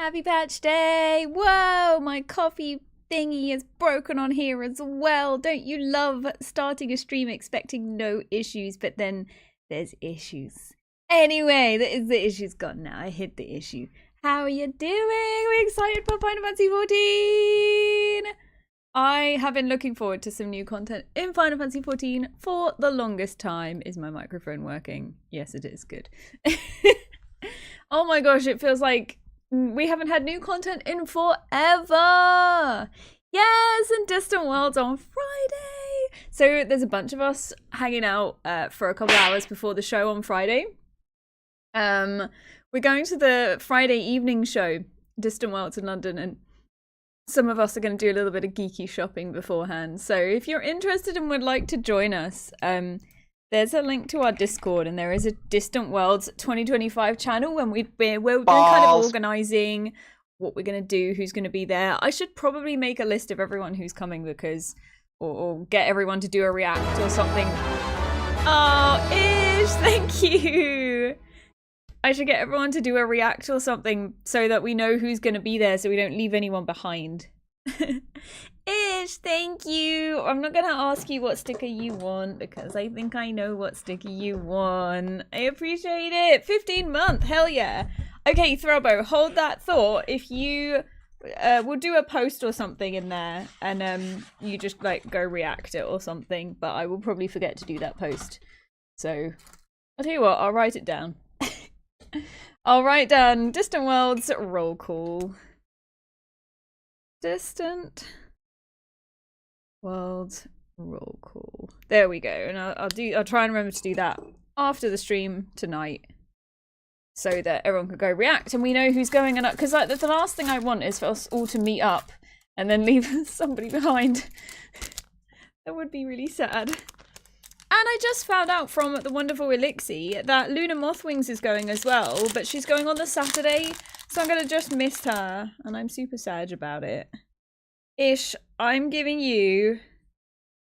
Happy patch day! Whoa, my coffee thingy is broken on here as well. Don't you love starting a stream expecting no issues, but then there's issues. Anyway, the issue's gone now. I hit the issue. How are you doing? We're excited for Final Fantasy 14! I have been looking forward to some new content in Final Fantasy 14 for the longest time. Is my microphone working? Yes, it is. Good. Oh my gosh, it feels like we haven't had new content in forever. Yes, and Distant Worlds on Friday. So there's a bunch of us hanging out for a couple hours before the show on Friday. We're going to the Friday evening show, Distant Worlds in London, and some of us are going to do a little bit of geeky shopping beforehand. So if you're interested and would like to join us, there's a link to our Discord, and there is a Distant Worlds 2025 channel when we're kind of organising what we're going to do, who's going to be there. I should probably make a list of everyone who's coming because, or get everyone to do a react or something. Oh, Ish, thank you. I should get everyone to do a react or something so that we know who's going to be there so we don't leave anyone behind. Ish, thank you. I'm not going to ask you what sticker you want because I think I know what sticker you want. I appreciate it. 15 month, hell yeah. Okay, Throbbo, hold that thought. If you, we'll do a post or something in there and you just like go react it or something, but I will probably forget to do that post. So I'll tell you what, I'll write it down. I'll write down Distant Worlds roll call. Distant Worlds roll call. There we go. And I'll try and remember to do that after the stream tonight, so that everyone can go react and we know who's going. And because like the last thing I want is for us all to meet up and then leave somebody behind. That would be really sad. And I just found out from the wonderful Elixir that Luna Mothwings is going as well, but she's going on the Saturday, so I'm going to just miss her, and I'm super sad about it. Ish, I'm giving you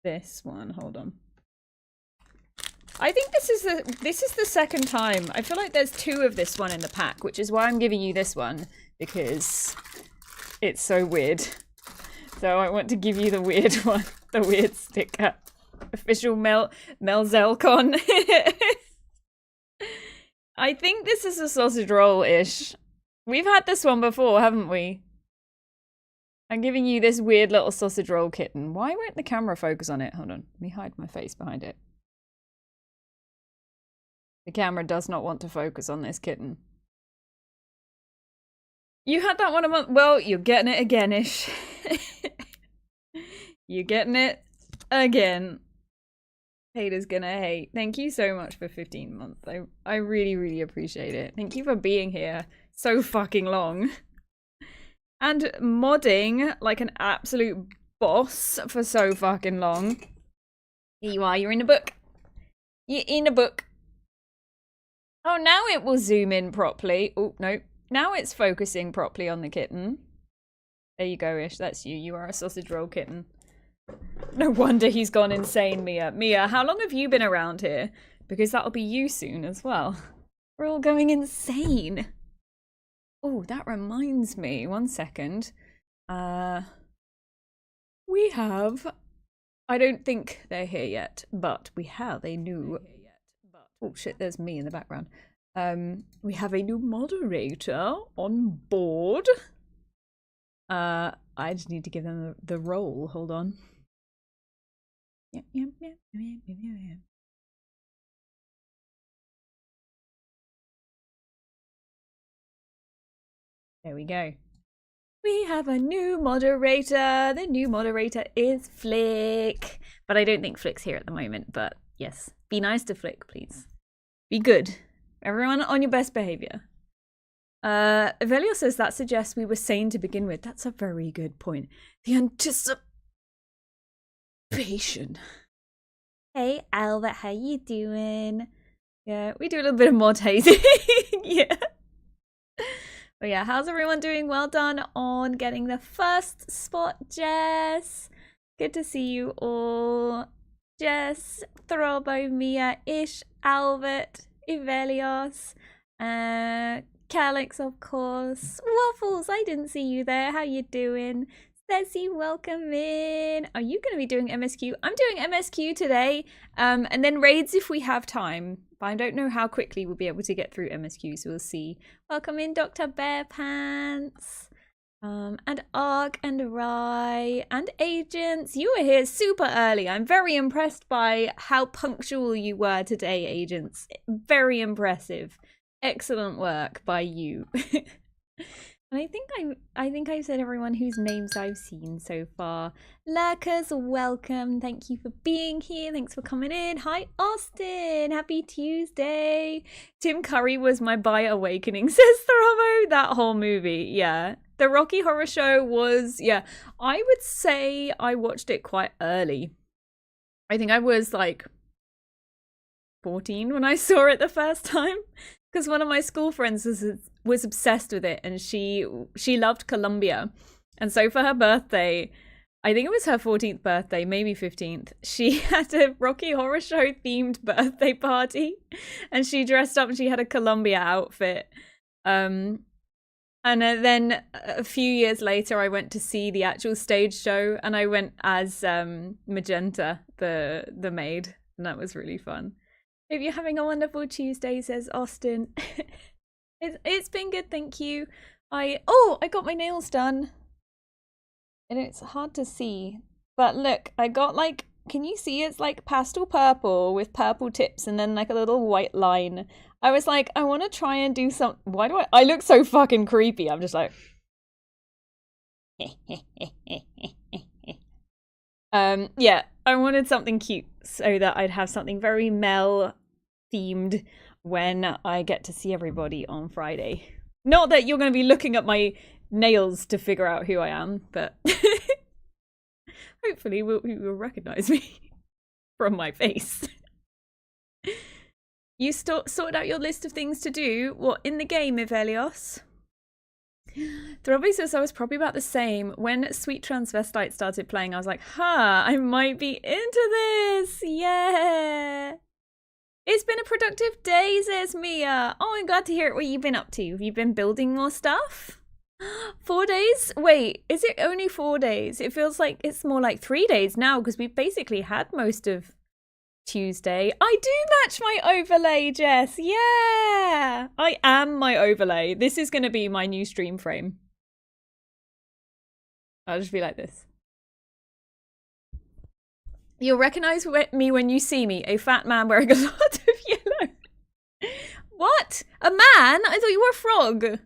this one. Hold on. I think this is the second time. I feel like there's two of this one in the pack, which is why I'm giving you this one, because it's so weird. So I want to give you the weird one, the weird sticker. Official Melzelcon. I think this is a sausage roll-ish. We've had this one before, haven't we? I'm giving you this weird little sausage roll kitten. Why won't the camera focus on it? Hold on, let me hide my face behind it. The camera does not want to focus on this kitten. You had that one a month. Well, you're getting it again-ish. You're getting it again. Haters gonna hate. Thank you so much for 15 months. I really, really appreciate it. Thank you for being here so fucking long. And modding like an absolute boss for so fucking long. Here you are, you're in a book. You're in a book. Oh, now it will zoom in properly. Oh, no. Now it's focusing properly on the kitten. There you go, Ish. That's you. You are a sausage roll kitten. No wonder he's gone insane, Mia. Mia, how long have you been around here? Because that'll be you soon as well. We're all going insane. Oh, that reminds me. 1 second. We have... I don't think they're here yet, but we have a new... Oh shit, there's me in the background. We have a new moderator on board. I just need to give them the role. Hold on. Yep. There we go. We have a new moderator. The new moderator is Flick. But I don't think Flick's here at the moment. But yes, be nice to Flick, please. Be good. Everyone on your best behavior. Evelio says that suggests we were sane to begin with. That's a very good point. The anticipation. Hey Albert, how you doing? Yeah, we do a little bit of mod hazing. Yeah. But yeah, how's everyone doing? Well done on getting the first spot, Jess. Good to see you all. Jess, Throbo, Mia, Ish, Albert, Ivelios, Calix, of course. Waffles, I didn't see you there. How you doing? Ceci, welcome in. Are you going to be doing MSQ? I'm doing MSQ today, and then raids if we have time. But I don't know how quickly we'll be able to get through MSQ, so we'll see. Welcome in, Dr. Bearpants. And Ark and Rye and Agents. You were here super early. I'm very impressed by how punctual you were today, Agents. Very impressive. Excellent work by you. And I think I've said everyone whose names I've seen so far. Lurkers, welcome. Thank you for being here. Thanks for coming in. Hi, Austin. Happy Tuesday. Tim Curry was my bi-awakening, says Thramo. That whole movie, yeah. The Rocky Horror Show was, yeah. I would say I watched it quite early. I think I was like 14 when I saw it the first time. Because one of my school friends was obsessed with it, and she loved Columbia. And so for her birthday, I think it was her 14th birthday, maybe 15th, she had a Rocky Horror Show themed birthday party. And she dressed up and she had a Columbia outfit. And then a few years later, I went to see the actual stage show, and I went as Magenta, the maid. And that was really fun. Hope you're having a wonderful Tuesday, says Austin. It's been good, thank you. I got my nails done. And it's hard to see. But look, I got like, can you see it's like pastel purple with purple tips and then like a little white line. I was like, I want to try and do some, why do I look so fucking creepy. I'm just like. Yeah, I wanted something cute so that I'd have something very Mel themed when I get to see everybody on Friday. Not that you're going to be looking at my nails to figure out who I am, but hopefully you will recognize me from my face. You sorted out your list of things to do? What, in the game, Ivelios? Throbby says I was probably about the same. When Sweet Transvestite started playing, I was like, I might be into this. Yeah. It's been a productive day, says Mia. Oh, I'm glad to hear it. What you've been up to. Have you been building more stuff? 4 days? Wait, is it only 4 days? It feels like it's more like 3 days now because we've basically had most of Tuesday. I do match my overlay, Jess. Yeah, I am my overlay. This is going to be my new stream frame. I'll just be like this. You'll recognize me when you see me, a fat man wearing a lot of yellow. What? A man? I thought you were a frog.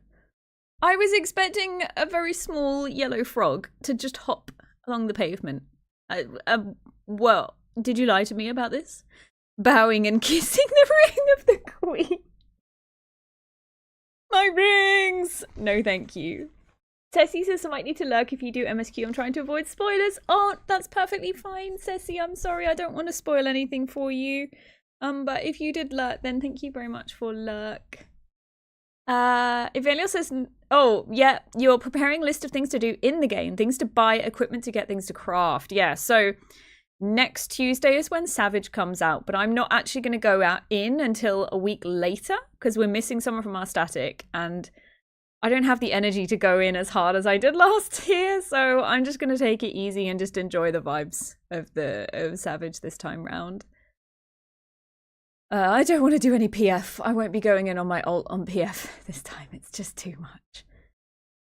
I was expecting a very small yellow frog to just hop along the pavement. Well, did you lie to me about this? Bowing and kissing the ring of the queen. My rings! No, thank you. Ceci says I might need to lurk if you do MSQ. I'm trying to avoid spoilers. Oh, that's perfectly fine, Ceci. I'm sorry. I don't want to spoil anything for you. But if you did lurk, then thank you very much for lurk. Evelio says, oh, yeah, you're preparing a list of things to do in the game. Things to buy, equipment to get, things to craft. Yeah, so next Tuesday is when Savage comes out. But I'm not actually going to go out in until a week later because we're missing someone from our static. And I don't have the energy to go in as hard as I did last year, so I'm just going to take it easy and just enjoy the vibes of Savage this time round. I don't want to do any PF. I won't be going in on my ult on PF this time. It's just too much.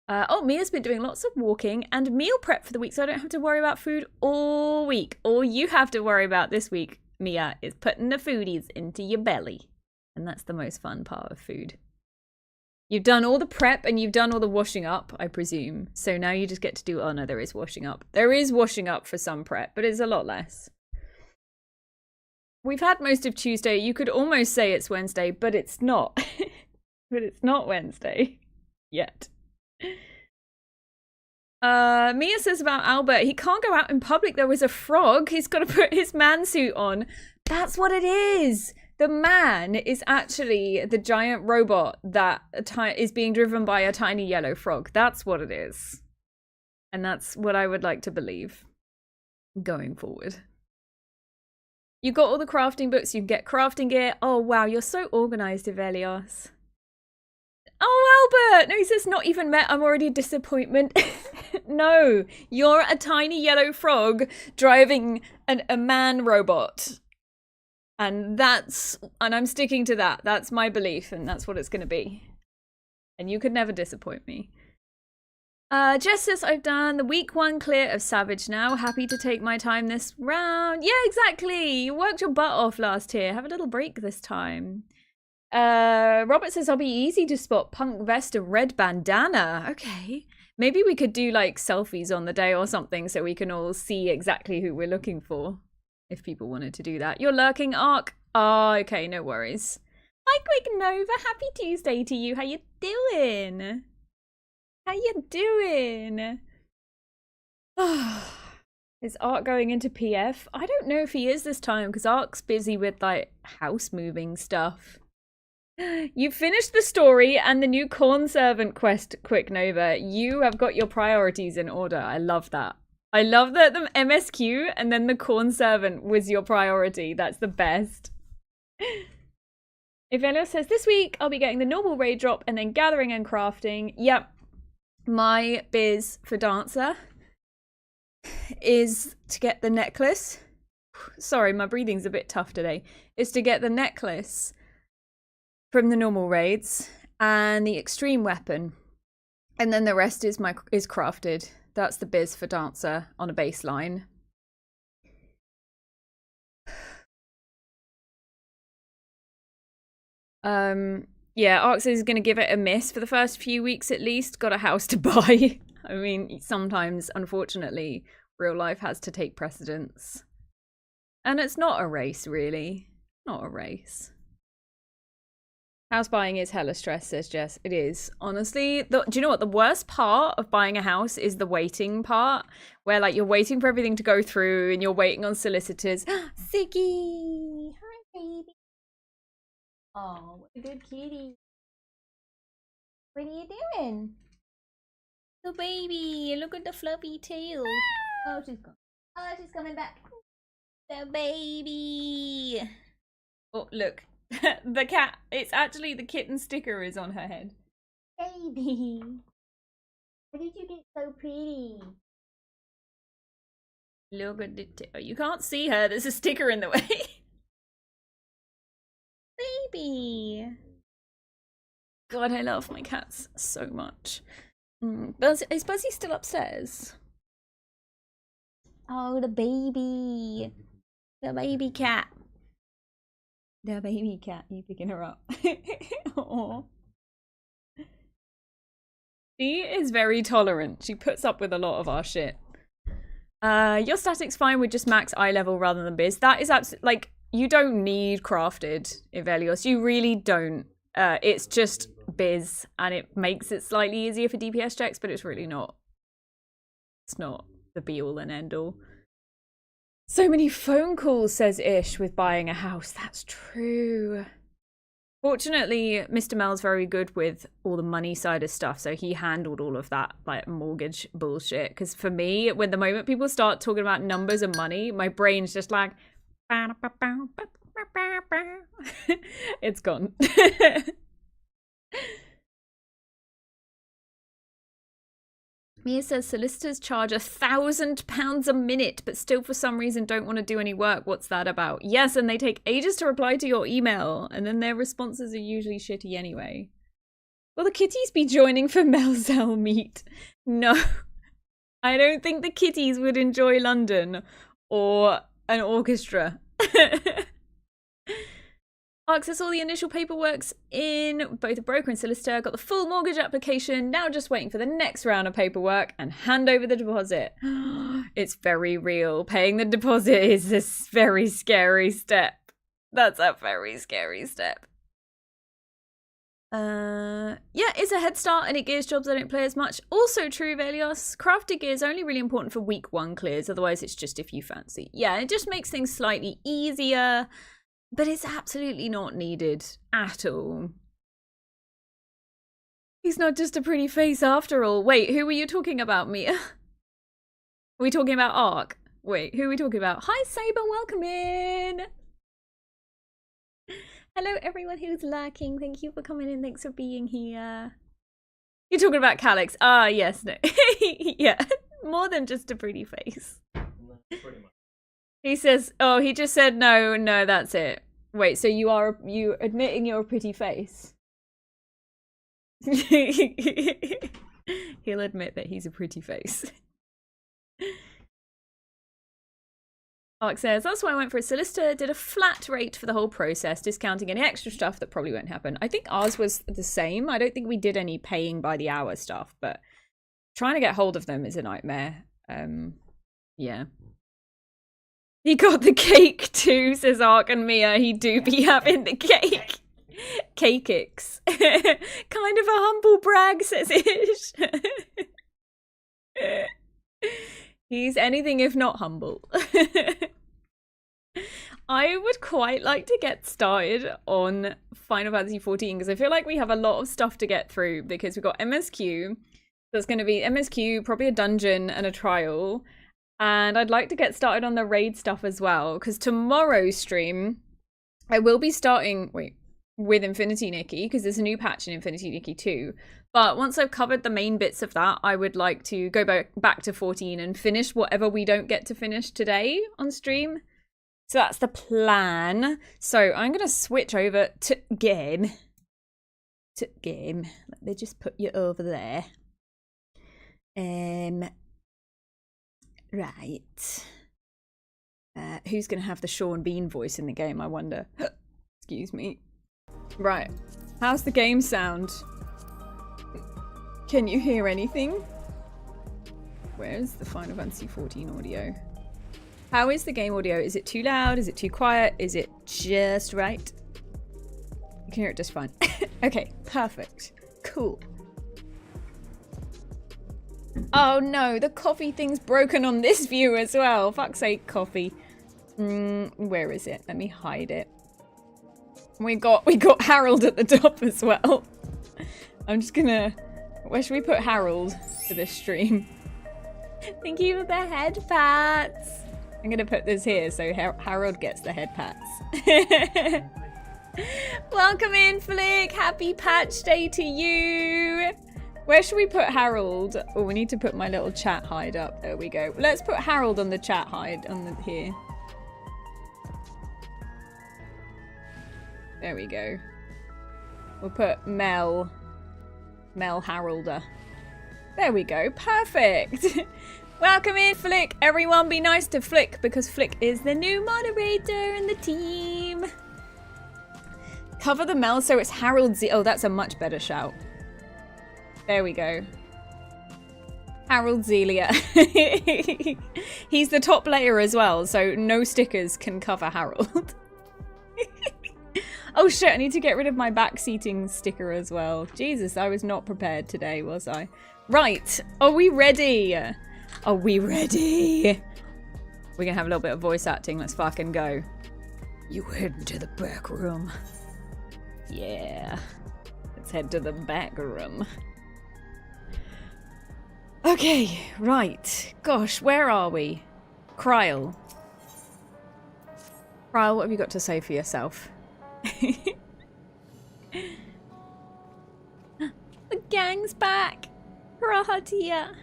Oh, Mia's been doing lots of walking and meal prep for the week, so I don't have to worry about food all week. All you have to worry about this week, Mia, is putting the foodies into your belly. And that's the most fun part of food. You've done all the prep and you've done all the washing up, I presume. So now you just get to do, oh no, there is washing up. There is washing up for some prep, but it's a lot less. We've had most of Tuesday. You could almost say it's Wednesday, but it's not. But it's not Wednesday yet. Mia says about Albert, he can't go out in public. There was a frog. He's got to put his man suit on. That's what it is. The man is actually the giant robot that is being driven by a tiny yellow frog. That's what it is. And that's what I would like to believe going forward. You got all the crafting books. You can get crafting gear. Oh, wow. You're so organized, Ivelios. Oh, Albert! No, he says not even met. I'm already a disappointment. No, you're a tiny yellow frog driving a man robot. And I'm sticking to that. That's my belief, and that's what it's going to be. And you could never disappoint me. Jess says, I've done the week 1 clear of Savage now. Happy to take my time this round. Yeah, exactly. You worked your butt off last year. Have a little break this time. Robert says, I'll be easy to spot. Punk vest and red bandana. Okay. Maybe we could do like selfies on the day or something so we can all see exactly who we're looking for. If people wanted to do that. You're lurking, Ark. Oh, okay, no worries. Hi, Quick Nova. Happy Tuesday to you. How you doing? How you doing? Is Ark going into PF? I don't know if he is this time because Ark's busy with like house moving stuff. You finished the story and the new corn servant quest, Quick Nova. You have got your priorities in order. I love that. I love that the MSQ and then the corn servant was your priority. That's the best. If anyone says, this week I'll be getting the normal raid drop and then gathering and crafting. Yep. My biz for Dancer is to get the necklace. Sorry, my breathing's a bit tough today. Is to get the necklace from the normal raids and the extreme weapon. And then the rest is crafted. That's the biz for Dancer on a baseline. Yeah, Arx is going to give it a miss for the first few weeks at least. Got a house to buy. I mean, sometimes, unfortunately, real life has to take precedence. And it's not a race, really. Not a race. House buying is hella stress, says Jess. It is. Honestly, do you know what? The worst part of buying a house is the waiting part, where like you're waiting for everything to go through and you're waiting on solicitors. Siggy! Hi, baby. Oh, what a good kitty. What are you doing? The baby, look at the fluffy tail. Oh, she's gone. Oh, she's coming back. The baby. Oh, look. The cat, it's actually the kitten sticker is on her head. Baby. How did you get so pretty? Look at the tail. You can't see her, there's a sticker in the way. Baby. God, I love my cats so much. Is Buzzy still upstairs? Oh, the baby. The baby cat. The baby cat, you picking her up. Aww. She is very tolerant. She puts up with a lot of our shit. Your static's fine with just max eye level rather than biz. That is absolutely, like, you don't need crafted, Ivelios. You really don't. It's just biz, and it makes it slightly easier for DPS checks, but it's really not. It's not the be-all and end-all. So many phone calls, says Ish, with buying a house. That's true. Fortunately, Mr. Mel's very good with all the money side of stuff, so he handled all of that, like, mortgage bullshit. Because for me, when the moment people start talking about numbers and money, my brain's just like... It's gone. Mia says solicitors charge £1,000 a minute, but still for some reason don't want to do any work. What's that about? Yes, and they take ages to reply to your email, and then their responses are usually shitty anyway. Will the kitties be joining for Melzel meet? No. I don't think the kitties would enjoy London or an orchestra. Access all the initial paperwork's in, both a broker and solicitor, got the full mortgage application, now just waiting for the next round of paperwork and hand over the deposit. It's very real. Paying the deposit is a very scary step. That's a very scary step. Yeah, it's a head start and it gears jobs I don't play as much. Also true, Velios. Crafted gear is only really important for week 1 clears, otherwise it's just if you fancy. Yeah, it just makes things slightly easier. But it's absolutely not needed at all. He's not just a pretty face after all. Wait, who were you talking about, Mia? Are we talking about Ark? Wait, who are we talking about? Hi, Saber, welcome in. Hello everyone who's lurking. Thank you for coming in. Thanks for being here. You're talking about Calyx. Ah, yes. No. Yeah. More than just a pretty face. Pretty much. He says, oh, he just said no, that's it. Wait, so you admitting you're a pretty face? He'll admit that he's a pretty face. Mark says, that's why I went for a solicitor, did a flat rate for the whole process, discounting any extra stuff that probably won't happen. I think ours was the same. I don't think we did any paying by the hour stuff, but trying to get hold of them is a nightmare. Yeah. He got the cake too, says Ark and Mia. He do be having the cake. Cake-ix. Kind of a humble brag, says Ish. He's anything if not humble. I would quite like to get started on Final Fantasy XIV because I feel like we have a lot of stuff to get through because we've got MSQ. There's going to be MSQ, probably a dungeon and a trial. And I'd like to get started on the raid stuff as well because tomorrow's stream, I will be starting, with Infinity Nikki because there's a new patch in Infinity Nikki 2. But once I've covered the main bits of that, I would like to go back to 14 and finish whatever we don't get to finish today on stream. So that's the plan. So I'm going to switch over to game. Let me just put you over there. Right. Who's going to have the Sean Bean voice in the game, I wonder? Excuse me. Right. How's the game sound? Can you hear anything? Where's the Final Fantasy XIV audio? How is the game audio? Is it too loud? Is it too quiet? Is it just right? You can hear it just fine. Okay, perfect. Cool. Oh no, the coffee thing's broken on this view as well. Fuck's sake, coffee. Where is it? Let me hide it. We got Harold at the top as well. I'm just gonna... Where should we put Harold for this stream? Thank you for the head pats. I'm gonna put this here so Harold gets the head pats. Welcome in, Flick. Happy patch day to you. Where should we put Harold? Oh, we need to put my little chat hide up. There we go. Let's put Harold on the chat hide here. There we go. We'll put Mel Harolder. There we go. Perfect. Welcome in, Flick. Everyone be nice to Flick because Flick is the new moderator in the team. Cover the Mel so it's Harold Z. Oh, that's a much better shout. There we go. Harold Zelia. He's the top layer as well, so no stickers can cover Harold. Oh shit, I need to get rid of my back seating sticker as well. Jesus, I was not prepared today, was I? Right, are we ready? Are we ready? We're gonna have a little bit of voice acting, let's fucking go. You head into the back room. Yeah. Let's head to the back room. Okay, right. Gosh, where are we? Kryl. Kryl, what have you got to say for yourself? The gang's back! Rahatia!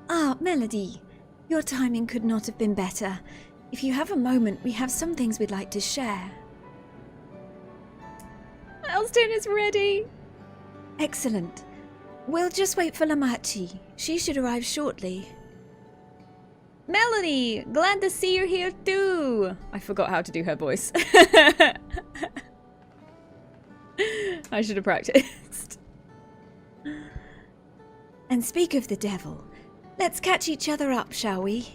Ah, Melody. Your timing could not have been better. If you have a moment, we have some things we'd like to share. Elston is ready! Excellent. We'll just wait for Lamachi. She should arrive shortly. Melody! Glad to see you here too! I forgot how to do her voice. I should have practiced. And speak of the devil, let's catch each other up, shall we?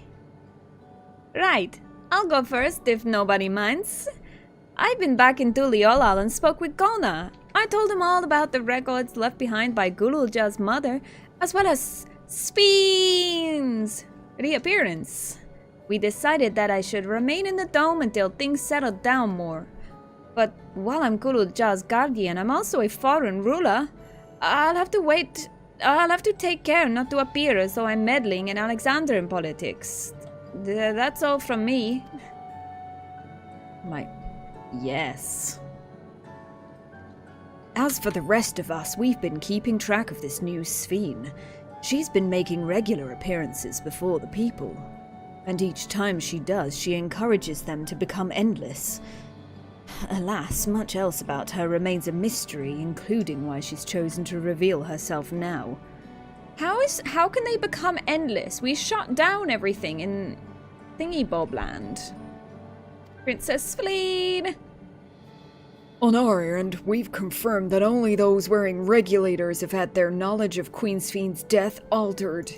Right. I'll go first if nobody minds. I've been back in Duliolal and spoke with Gona. I told him all about the records left behind by Gululja's mother, as well as Speen's reappearance. We decided that I should remain in the dome until things settled down more. But while I'm Gululja's guardian, I'm also a foreign ruler. I'll have to take care not to appear as though I'm meddling in Alexandrian politics. That's all from me. Yes. As for the rest of us, we've been keeping track of this new Sphene. She's been making regular appearances before the people. And each time she does, she encourages them to become endless. Alas, much else about her remains a mystery, including why she's chosen to reveal herself now. How can they become endless? We shut down everything in Thingy Bob Land. Princess Spleen! On our end, we've confirmed that only those wearing regulators have had their knowledge of Queen Sphene's death altered.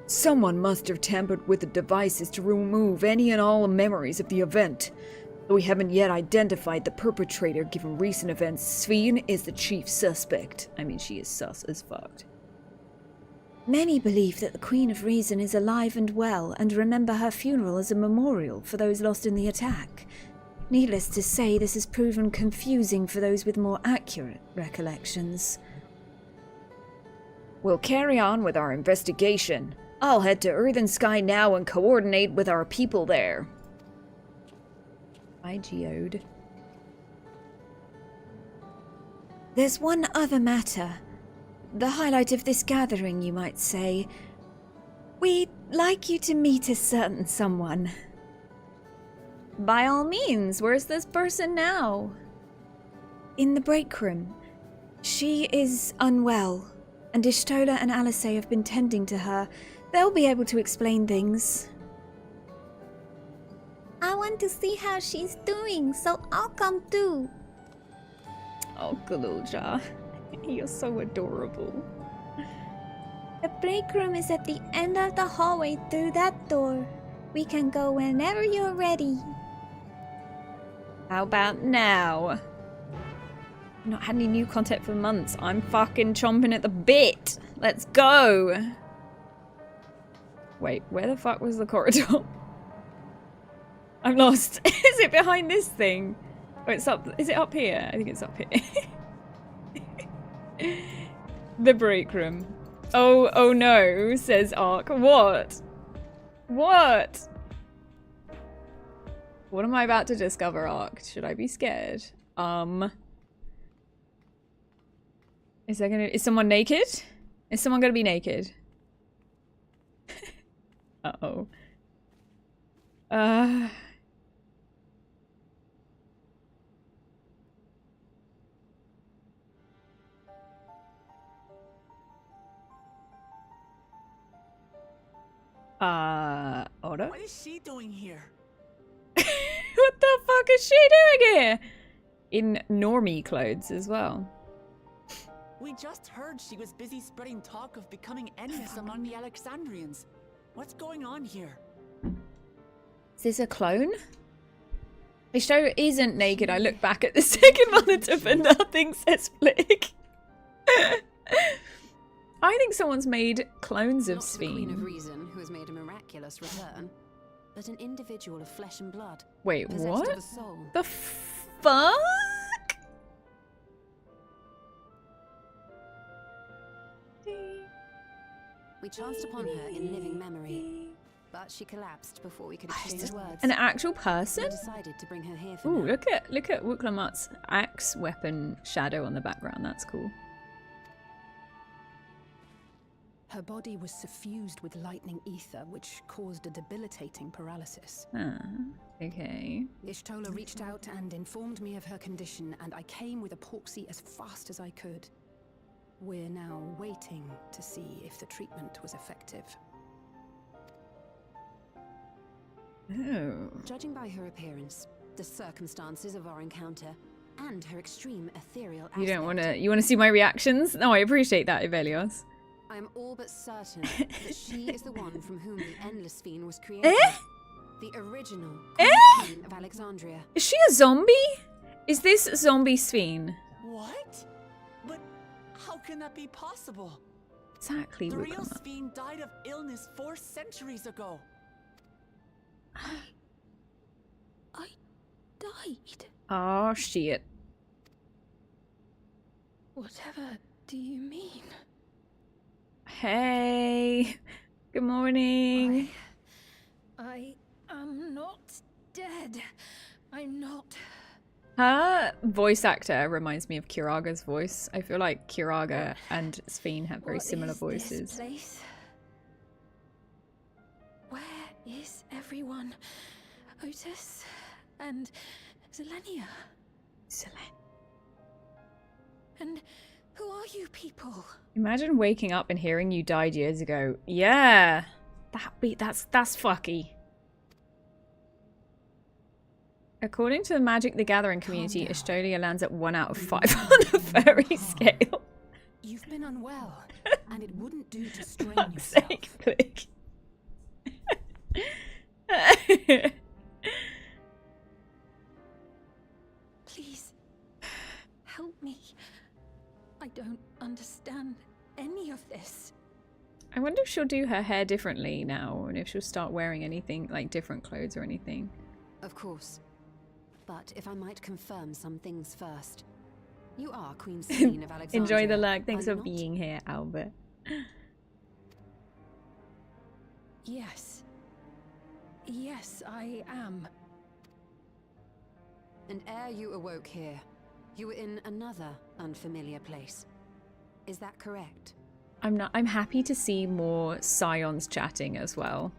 Someone must have tampered with the devices to remove any and all memories of the event. Though we haven't yet identified the perpetrator given recent events, Sphene is the chief suspect. I mean, she is sus as fucked. Many believe that the Queen of Reason is alive and well, and remember her funeral as a memorial for those lost in the attack. Needless to say, this has proven confusing for those with more accurate recollections. We'll carry on with our investigation. I'll head to Earth and Sky now and coordinate with our people there. I geode. There's one other matter. The highlight of this gathering, you might say. We'd like you to meet a certain someone. By all means, where's this person now? In the break room. She is unwell, and Ishtola and Alice have been tending to her. They'll be able to explain things. I want to see how she's doing, so I'll come too. Oh, Galuja. You're so adorable. The break room is at the end of the hallway through that door. We can go whenever you're ready. How about now? I've not had any new content for months. I'm fucking chomping at the bit. Let's go. Wait, where the fuck was the corridor? I'm lost. Is it behind this thing? Oh, it's up. Is it up here? I think it's up here. The break room. Oh no, says Ark. What? What? What am I about to discover, Ark? Should I be scared? Is someone naked? Is someone gonna be naked? Uh-oh. Oda? What is she doing here? What the fuck is she doing here? In normie clothes as well. We just heard she was busy spreading talk of becoming endless among the Alexandrians. What's going on here? Is this a clone? The show isn't naked. I look back at the second monitor for nothing, says Flick. I think someone's made clones of Not the Queen of Sphene. Reason, who has made a miraculous return, but an individual of flesh and blood. Wait, possessed what? of a soul. The fuck? We chanced upon her in living memory, but she collapsed before we could exchange words. An actual We person? decided to bring her here for Ooh, now. look at Wuklamat's axe weapon shadow on the background. That's cool. Her body was suffused with lightning ether, which caused a debilitating paralysis. Ah, okay. Ishtola reached out and informed me of her condition, and I came with a porksy as fast as I could. We're now waiting to see if the treatment was effective. Oh. Judging by her appearance, the circumstances of our encounter, and her extreme ethereal aspect, You don't want to. You want to see my reactions? No, I appreciate that, Evelios. I am all but certain that she is the one from whom the Endless Sphene was created. The original Queen of Alexandria. Is she a zombie? Is this zombie Sphene? What? But how can that be possible? Exactly. The real Wuklamat. Sphene died of illness 4 centuries ago. I died. Oh shit. Whatever do you mean? Hey. Good morning. I am not dead. I'm not Her voice actor reminds me of Kiraga's voice. I feel like Kiraga and Sphene have very similar voices. This place? Where is everyone? Otis and Zelenia. And who are you people? Imagine waking up and hearing you died years ago. Yeah, that's fucky. According to the Magic the Gathering community, Estonia lands at 1 out of 5 on the fairy scale. You've been unwell, and it wouldn't do to strain Fuck's yourself. sake, click. Please, help me. I don't understand any of this. I wonder if she'll do her hair differently now, and if she'll start wearing anything like different clothes or anything. Of course. But if I might confirm some things first. You are Queen Sphene of Alexandria. Enjoy the lurk. Thanks are for you not? being here, Albert. Yes. Yes, I am. And ere you awoke here, you were in another unfamiliar place. Is that correct? I'm happy to see more scions chatting as well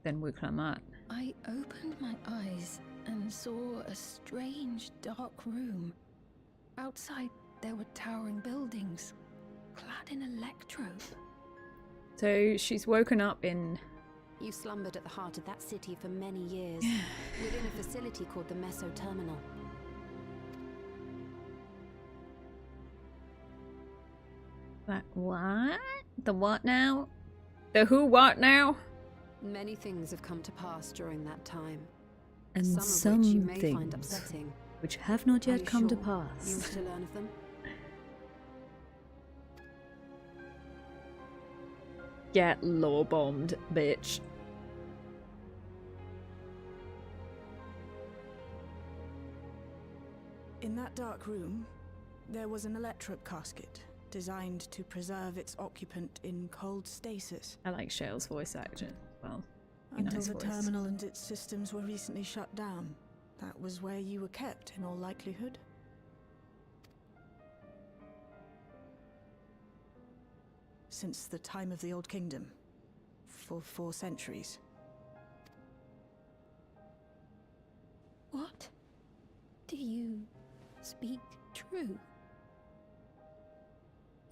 than Wuklamat. I opened my eyes and saw a strange dark room. Outside there were towering buildings, clad in electrope. So she's woken up in... You slumbered at the heart of that city for many years, within a facility called the Meso Terminal. What? The what now? The who what now? Many things have come to pass during that time. And Some of which you some may find things upsetting. which have not Are yet you come to sure pass. You wish to learn of them? Get law bombed, bitch. In that dark room, there was an electrope casket designed to preserve its occupant in cold stasis. I like Shale's voice actor. Well, Until nice the voice. terminal and its systems were recently shut down. That was where you were kept, in all likelihood. Since the time of the Old Kingdom. For 4 centuries. What? Do you speak true?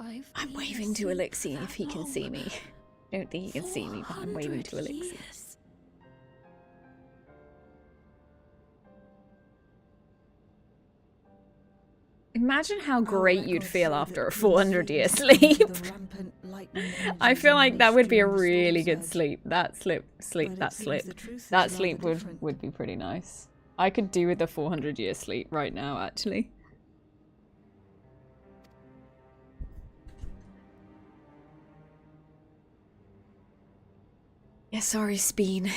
I'm waving to Elixir if he can see me. I don't think he can see me, but I'm waving to Elixir. Years. Imagine how Our great you'd records feel say after a that Queen 400-year Sphene sleep. succumbed to the rampant lightning I energies feel like that would be a unleashed during the really storm good surge. sleep. That sleep would be pretty nice. I could do with a 400-year sleep right now, actually. Yeah, sorry, Speen.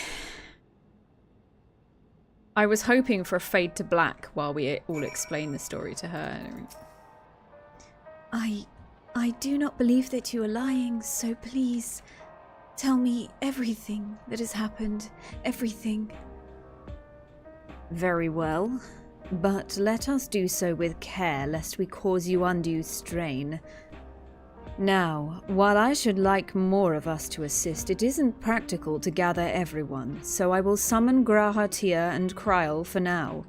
I was hoping for a fade to black while we all explain the story to her. I do not believe that you are lying, so please tell me everything that has happened. Everything. Very well, but let us do so with care, lest we cause you undue strain. Now, while I should like more of us to assist, it isn't practical to gather everyone, so I will summon Graha, Tia, and Kryl for now.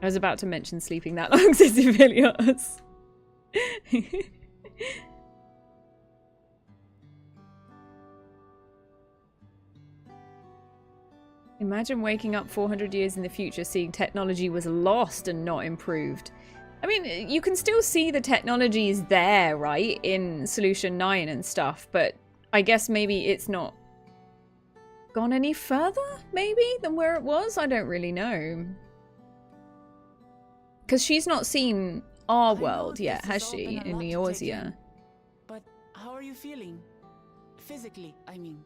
I was about to mention sleeping that long, says Vilios. Imagine waking up 400 years in the future seeing technology was lost and not improved. I mean, you can still see the technology is there, right? In Solution 9 and stuff, but I guess maybe it's not gone any further, maybe, than where it was? I don't really know. Because she's not seen our world yet, has she? In Eorzea. But how are you feeling? Physically, I mean.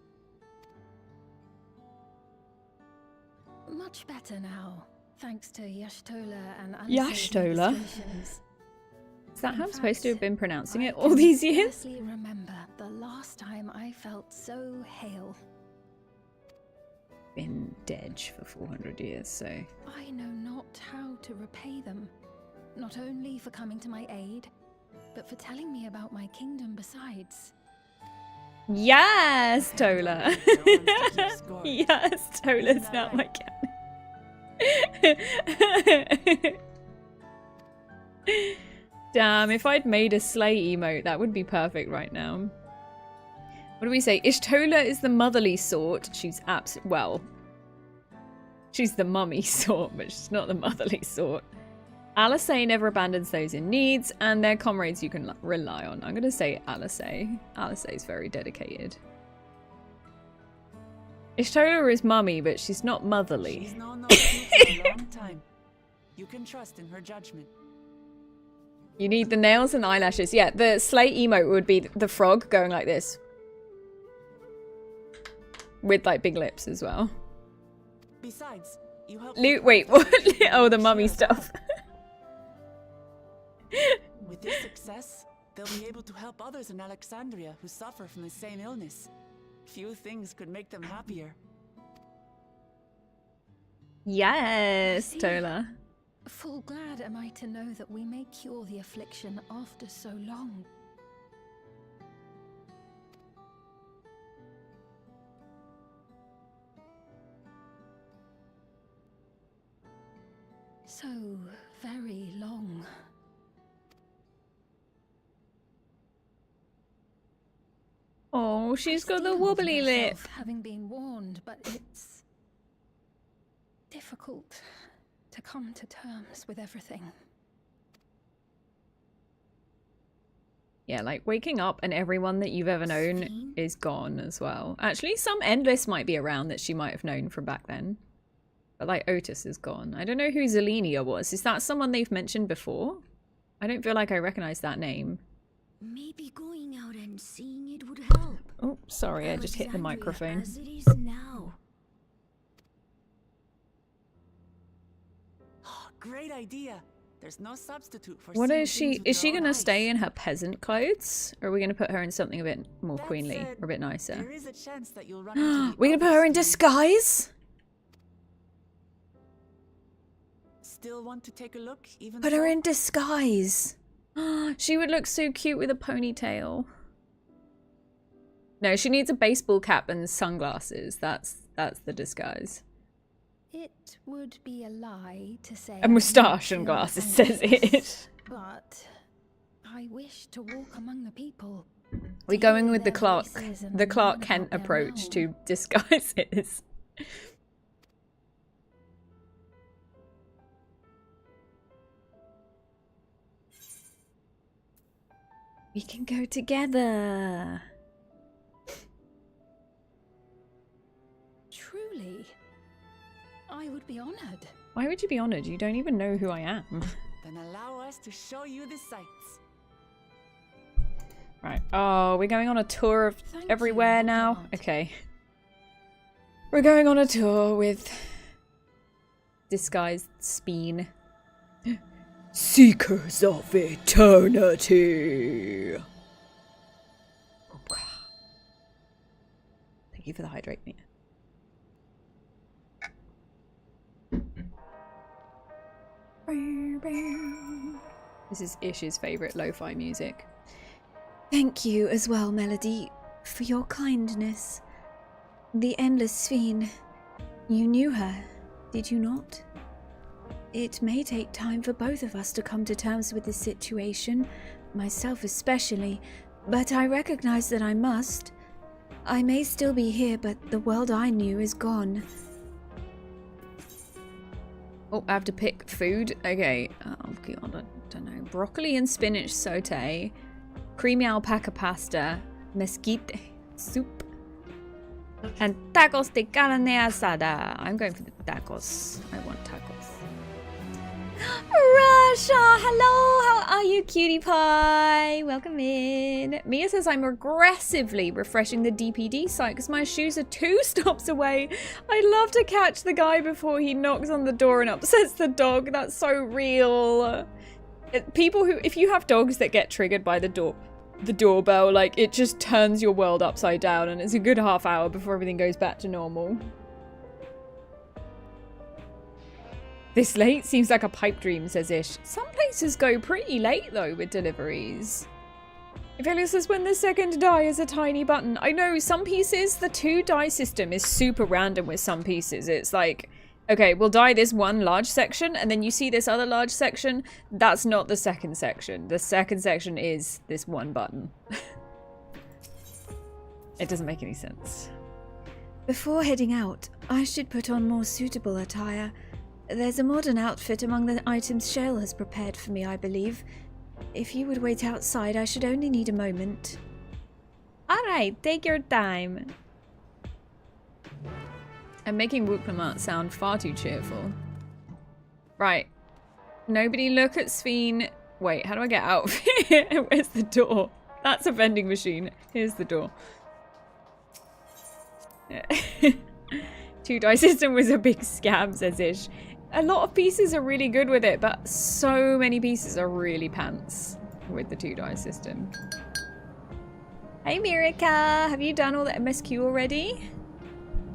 Much better now, thanks to Yashtola and Yashtola? administrations. Is that how I'm In supposed to have fact, been pronouncing I it all can these years? scarcely remember the last time I felt so hale. been dead for 400 years, so... I know not how to repay them, not only for coming to my aid, but for telling me about my kingdom besides. Yes, Tola! Yes, Tola's not my cat. Damn, if I'd made a slay emote, that would be perfect right now. What do we say? Ishtola is the motherly sort. She's well, she's the mummy sort, but she's not the motherly sort. Alisay never abandons those in needs, and they're comrades you can rely on. I'm going to say Alisay. Alisay's very dedicated. Ishtola is mummy, but she's not motherly. She's known those two for a long time. You can trust in her judgment. You need the nails and eyelashes. Yeah, the slay emote would be the frog going like this. With like big lips as well. Besides, you help Wait, what? Oh, the mummy stuff. With this success, they'll be able to help others in Alexandria who suffer from the same illness. Few things could make them happier. Yes, Tola. Full glad am I to know that we may cure the affliction after so long. So very long. Oh, she's got the Still wobbly myself lip. Having been warned, but it's difficult to come to terms with everything. Yeah, like waking up and everyone that you've ever known is gone as well. Actually, some Endless might be around that she might have known from back then. But like Otis is gone. I don't know who Zelenia was. Is that someone they've mentioned before? I don't feel like I recognize that name. Maybe going out and seeing it would help. Oh, sorry, I just hit the microphone. As it is now. Great idea. There's no substitute for What seeing is she? things with Is she your own gonna eyes. stay in her peasant clothes? Or are we gonna put her in something a bit more That queenly said, or a bit nicer? There is a chance that you'll run into the We're gonna put other her in Steen. disguise? Still want to take a look, even Put so? her in disguise. She would look so cute with a ponytail. No, she needs a baseball cap and sunglasses. That's the disguise. It would be a lie to say A moustache and I'm glasses not says it. But I wish to walk among the people. We're to going hear with the their Clark voices and the learn Clark about Kent their approach realm. to disguises. We can go together. Truly, I would be honored. Why would you be honored? You don't even know who I am. Then allow us to show you the sights. Right. Oh, we're going on a tour of Thank everywhere you, now? Lord. Okay. We're going on a tour with disguised Speen. Seekers of eternity. Thank you for the hydrate me. This is Ish's favourite lo-fi music. Thank you as well, Melody, for your kindness. The Endless Sphene. You knew her, did you not? It may take time for both of us to come to terms with this situation, myself especially, but I recognize that I must. I may still be here, but the world I knew is gone. Oh, I have to pick food? Okay. Oh, God, I don't know. Broccoli and spinach saute. Creamy alpaca pasta. Mesquite soup. And tacos de carne asada. I'm going for the tacos. I want tacos. Russia! Hello! How are you, cutie pie? Welcome in. Mia says I'm aggressively refreshing the DPD site because my shoes are 2 stops away. I'd love to catch the guy before he knocks on the door and upsets the dog. That's so real. People who, if you have dogs that get triggered by the doorbell, like, it just turns your world upside down and it's a good half hour before everything goes back to normal. This late seems like a pipe dream, says Ish. Some places go pretty late though with deliveries. Ophelia says when the second die is a tiny button. I know some pieces, the 2 die system is super random with some pieces. It's like, okay, we'll die this one large section and then you see this other large section. That's not the second section. The second section is this one button. It doesn't make any sense. Before heading out, I should put on more suitable attire. There's a modern outfit among the items Shell has prepared for me, I believe. If you would wait outside, I should only need a moment. Alright, take your time. I'm making Wuklamart sound far too cheerful. Right. Nobody look at Sphene. Wait, how do I get out of here? Where's the door? That's a vending machine. Here's the door. 2 die system was a big scam, says Ish. A lot of pieces are really good with it, but so many pieces are really pants with the 2 die system. Hey Mirika, have you done all the MSQ already?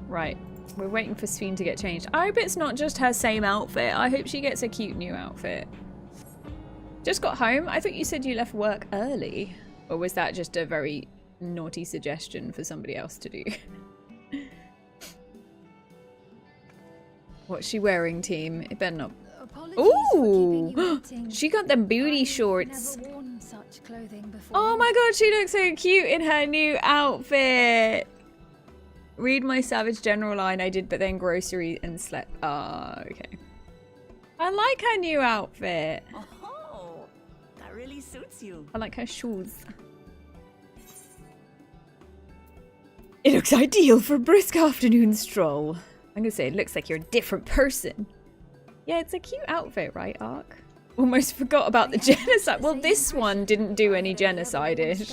Right, we're waiting for Sphene to get changed. I hope it's not just her same outfit. I hope she gets a cute new outfit. Just got home. I thought you said you left work early. Or was that just a very naughty suggestion for somebody else to do? What's she wearing, team? It better not. Ooh! She got the booty shorts. Oh my god, she looks so cute in her new outfit. Read my Savage General line I did, but then grocery and slept. Ah, okay. I like her new outfit. Oh, that really suits you. I like her shoes. It looks ideal for a brisk afternoon stroll. I'm gonna say it looks like you're a different person. Yeah, it's a cute outfit, right, Ark? Almost forgot about the genocide. Well, this one didn't do any genocide-ish.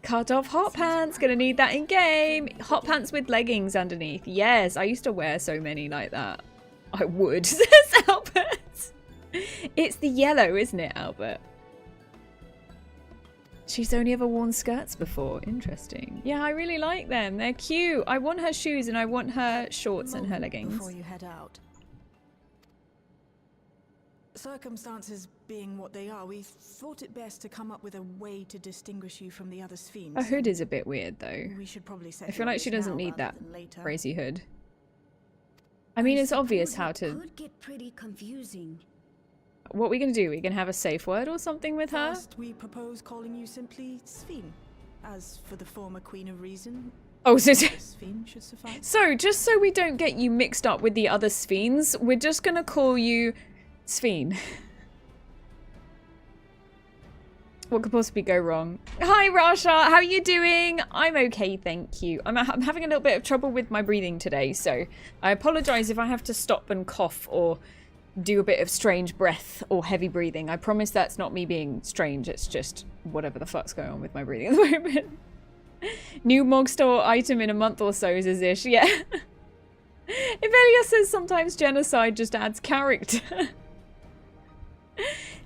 Cut off hot pants. Gonna need that in game. Hot pants with leggings underneath. Yes, I used to wear so many like that. I would, says Albert. It's the yellow, isn't it, Albert? She's only ever worn skirts before. Interesting. Yeah, I really like them. They're cute. I want her shoes and I want her shorts and her leggings. Before you head out. Circumstances being what they are, we thought it best to come up with a way to distinguish you from the other Sphenes. Her hood is a bit weird, though. We should probably set I feel like she doesn't need that later. crazy hood. I mean, it's obvious how to... Could get pretty confusing. What are we going to do? We're going to have a safe word or something with her? First, we propose calling you simply Sphene. As for the former Queen of Reason, oh, so... Sphene should suffice. So, just so we don't get you mixed up with the other Sphenes, we're just going to call you Sphene. What could possibly go wrong? Hi, Rasha. How are you doing? I'm okay, thank you. I'm having a little bit of trouble with my breathing today, so I apologize if I have to stop and cough or do a bit of strange breath or heavy breathing. I promise that's not me being strange. It's just whatever the fuck's going on with my breathing at the moment. New Mog Store item in a month or so is ish. Yeah. If Elia says sometimes genocide just adds character.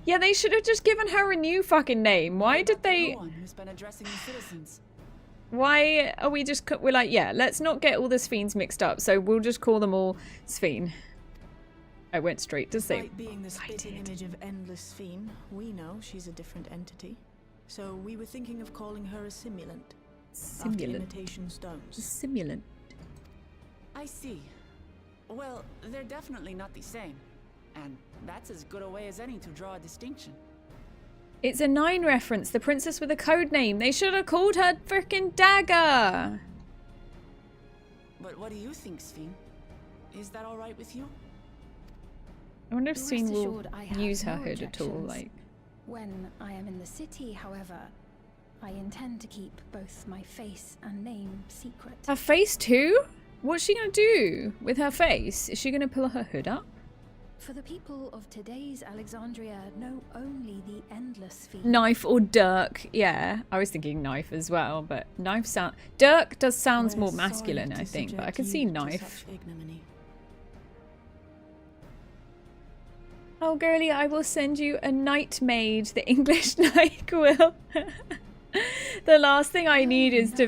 Yeah, they should have just given her a new fucking name. Why did they... Who's been addressing the citizens? Why are we just... We're like, yeah, let's not get all the Sphenes mixed up, so we'll just call them all Sphene. I went straight to say... Despite being the spitting image of Endless Sphene, we know she's a different entity. So we were thinking of calling her a simulant. After imitation stones. Simulant. I see. Well, they're definitely not the same. And that's as good a way as any to draw a distinction. It's a 9 reference. The princess with a code name. They should have called her frickin' Dagger. But what do you think, Sphene? Is that all right with you? I wonder if Sphene will assured I have use her no hood at all. objections. Like, When I am in the city, however, I intend to keep both my face and name secret. her face too? What's she gonna do with her face? Is she gonna pull her hood up? For the people of today's Alexandria know only the Endless Sphene. Knife or Dirk? Yeah, I was thinking knife as well, but knife sound... Dirk does sounds more masculine, I think, but I could see knife. Oh, girlie, I will send you a night maid, the English NyQuil. The last thing I need is to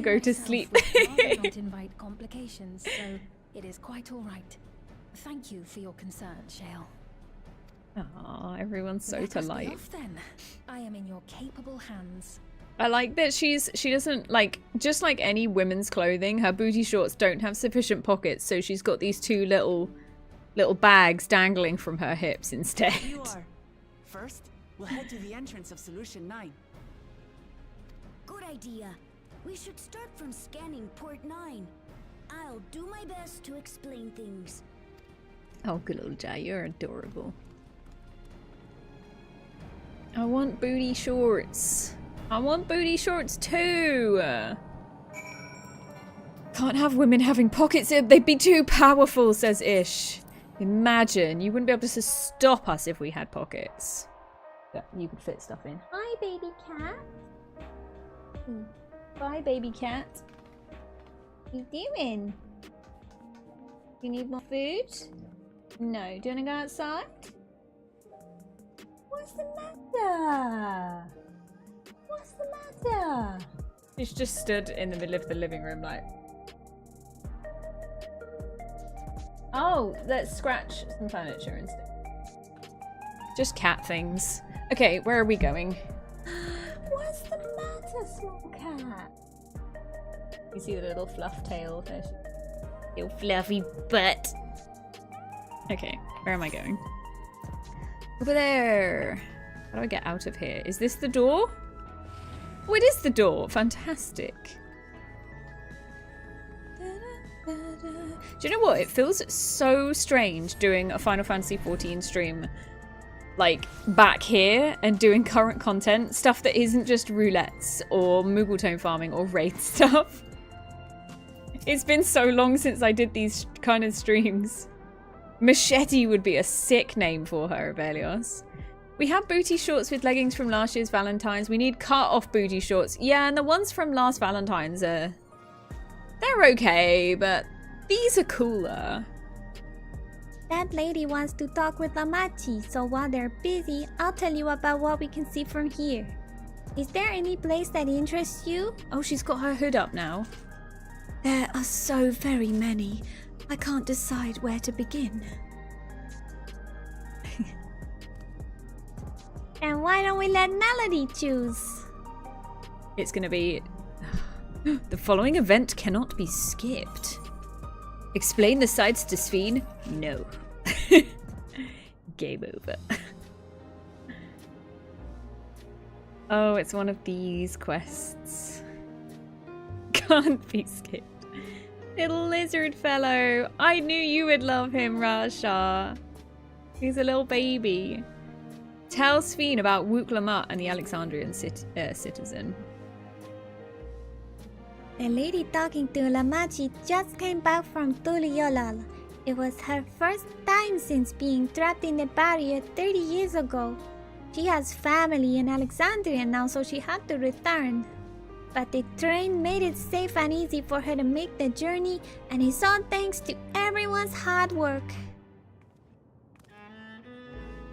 go to sleep. I don't invite complications, so it is quite all right. Thank you for your concern, Shale. Aw, everyone's so Let us be polite. off, then. I am in your capable hands. I like that she doesn't, like, just like any women's clothing, her booty shorts don't have sufficient pockets, so she's got these two little bags dangling from her hips instead. You are. First, we'll head to the entrance of Solution 9. Good idea. We should start from scanning Port 9. I'll do my best to explain things. Oh, good old Jai, you're adorable. I want booty shorts. I want booty shorts too. Can't have women having pockets. They'd be too powerful, says Ish. Imagine, you wouldn't be able to stop us if we had pockets. Yeah, you could fit stuff in. Hi, baby cat. Bye, baby cat. What you doing? You need more food? No. Do you want to go outside? What's the matter? What's the matter? She's just stood in the middle of the living room like... Oh, let's scratch some furniture instead. Just cat things. Okay, where are we going? What's the matter, small cat? You see the little fluff tail fish? Little fluffy butt. Okay, where am I going? Over there. How do I get out of here? Is this the door? Oh, it is the door. Fantastic. Do you know what? It feels so strange doing a Final Fantasy XIV stream like back here and doing current content, stuff that isn't just roulettes or Moogle farming or raid stuff. It's been so long since I did these kind of streams. Machete would be a sick name for her, Abelios. We have booty shorts with leggings from last year's Valentine's. We need cut-off booty shorts. Yeah, and the ones from last Valentine's are... they're okay, but these are cooler. That lady wants to talk with Lamachi, so while they're busy, I'll tell you about what we can see from here. Is there any place that interests you? Oh, she's got her hood up now. There are so very many. I can't decide where to begin. And why don't we let Melody choose? It's gonna be... The following event cannot be skipped. Explain the sights to Sphene? No. Game over. Oh, it's one of these quests. Can't be skipped. Little lizard fellow. I knew you would love him, Rasha. He's a little baby. Tell Sphene about Wook Lamut and the Alexandrian citizen. The lady talking to Lamachi just came back from Tuliolal. It was her first time since being trapped in the barrier 30 years ago. She has family in Alexandria now, so she had to return. But the train made it safe and easy for her to make the journey, and it's all thanks to everyone's hard work.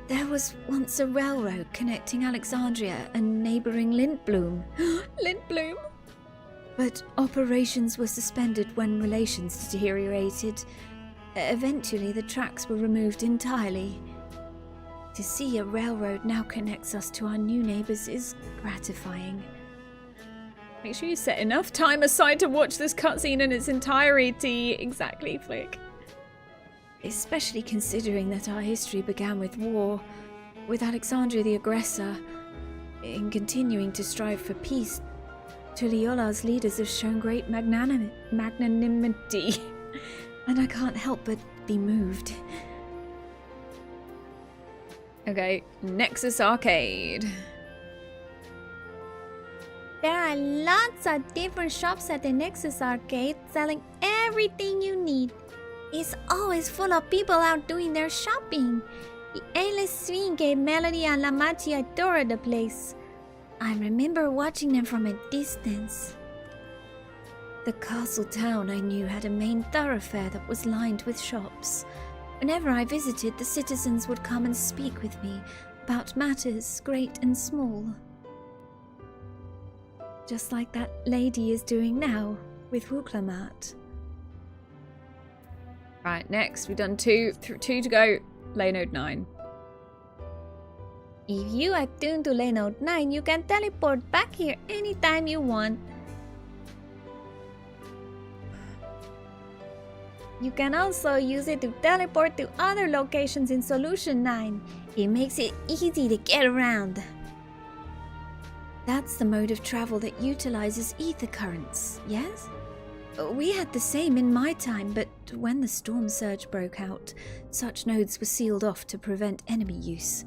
There was once a railroad connecting Alexandria and neighboring Lintbloom. Lintbloom? But operations were suspended when relations deteriorated. Eventually, the tracks were removed entirely. To see a railroad now connects us to our new neighbors is gratifying. Make sure you set enough time aside to watch this cutscene in its entirety. Exactly, Flick. Especially considering that our history began with war, with Alexandria the aggressor. In continuing to strive for peace, Tuliola's leaders have shown great magnanimity, and I can't help but be moved. Okay, Nexus Arcade. There are lots of different shops at the Nexus Arcade selling everything you need. It's always full of people out doing their shopping. The endless swing gave Melody and Lamachi a tour of the place. I remember watching them from a distance. The castle town I knew had a main thoroughfare that was lined with shops. Whenever I visited, the citizens would come and speak with me about matters great and small. Just like that lady is doing now with Wook Lamut. Right, next. We've done two to go. Lay node 9. If you attune to lane node 9, you can teleport back here anytime you want. You can also use it to teleport to other locations in Solution 9. It makes it easy to get around. That's the mode of travel that utilizes ether currents, yes? We had the same in my time, but when the storm surge broke out, such nodes were sealed off to prevent enemy use.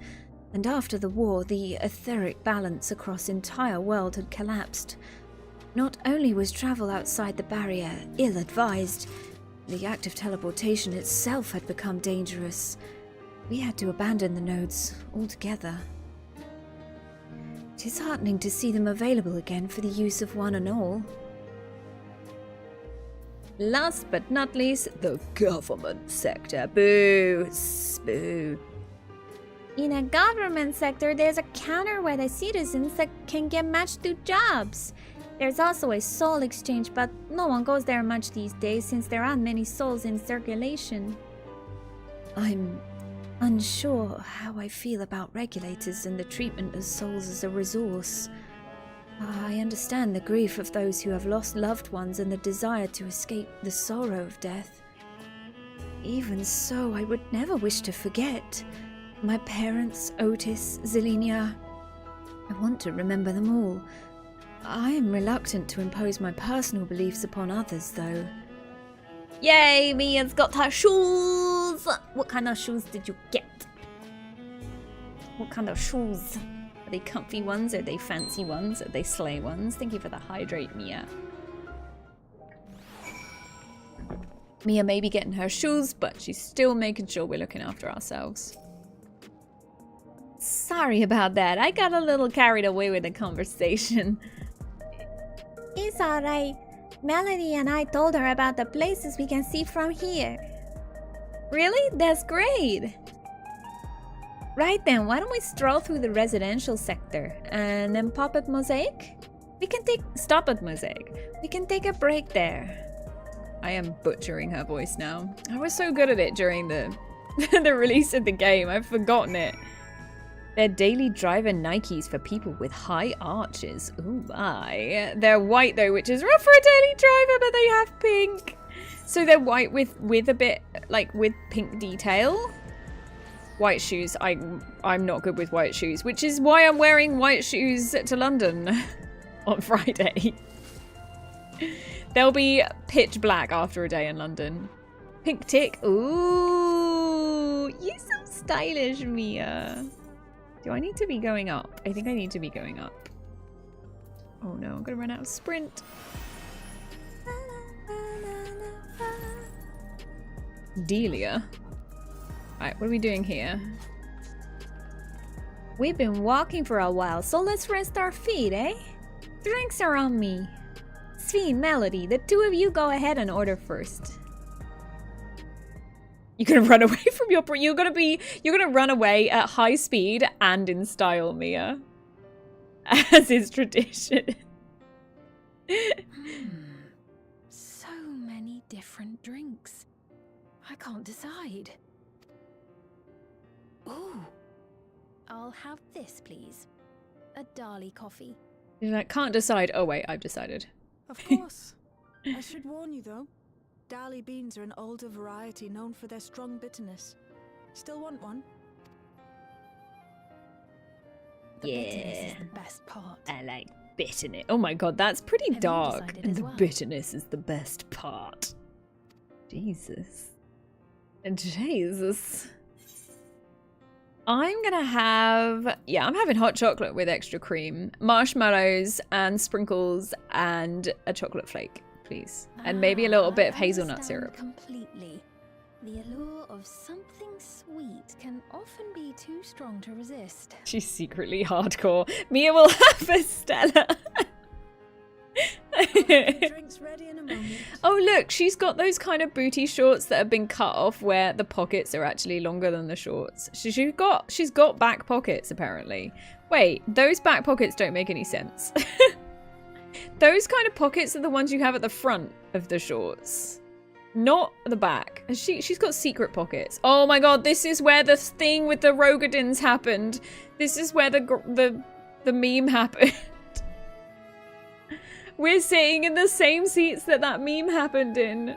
And after the war, the etheric balance across the entire world had collapsed. Not only was travel outside the barrier ill-advised, the act of teleportation itself had become dangerous. We had to abandon the nodes altogether. It is heartening to see them available again for the use of one and all. Last but not least, the government sector. Boo. Boo. In a government sector, there's a counter where the citizens can get matched to jobs. There's also a soul exchange, but no one goes there much these days since there aren't many souls in circulation. I'm unsure how I feel about regulators and the treatment of souls as a resource. I understand the grief of those who have lost loved ones and the desire to escape the sorrow of death. Even so, I would never wish to forget my parents, Otis, Zelenia. I want to remember them all. I am reluctant to impose my personal beliefs upon others, though. Yay, Mia's got her shoes! What kind of shoes did you get? What kind of shoes? Are they comfy ones? Are they fancy ones? Are they sleigh ones? Thank you for the hydrate, Mia. Mia may be getting her shoes, but she's still making sure we're looking after ourselves. Sorry about that. I got a little carried away with the conversation. It's alright. Melody and I told her about the places we can see from here. Really? That's great. Right then, why don't we stroll through the residential sector and then pop at Mosaic? Stop at Mosaic. We can take a break there. I am butchering her voice now. I was so good at it during the the release of the game. I've forgotten it. They're daily driver Nikes for people with high arches. Ooh my. They're white though, which is rough for a daily driver, but they have pink. So they're white with a bit, like, with pink detail. White shoes. I'm not good with white shoes, which is why I'm wearing white shoes to London on Friday. They'll be pitch black after a day in London. Pink tick. Ooh, you're so stylish, Mia. Do I need to be going up? I think I need to be going up. Oh no, I'm gonna run out of sprint. Delia. Right, what are we doing here? We've been walking for a while, so let's rest our feet, eh? Drinks are on me. Sphene, Melody, the two of you go ahead and order first. You're gonna run away from your... You're gonna run away at high speed and in style, Mia. As is tradition. So many different drinks. I can't decide. Ooh. I'll have this, please. A Dali coffee. You're like, can't decide. Oh wait, I've decided. Of course. I should warn you though. Dali beans are an older variety known for their strong bitterness. Still want one? The bitterness is the best part. I like bitterness. Oh my god, that's pretty Have you dark. decided And as the well? bitterness is the best part. Jesus. Jesus. I'm gonna have... Yeah, I'm having hot chocolate with extra cream, marshmallows and sprinkles and a chocolate flake, please. And maybe a little bit of hazelnut syrup. Completely. The allure of something sweet can often be too strong to resist. She's secretly hardcore. Mia will have a Stella. Drinks ready in a moment. Oh look, she's got those kind of booty shorts that have been cut off where the pockets are actually longer than the shorts. She's got back pockets apparently. Wait, those back pockets don't make any sense. Those kind of pockets are the ones you have at the front of the shorts. Not the back. She's got secret pockets. Oh my god, this is where the thing with the Rogadins happened. This is where the meme happened. We're sitting in the same seats that meme happened in.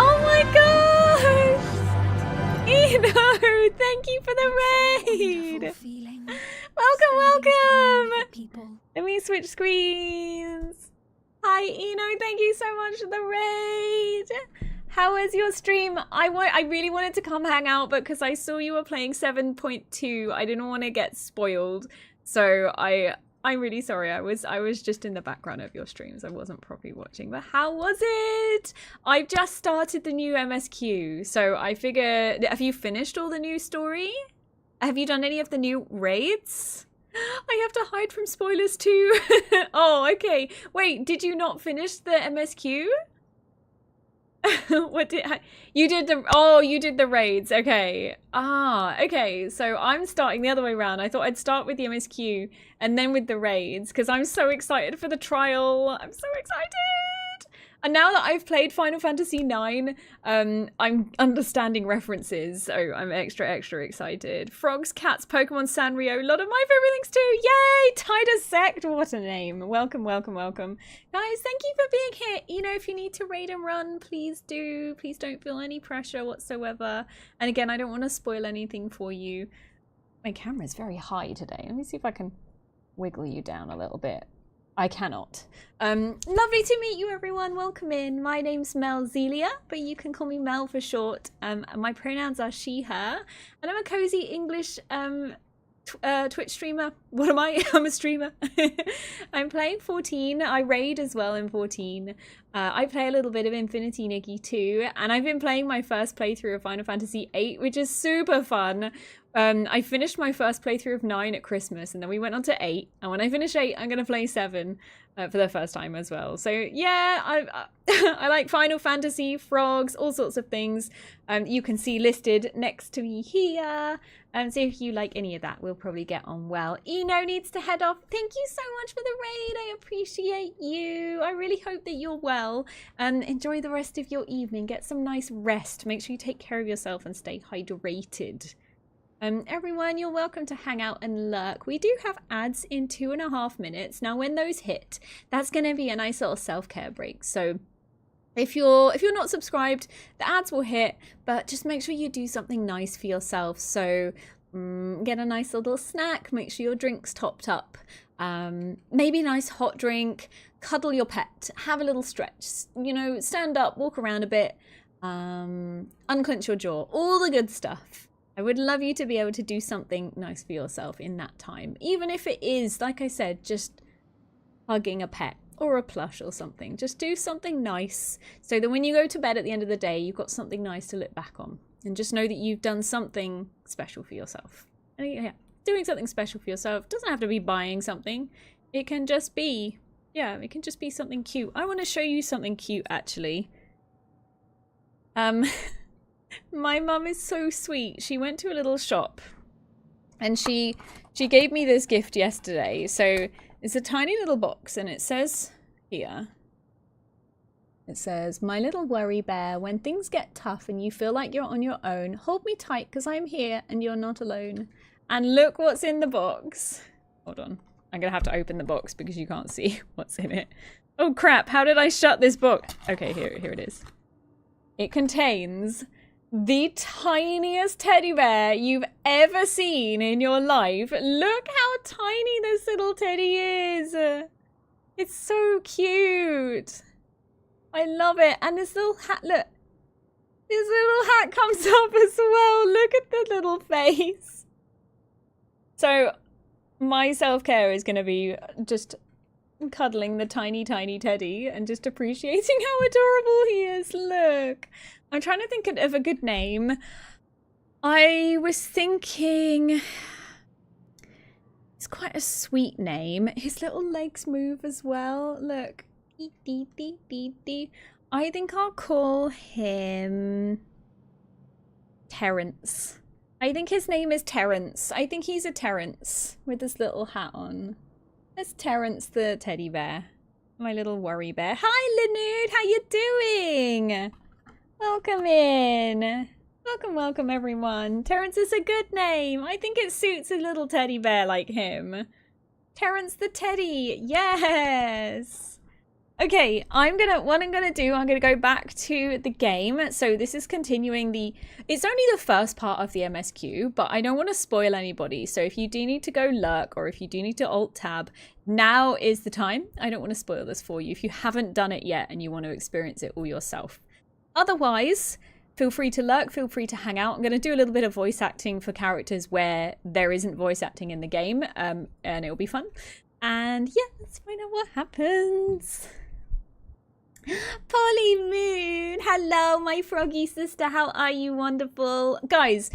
Oh my gosh! Eno, thank you for the raid! Welcome! Let me switch screens. Hi Eno, thank you so much for the raid! How was your stream? I really wanted to come hang out, but because I saw you were playing 7.2, I didn't want to get spoiled. So I'm really sorry. I was just in the background of your streams. I wasn't properly watching. But how was it? I've just started the new MSQ, so I figure. Have you finished all the new story? Have you done any of the new raids? I have to hide from spoilers too. Oh, okay. Wait, did you not finish the MSQ? What did you did the raids. Okay. Okay. So I'm starting the other way around. I thought I'd start with the MSQ and then with the raids because I'm so excited for the trial. I'm so excited. And now that I've played Final Fantasy IX, I'm understanding references, so I'm extra excited. Frogs, cats, Pokemon, Sanrio, a lot of my favorite things too. Yay! Titus Sect, what a name. Welcome. Guys, thank you for being here. You know, if you need to raid and run, please do. Please don't feel any pressure whatsoever. And again, I don't want to spoil anything for you. My camera's very high today. Let me see if I can wiggle you down a little bit. I cannot. Lovely to meet you, everyone. Welcome in. My name's Mel Zelia, but you can call me Mel for short. My pronouns are she, her, and I'm a cozy English Twitch streamer. What am I? I'm a streamer. I'm playing 14. I raid as well in 14. I play a little bit of Infinity Nikki too, and I've been playing my first playthrough of Final Fantasy VIII, which is super fun. I finished my first playthrough of 9 at Christmas, and then we went on to 8. And when I finish 8, I'm going to play 7 for the first time as well. So yeah, I like Final Fantasy, frogs, all sorts of things. You can see listed next to me here. So if you like any of that, we'll probably get on well. Eno needs to head off. Thank you so much for the raid. I appreciate you. I really hope that you're well. Enjoy the rest of your evening. Get some nice rest. Make sure you take care of yourself and stay hydrated. Everyone, you're welcome to hang out and lurk. We do have ads in 2.5 minutes. Now, when those hit, that's going to be a nice little self-care break. So if you're not subscribed, the ads will hit, but just make sure you do something nice for yourself. So get a nice little snack. Make sure your drink's topped up. Maybe a nice hot drink. Cuddle your pet. Have a little stretch. You know, stand up, walk around a bit. Unclench your jaw. All the good stuff. I would love you to be able to do something nice for yourself in that time. Even if it is, like I said, just hugging a pet or a plush or something. Just do something nice so that when you go to bed at the end of the day, you've got something nice to look back on. And just know that you've done something special for yourself. And yeah, doing something special for yourself doesn't have to be buying something. It can just be, it can just be something cute. I want to show you something cute, actually. My mum is so sweet. She went to a little shop and she gave me this gift yesterday. So it's a tiny little box and it says here, it says, "My little worry bear, when things get tough and you feel like you're on your own, hold me tight because I'm here and you're not alone." And look what's in the box. Hold on. I'm going to have to open the box because you can't see what's in it. Oh crap, how did I shut this box? Okay, here it is. It contains the tiniest teddy bear you've ever seen in your life. Look how tiny this little teddy is. It's so cute. I love it. And this little hat, look. This little hat comes up as well. Look at the little face. So my self-care is going to be just cuddling the tiny teddy and just appreciating how adorable he is. Look. I'm trying to think of a good name. I was thinking it's quite a sweet name. His little legs move as well. Look. I think I'll call him Terrence. I think his name is Terrence. I think he's a Terrence with this little hat on. That's Terrence the teddy bear. My little worry bear. Hi, Linood. How you doing? Welcome in. Welcome, everyone. Terrence is a good name. I think it suits a little teddy bear like him. Terrence the teddy. Yes. Okay, what I'm gonna do, I'm gonna go back to the game. So this is continuing it's only the first part of the MSQ, but I don't want to spoil anybody. So if you do need to go lurk, or if you do need to alt tab, now is the time. I don't want to spoil this for you if you haven't done it yet and you want to experience it all yourself. Otherwise, feel free to lurk, feel free to hang out. I'm going to do a little bit of voice acting for characters where there isn't voice acting in the game, and it'll be fun. And yeah, let's find out what happens. Polly Moon, hello, my froggy sister. How are you? Wonderful. Guys,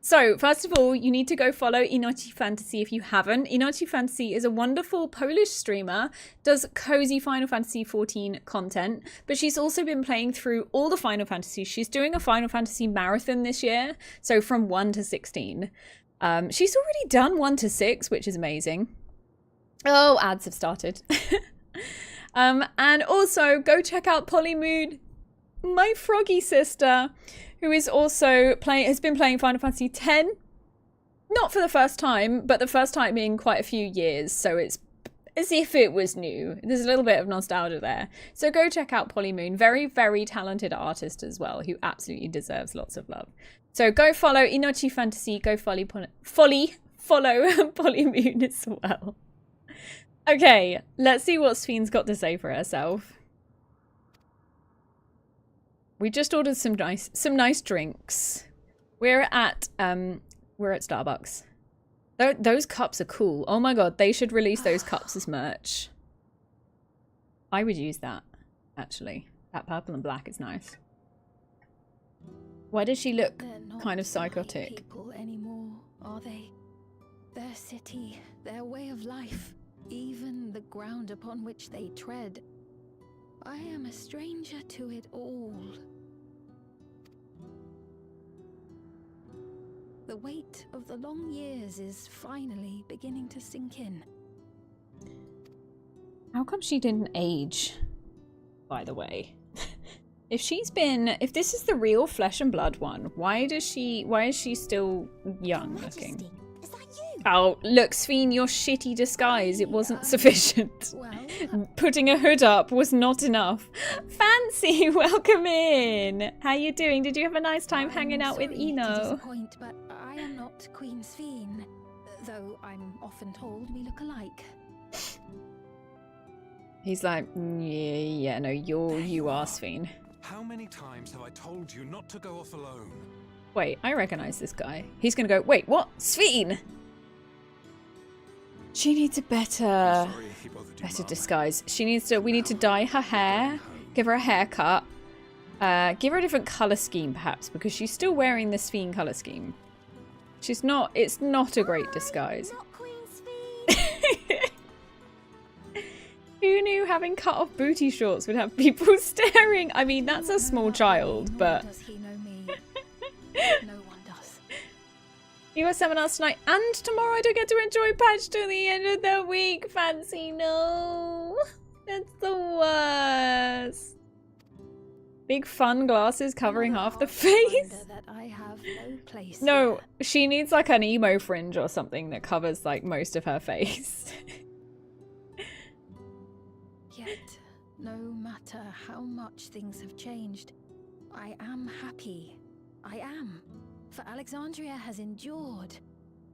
so first of all, you need to go follow Inochi Fantasy if you haven't. Inochi Fantasy is a wonderful Polish streamer, does cozy Final Fantasy XIV content, but she's also been playing through all the Final Fantasies. She's doing a Final Fantasy marathon this year, so from 1 to 16. She's already done 1 to 6, which is amazing. Oh, ads have started. And also go check out Polly Moon, my froggy sister, who is also has been playing Final Fantasy X, not for the first time, but the first time in quite a few years. So it's as if it was new. There's a little bit of nostalgia there. So go check out Polly Moon, very, very talented artist as well, who absolutely deserves lots of love. So go follow Inochi Fantasy, go follow Polly Moon as well. Okay, let's see what Spheen's got to say for herself. We just ordered some nice drinks. We're at Starbucks. Those cups are cool. Oh my god, they should release those cups as merch. I would use that, actually. That purple and black is nice. Why does she look kind of psychotic? People anymore, are they? Their city, their way of life. Even the ground upon which they tread. I am a stranger to it all. The weight of the long years is finally beginning to sink in. How come she didn't age, by the way? If this is the real flesh and blood one, why is she still young looking? Oh, look, Spheen, your shitty disguise. It wasn't sufficient. Well, putting a hood up was not enough. Fancy, welcome in. How you doing? Did you have a nice time hanging out with Ino? But I am not Queen Spheen, though I'm often told we look alike. He's like, yeah, no, you are Spheen. How many times have I told you not to go off alone? Wait, I recognize this guy. He's gonna go, wait, what? Spheen! She needs a better disguise. We need to dye her hair, give her a haircut, give her a different color scheme perhaps, because she's still wearing the Spheen color scheme. It's not a great disguise. Who knew having cut off booty shorts would have people staring? I mean, that's a small child, but... Does he know me? No one does. You have seminars tonight and tomorrow. I don't get to enjoy patch till the end of the week. Fancy, no. That's the worst. Big fun glasses covering half the face. That I have no place no, she needs like an emo fringe or something that covers like most of her face. Yet, no matter how much things have changed, I am happy. I am. For Alexandria has endured.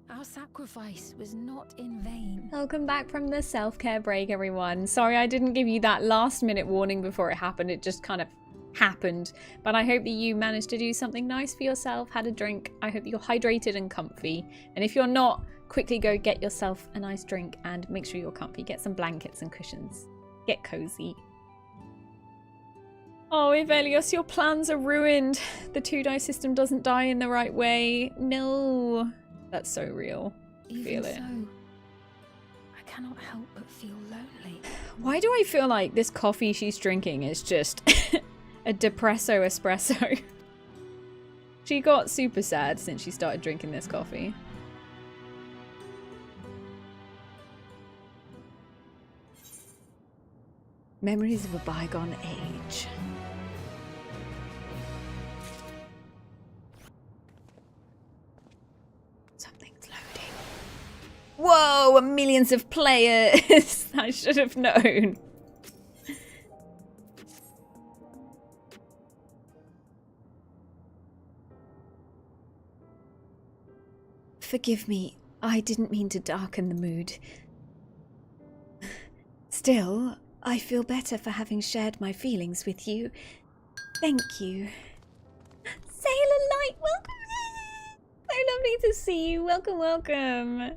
Our sacrifice was not in vain. Welcome back from the self-care break, everyone. Sorry I didn't give you that last-minute warning before it happened. It just kind of happened. But I hope that you managed to do something nice for yourself, had a drink. I hope you're hydrated and comfy. And if you're not, quickly go get yourself a nice drink and make sure you're comfy. Get some blankets and cushions. Get cozy. Oh, Ivelios, your plans are ruined. The 2-die system doesn't die in the right way. No. That's so real. Feel it. So, I cannot help but feel lonely. Why do I feel like this coffee she's drinking is just a depresso espresso? She got super sad since she started drinking this coffee. Memories of a bygone age. Something's loading. Whoa, millions of players! I should have known. Forgive me, I didn't mean to darken the mood. Still, I feel better for having shared my feelings with you. Thank you. Sailor Light, welcome in! So lovely to see you. Welcome, welcome.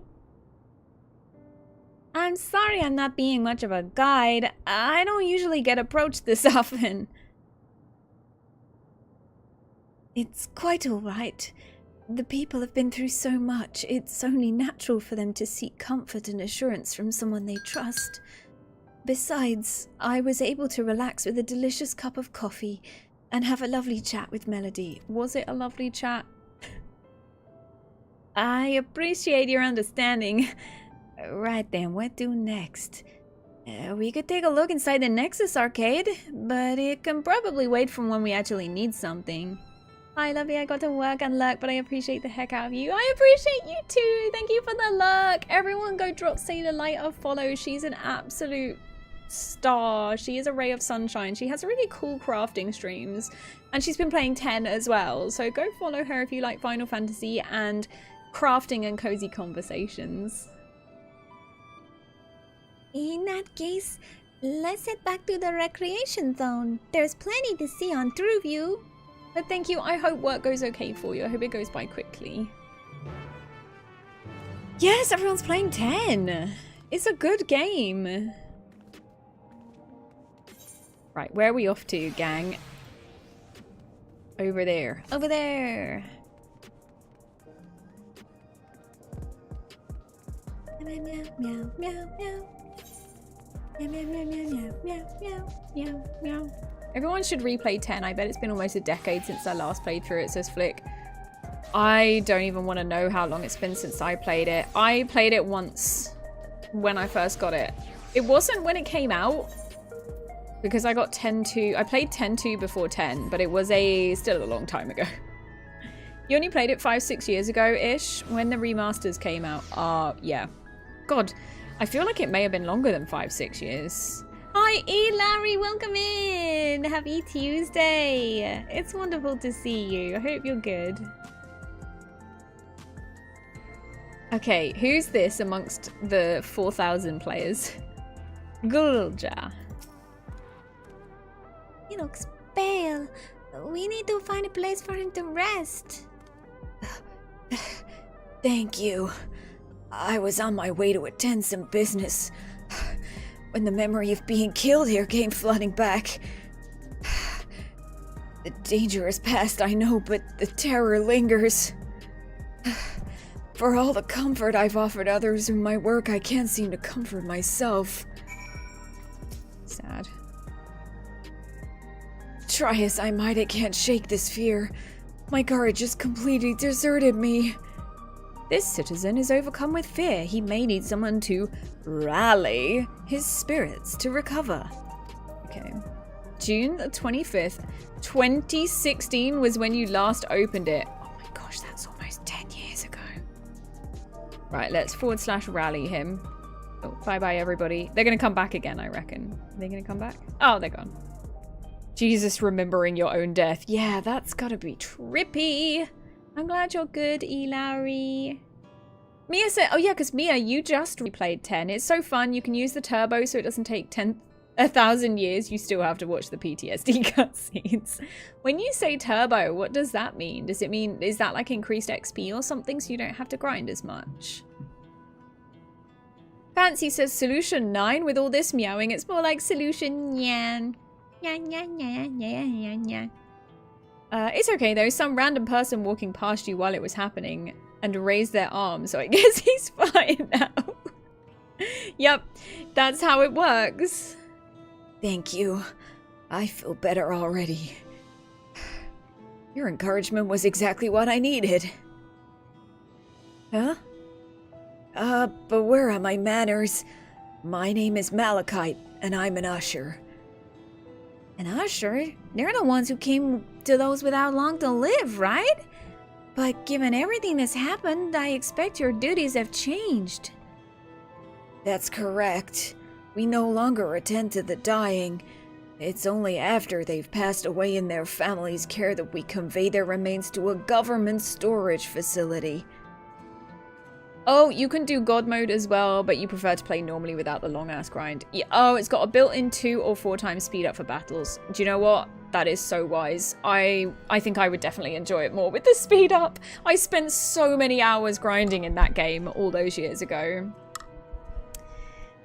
I'm sorry I'm not being much of a guide. I don't usually get approached this often. It's quite all right. The people have been through so much, it's only natural for them to seek comfort and assurance from someone they trust. Besides, I was able to relax with a delicious cup of coffee and have a lovely chat with Melody. Was it a lovely chat? I appreciate your understanding. Right then, what do next? We could take a look inside the Nexus arcade, but it can probably wait from when we actually need something. Hi, Lovey, I got to work and luck, but I appreciate the heck out of you. I appreciate you too. Thank you for the luck. Everyone go drop Sailor Light a follow. She's an absolute star. She is a ray of sunshine. She has really cool crafting streams, and she's been playing 10 as well. So go follow her if you like Final Fantasy and crafting and cozy conversations. In that case, let's head back to the recreation zone. There's plenty to see on TrueView. But thank you. I hope work goes okay for you. I hope it goes by quickly. Yes, everyone's playing 10. It's a good game. Right, where are we off to, gang? Over there. Over there. Meow, meow, meow, meow, meow. Meow, meow, meow, meow, meow, meow, meow, meow. Everyone should replay 10. I bet it's been almost a decade since I last played through it, says Flick. I don't even want to know how long it's been since I played it. I played it once when I first got it. It wasn't when it came out, because I got 10-2. I played 10-2 before 10, but it was still a long time ago. You only played it 5-6 years ago-ish, when the remasters came out. Yeah. God, I feel like it may have been longer than 5-6 years. Hi, Larry, welcome in! Happy Tuesday! It's wonderful to see you. I hope you're good. Okay, who's this amongst the 4,000 players? Gulja. He looks pale. We need to find a place for him to rest. Thank you. I was on my way to attend some business when the memory of being killed here came flooding back. The danger is past, I know, but the terror lingers. For all the comfort I've offered others in my work, I can't seem to comfort myself. Sad. Try as I might, I can't shake this fear. My courage has completely deserted me. This citizen is overcome with fear. He may need someone to rally his spirits to recover. Okay. June the 25th, 2016 was when you last opened it. Oh my gosh, that's almost 10 years ago. Right, let's / rally him. Oh, bye-bye, everybody. They're going to come back again, I reckon. Are they going to come back? Oh, they're gone. Jesus, remembering your own death. Yeah, that's got to be trippy. I'm glad you're good, Larry. Mia said, oh yeah, because Mia, you just replayed 10. It's so fun. You can use the turbo so it doesn't take 1,000 years. You still have to watch the PTSD cutscenes. When you say turbo, what does that mean? Does it mean, is that like increased XP or something so you don't have to grind as much? Fancy says solution 9 with all this meowing. It's more like solution nyan. Nyan, nyan, nyan, nyan, nyan. It's okay though, some random person walking past you while it was happening and raised their arm, so I guess he's fine now. Yep, that's how it works. Thank you. I feel better already. Your encouragement was exactly what I needed. Huh? But where are my manners? My name is Malachite, and I'm an usher. An usher? They're the ones who came to those without long to live, right? But given everything that's happened, I expect your duties have changed. That's correct. We no longer attend to the dying. It's only after they've passed away in their family's care that we convey their remains to a government storage facility. Oh, you can do God mode as well, but you prefer to play normally without the long-ass grind. Yeah, oh, it's got a built-in 2 or 4 times speed up for battles. Do you know what? That is so wise. I think I would definitely enjoy it more with the speed up. I spent so many hours grinding in that game all those years ago.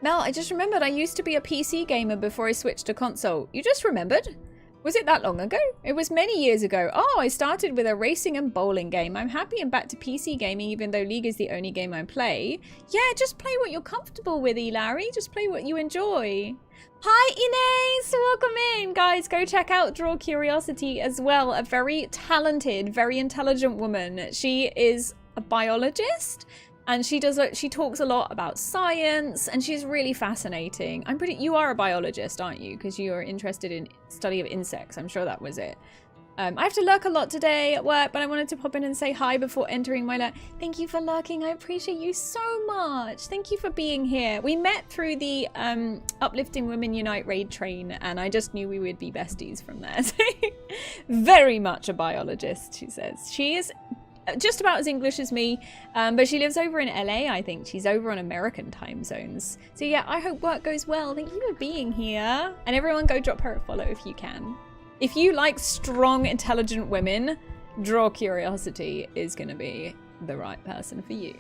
Mel, I just remembered I used to be a PC gamer before I switched to console. You just remembered? Was it that long ago? It was many years ago. Oh, I started with a racing and bowling game. I'm happy I'm back to PC gaming, even though League is the only game I play. Yeah, just play what you're comfortable with, Larry. Just play what you enjoy. Hi, Inez! Welcome in, guys. Go check out Draw Curiosity as well. A very talented, very intelligent woman. She is a biologist. And she talks a lot about science, and she's really fascinating. You are a biologist, aren't you? Because you're interested in study of insects. I'm sure that was it. I have to lurk a lot today at work, but I wanted to pop in and say hi before entering my lurk. Thank you for lurking. I appreciate you so much. Thank you for being here. We met through the Uplifting Women Unite raid train, and I just knew we would be besties from there. Very much a biologist, she says. She is just about as English as me, but she lives over in LA, I think. She's over on American time zones. So yeah, I hope work goes well. Thank you for being here. And everyone go drop her a follow if you can. If you like strong, intelligent women, Draw Curiosity is going to be the right person for you.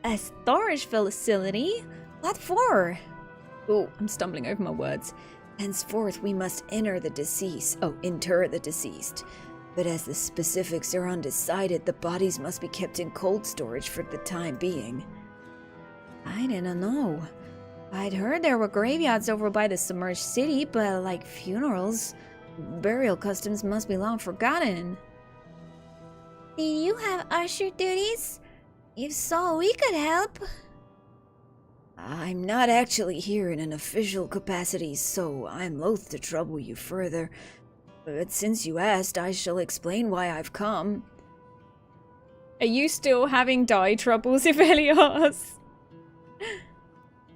A storage facility? What for? Oh, I'm stumbling over my words. Henceforth, we must inter the deceased. But as the specifics are undecided, the bodies must be kept in cold storage for the time being. I didn't know. I'd heard there were graveyards over by the submerged city, but like funerals, burial customs must be long forgotten. Do you have usher duties? If so, we could help. I'm not actually here in an official capacity, so I'm loath to trouble you further. But since you asked, I shall explain why I've come. Are you still having die troubles, Ivelios?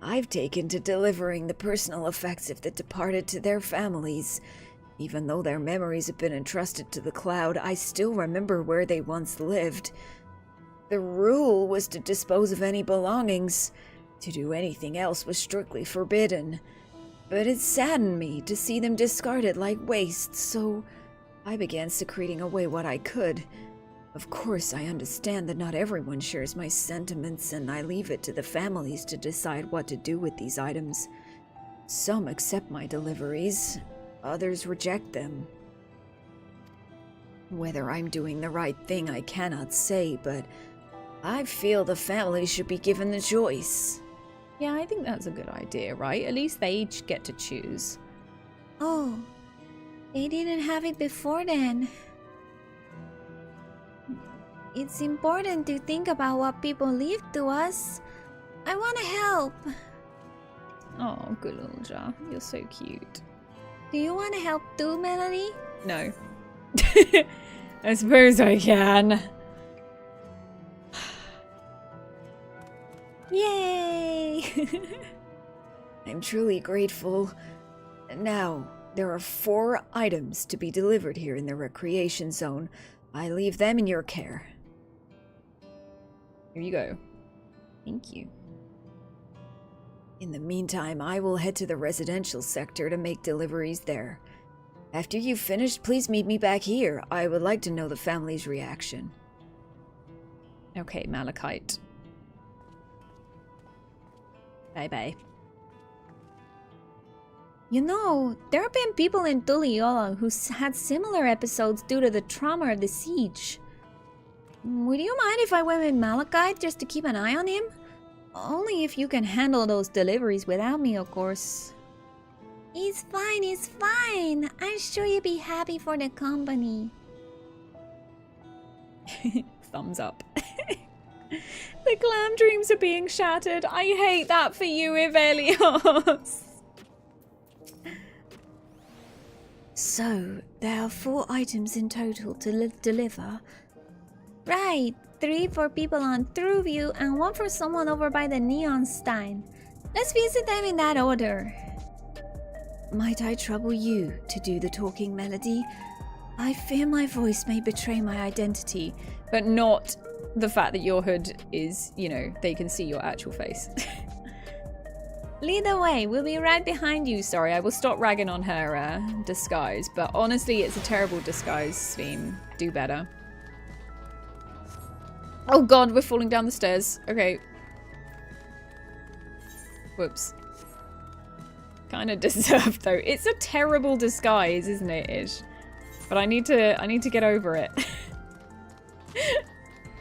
I've taken to delivering the personal effects of the departed to their families. Even though their memories have been entrusted to the cloud, I still remember where they once lived. The rule was to dispose of any belongings. To do anything else was strictly forbidden. But it saddened me to see them discarded like waste, so I began secreting away what I could. Of course, I understand that not everyone shares my sentiments, and I leave it to the families to decide what to do with these items. Some accept my deliveries, others reject them. Whether I'm doing the right thing, I cannot say, but I feel the families should be given the choice. Yeah, I think that's a good idea, right? At least they each get to choose. Oh, they didn't have it before then. It's important to think about what people leave to us. I want to help. Oh, good little jar. You're so cute. Do you want to help too, Melody? No. I suppose I can. Yay! I'm truly grateful. Now, there are 4 items to be delivered here in the recreation zone. I leave them in your care. Here you go. Thank you. In the meantime, I will head to the residential sector to make deliveries there. After you've finished, please meet me back here. I would like to know the family's reaction. Okay, Malachite. Bye-bye. You know, there have been people in Tuliola who had similar episodes due to the trauma of the siege. Would you mind if I went with Malachite just to keep an eye on him? Only if you can handle those deliveries without me, of course. It's fine. I'm sure you'll be happy for the company. Thumbs up. The glam dreams are being shattered. I hate that for you, Ivelios. So, there are 4 items in total to deliver. Right, 3 for people on Thruview and 1 for someone over by the Neon Stein. Let's visit them in that order. Might I trouble you to do the talking, Melody? I fear my voice may betray my identity. But not the fact that your hood is, you know, they can see your actual face. Lead the way, we'll be right behind you. Sorry, I will stop ragging on her disguise, but honestly, it's a terrible disguise, Sveen. Do better. Oh god, we're falling down the stairs. Okay. Whoops. Kind of deserved though. It's a terrible disguise, isn't it, Ish? But I need to get over it.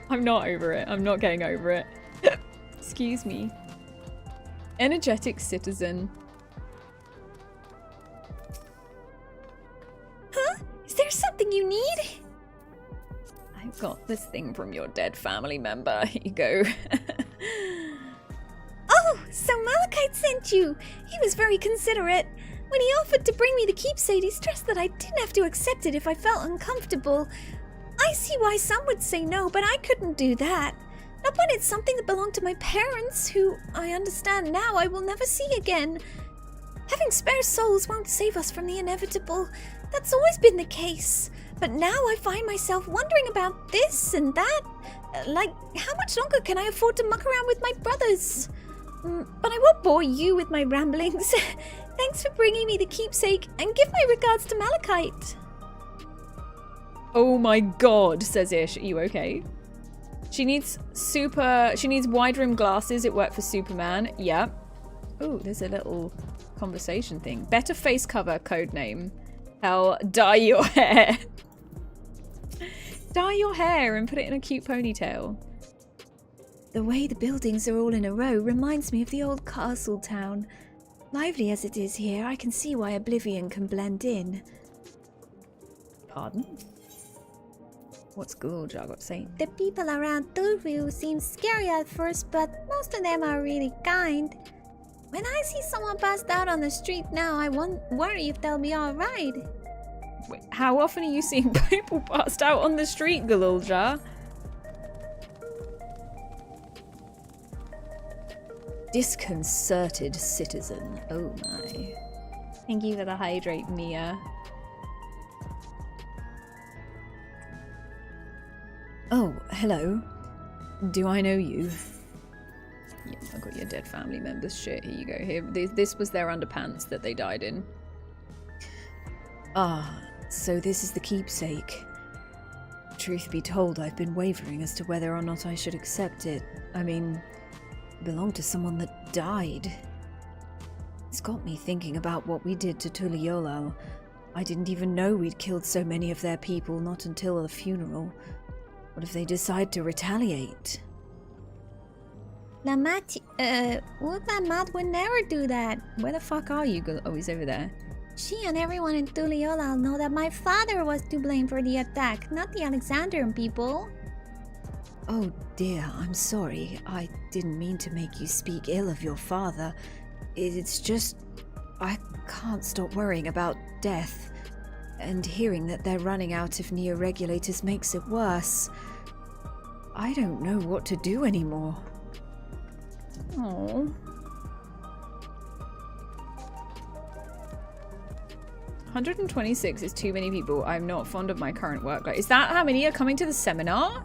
I'm not over it. I'm not getting over it. Excuse me. Energetic citizen. Huh? Is there something you need? I got this thing from your dead family member. Here you go. Oh, so Malachite sent you. He was very considerate. When he offered to bring me the keepsake, he stressed that I didn't have to accept it if I felt uncomfortable. I see why some would say no, but I couldn't do that. Not when it's something that belonged to my parents, who I understand now I will never see again. Having spare souls won't save us from the inevitable. That's always been the case. But now I find myself wondering about this and that. Like, how much longer can I afford to muck around with my brothers? But I won't bore you with my ramblings. Thanks for bringing me the keepsake, and give my regards to Malachite. Oh my god, says Ish. Are you okay? She needs wide rim glasses. It worked for Superman. Yeah. Oh, there's a little conversation thing. Better face cover, code name. Hell, dye your hair. Dye your hair and put it in a cute ponytail. The way the buildings are all in a row reminds me of the old castle town. Lively as it is here, I can see why Oblivion can blend in. Pardon? What's Gulja got to say? The people around Thurview seem scary at first, but most of them are really kind. When I see someone passed out on the street now, I worry if they'll be alright. Wait, how often are you seeing people passed out on the street, Gulja? Disconcerted citizen. Oh my. Thank you for the hydrate, Mia. Oh, hello. Do I know you? Yeah, I got your dead family members shit. Here you go. Here, this was their underpants that they died in. Ah, so this is the keepsake. Truth be told, I've been wavering as to whether or not I should accept it. I mean, it belonged to someone that died. It's got me thinking about what we did to Tuliolal. I didn't even know we'd killed so many of their people, not until the funeral. What if they decide to retaliate? Lamat would never do that. Where the fuck are you? Oh, he's over there. She and everyone in Tuliolal know that my father was to blame for the attack, not the Alexandrian people. Oh dear, I'm sorry. I didn't mean to make you speak ill of your father. It's just, I can't stop worrying about death. And hearing that they're running out of neo-regulators makes it worse. I don't know what to do anymore. Oh. 126 is too many people. I'm not fond of my current work. Is that how many are coming to the seminar?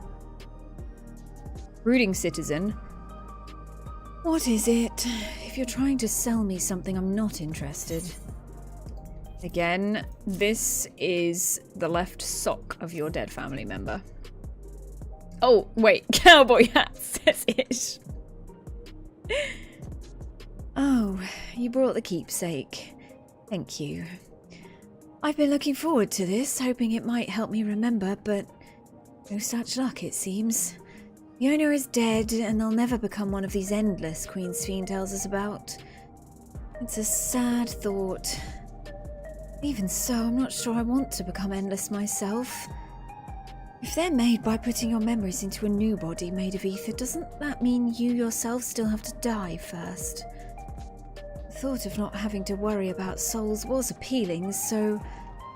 Brooding citizen. What is it? If you're trying to sell me something, I'm not interested. Again, this is the left sock of your dead family member. Oh, wait. Cowboy hat, says Ish. Oh, you brought the keepsake. Thank you. I've been looking forward to this, hoping it might help me remember, but no such luck, it seems. The owner is dead, and they'll never become one of these endless Queen's Fiend tells us about. It's a sad thought. Even so, I'm not sure I want to become endless myself. If they're made by putting your memories into a new body made of ether, doesn't that mean you yourself still have to die first? The thought of not having to worry about souls was appealing, so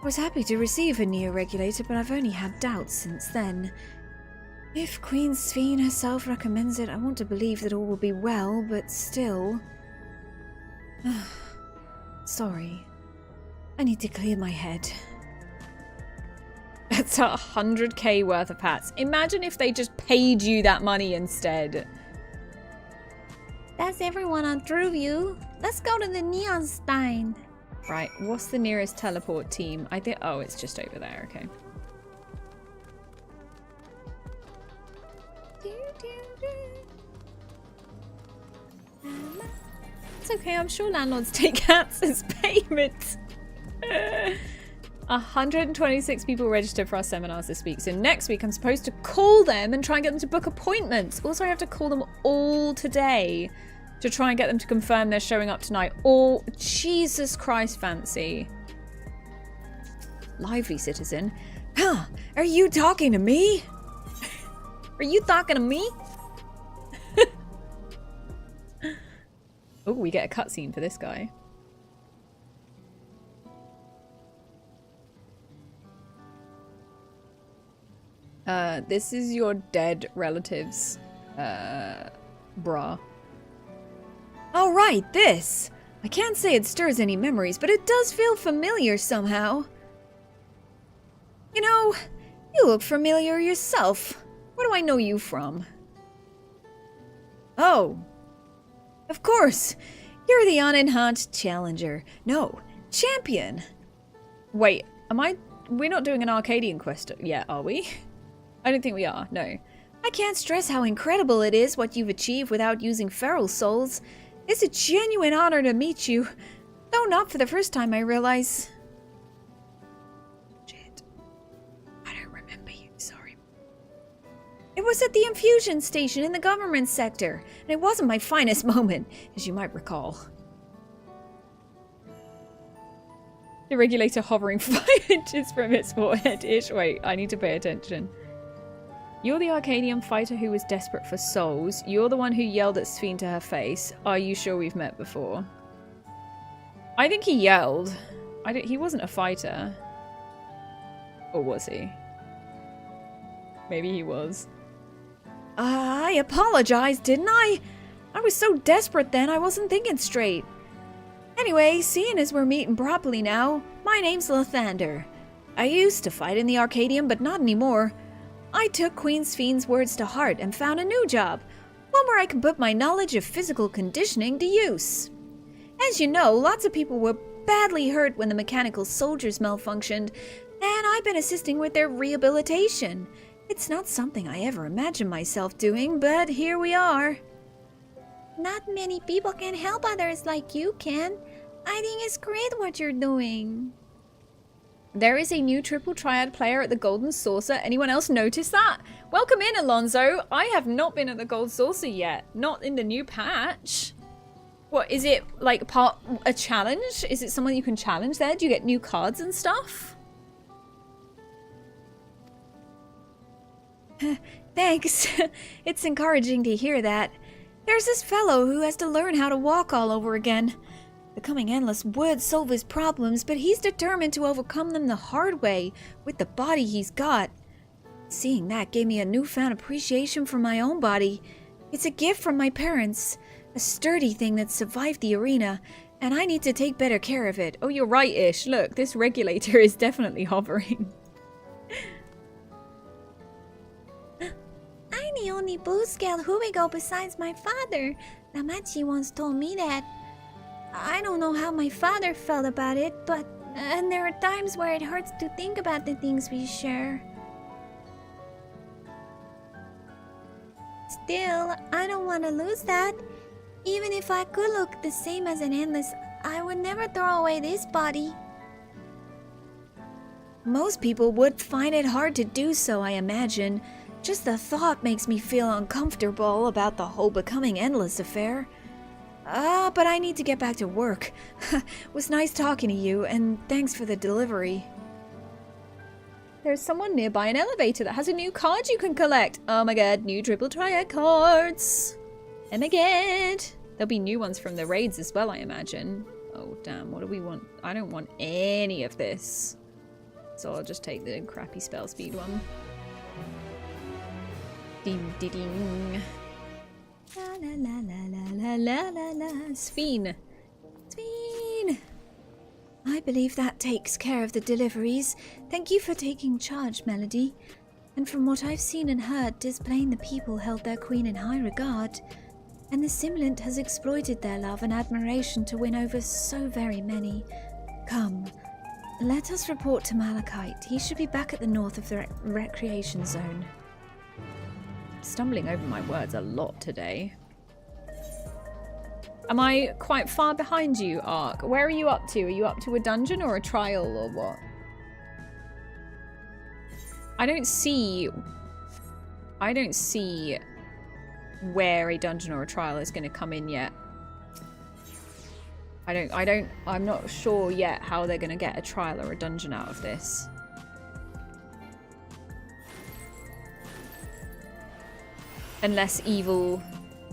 was happy to receive a neo-regulator, but I've only had doubts since then. If Queen Sphene herself recommends it, I want to believe that all will be well, but still... Sorry. I need to clear my head. That's 100k worth of hats. Imagine if they just paid you that money instead. That's everyone on Druview. Let's go to the Neon Stein. Right, what's the nearest teleport team? I think, oh, it's just over there, okay. It's okay, I'm sure landlords take hats as payment. 126 people registered for our seminars this week, so next week I'm supposed to call them and try and get them to book appointments. Also, I have to call them all today to try and get them to confirm they're showing up tonight. Oh, Jesus Christ, Fancy. Lively citizen. Huh, are you talking to me? Are you talking to me? Oh, we get a cutscene for this guy. This is your dead relatives, brah. Oh, right, this. I can't say it stirs any memories, but it does feel familiar somehow. You know, you look familiar yourself. Where do I know you from? Oh, of course. You're the unenhanced challenger. No, champion. Wait, we're not doing an Arcadian quest yet, are we? I don't think we are, no. I can't stress how incredible it is what you've achieved without using feral souls. It's a genuine honor to meet you. Though not for the first time, I realize. Shit. I don't remember you, sorry. It was at the infusion station in the government sector, and it wasn't my finest moment, as you might recall. The regulator hovering 5 inches from its forehead-ish. Wait, I need to pay attention. You're the Arcadian fighter who was desperate for souls. You're the one who yelled at Sphene to her face. Are you sure we've met before? I think he yelled. He wasn't a fighter. Or was he? Maybe he was. I apologized, didn't I? I was so desperate then, I wasn't thinking straight. Anyway, seeing as we're meeting properly now, my name's Lathander. I used to fight in the Arcadium, but not anymore. I took Queen Sphene's words to heart and found a new job, one where I can put my knowledge of physical conditioning to use. As you know, lots of people were badly hurt when the mechanical soldiers malfunctioned, and I've been assisting with their rehabilitation. It's not something I ever imagined myself doing, but here we are. Not many people can help others like you can. I think it's great what you're doing. There is a new triple triad player at the Golden Saucer. Anyone else notice that? Welcome in, Alonso. I have not been at the Gold Saucer yet. Not in the new patch. What, is it like a challenge? Is it someone you can challenge there? Do you get new cards and stuff? Thanks. It's encouraging to hear that. There's this fellow who has to learn how to walk all over again. Becoming endless would solve his problems, but he's determined to overcome them the hard way with the body he's got. Seeing that gave me a newfound appreciation for my own body. It's a gift from my parents, a sturdy thing that survived the arena, and I need to take better care of it. Oh, you're right, Ish. Look, this regulator is definitely hovering. I'm the only Blue Scale Huigo besides my father. Namachi once told me that. I don't know how my father felt about it, but and there are times where it hurts to think about the things we share. Still, I don't want to lose that. Even if I could look the same as an endless, I would never throw away this body. Most people would find it hard to do so, I imagine. Just the thought makes me feel uncomfortable about the whole becoming endless affair. But I need to get back to work. Was nice talking to you, and thanks for the delivery. There's someone nearby an elevator that has a new card you can collect. Oh my god, new triple triad cards. Oh my god. There'll be new ones from the raids as well, I imagine. Oh damn, what do we want? I don't want any of this. So I'll just take the crappy spell speed one. Ding ding ding. La la la la la la la la. Sphene. Sphene! I believe that takes care of the deliveries. Thank you for taking charge, Melody. And from what I've seen and heard, 'tis plain the people held their queen in high regard. And the simulant has exploited their love and admiration to win over so very many. Come, let us report to Malachite. He should be back at the north of the recreation zone. Stumbling over my words a lot today. Am I quite far behind you, Ark? Where are you up to? Are you up to a dungeon or a trial or what? I don't see where a dungeon or a trial is going to come in yet. I'm not sure yet how they're going to get a trial or a dungeon out of this. Unless evil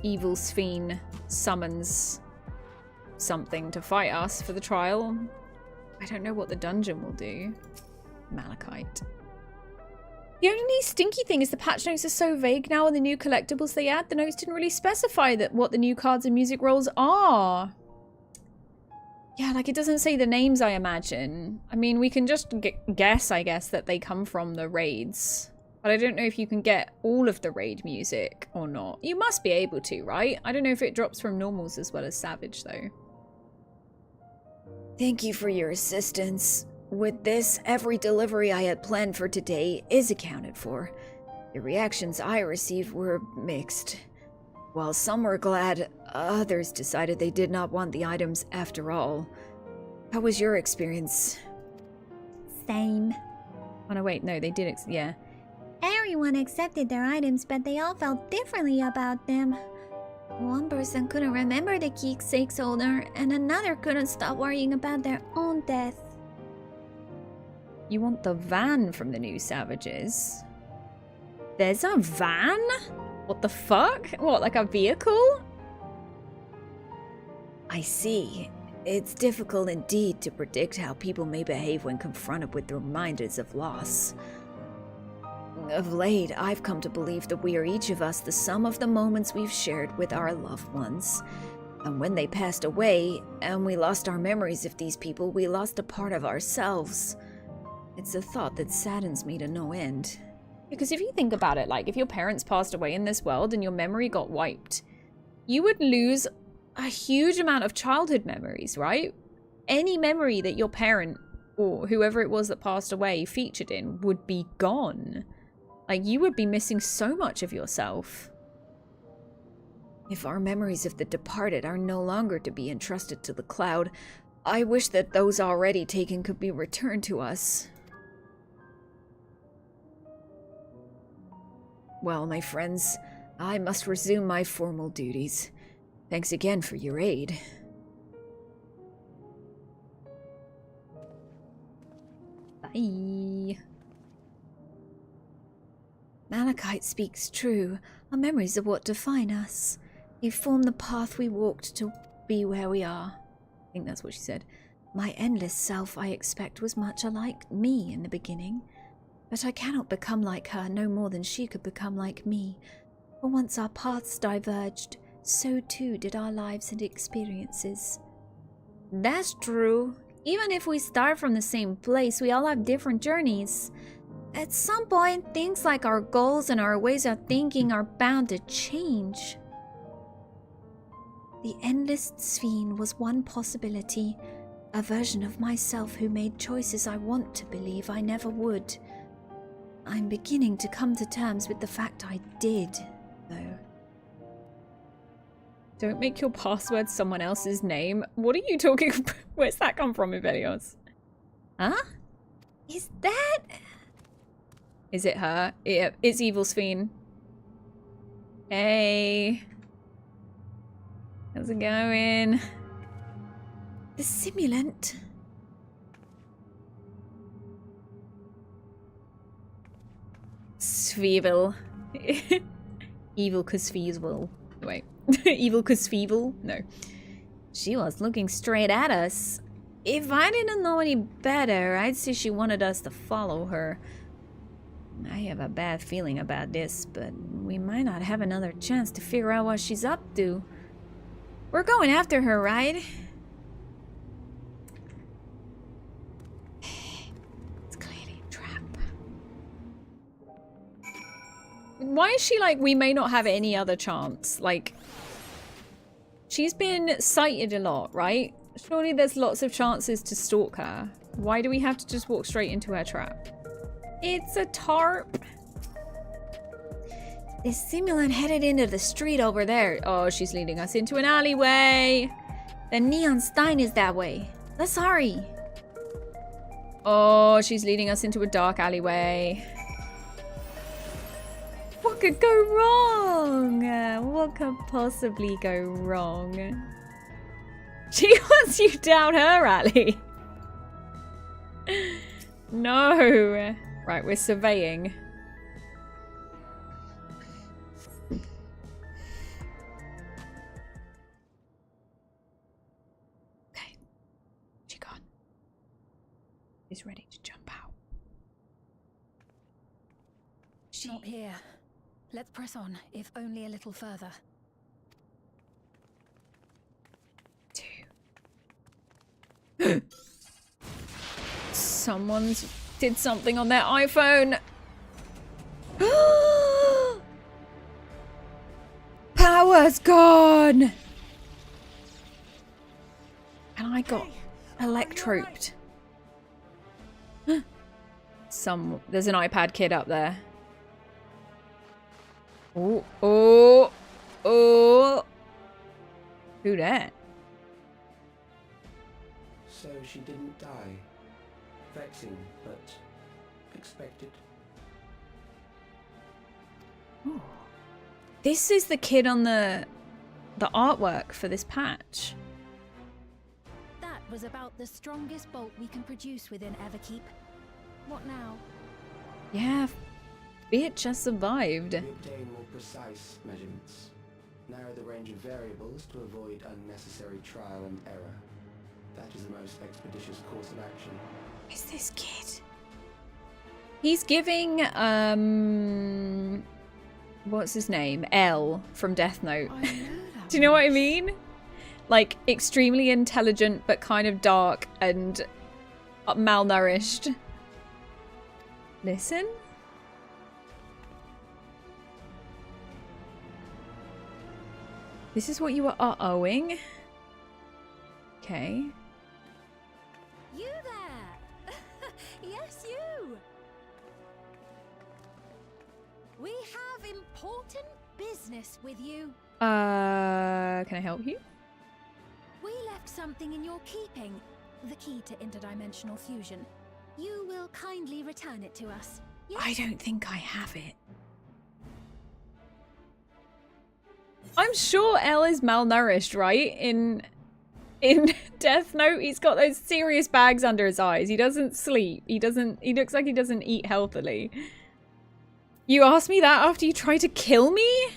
Sphene summons something to fight us for the trial. I don't know what the dungeon will do. Malachite. The only stinky thing is the patch notes are so vague now and the new collectibles they add. The notes didn't really specify what the new cards and music rolls are. Yeah, like it doesn't say the names, I imagine. I mean, we can just guess, I guess, that they come from the raids. But I don't know if you can get all of the raid music or not. You must be able to, right? I don't know if it drops from normals as well as Savage, though. Thank you for your assistance. With this, every delivery I had planned for today is accounted for. The reactions I received were mixed. While some were glad, others decided they did not want the items after all. How was your experience? Same. Oh no, wait, no, they did, yeah. Everyone accepted their items, but they all felt differently about them. One person couldn't remember the keepsake's owner, and another couldn't stop worrying about their own death. You want the van from the new Savages? There's a van? What the fuck? What, like a vehicle? I see. It's difficult indeed to predict how people may behave when confronted with reminders of loss. Of late, I've come to believe that we are each of us the sum of the moments we've shared with our loved ones. And when they passed away, and we lost our memories of these people, we lost a part of ourselves. It's a thought that saddens me to no end. Because if you think about it, like if your parents passed away in this world and your memory got wiped, you would lose a huge amount of childhood memories, right? Any memory that your parent or whoever it was that passed away featured in would be gone. Like you would be missing so much of yourself. If our memories of the departed are no longer to be entrusted to the cloud, I wish that those already taken could be returned to us. Well, my friends, I must resume my formal duties. Thanks again for your aid. Bye. Malachite speaks true. Our memories are what define us. They form the path we walked to be where we are. I think that's what she said. My endless self, I expect, was much alike me in the beginning. But I cannot become like her no more than she could become like me. For once our paths diverged, so too did our lives and experiences. That's true. Even if we start from the same place, we all have different journeys. At some point, things like our goals and our ways of thinking are bound to change. The endless Sphene was one possibility, a version of myself who made choices I want to believe I never would. I'm beginning to come to terms with the fact I did, though. Don't make your password someone else's name. What are you talking about? Where's that come from, Ivelios? Huh? Is that... Is it her? It's Evil Sphene. Hey. How's it going? The simulant. Svevel. Evil Cosfevel. Wait. Evil Cosfevel? No. She was looking straight at us. If I didn't know any better, I'd say she wanted us to follow her. I have a bad feeling about this, but we might not have another chance to figure out what she's up to. We're going after her, right? It's clearly a trap. Why is she like, we may not have any other chance? Like, she's been sighted a lot, right? Surely there's lots of chances to stalk her. Why do we have to just walk straight into her trap? It's a tarp. This simulant headed into the street over there. Oh, she's leading us into an alleyway. The neon sign is that way. Let's hurry. Oh, she's leading us into a dark alleyway. What could go wrong? What could possibly go wrong? She wants you down her alley. No. Right, we're surveying. Okay. She gone. She's ready to jump out. Not here. Let's press on, if only a little further. Someone's did something on their iPhone. Power's gone. And I got electroped. There's an iPad kid up there. Oh, oh, oh. Who that? So she didn't die. Vexing, but expected. Ooh. This is the kid on the artwork for this patch. That was about the strongest bolt we can produce within Everkeep. What now? Yeah, bitch, I survived. We obtain more precise measurements. Narrow the range of variables to avoid unnecessary trial and error. That is the most expeditious course of action. Is this kid? He's giving, what's his name? L from Death Note. Do you know what I mean? Like, extremely intelligent, but kind of dark and malnourished. Listen. This is what you were uh-ohing? Okay. You there! Yes, you! We have important business with you. Can I help you? We left something in your keeping. The key to interdimensional fusion. You will kindly return it to us. Yes? I don't think I have it. I'm sure L is malnourished, right? In Death Note, he's got those serious bags under his eyes. He doesn't sleep. He looks like he doesn't eat healthily. You asked me that after you tried to kill me?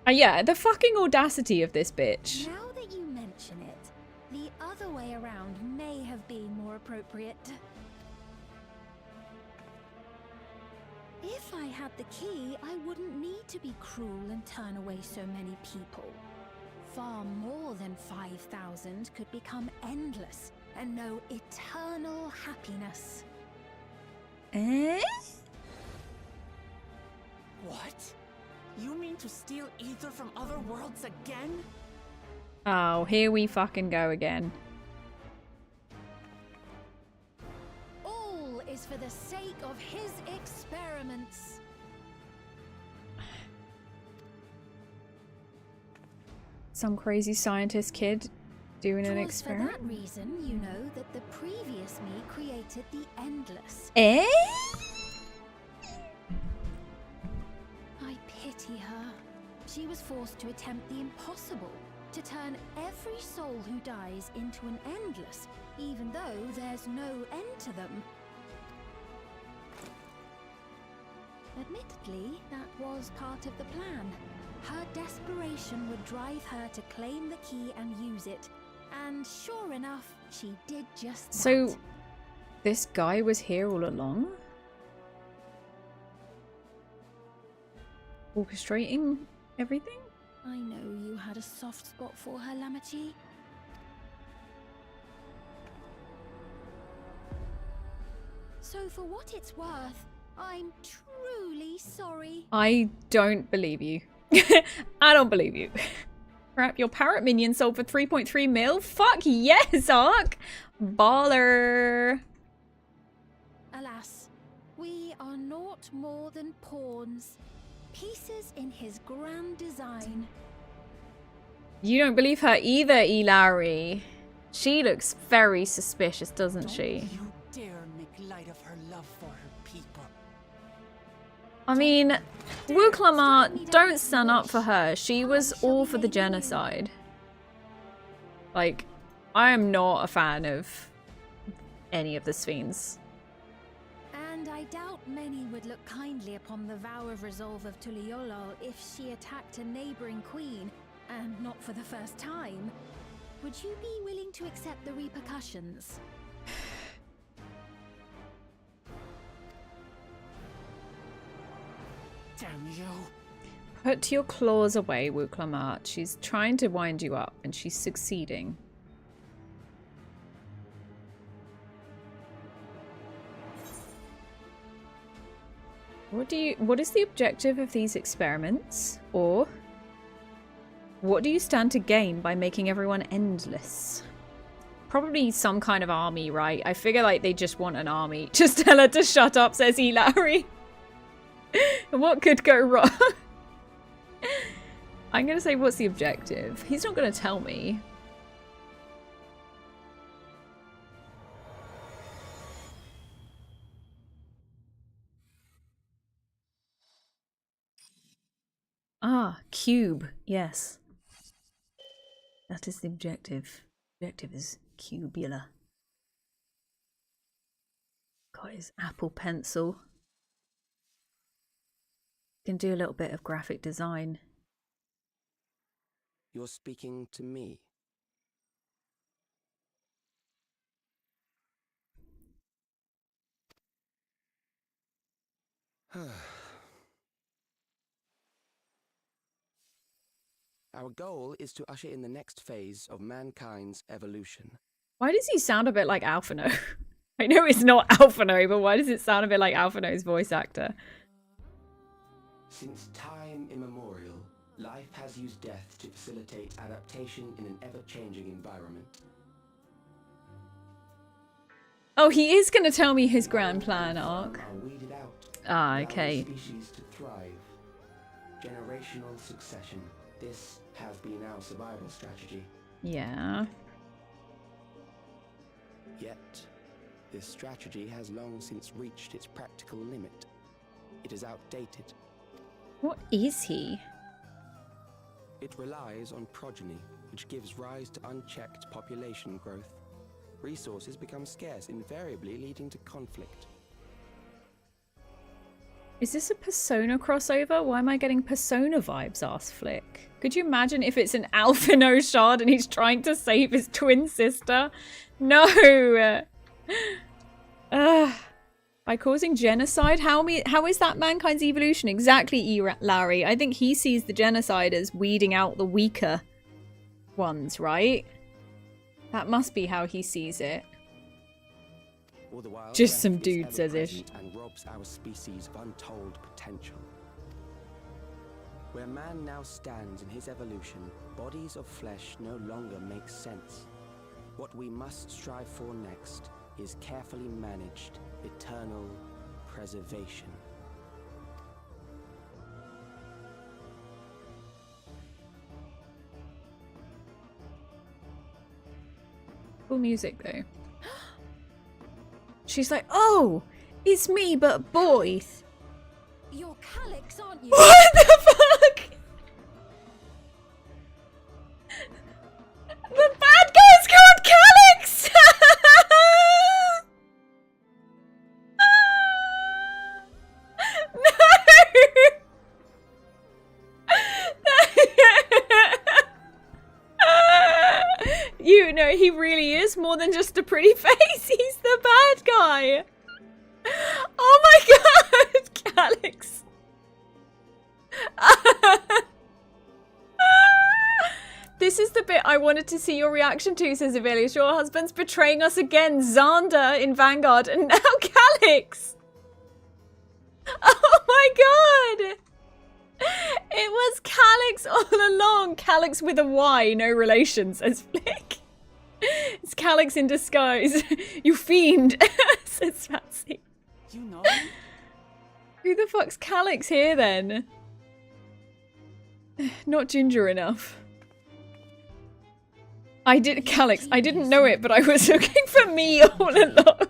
Yeah, the fucking audacity of this bitch. Now that you mention it, the other way around may have been more appropriate. If I had the key, I wouldn't need to be cruel and turn away so many people. Far more than 5,000 could become endless and know eternal happiness. Eh? What? You mean to steal ether from other worlds again? Oh, here we fucking go again. All is for the sake of his experiments. Some crazy scientist kid doing an 'Twas experiment. for that reason, you know, that the previous me created the endless. Eh? I pity her. She was forced to attempt the impossible, to turn every soul who dies into an endless, even though there's no end to them. Admittedly, that was part of the plan. Her desperation would drive her to claim the key and use it, And sure enough, she did just that. So, this guy was here all along? Orchestrating everything? I know you had a soft spot for her, Lamachi. So for what it's worth, I'm truly sorry. I don't believe you. I don't believe you. Crap, your parrot minion sold for 3.3 mil? Fuck yes, Ark! Baller! Alas, we are naught more than pawns. Pieces in his grand design. You don't believe her either, Ilari. She looks very suspicious, doesn't she? You dare make light of her love for her people. I mean, Wuklamar, don't stand up for her. She was all for the genocide. Like, I am not a fan of any of the Sphenes. And I doubt many would look kindly upon the vow of resolve of Tuliolol if she attacked a neighboring queen, and not for the first time. Would you be willing to accept the repercussions? Damn you. Put your claws away, Wuklamar. She's trying to wind you up, and she's succeeding. What is the objective of these experiments? Or what do you stand to gain by making everyone endless? Probably some kind of army, right? I figure like they just want an army. Just tell her to shut up, says Hilary. What could go wrong? I'm gonna say, what's the objective? He's not gonna tell me. Ah, cube. Yes. That is the objective. Objective is cubular. Got his Apple Pencil. Can do a little bit of graphic design. You're speaking to me. Our goal is to usher in the next phase of mankind's evolution. Why does he sound a bit like Alphino? I know it's not Alphino, but why does it sound a bit like Alphino's voice actor? Since time immemorial, life has used death to facilitate adaptation in an ever-changing environment. Oh, he is going to tell me his grand plan, Ark. Are weeded out, Ah, okay. allowing species to thrive. Generational succession. This has been our survival strategy. Yeah. Yet, this strategy has long since reached its practical limit. It is outdated. What is he? It relies on progeny, which gives rise to unchecked population growth. Resources become scarce, invariably leading to conflict. Is this a Persona crossover? Why am I getting Persona vibes, ass Flick? Could you imagine if it's an Alphino shard and he's trying to save his twin sister? No! By causing genocide? How is that mankind's evolution? Exactly, Larry. I think he sees the genocide as weeding out the weaker ones, right? That must be how he sees it. Just some dude says it. And robs our species of untold potential. Where man now stands in his evolution, bodies of flesh no longer make sense. What we must strive for next is carefully managed, eternal preservation. Cool music, though. She's like, oh, it's me, but boys. You're Calyx, aren't you? What the fuck? The bad guy's called Calyx! No! You know he really is more than just a pretty face. He's the bad guy. Oh my god, Calix. This is the bit I wanted to see your reaction to, says Avelius. Your husband's betraying us again. Xander in Vanguard and now Calix. Oh my god. It was Calix all along. Calix with a Y, no relation, says Flick. It's Calix in disguise. You fiend, says Fancy. You know? Who the fuck's Calix here then? Not ginger enough. Calix, I didn't know it, but I was looking for me all along.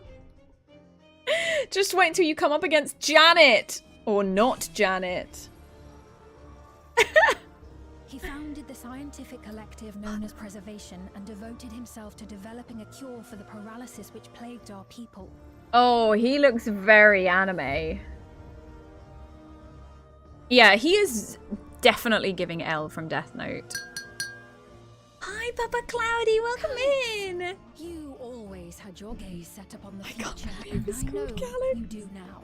Just wait until you come up against Janet. Or not Janet. He founded the scientific collective known as Preservation and devoted himself to developing a cure for the paralysis which plagued our people. Oh, he looks very anime. Yeah, he is definitely giving L from Death Note. Hi, Papa Cloudy, welcome in. You always had your gaze set upon the future, and I know you do now.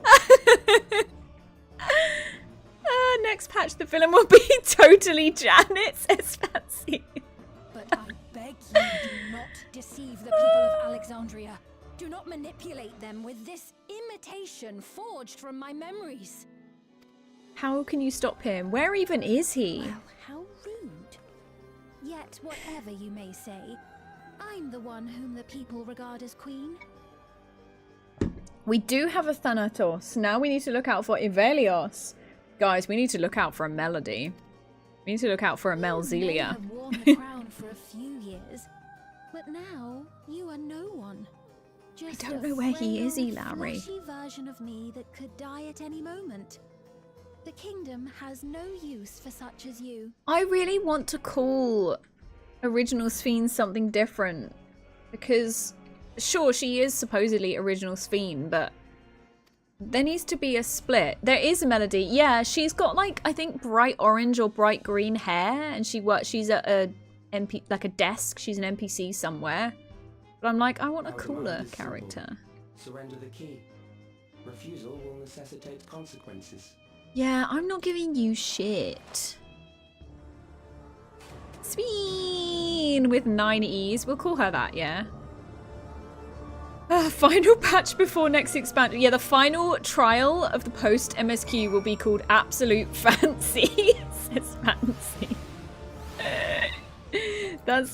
Next patch, the villain will be totally Janet, says Fancy. But I beg you, do not deceive the people of Alexandria. Do not manipulate them with this imitation forged from my memories. How can you stop him? Where even is he? Well, how rude. Yet, whatever you may say, I'm the one whom the people regard as queen. We do have a Thanatos. Now we need to look out for Ivelios. Guys, we need to look out for a Melody. We need to look out for a Melzelia. You have worn the crown for a few years, but now you are no one. Just I don't know where he is, frail, Larry. fleshy version of me that could die at any moment. The kingdom has no use for such as you. I really want to call Original Sphene something different. Because, sure, she is supposedly Original Sphene, but there needs to be a split. There is a Melody. Yeah, she's got like, I think bright orange or bright green hair, and she's at a desk. She's an NPC somewhere. But I'm like, I want a cooler character. Surrender the key. Refusal will necessitate consequences. Yeah, I'm not giving you shit. Sphene with 9 E's. We'll call her that, yeah. Final patch before next expansion. Yeah, the final trial of the post MSQ will be called Absolute Fancy. Says Fancy.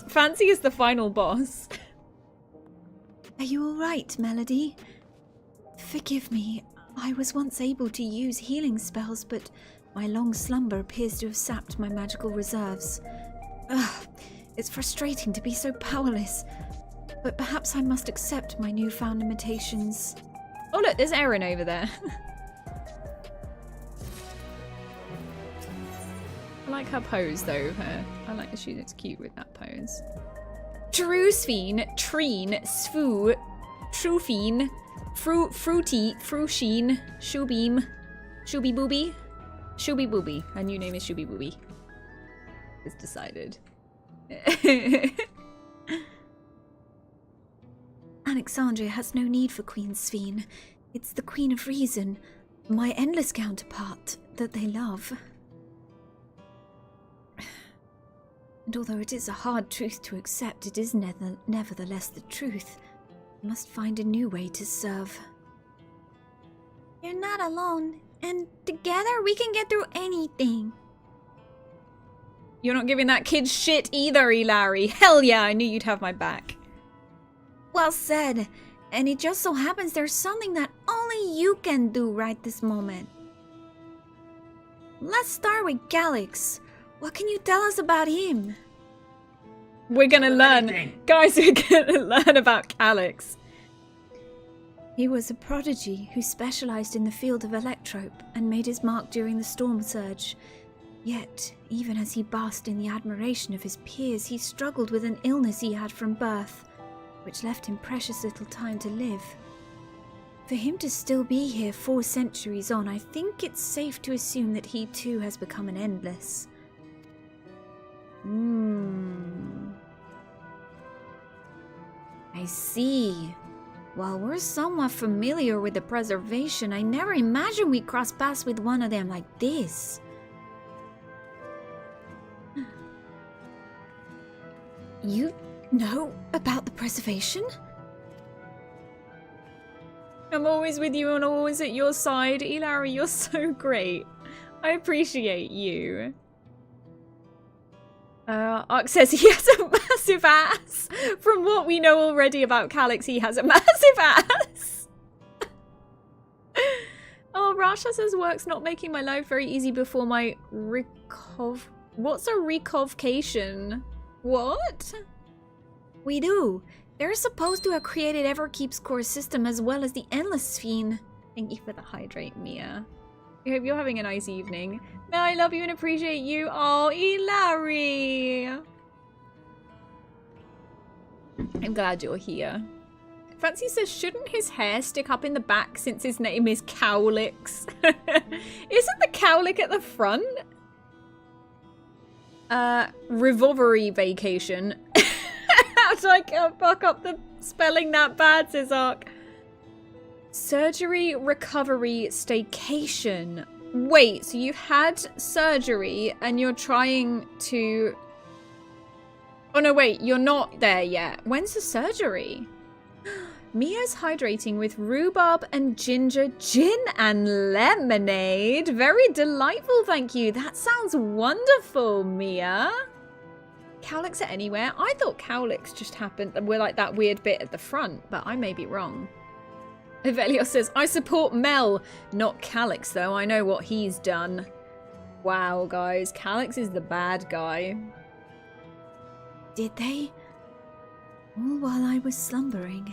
Fancy is the final boss. Are you alright, Melody? Forgive me. I was once able to use healing spells, but my long slumber appears to have sapped my magical reserves. Ugh, it's frustrating to be so powerless, but perhaps I must accept my newfound limitations. Oh look, there's Erin over there. I like her pose though. I like that she looks cute with that pose. True Sphene, Treen, Svu, Trufine, Fruity, Frusheen, Shubeam, Shuby Booby, Shuby Booby. Her new name is Shuby Booby. It's decided. Alexandria has no need for Queen Sphene. It's the Queen of Reason, my endless counterpart, that they love. And although it is a hard truth to accept, it is nevertheless the truth. I must find a new way to serve. You're not alone, and together we can get through anything. You're not giving that kid shit either, Larry. Hell yeah, I knew you'd have my back. Well said. And it just so happens there's something that only you can do right this moment. Let's start with Calix. What can you tell us about him? We're gonna learn. Guys, we're gonna learn about Calix. He was a prodigy who specialized in the field of electrope and made his mark during the storm surge. Yet, even as he basked in the admiration of his peers, he struggled with an illness he had from birth, which left him precious little time to live. For him to still be here 4 centuries on, I think it's safe to assume that he too has become an endless. I see. While we're somewhat familiar with the preservation, I never imagined we'd cross paths with one of them like this. You know about the preservation? I'm always with you and always at your side. Ilari, you're so great. I appreciate you. Ark says he has a massive ass. From what we know already about Calix, he has a massive ass. Oh, Rasha says work's not making my life very easy before my What's a reconvocation? What? We do. They're supposed to have created Everkeep's core system as well as the Endless Fiend. Thank you for the hydrate, Mia. I hope you're having a nice evening. No, I love you and appreciate you. Oh, Ilari. I'm glad you're here. Fancy says, shouldn't his hair stick up in the back since his name is Cowlix? Isn't the Cowlick at the front? Revolvery vacation. How did I fuck up the spelling that bad, says Ark? Surgery, recovery, staycation. Wait, so you've had surgery and you're trying to... Oh no, wait, you're not there yet. When's the surgery? Mia's hydrating with rhubarb and ginger, gin and lemonade. Very delightful, thank you. That sounds wonderful, Mia. Cowlicks are anywhere? I thought cowlicks just happened. We're like that weird bit at the front, but I may be wrong. Evelios says, I support Mel. Not Calix, though. I know what he's done. Wow, guys. Calix is the bad guy. Did they? All while I was slumbering.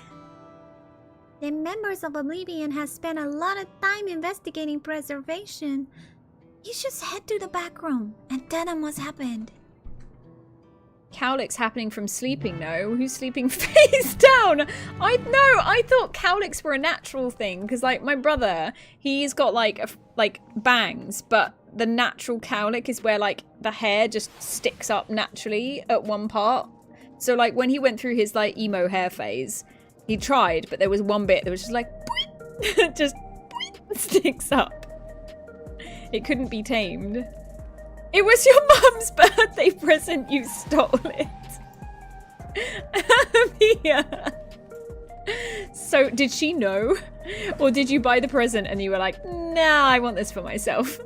The members of Oblivion have spent a lot of time investigating preservation. You just head to the back room and tell them what's happened. Cowlicks happening from sleeping, no? Who's sleeping face down? I thought cowlicks were a natural thing because, like, my brother, he's got like bangs, but the natural cowlick is where like the hair just sticks up naturally at one part. So like when he went through his like emo hair phase, he tried, but there was one bit that was just like just sticks up. It couldn't be tamed. It was your mum's birthday present, you stole it. Mia. So, did she know? Or did you buy the present and you were like, nah, I want this for myself?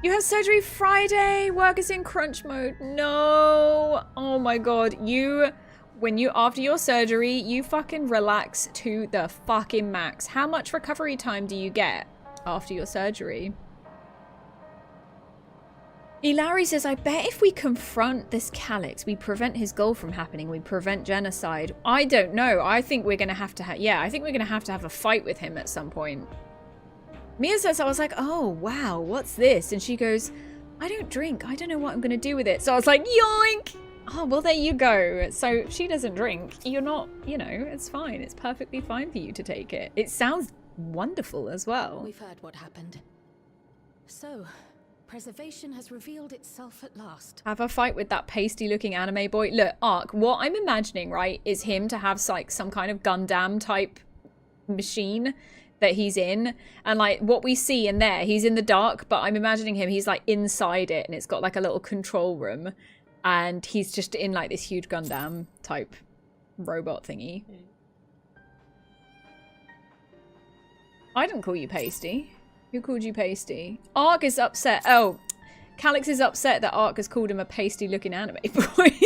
You have surgery Friday. Work is in crunch mode. No. Oh my god. After your surgery, you fucking relax to the fucking max. How much recovery time do you get after your surgery? Ilari says, I bet if we confront this Calix, we prevent his goal from happening. We prevent genocide. I don't know. I think we're going to have to I think we're going to have a fight with him at some point. Mia says, I was like, oh, wow, what's this? And she goes, I don't drink. I don't know what I'm going to do with it. So I was like, yoink! Oh, well, there you go. So she doesn't drink. You're not, it's fine. It's perfectly fine for you to take it. It sounds wonderful as well. We've heard what happened. So, preservation has revealed itself at last. Have a fight with that pasty-looking anime boy. Look, Ark, what I'm imagining, right, is him to have like some kind of Gundam type machine that he's in, and like what we see in there, he's in the dark, but I'm imagining he's like inside it, and it's got like a little control room, and he's just in like this huge Gundam type robot thingy. I didn't call you pasty. Who called you pasty? Ark is upset. Oh, Calix is upset that Ark has called him a pasty looking anime boy.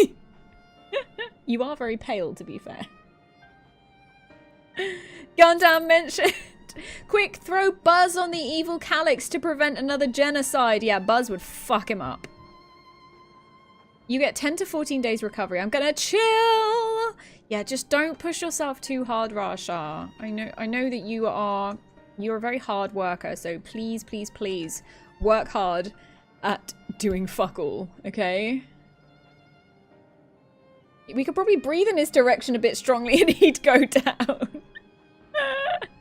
You are very pale, to be fair. Gundam mentioned. Quick, throw Buzz on the evil Calix to prevent another genocide. Yeah, Buzz would fuck him up. You get 10 to 14 days recovery. I'm gonna chill. Yeah, just don't push yourself too hard, Rasha. I know that you're a very hard worker, so please, please, please work hard at doing fuck all, okay? We could probably breathe in his direction a bit strongly and he'd go down.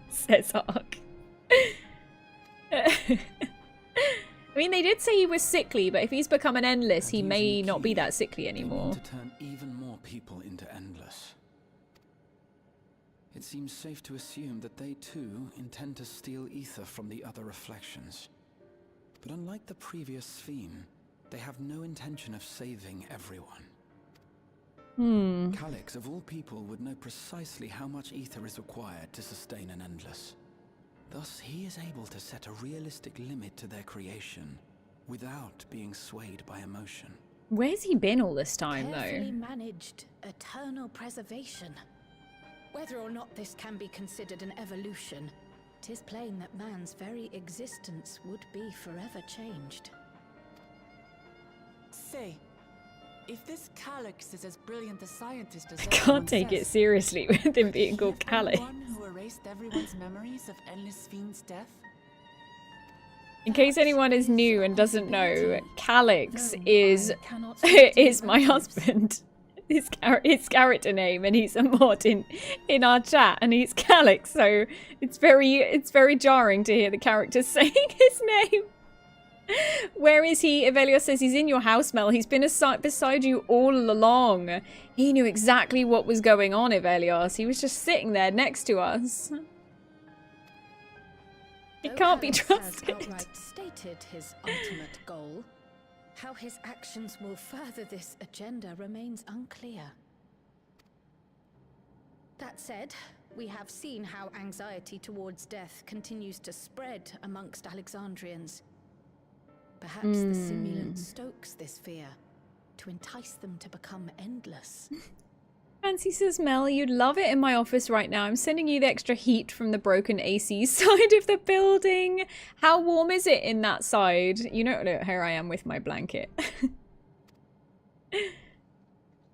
Says Ark. I mean, they did say he was sickly, but if he's become an endless, he may not be that sickly anymore. To turn even more people into endless. It seems safe to assume that they too intend to steal ether from the other reflections. But unlike the previous Sphean, they have no intention of saving everyone. Calyx, of all people, would know precisely how much ether is required to sustain an endless. Thus, he is able to set a realistic limit to their creation without being swayed by emotion. Where's he been all this time, Carefully though? managed eternal preservation. Whether or not this can be considered an evolution, 'tis plain that man's very existence would be forever changed. Say, if this Calyx is as brilliant a scientist as I can't take it seriously with him being called Calyx. One who erased everyone's memories of Endless Fiend's death? In case anyone is new and doesn't know, Calyx is my husband. His character name, and he's a mod in our chat, and he's Calyx. So it's very jarring to hear the character saying his name. Where is he? Evelios says he's in your house, Mel. He's been beside you all along. He knew exactly what was going on, Evelios. He was just sitting there next to us. He can't be trusted. Has outright stated his ultimate goal. How his actions will further this agenda remains unclear. That said, we have seen how anxiety towards death continues to spread amongst Alexandrians. Perhaps the simulant stokes this fear to entice them to become endless. Fancy says, Mel, you'd love it in my office right now. I'm sending you the extra heat from the broken AC side of the building. How warm is it in that side? You know, look, here I am with my blanket.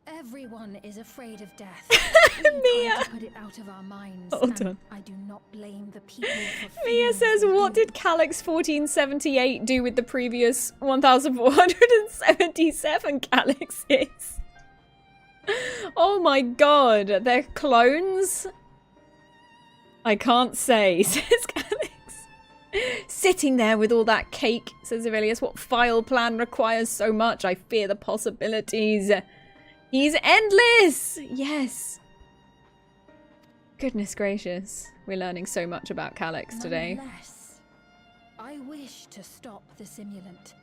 Everyone is afraid of death. Mia! To put it out of our minds. Hold on. I do not blame the people for Mia says, what did Calyx 1478 do with the previous 1477 Calyxes? Oh my god, they're clones? I can't say, says Calyx. Sitting there with all that cake, says Evelius. What file plan requires so much? I fear the possibilities. He's endless! Yes. Goodness gracious. We're learning so much about Calyx today. Nonetheless, I wish to stop the simulant.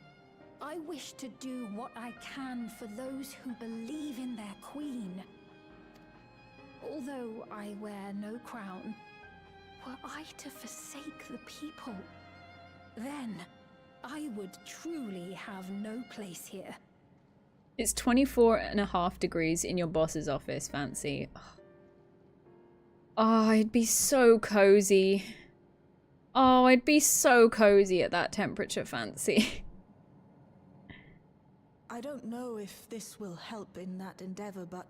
I wish to do what I can for those who believe in their queen. Although I wear no crown, were I to forsake the people, then I would truly have no place here. It's 24.5 degrees in your boss's office, Fancy. Oh, I'd be so cozy. Oh, I'd be so cozy at that temperature, Fancy. I don't know if this will help in that endeavor, but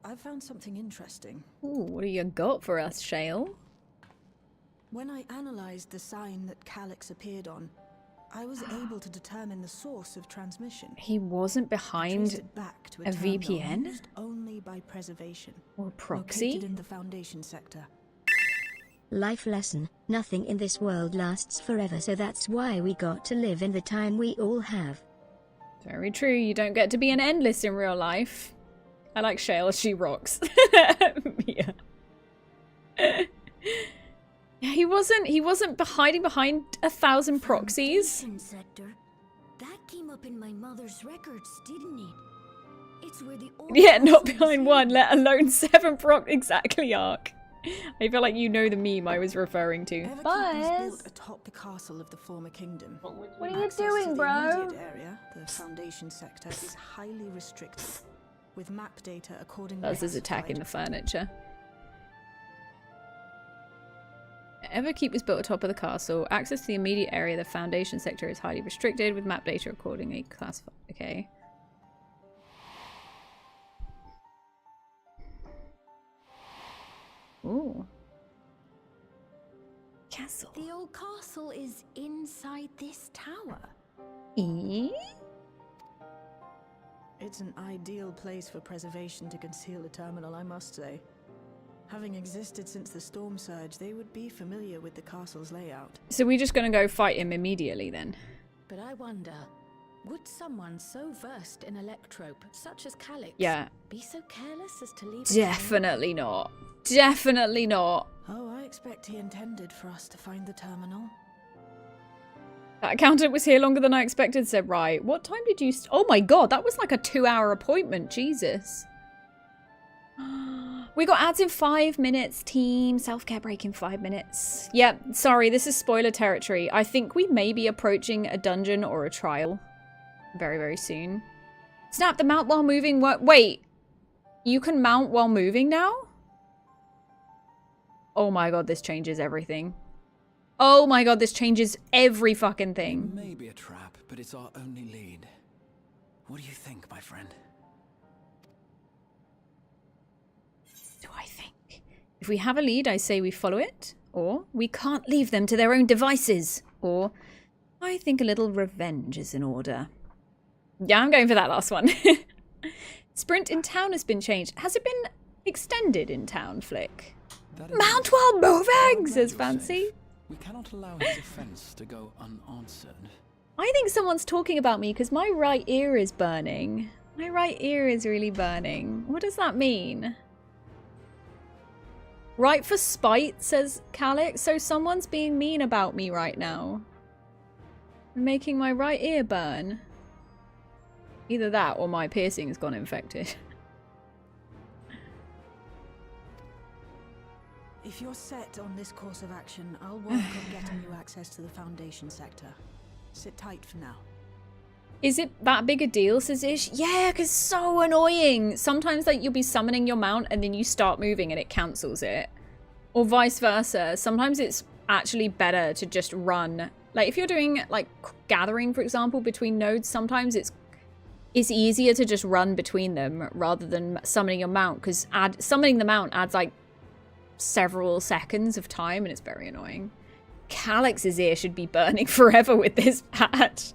I found something interesting. Ooh, what do you got for us, Shale? When I analyzed the sign that Calyx appeared on, I was able to determine the source of transmission. He wasn't behind back to a VPN? Used only by preservation. Or proxy? Located in the Foundation sector. Life lesson, nothing in this world lasts forever, so that's why we got to live in the time we all have. Very true, you don't get to be an endless in real life. I like Shale, she rocks. Yeah. Yeah, he wasn't hiding behind 1,000 proxies. Sector. That came up in my mother's records, didn't it? It's where the old Yeah, not behind one, let alone 7 exactly, Ark. I feel like you know the meme I was referring to. Built atop the castle of the former kingdom. What are you Access doing, to the bro? immediate area, the Foundation sector, is highly restricted, with map data accordingly. That's his attacking the furniture. Everkeep is built atop of the castle. Access to the immediate area, the Foundation sector, is highly restricted, with map data accordingly classified. Okay. Ooh. Castle. The old castle is inside this tower. It's an ideal place for preservation to conceal a terminal, I must say. Having existed since the storm surge, they would be familiar with the castle's layout. So we're just gonna go fight him immediately then? But I wonder, would someone so versed in electrope, such as Calix, be so careless as to leave? Definitely not. Definitely not. Oh, I expect he intended for us to find the terminal. That accountant was here longer than I expected, said Right. What time did you... Oh my god, that was like a 2-hour appointment. Jesus. We got ads in 5 minutes, team. Self-care break in 5 minutes. Yep, sorry, this is spoiler territory. I think we may be approaching a dungeon or a trial very, very soon. Snap the mount while moving. What? Wait, you can mount while moving now? Oh my god, this changes everything. Oh my god, this changes every fucking thing. It may be a trap, but it's our only lead. What do you think, my friend? Do I think? If we have a lead, I say we follow it. Or, we can't leave them to their own devices. Or, I think a little revenge is in order. Yeah, I'm going for that last one. Sprint in town has been changed. Has it been extended in town, Flick? Mount while moving, says Fancy. We cannot allow his offense to go unanswered. I think someone's talking about me because my right ear is burning. My right ear is really burning. What does that mean? Right for spite, says Calix. So someone's being mean about me right now. Making my right ear burn. Either that or my piercing's gone infected. If you're set on this course of action, I'll work on getting you access to the Foundation sector. Sit tight for now. Is it that big a deal, says Ish? Yeah, because it's so annoying. Sometimes like you'll be summoning your mount and then you start moving and it cancels it. Or vice versa. Sometimes it's actually better to just run. Like if you're doing like gathering, for example, between nodes, sometimes it's easier to just run between them rather than summoning your mount, because summoning the mount adds like several seconds of time and it's very annoying. Calix's ear should be burning forever with this patch.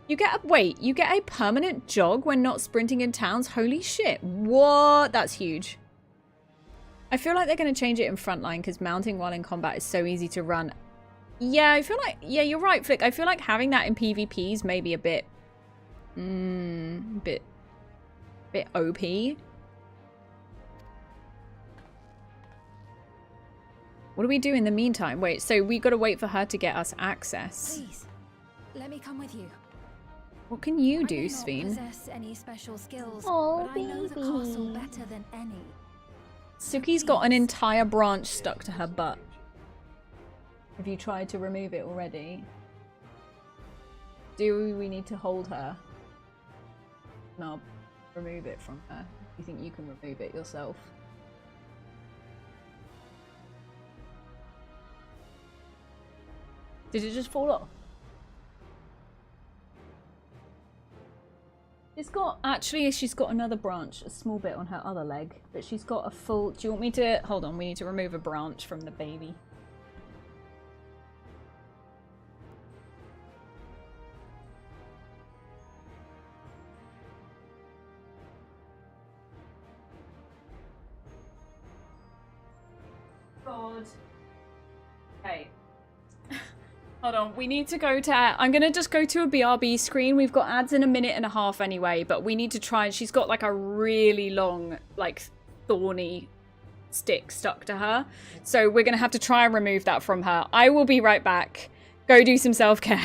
You get a permanent jog when not sprinting in towns? Holy shit. What? That's huge. I feel like they're going to change it in frontline because mounting while in combat is so easy to run. Yeah, I feel like, yeah, you're right, Flick. I feel like having that in PvPs may be a bit, bit OP. What do we do in the meantime? Wait, so we got to wait for her to get us access. Please, let me come with you. What can you do, I may Sveen? not possess any special skills, Oh, but I know the castle better than any. Suki's got an entire branch stuck to her butt. Have you tried to remove it already? Do we need to hold her? No, remove it from her. You think you can remove it yourself? Did it just fall off? It's got, actually, she's got another branch, a small bit on her other leg, but she's got a full, do you want me to, hold on, we need to remove a branch from the baby. God. Okay. Hold on, we need to go to, I'm gonna just go to a BRB screen. We've got ads in 1.5 minutes anyway, but we need to try, and she's got like a really long, like thorny stick stuck to her. So we're gonna have to try and remove that from her. I will be right back. Go do some self-care.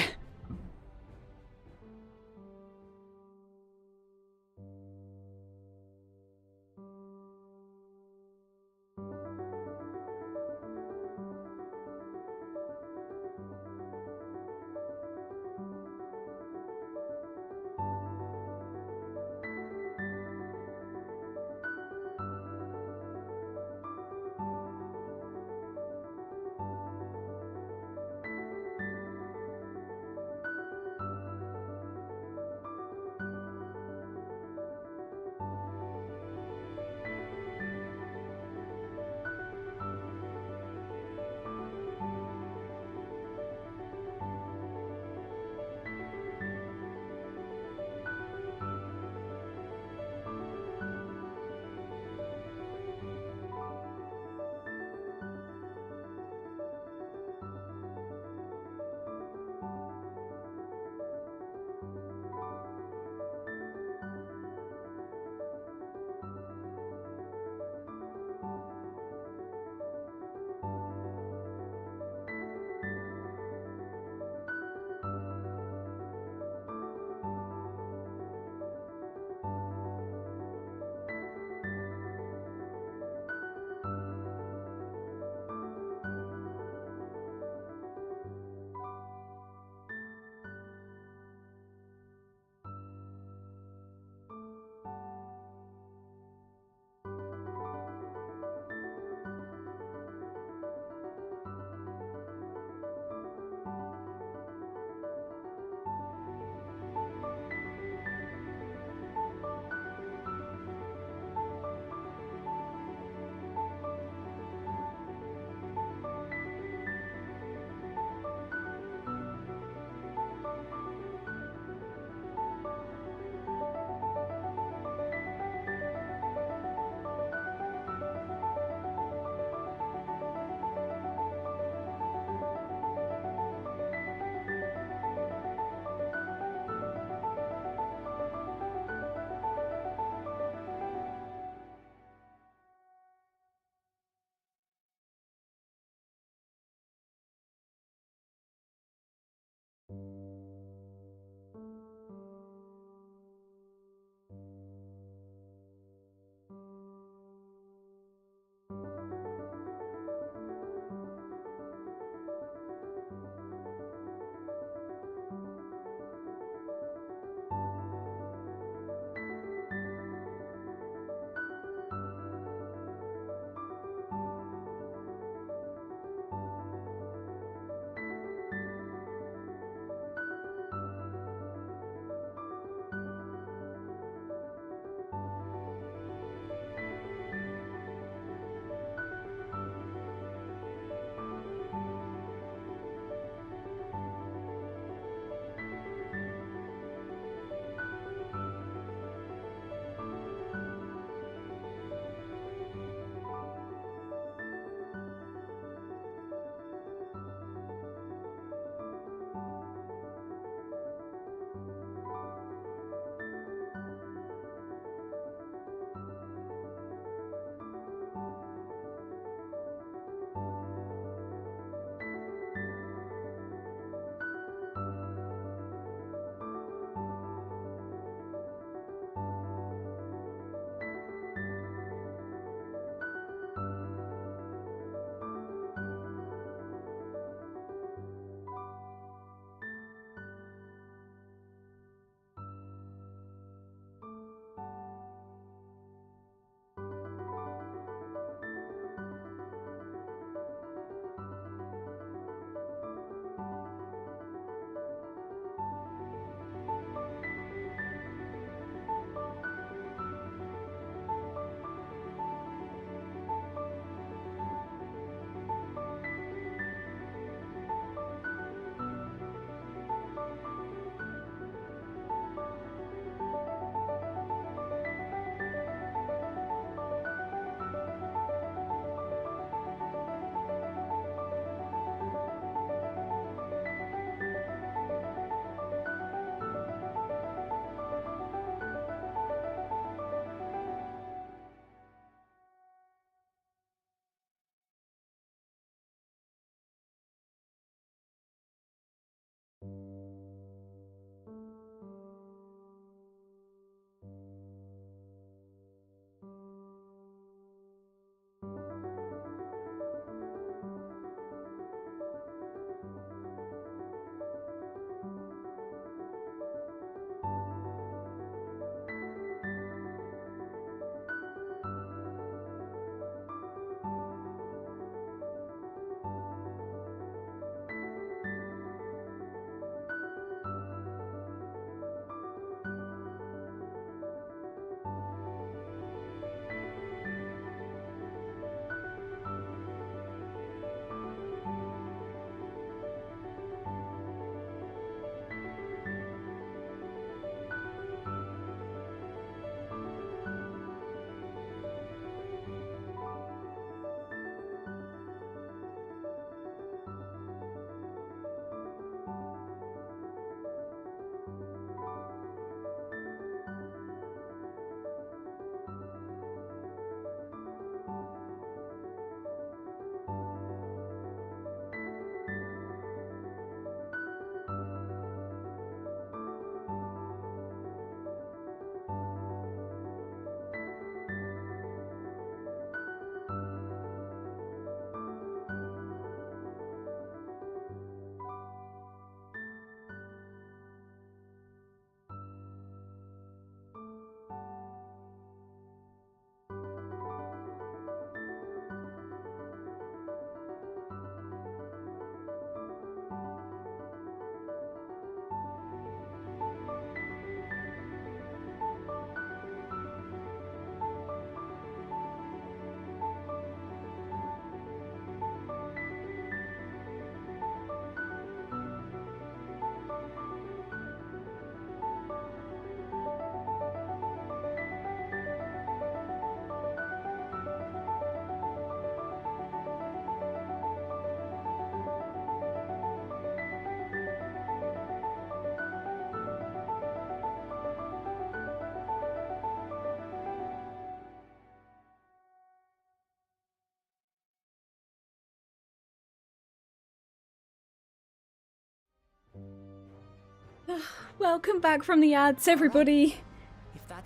Welcome back from the ads, everybody.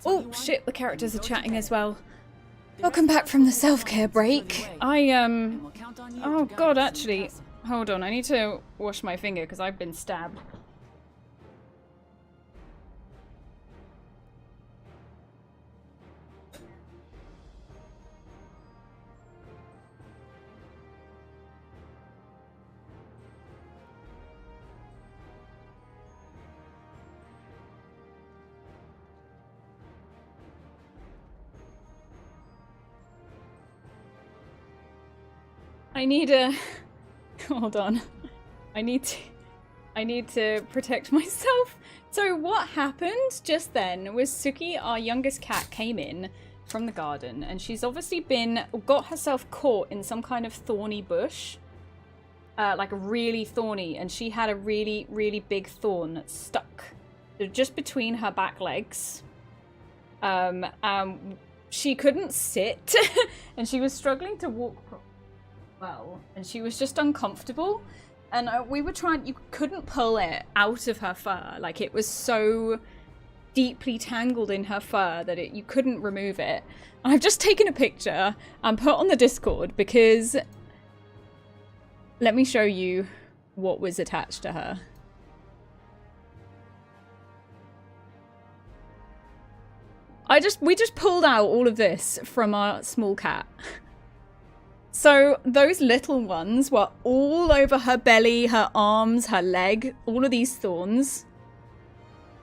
Oh shit, the characters are chatting as well. Welcome back from the self-care break. Oh god, actually, hold on, I need to wash my finger because I've been stabbed. I need a... Hold on. I need to protect myself. So what happened just then was Suki, our youngest cat, came in from the garden and she's obviously got herself caught in some kind of thorny bush. Like really thorny, and she had a really, really big thorn stuck just between her back legs. She couldn't sit and she was struggling to walk well, and she was just uncomfortable, and we were trying, you couldn't pull it out of her fur, like it was so deeply tangled in her fur that you couldn't remove it. And I've just taken a picture and put on the Discord because let me show you what was attached to her. We just pulled out all of this from our small cat. So those little ones were all over her belly, her arms, her leg, all of these thorns.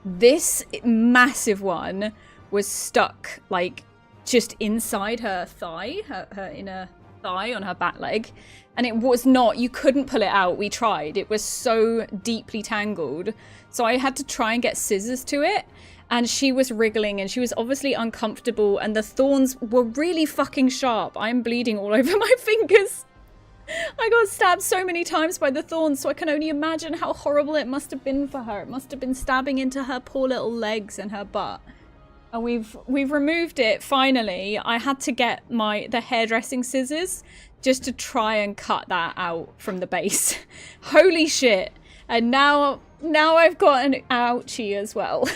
This massive one was stuck like just inside her thigh, her inner thigh on her back leg. And it was not, you couldn't pull it out. We tried. It was so deeply tangled. So I had to try and get scissors to it. And she was wriggling and she was obviously uncomfortable and the thorns were really fucking sharp. I'm bleeding all over my fingers. I got stabbed so many times by the thorns, so I can only imagine how horrible it must have been for her. It must have been stabbing into her poor little legs and her butt. And we've removed it finally. I had to get the hairdressing scissors just to try and cut that out from the base. Holy shit. And now I've got an ouchie as well.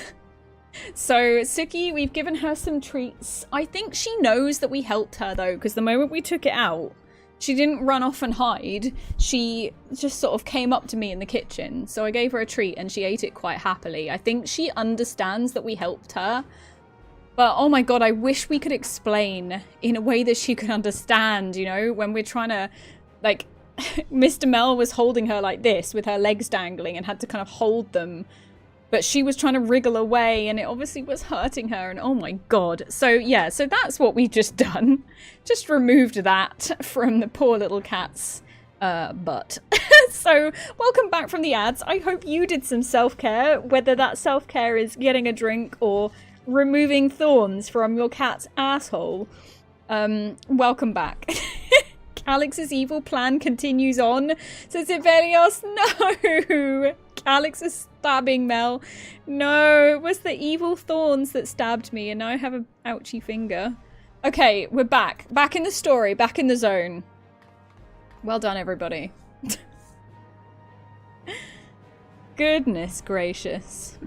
So Suki, we've given her some treats. I think she knows that we helped her though, because the moment we took it out, she didn't run off and hide. She just sort of came up to me in the kitchen. So I gave her a treat and she ate it quite happily. I think she understands that we helped her. But oh my god, I wish we could explain in a way that she could understand, you know, when we're trying to, like, Mr. Mel was holding her like this with her legs dangling and had to kind of hold them. But she was trying to wriggle away and it obviously was hurting her and oh my god. So yeah, so that's what we've just done. Just removed that from the poor little cat's butt. So welcome back from the ads. I hope you did some self-care, whether that self-care is getting a drink or removing thorns from your cat's asshole. Welcome back. Alex's evil plan continues on, says Ivelios. No! Alex is stabbing Mel. No, it was the evil thorns that stabbed me and now I have an ouchy finger. Okay, we're back. Back in the story, back in the zone. Well done, everybody. Goodness gracious.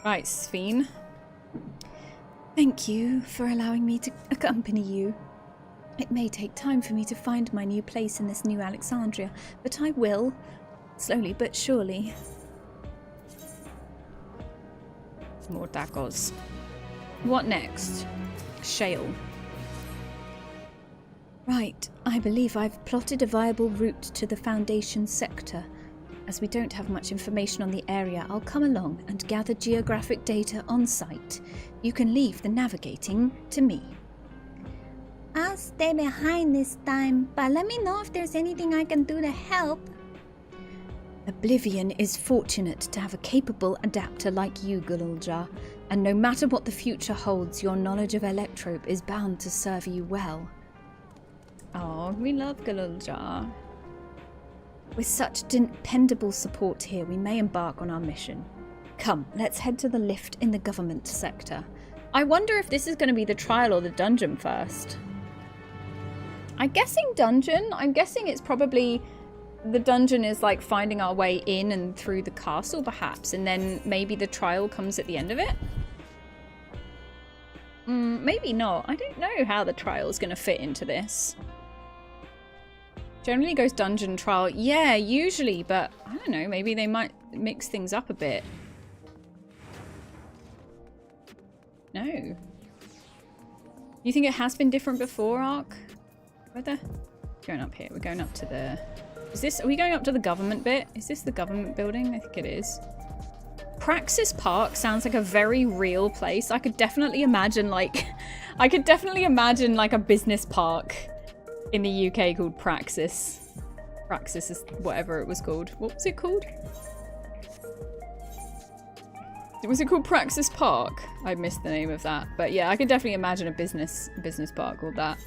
Right, Sphene. Thank you for allowing me to accompany you. It may take time for me to find my new place in this new Alexandria, but I will. Slowly but surely. More tacos. What next? Shale. Right, I believe I've plotted a viable route to the Foundation sector. As we don't have much information on the area, I'll come along and gather geographic data on site. You can leave the navigating to me. I'll stay behind this time, but let me know if there's anything I can do to help. Oblivion is fortunate to have a capable adapter like you, Gululjar, and no matter what the future holds, your knowledge of Electrope is bound to serve you well. Oh, we love Gululjar. With such dependable support here, we may embark on our mission. Come, let's head to the lift in the government sector. I wonder if this is going to be the trial or the dungeon first. I'm guessing dungeon. I'm guessing it's probably the dungeon is like finding our way in and through the castle perhaps, and then maybe the trial comes at the end of it? Maybe not. I don't know how the trial is going to fit into this. Generally goes dungeon trial. Yeah, usually, but I don't know. Maybe they might mix things up a bit. No. You think it has been different before, Ark? Where going up here? We're going up to the... are we going up to the government bit? Is this the government building? I think it is. Praxis Park sounds like a very real place. I could definitely imagine like... a business park in the UK called Praxis. Praxis is whatever it was called. What was it called? Was it called Praxis Park? I missed the name of that. But yeah, I could definitely imagine a business park called that.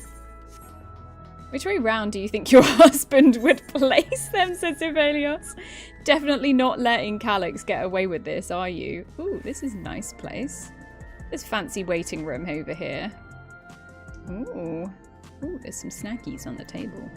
Which way round do you think your husband would place them, says Ivelios? Definitely not letting Calyx get away with this, are you? Ooh, this is a nice place. There's fancy waiting room over here. Ooh. Ooh, there's some snackies on the table.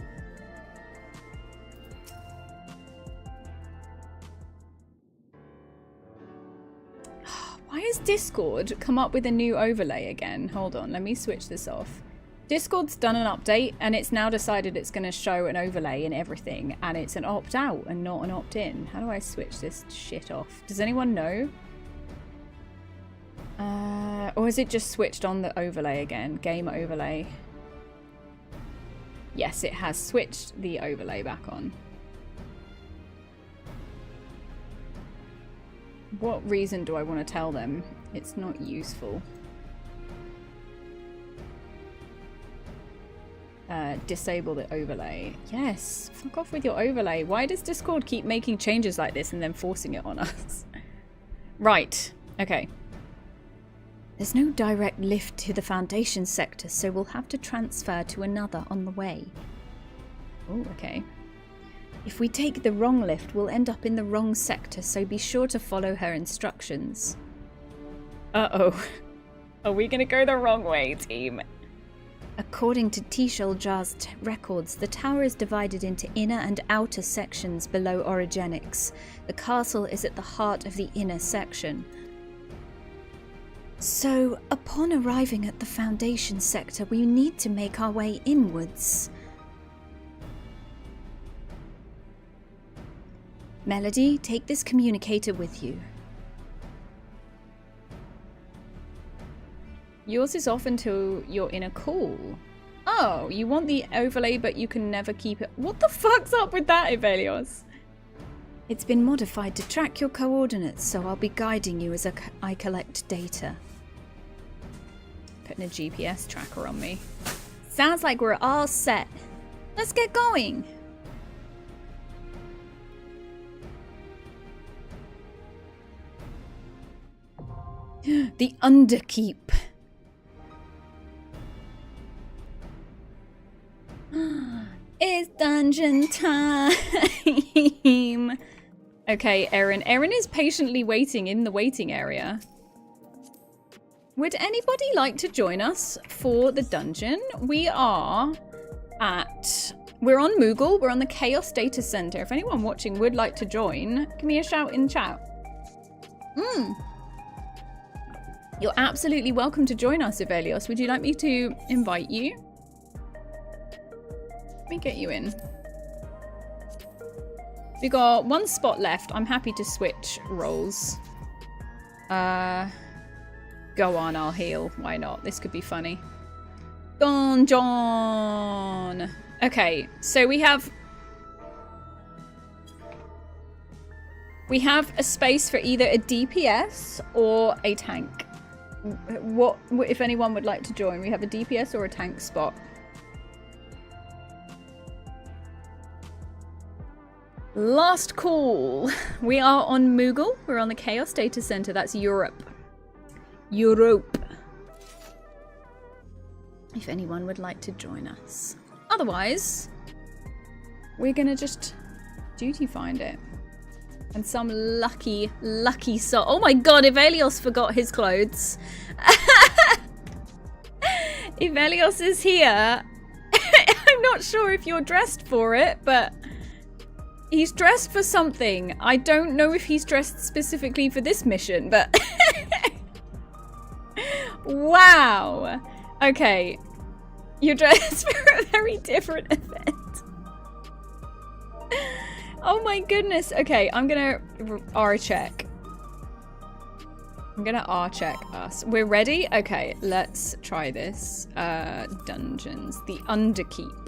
Why has Discord come up with a new overlay again? Hold on, let me switch this off. Discord's done an update and it's now decided it's going to show an overlay in everything, and it's an opt-out and not an opt-in. How do I switch this shit off? Does anyone know? Or has it just switched on the overlay again? Game overlay. Yes, it has switched the overlay back on. What reason do I want to tell them? It's not useful. Disable the overlay. Yes, fuck off with your overlay. Why does Discord keep making changes like this and then forcing it on us? Right, okay. There's no direct lift to the Foundation sector, so we'll have to transfer to another on the way. Oh, okay. If we take the wrong lift, we'll end up in the wrong sector, so be sure to follow her instructions. Uh-oh. Are we gonna go the wrong way, team? According to Tishol Jar's records, the tower is divided into inner and outer sections below Orogenics. The castle is at the heart of the inner section. So, upon arriving at the Foundation sector, we need to make our way inwards. Melody, take this communicator with you. Yours is off until you're in a call. Oh, you want the overlay, but you can never keep it. What the fuck's up with that, Ivelios? It's been modified to track your coordinates, so I'll be guiding you as I collect data. Putting a GPS tracker on me. Sounds like we're all set. Let's get going. The Underkeep. It's dungeon time. Okay, Erin. Erin is patiently waiting in the waiting area. Would anybody like to join us for the dungeon? We're on Moogle. We're on the Chaos Data Center. If anyone watching would like to join, give me a shout in chat. You're absolutely welcome to join us, Ivelios. Would you like me to invite you? Let me get you in. We got one spot left. I'm happy to switch roles. Go on, I'll heal. Why not? This could be funny. Don John. Okay, so we have a space for either a DPS or a tank. What if anyone would like to join? We have a DPS or a tank spot. Last call. We are on Moogle. We're on the Chaos Data Center. That's Europe. If anyone would like to join us. Otherwise, we're gonna just duty find it. And some lucky soul. Oh my god, Ivelios forgot his clothes. Ivelios is here. I'm not sure if you're dressed for it, but He's dressed for something. I don't know if he's dressed specifically for this mission, but... Wow. Okay. You're dressed for a very different event. Oh my goodness. Okay, I'm gonna R check. I'm gonna R check us. We're ready? Okay, let's try this. Dungeons. The Underkeep.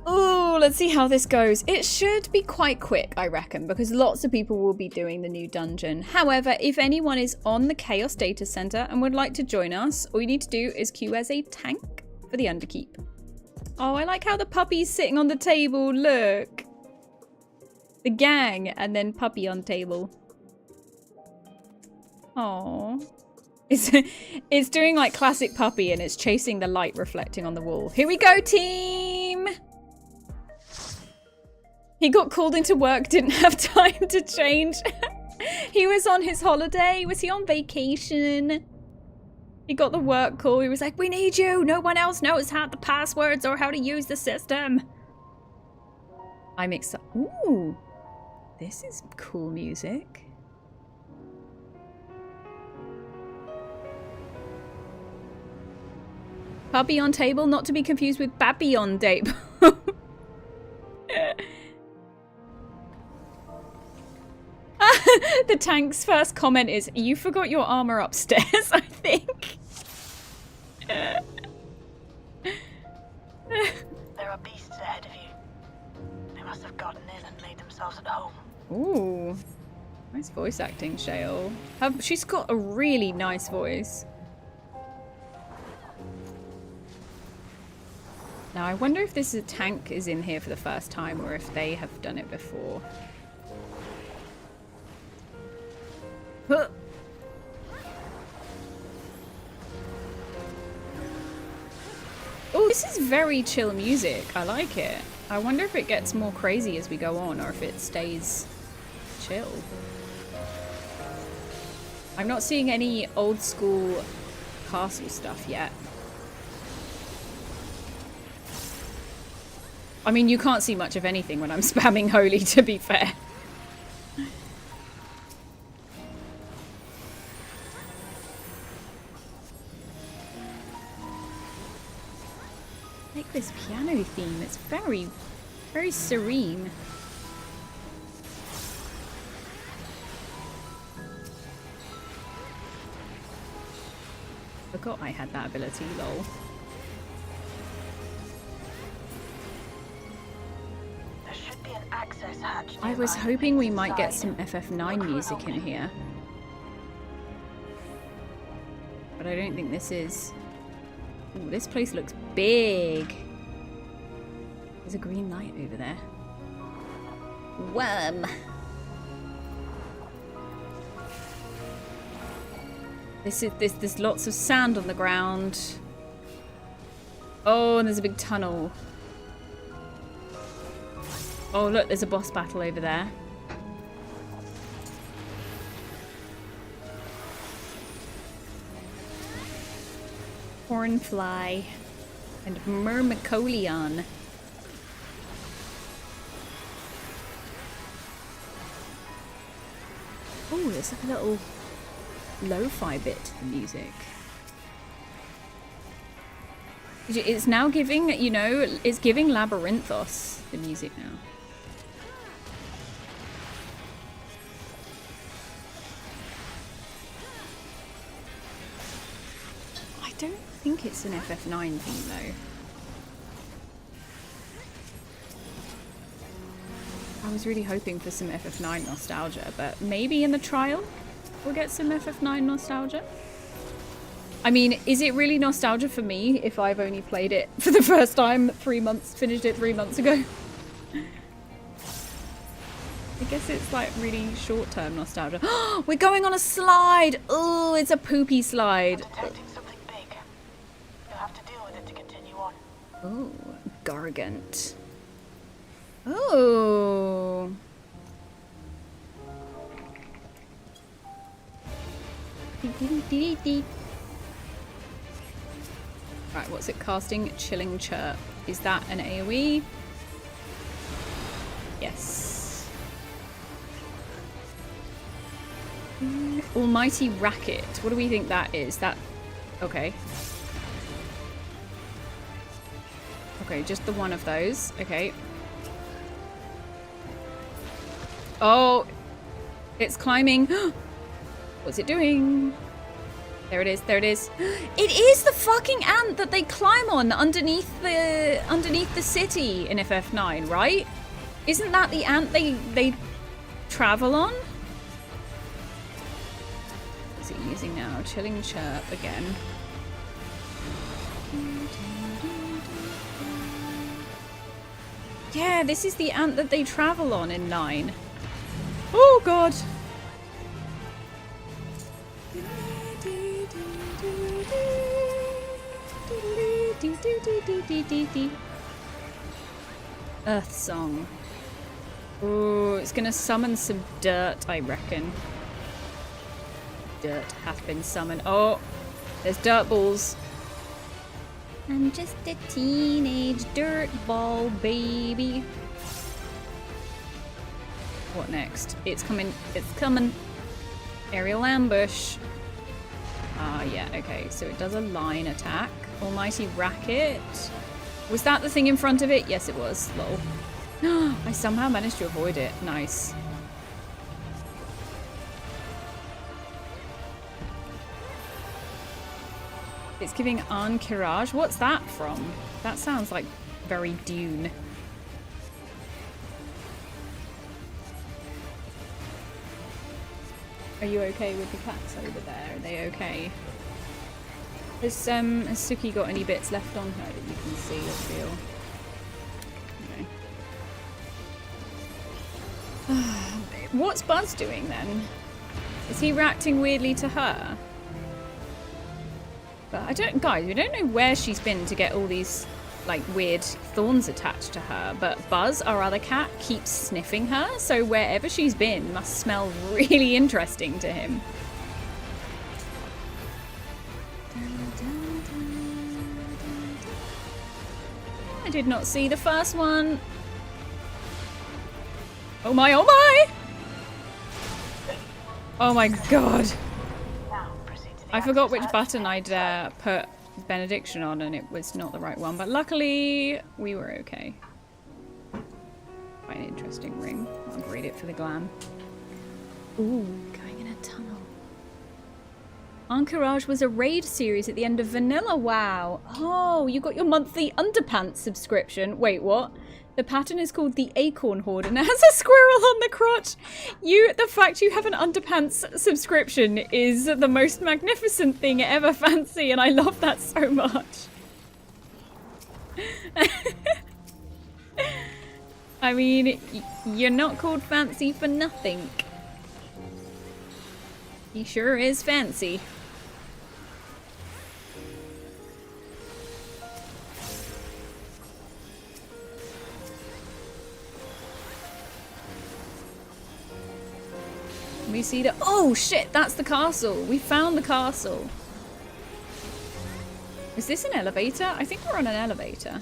Oh, let's see how this goes. It should be quite quick, I reckon, because lots of people will be doing the new dungeon. However, if anyone is on the Chaos Data Center and would like to join us, all you need to do is queue as a tank for the Underkeep. Oh, I like how the puppy's sitting on the table. Look. The gang and then puppy on table. Oh. It's doing like classic puppy and it's chasing the light reflecting on the wall. Here we go, team! He got called into work, didn't have time to change. He was on his holiday. Was he on vacation? He got the work call. He was like, we need you. No one else knows how the passwords or how to use the system. I'm excited. Ooh, this is cool music. Puppy on table, not to be confused with Babby on table. The tank's first comment is, you forgot your armor upstairs, I think. There are beasts ahead of you. They must have gotten in and made themselves at home. Ooh. Nice voice acting, Shale. She's got a really nice voice. Now, I wonder if this tank is in here for the first time or if they have done it before. Huh. Oh, this is very chill music. I like it. I wonder if it gets more crazy as we go on or if it stays chill. I'm not seeing any old school castle stuff yet. I mean, you can't see much of anything when I'm spamming holy, to be fair. I like this piano theme. It's very, very serene. Forgot I had that ability, lol. I was hoping we might get some FF9 music in here. But I don't think this is. Ooh, this place looks big. There's a green light over there. Worm. There's lots of sand on the ground. Oh, and there's a big tunnel. Oh, look, there's a boss battle over there. Hornfly and Myrmicolion. Oh, there's like a little lo-fi bit to the music. It's now giving, you know, it's giving Labyrinthos, the music now. I don't think it's an FF9 theme though. I was really hoping for some FF9 nostalgia, but maybe in the trial we'll get some FF9 nostalgia. I mean, is it really nostalgia for me if I've only played it for the first time finished it 3 months ago? I guess it's like really short-term nostalgia. We're going on a slide! Oh, it's a poopy slide. Detecting something big. You'll have to deal with it to continue on. Oh, Gargant. Oh. Right, what's it casting? Chilling Chirp. Is that an AoE? Yes. Almighty Racket. What do we think that is? That... Okay. Okay, just the one of those. Okay. Oh! It's climbing. What's it doing? There it is. There it is. It is the fucking ant that they climb on underneath the city in FF9, right? Isn't that the ant they travel on? What's it using now? Chilling chirp again. Yeah, this is the ant that they travel on in 9. Oh god. Earth Song. Ooh, it's gonna summon some dirt, I reckon. Dirt hath been summoned. Oh, there's dirt balls. I'm just a teenage dirt ball baby. What next? It's coming. It's coming. Aerial ambush. Ah, yeah, okay. So it does a line attack. Almighty Racket. Was that the thing in front of it? Yes, it was. Lol. I somehow managed to avoid it. Nice. It's giving Encourage. What's that from? That sounds like very Dune. Are you okay with the cats over there? Are they okay? Has Suki got any bits left on her that you can see or feel? Okay. What's Buzz doing then? Is he reacting weirdly to her? But I don't, guys, we don't know where she's been to get all these like weird thorns attached to her, but Buzz, our other cat, keeps sniffing her, so wherever she's been must smell really interesting to him. I did not see the first one. Oh my, oh my! Oh my god. I forgot which button I'd put benediction on and it was not the right one, but luckily we were okay. Quite an interesting ring. I'll grade it for the glam. Ooh, going in a tunnel. Encourage was a raid series at the end of Vanilla. Wow. Oh, you got your monthly underpants subscription. Wait, what? The pattern is called the Acorn Horde and it has a squirrel on the crotch. The fact you have an underpants subscription is the most magnificent thing ever, Fancy, and I love that so much. I mean, you're not called Fancy for nothing. He sure is fancy. We see the— oh shit, that's the castle. We found the castle. Is this an elevator? I think we're on an elevator.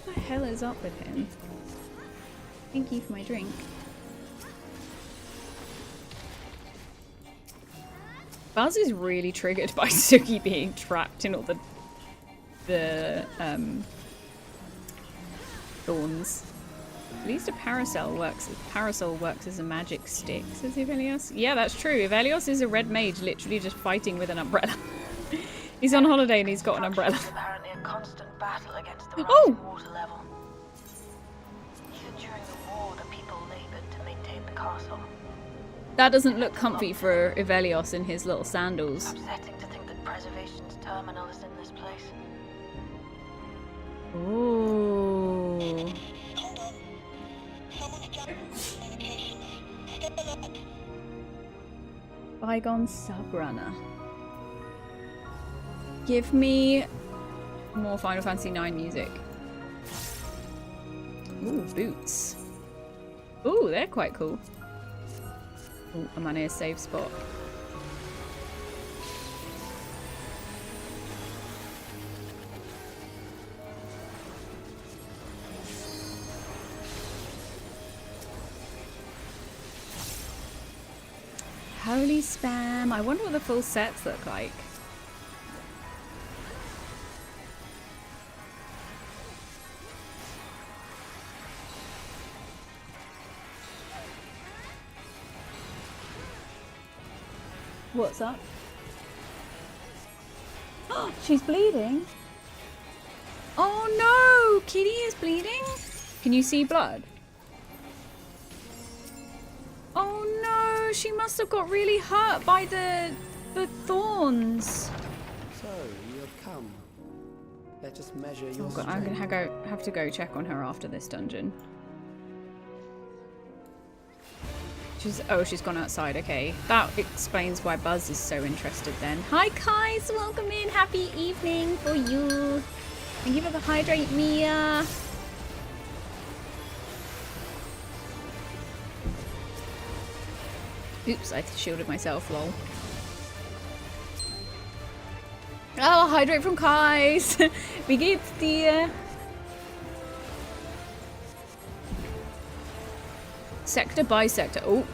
What the hell is up with him? Thank you for my drink. Buzz is really triggered by Suki being trapped in all the thorns. At least a parasol works as a magic stick, says Ivelios. Yeah, that's true. Ivelios is a red mage literally just fighting with an umbrella. He's on holiday and he's got an umbrella. Apparently a constant battle against the rising water level. Even during the war, the people labored to maintain the castle. That doesn't look comfy for Ivelios in his little sandals. Upsetting to think that preservation's terminal is in this place. Ooh. Bygone Subrunner. Give me more Final Fantasy IX music. Ooh, boots. Ooh, they're quite cool. Ooh, I'm on a safe spot. Holy spam. I wonder what the full sets look like. What's up? She's bleeding. Oh no! Kitty is bleeding? Can you see blood? Oh no! She must have got really hurt by the thorns. So, you have come. Let us measure your God, I'm gonna have to go check on her after this dungeon. She's gone outside, okay. That explains why Buzz is so interested then. Hi Kais, welcome in, happy evening for you. Thank you for the hydrate, Mia. Oops, I shielded myself, lol. Oh, hydrate from Kais. Wie geht's dir? Sector by sector. Oh,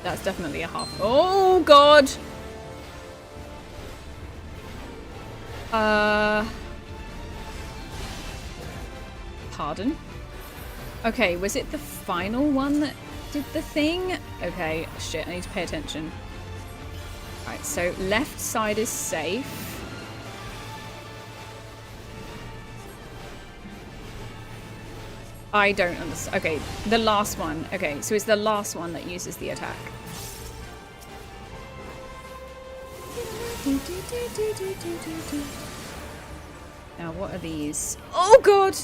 that's definitely a half. Oh, God. Pardon? Okay, was it the final one that did the thing? Okay, shit, I need to pay attention. Right, so left side is safe. I don't understand. Okay, the last one. Okay, so it's the last one that uses the attack. Now, what are these? Oh, God!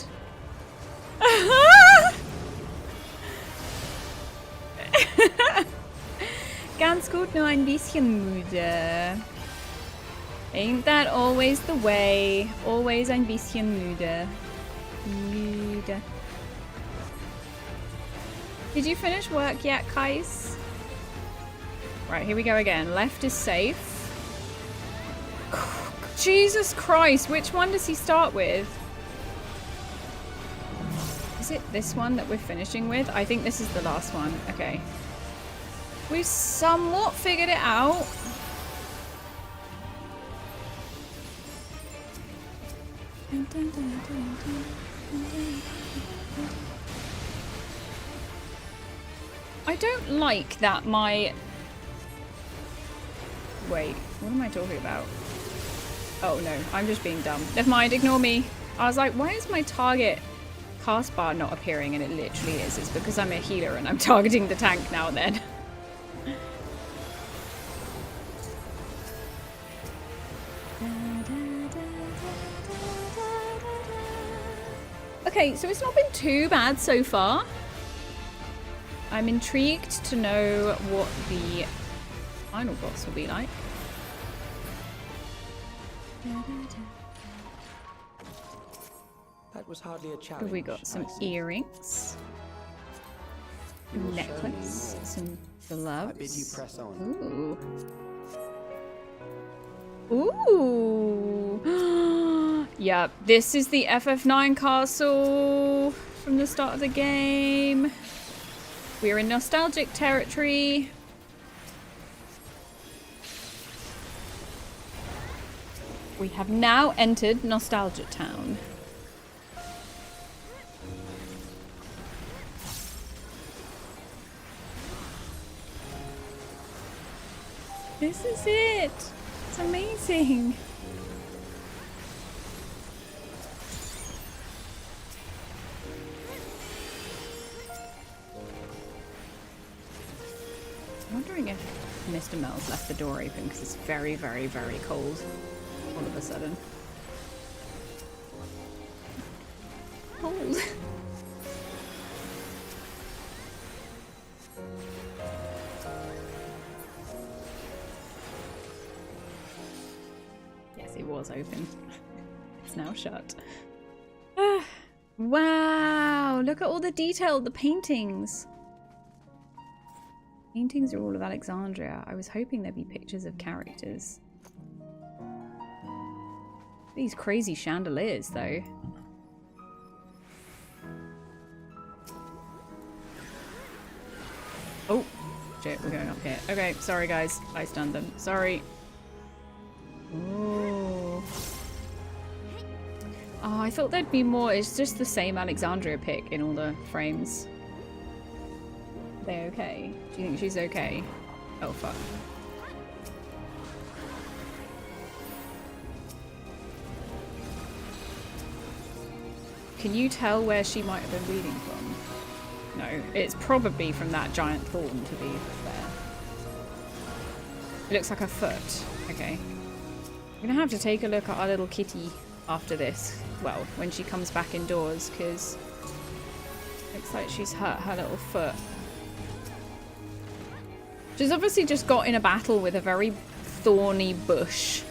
Ganz gut, nur ein bisschen müde. Ain't that always the way? Always ein bisschen müde. Müde. Did you finish work yet, Kais? Right, here we go again. Left is safe. Jesus Christ, which one does he start with? Is it this one that we're finishing with? I think this is the last one. Okay. We've somewhat figured it out. I don't like that my... Wait, what am I talking about? Oh no, I'm just being dumb. Never mind, ignore me. I was like, why is my target cast bar not appearing? And it literally is. It's because I'm a healer and I'm targeting the tank now and then. Okay, so it's not been too bad so far. I'm intrigued to know what the final boss will be like. That was hardly a challenge. We got some earrings, necklace, some gloves. I bid you press on. Ooh. Ooh. Yeah, this is the FF9 castle from the start of the game. We're in nostalgic territory. We have now entered Nostalgia Town. This is it. It's amazing. I'm wondering if Mr. Mel's left the door open because it's very, very, very cold all of a sudden. Cold. Yes, it was open. It's now shut. Wow, look at all the detail, the paintings. Paintings are all of Alexandria. I was hoping there'd be pictures of characters. These crazy chandeliers, though. Oh, Shit, we're going up here. Okay, sorry guys. I stunned them. Sorry. Ooh. Oh, I thought there'd be more. It's just the same Alexandria pick in all the frames. Are they okay? Do you think she's okay? Oh, fuck. Can you tell where she might have been bleeding from? No, it's probably from that giant thorn, to be fair. It looks like a foot. Okay. I'm gonna have to take a look at our little kitty after this. Well, when she comes back indoors, because it looks like she's hurt her little foot. She's obviously just got in a battle with a very thorny bush.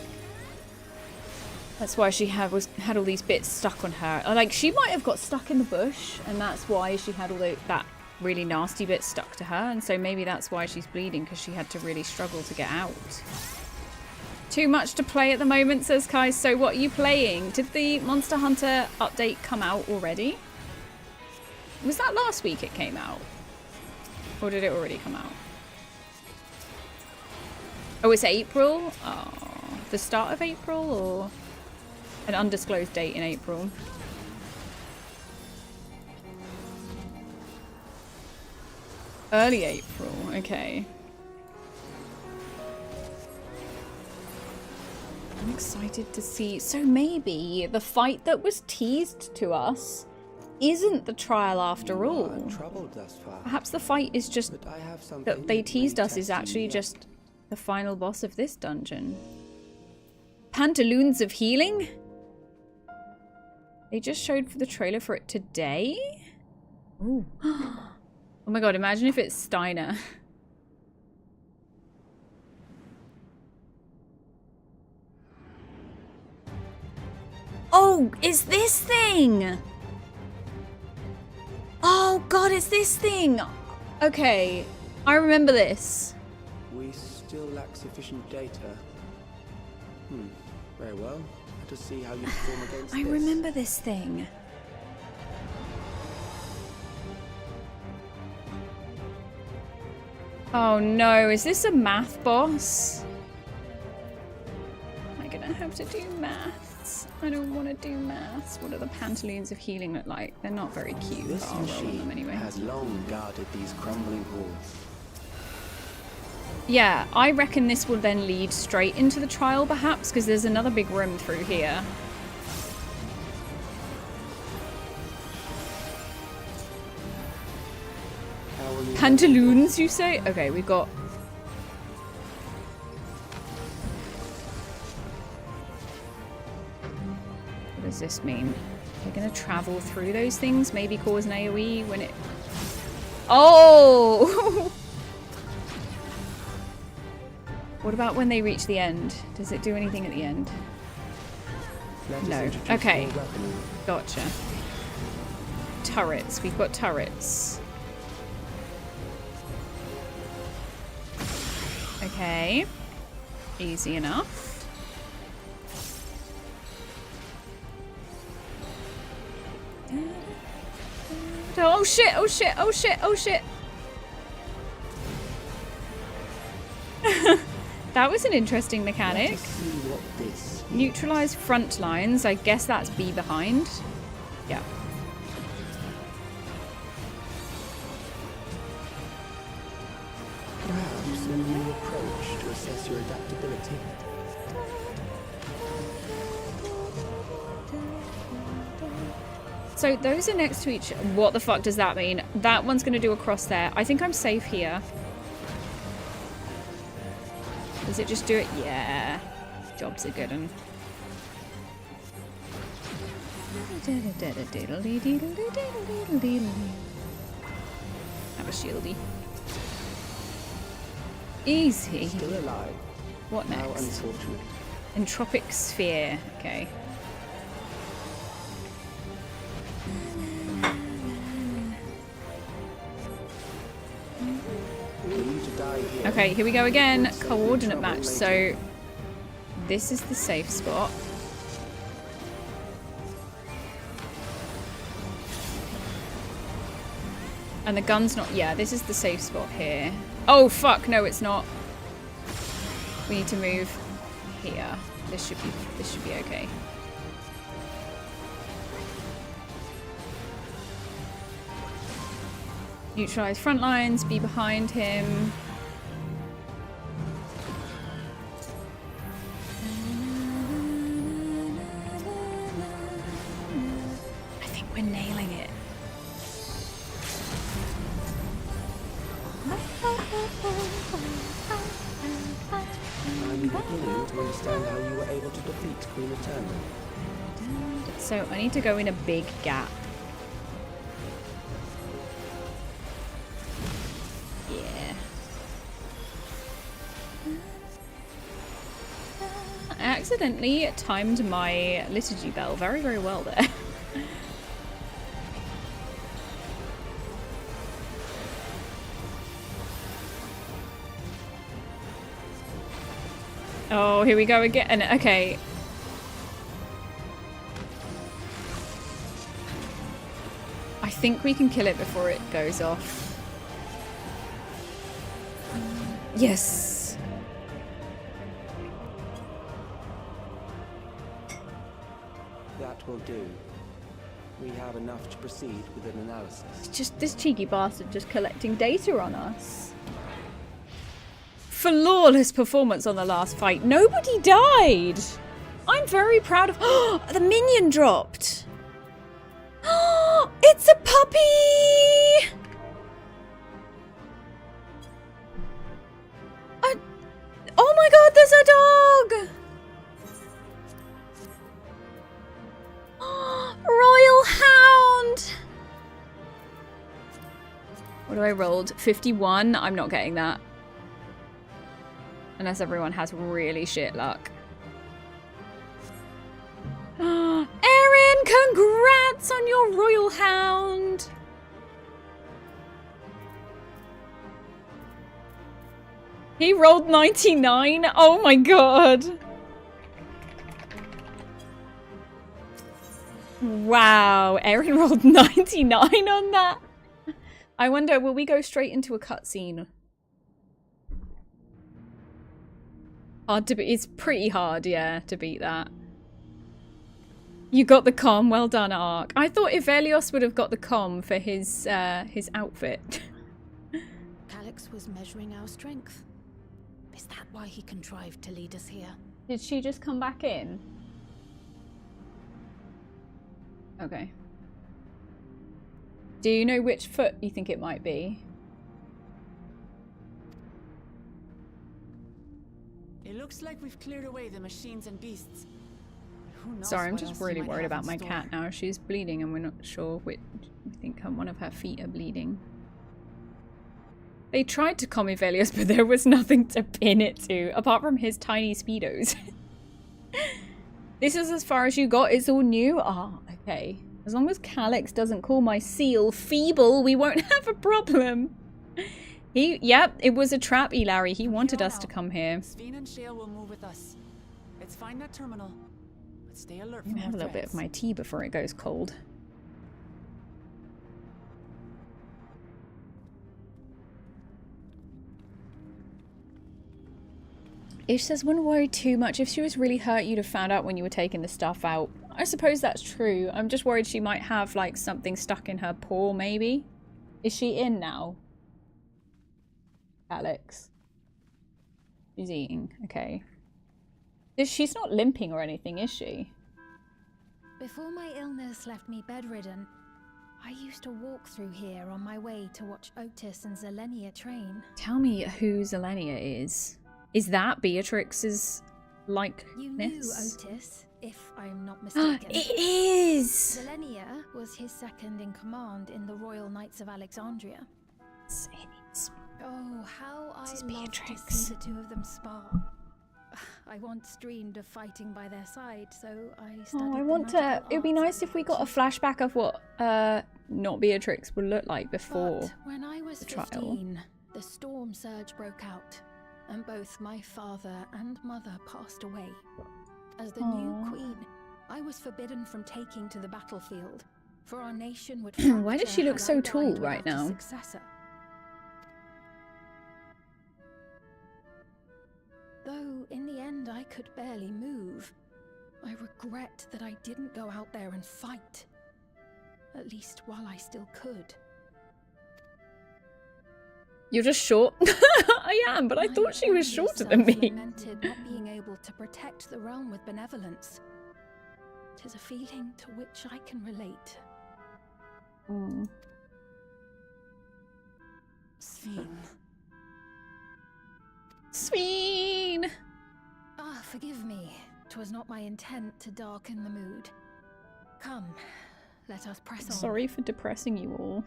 That's why she had all these bits stuck on her. Like, she might have got stuck in the bush, and that's why she had all that really nasty bit stuck to her. And so maybe that's why she's bleeding, because she had to really struggle to get out. Too much to play at the moment, says Kai. So what are you playing? Did the Monster Hunter update come out already? Was that last week it came out? Or did it already come out? Oh, it's April? Oh, the start of April, or an undisclosed date in April? Early April, okay. I'm excited to see. So maybe the fight that was teased to us isn't the trial after all. Perhaps the fight is just that they teased us is actually just the final boss of this dungeon. Pantaloons of Healing? They just showed for the trailer for it today? Ooh. Oh my god, imagine if it's Steiner. Oh, it's this thing! Oh god, it's this thing! Okay, I remember this. We still lack sufficient data. Very well. Let us see how you perform against I remember this thing. Oh no, is this a math boss? Am I gonna have to do maths? I don't want to do maths. What do the Pantaloons of Healing look like? They're not very cute, but I'll roll them anyway. Has long guarded these crumbling halls. Yeah, I reckon this will then lead straight into the trial, perhaps, because there's another big room through here. Pantaloons, you say? Okay, we've got... What does this mean? We're going to travel through those things, maybe cause an AoE when it... Oh! What about when they reach the end? Does it do anything at the end? No. Okay. Gotcha. Turrets. We've got turrets. Okay. Easy enough. Oh shit! Oh shit! Oh shit! Oh shit! That was an interesting mechanic. Neutralize front lines. I guess that's be behind. Yeah. Perhaps a new approach to assess your adaptability. So those are next to each. What the fuck does that mean? That one's going to do a cross there. I think I'm safe here. Does it just do it? Yeah. Job's a good one. Have a shieldy. Easy. Still alive. What next? How unfortunate. Entropic sphere. Okay. Okay, here we go again. Coordinate match. So this is the safe spot. And the gun's not... Yeah, this is the safe spot here. Oh fuck, no it's not. We need to move here. This should be okay. Neutralize front lines, be behind him. I think we're nailing it. I'm beginning to understand how you were able to defeat Queen Eternal. So I need to go in a big gap. Yeah. I accidentally timed my liturgy bell very, very well there. Oh, here we go again. Okay. I think we can kill it before it goes off. Yes. That will do. We have enough to proceed with an analysis. It's just this cheeky bastard just collecting data on us. Flawless performance on the last fight. Nobody died. I'm very proud of... the minion dropped. It's a puppy. Oh my god, there's a dog. Royal Hound. What do I rolled? 51? I'm not getting that. Unless everyone has really shit luck. Erin, congrats on your Royal Hound! He rolled 99? Oh my god! Wow, Erin rolled 99 on that? I wonder, will we go straight into a cutscene? Hard to beat. It's pretty hard, yeah, to beat that. You got the comm. Well done, Ark. I thought Ivelios would have got the comm for his outfit. Calix was measuring our strength. Is that why he contrived to lead us here? Did she just come back in? Okay. Do you know which foot you think it might be? It looks like we've cleared away the machines and beasts. Who knows? Sorry, I'm what just else they really might worried have about in my store. cat now. She's bleeding and we're not sure which. I think one of her feet are bleeding. They tried to calm Ivelios, but there was nothing to pin it to, apart from his tiny speedos. This is as far as you got? It's all new? Ah, okay. As long as Calix doesn't call my seal feeble, we won't have a problem. Yep, it was a trap, Larry. He wanted us to come here. Sveen and Shale will move with us. Let's find that terminal. But stay alert I'm for gonna have a little bit of my tea before it goes cold. Ish says, wouldn't worry too much. If she was really hurt, you'd have found out when you were taking the stuff out. I suppose that's true. I'm just worried she might have, like, something stuck in her paw, maybe. Is she in now? Alex. She's eating. Okay. She's not limping or anything, is she? Before my illness left me bedridden, I used to walk through here on my way to watch Otis and Zelenia train. Tell me who Zelenia is. Is that Beatrix's likeness? You knew Otis, if I'm not mistaken. It is! Zelenia was his second in command in the Royal Knights of Alexandria. Oh, how I love to see the two of them spar. I once dreamed of fighting by their side, so I studied I want to... It would be nice if we got a flashback of what not Beatrix would look like before But when I was the trial. 15, the storm surge broke out, and both my father and mother passed away. As the new queen, I was forbidden from taking to the battlefield, for our nation would Why does she look so tall right now? Successor. though in the end I could barely move. I regret that I didn't go out there and fight. At least while I still could. You're just short. I am, but I thought she was shorter than me. Lamented not being able to protect the realm with benevolence. 'Tis a feeling to which I can relate. Sveen. Sveen! Ah, forgive me. 'Twas not my intent to darken the mood. Come, let us press on. Sorry for depressing you all.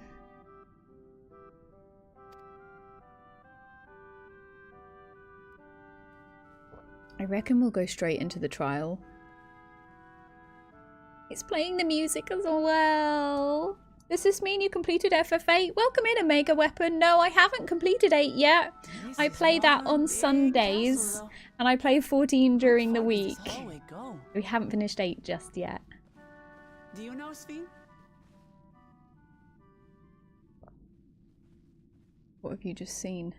I reckon we'll go straight into the trial. It's playing the music as well. Does this mean you completed FF8? Welcome in, Omega Weapon. No, I haven't completed 8 yet. I play that on Sundays, and I play 14 during the week. We haven't finished 8 just yet. Do you know Sveen? What have you just seen?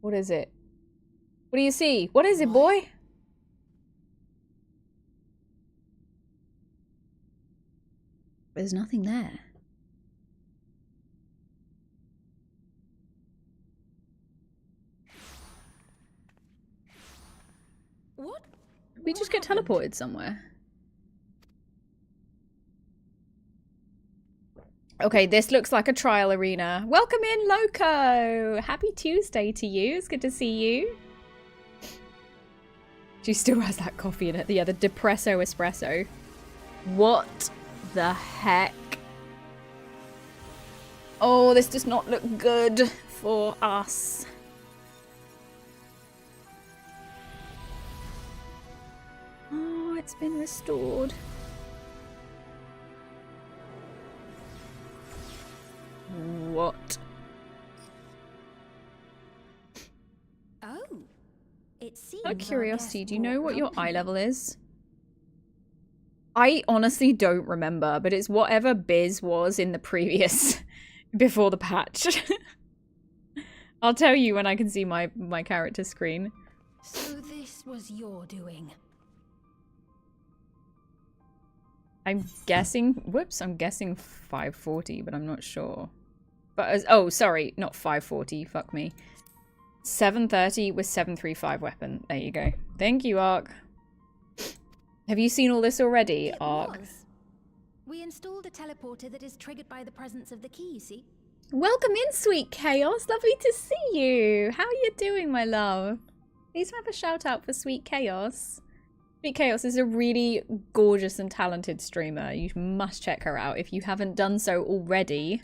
What is it? What do you see? What is it, boy? There's nothing there. What? We just get teleported somewhere. Okay, this looks like a trial arena. Welcome in, Loco! Happy Tuesday to you. It's good to see you. She still has that coffee in it. Yeah, the Depresso Espresso. What the heck? Oh, this does not look good for us. Oh, it's been restored. What? Oh, it seems. Out of curiosity, do you know what your eye level is? I honestly don't remember, but it's whatever Biz was in the previous, before the patch. I'll tell you when I can see my character screen. So this was your doing. I'm guessing, whoops, I'm guessing 540, but I'm not sure. But as, oh, sorry, not 540, fuck me. 730 with 735 weapon. There you go. Thank you, Ark. Have you seen all this already, Ark? We installed a teleporter that is triggered by the presence of the key, you see? Welcome in, Sweet Chaos. Lovely to see you. How are you doing, my love? Please have a shout out for Sweet Chaos. Sweet Chaos is a really gorgeous and talented streamer. You must check her out if you haven't done so already.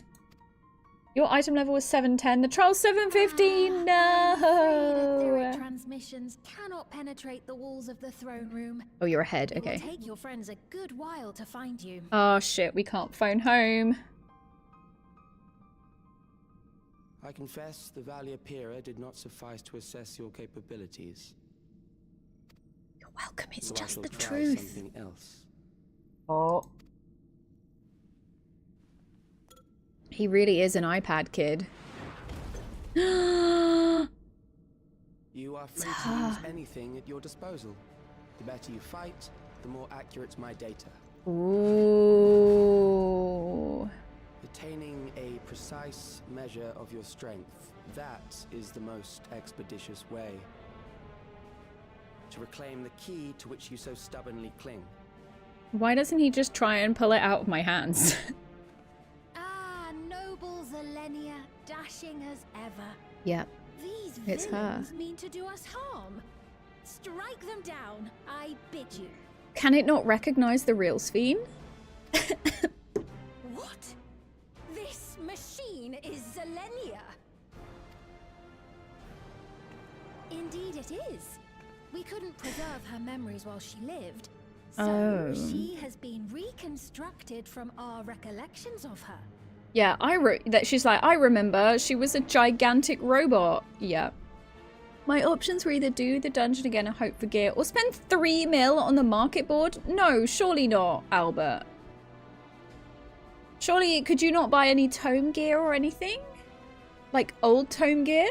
Your item level was 710. The trial's 715. No. Transmissions cannot penetrate the walls of the throne room. Oh, you're ahead. It Okay. will take your friends a good while to find you. Oh shit, we can't phone home. I confess the Valia Pira did not suffice to assess your capabilities. You're welcome. It's So I just shall the try truth. something else. Oh. He really is an iPad kid. You are free to use anything at your disposal. The better you fight, the more accurate my data. Ooh. Attaining a precise measure of your strength, that is the most expeditious way to reclaim the key to which you so stubbornly cling. Why doesn't he just try and pull it out of my hands? Noble Zelenia, dashing as ever. Yep. These It's her. villains mean to do us harm. Strike them down, I bid you. Can it not recognize the real Sveen? What? This machine is Zelenia. Indeed it is. We couldn't preserve her memories while she lived. So she has been reconstructed from our recollections of her. Yeah, she's like, I remember she was a gigantic robot. Yeah. My options were either do the dungeon again and hope for gear, or spend 3 mil on the market board. No, surely not, Albert. Surely, could you not buy any tome gear or anything? Like old tome gear?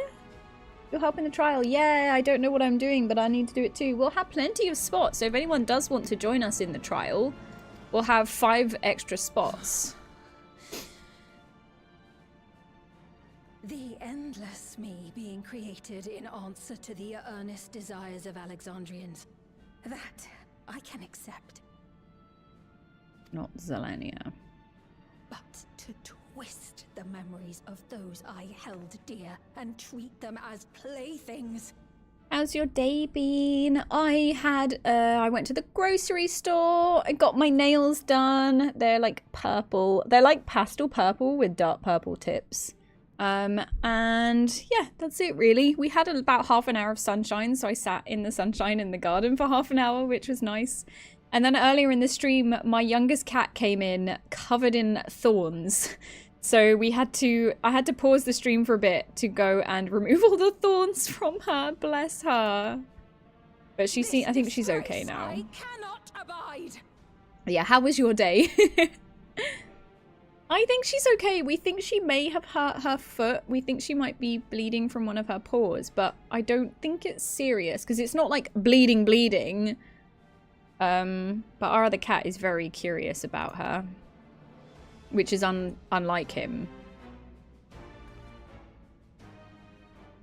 You're helping the trial. Yeah, I don't know what I'm doing, but I need to do it too. We'll have plenty of spots, so if anyone does want to join us in the trial, we'll have 5 extra spots. The endless me being created in answer to the earnest desires of Alexandrians. That I can accept. Not Zelenia. But to twist the memories of those I held dear and treat them as playthings. How's your day been? I went to the grocery store. I got my nails done. They're like purple. They're like pastel purple with dark purple tips. And yeah, that's it really. We had about half an hour of sunshine, so I sat in the sunshine in the garden for half an hour, which was nice. And then earlier in the stream, my youngest cat came in covered in thorns. So I had to pause the stream for a bit to go and remove all the thorns from her. Bless her. But I think she's okay now. I cannot abide. Yeah, how was your day? I think she's okay. We think she may have hurt her foot. We think she might be bleeding from one of her paws, but I don't think it's serious because it's not like bleeding. But our other cat is very curious about her, which is unlike him.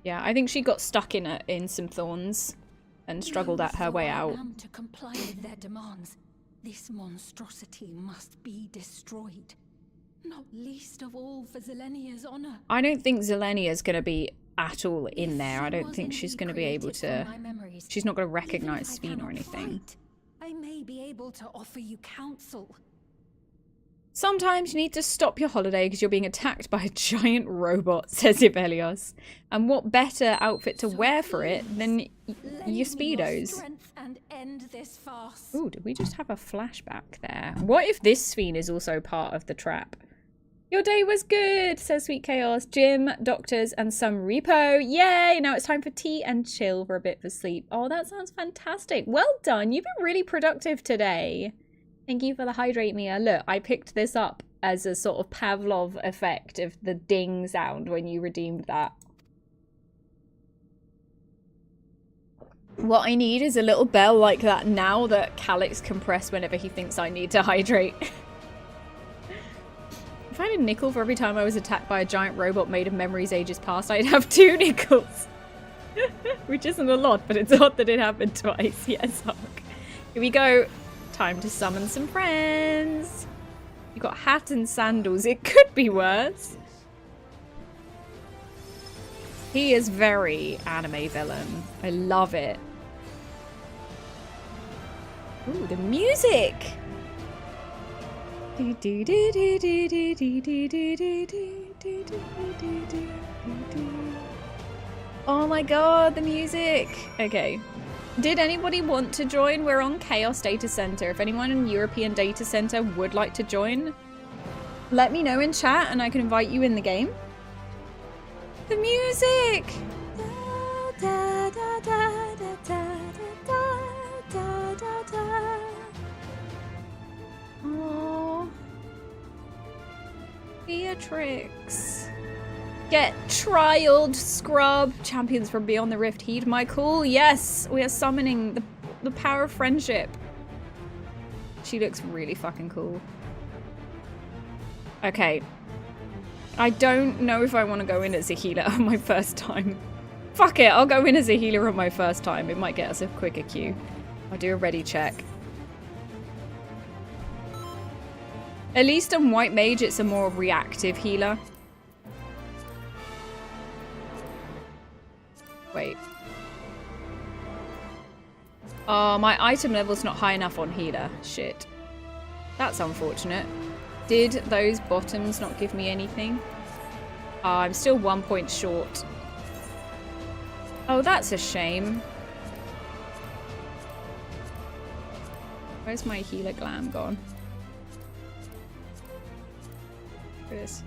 Yeah, I think she got stuck in some thorns and struggled at her way out. To comply with their demands, this monstrosity must be destroyed. Not least of all for Zelenia's honor. I don't think Zelenia's going to be at all in there. I don't think she's going to be able to... She's not going to recognize Sphene or anything. I may be able to offer you counsel. Sometimes you need to stop your holiday because you're being attacked by a giant robot, says Ivelios. And what better outfit to wear for it than your Speedos? Ooh, did we just have a flashback there? What if this Sphene is also part of the trap? Your day was good, says Sweet Chaos. Gym, doctors, and some repo. Yay! Now it's time for tea and chill for a bit for sleep. Oh, that sounds fantastic. Well done. You've been really productive today. Thank you for the hydrate, Mia. Look, I picked this up as a sort of Pavlov effect of the ding sound when you redeemed that. What I need is a little bell like that now that Calyx can press whenever he thinks I need to hydrate. If I had a nickel for every time I was attacked by a giant robot made of memories ages past, I'd have 2 nickels. Which isn't a lot, but it's odd that it happened twice. Yes, Hawk. Here we go. Time to summon some friends. You got hat and sandals. It could be worse. He is very anime villain. I love it. Ooh, the music. Oh my god, the music. Okay. Did anybody want to join? We're on Chaos Data Center. If anyone in European Data Center would like to join, let me know in chat and I can invite you in the game. The music! Aww. Beatrix. Get trialed, scrub. Champions from Beyond the Rift. Heed my call. Yes, we are summoning the power of friendship. She looks really fucking cool. Okay. I don't know if I want to go in as a healer on my first time. Fuck it, I'll go in as a healer on my first time. It might get us a quicker queue. I'll do a ready check. At least on White Mage, it's a more reactive healer. Wait. Oh, my item level's not high enough on healer. Shit. That's unfortunate. Did those bottoms not give me anything? I'm still 1 point short. Oh, that's a shame. Where's my healer glam gone? Look at this.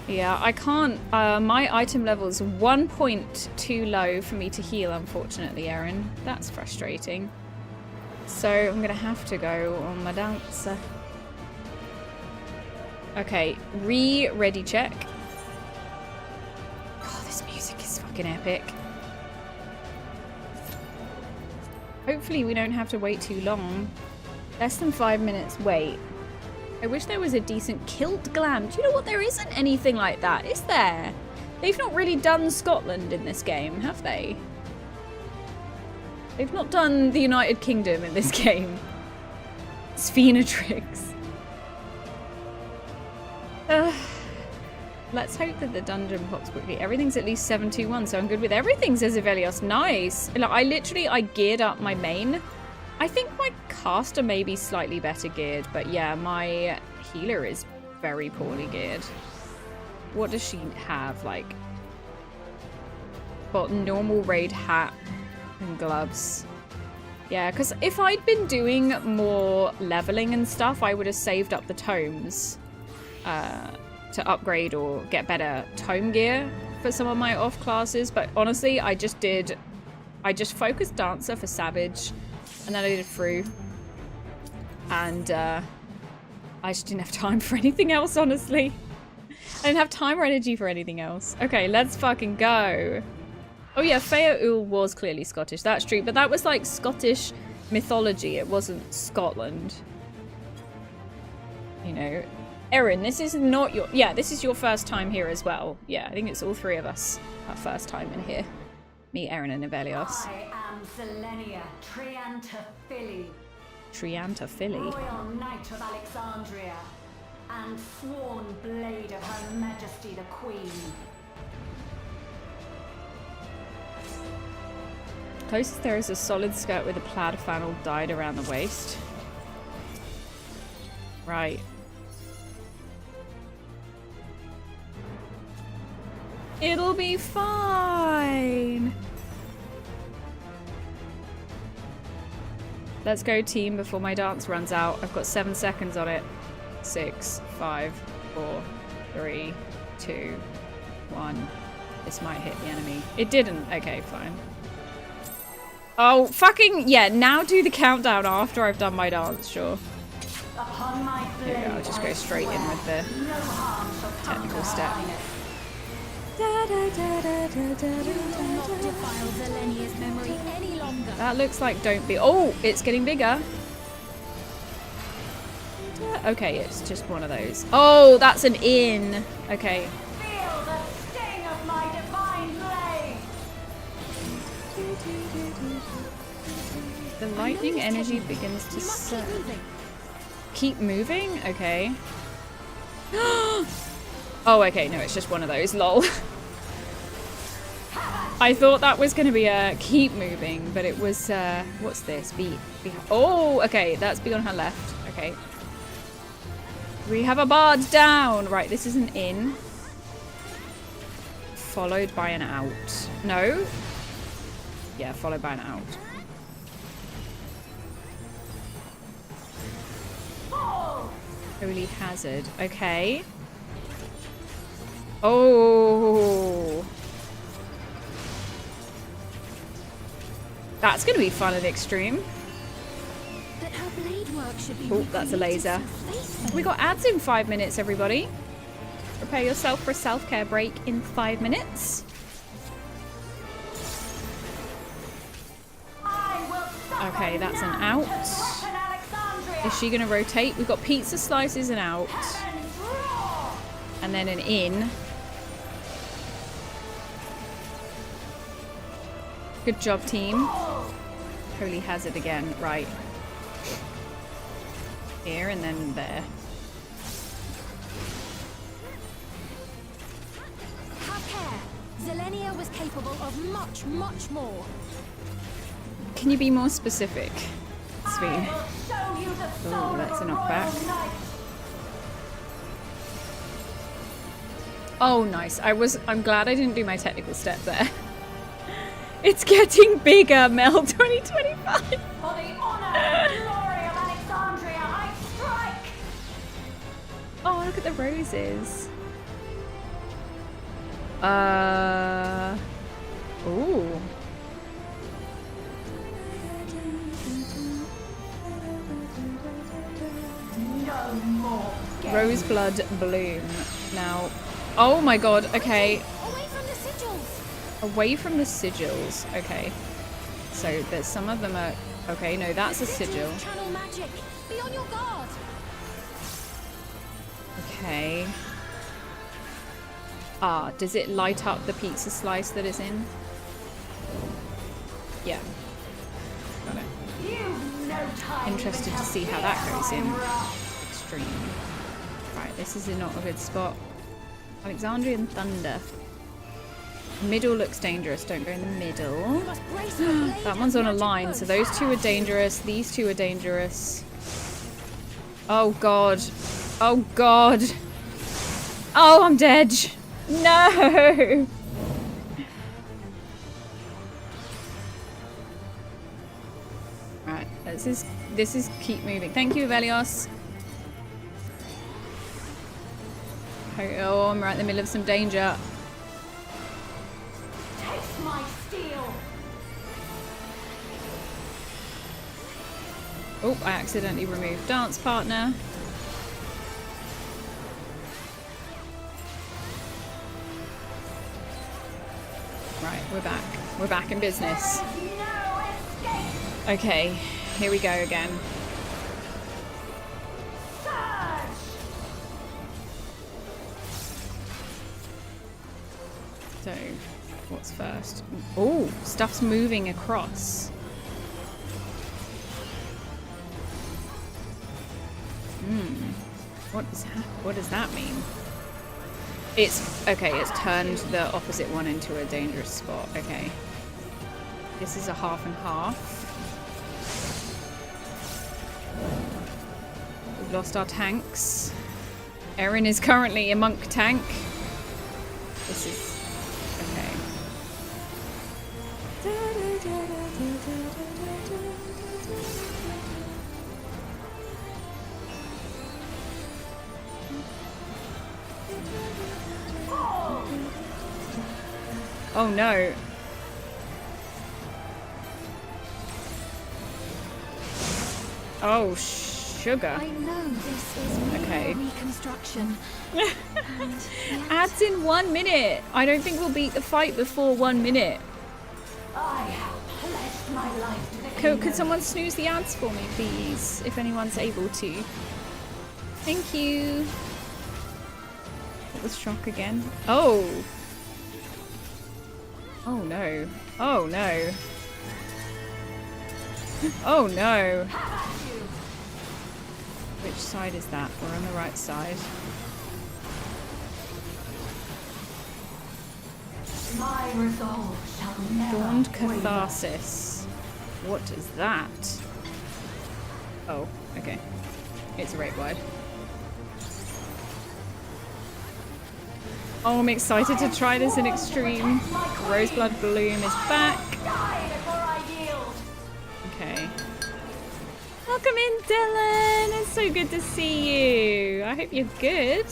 Yeah, I can't. My item level's 1 point too low for me to heal, unfortunately, Erin. That's frustrating. So I'm gonna have to go on my dancer. Okay, ready check. Oh, this music is fucking fucking epic. Hopefully we don't have to wait too long. Less than 5 minutes wait. I wish there was a decent kilt glam. Do you know what? There isn't anything like that, is there? They've not really done Scotland in this game, have they? They've not done the United Kingdom in this game. Sphenatrix. Let's hope that the dungeon pops quickly. Everything's at least 721, so I'm good with everything, says Evelios. Nice. Like, I geared up my main. I think my caster may be slightly better geared, but yeah, my healer is very poorly geared. What does she have? Like, got normal raid hat and gloves. Yeah, because if I'd been doing more leveling and stuff, I would have saved up the tomes to upgrade or get better tome gear for some of my off classes. But honestly, I just focused Dancer for Savage, and then I did Fru. And I just didn't have time for anything else, honestly. I didn't have time or energy for anything else. Okay, let's fucking go. Oh yeah, Fëa was clearly Scottish, that's true. But that was like Scottish mythology, it wasn't Scotland. You know. Erin, this is not your... Yeah, this is your first time here as well. Yeah, I think it's all three of us. Our first time in here. Me, Erin, and Evelios. I am Zelenia Triantafili. Triantafili? Royal Knight of Alexandria. And sworn blade of Her Majesty the Queen. Closest there is a solid skirt with a plaid flannel dyed around the waist. Right. It'll be fine. Let's go, team, before my dance runs out. I've got 7 seconds on it. 6, 5, 4, 3, 2, 1. This might hit the enemy. It didn't. Okay, fine. Oh, fucking... Yeah, now do the countdown after I've done my dance, sure. Upon my blade, here we go, I'll just go straight in with the technical step. That looks like don't be... Oh, it's getting bigger. Okay, it's just one of those. Oh, that's an in. Okay. Feel the sting of my divine blade. The lightning energy begins to surge. Keep moving? Okay. Oh, okay, no, it's just one of those, lol. I thought that was going to be a keep moving, but it was, what's this? Be oh, okay, that's be on her left. Okay. We have a bard down. Right, this is an in. Followed by an out. No? Yeah, followed by an out. Holy hazard. Okay. Oh. That's going to be fun and extreme. Oh, that's a laser. We got ads in 5 minutes, everybody. Prepare yourself for a self-care break in 5 minutes. Okay, that's an out. Is she going to rotate? We've got pizza slices and out. And then an in. Good job, team. Holy hazard again. Right. Here and then there. Have care. Zelenia was capable of much, much more. Can you be more specific, Sveen? Oh, that's a knockback. Oh, nice. I'm glad I didn't do my technical step there. It's getting bigger, Mel 2025. For the honor and glory of Alexandria, I strike. Oh, look at the roses. Ooh. No more. Roseblood bloom. Now, oh my god, okay. Away from the sigils. Away from the sigils. Okay. So there's some of them are... Okay, no, that's a sigil. Channel magic. Be on your guard. Okay. Ah, does it light up the pizza slice that it's in? Yeah. Got it. Interested to see how that goes in. Extreme. Right, this is not a good spot. Alexandrian Thunder. Middle looks dangerous. Don't go in the middle. That one's on a line, so those two are dangerous. These two are dangerous. Oh god. Oh god. Oh, I'm dead. No. Right, this is keep moving. Thank you, Velios. Oh, I'm right in the middle of some danger. Taste my steel. Oh, I accidentally removed dance partner. Right, we're back. We're back in business. Okay, here we go again. So, what's first? Oh, stuff's moving across. What does that mean? It's okay, it's turned the opposite one into a dangerous spot. Okay. This is a half and half. We've lost our tanks. Erin is currently a monk tank. This is okay. Oh no. Oh, sugar. I know this is mere Okay. reconstruction. Ads in 1 minute. I don't think we'll beat the fight before 1 minute. I have pledged my life to the Could someone snooze the ads for me, please? If anyone's able to. Thank you. What was shock again? Oh. Oh no. Oh no. Oh no. Which side is that? We're on the right side. My resolve shall never Dawned waver. Catharsis. What is that? Oh, okay. It's a rate wide. Oh, I'm excited to try this in extreme. Roseblood Bloom is back. Okay. Welcome in, Dylan. It's so good to see you. I hope you're good.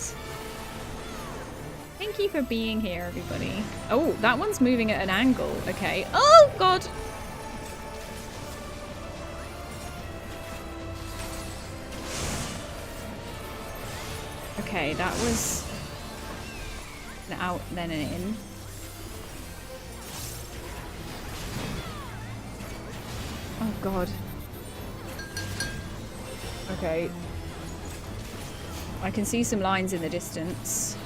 Thank you for being here, everybody. Oh, that one's moving at an angle. Okay. Oh, God. Okay, that was an out, then an in. Oh, God. Okay. I can see some lines in the distance.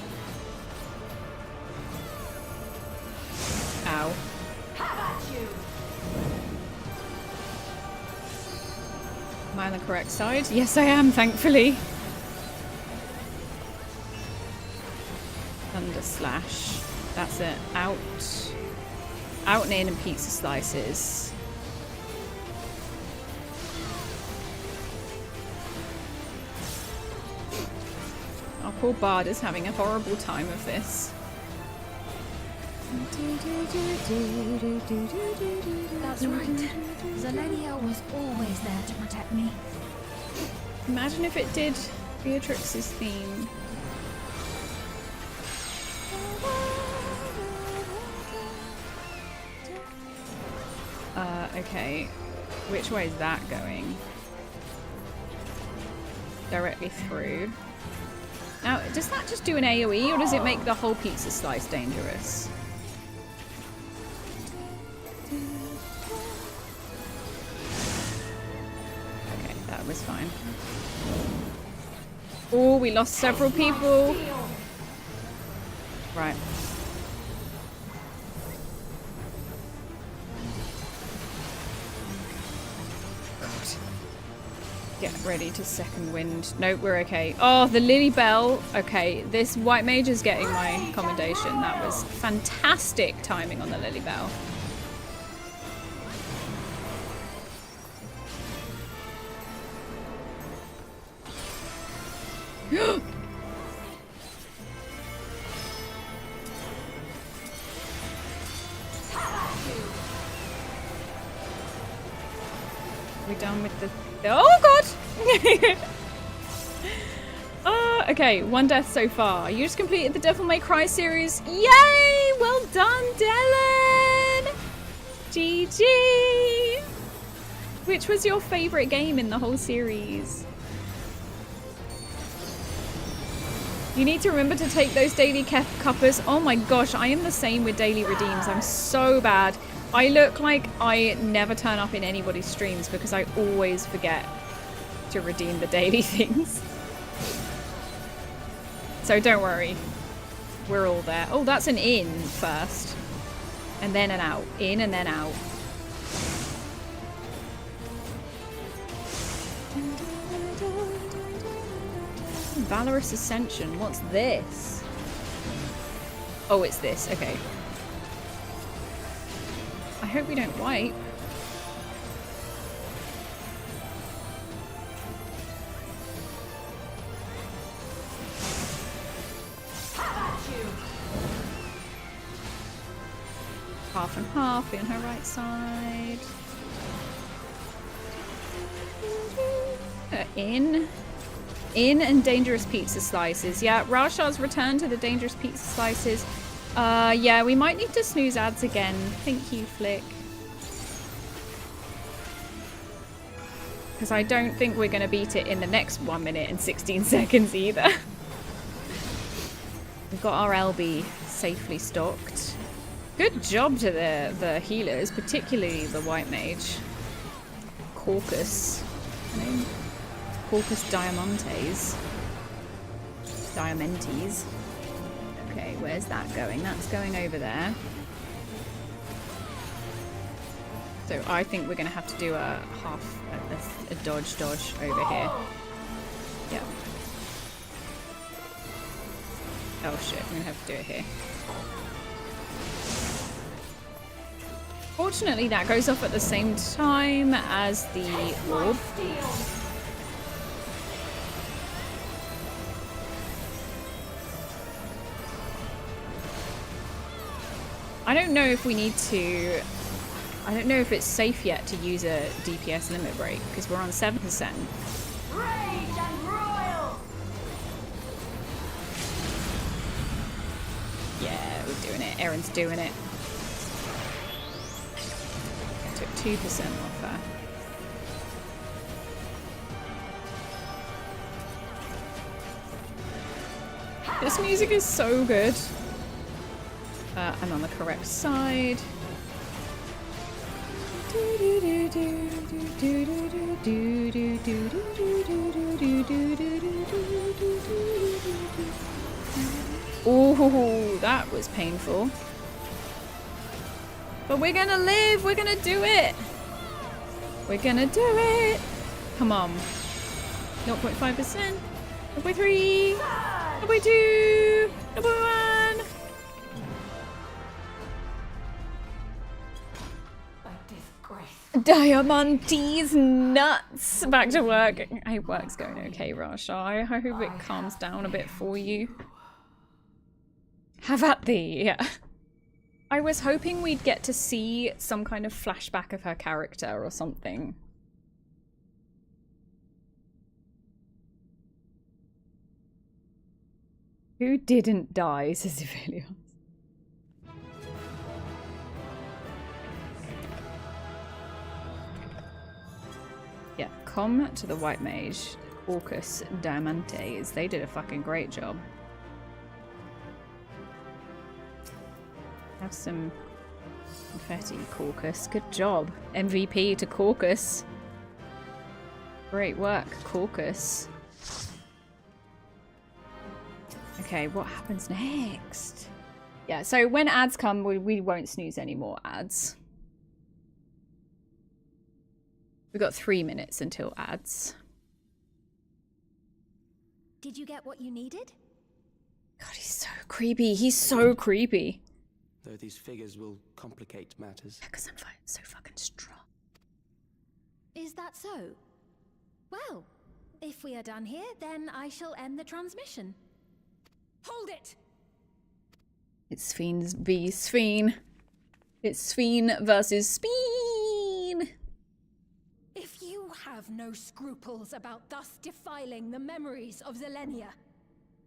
Ow. Am I on the correct side? Yes, I am, thankfully. Thunder slash. That's it. Out. Out and in and pizza slices. Our poor bard is having a horrible time of this. That's right. Zelenia was always there to protect me. Imagine if it did Beatrix's theme. Okay. Which way is that going? Directly through. Now, does that just do an AoE or does it make the whole pizza slice dangerous? That was fine. Oh, we lost several people. Right. Get ready to second wind. Nope, we're okay. Oh, the Lily Bell. Okay, this white mage is getting my commendation. That was fantastic timing on the Lily Bell. We done with the... Oh god! Okay, 1 death so far. You just completed the Devil May Cry series. Yay! Well done, Dylan! GG! Which was your favorite game in the whole series? You need to remember to take those daily cuppers. Oh my gosh, I am the same with daily redeems. I'm so bad. I look like I never turn up in anybody's streams because I always forget to redeem the daily things. So don't worry. We're all there. Oh, that's an in first. And then an out. In and then out. Valorous Ascension. What's this? Oh, it's this. Okay. I hope we don't wipe. Half and half, be on her right side. In and dangerous pizza slices. Yeah, Rasha's return to the dangerous pizza slices. Yeah, we might need to snooze ads again. Thank you, Flick. Because I don't think we're going to beat it in the next 1 minute and 16 seconds either. We've got our LB safely stocked. Good job to the healers, particularly the white mage. Caucus. Caucus Diamantes. Diamantes. Okay, where's that going? That's going over there. So I think we're going to have to do a dodge over here. Yeah. Oh shit, I'm going to have to do it here. Fortunately, that goes off at the same time as the orb. I don't know if we need to... I don't know if it's safe yet to use a DPS limit break, because we're on 7%. Rage and royal. Yeah, we're doing it. Erin's doing it. Took 2% off her. This music is so good. I'm on the correct side. Oh, that was painful. But we're gonna live. We're gonna do it. We're gonna do it. Come on. 0.5%. 0.3. 0.2. 0.1. Diamantes nuts. Back to work. I hope work's going okay, Rasha. I hope it calms down a bit for you. Have at thee. Yeah. I was hoping we'd get to see some kind of flashback of her character or something. Who didn't die, says Evelio. Yeah, come to the white mage, Orcus Diamantes. They did a fucking great job. Have some confetti, Caucus. Good job. MVP to Caucus. Great work, Caucus. Okay, what happens next? Yeah, so when ads come, we won't snooze any more ads. We've got 3 minutes until ads. Did you get what you needed? God, he's so creepy. He's so creepy. Though these figures will complicate matters. Because I'm so fucking strong. Is that so? Well, if we are done here, then I shall end the transmission. Hold it! It's Sphene v Sphene. It's Sphene versus Sphene. If you have no scruples about thus defiling the memories of Zelenia,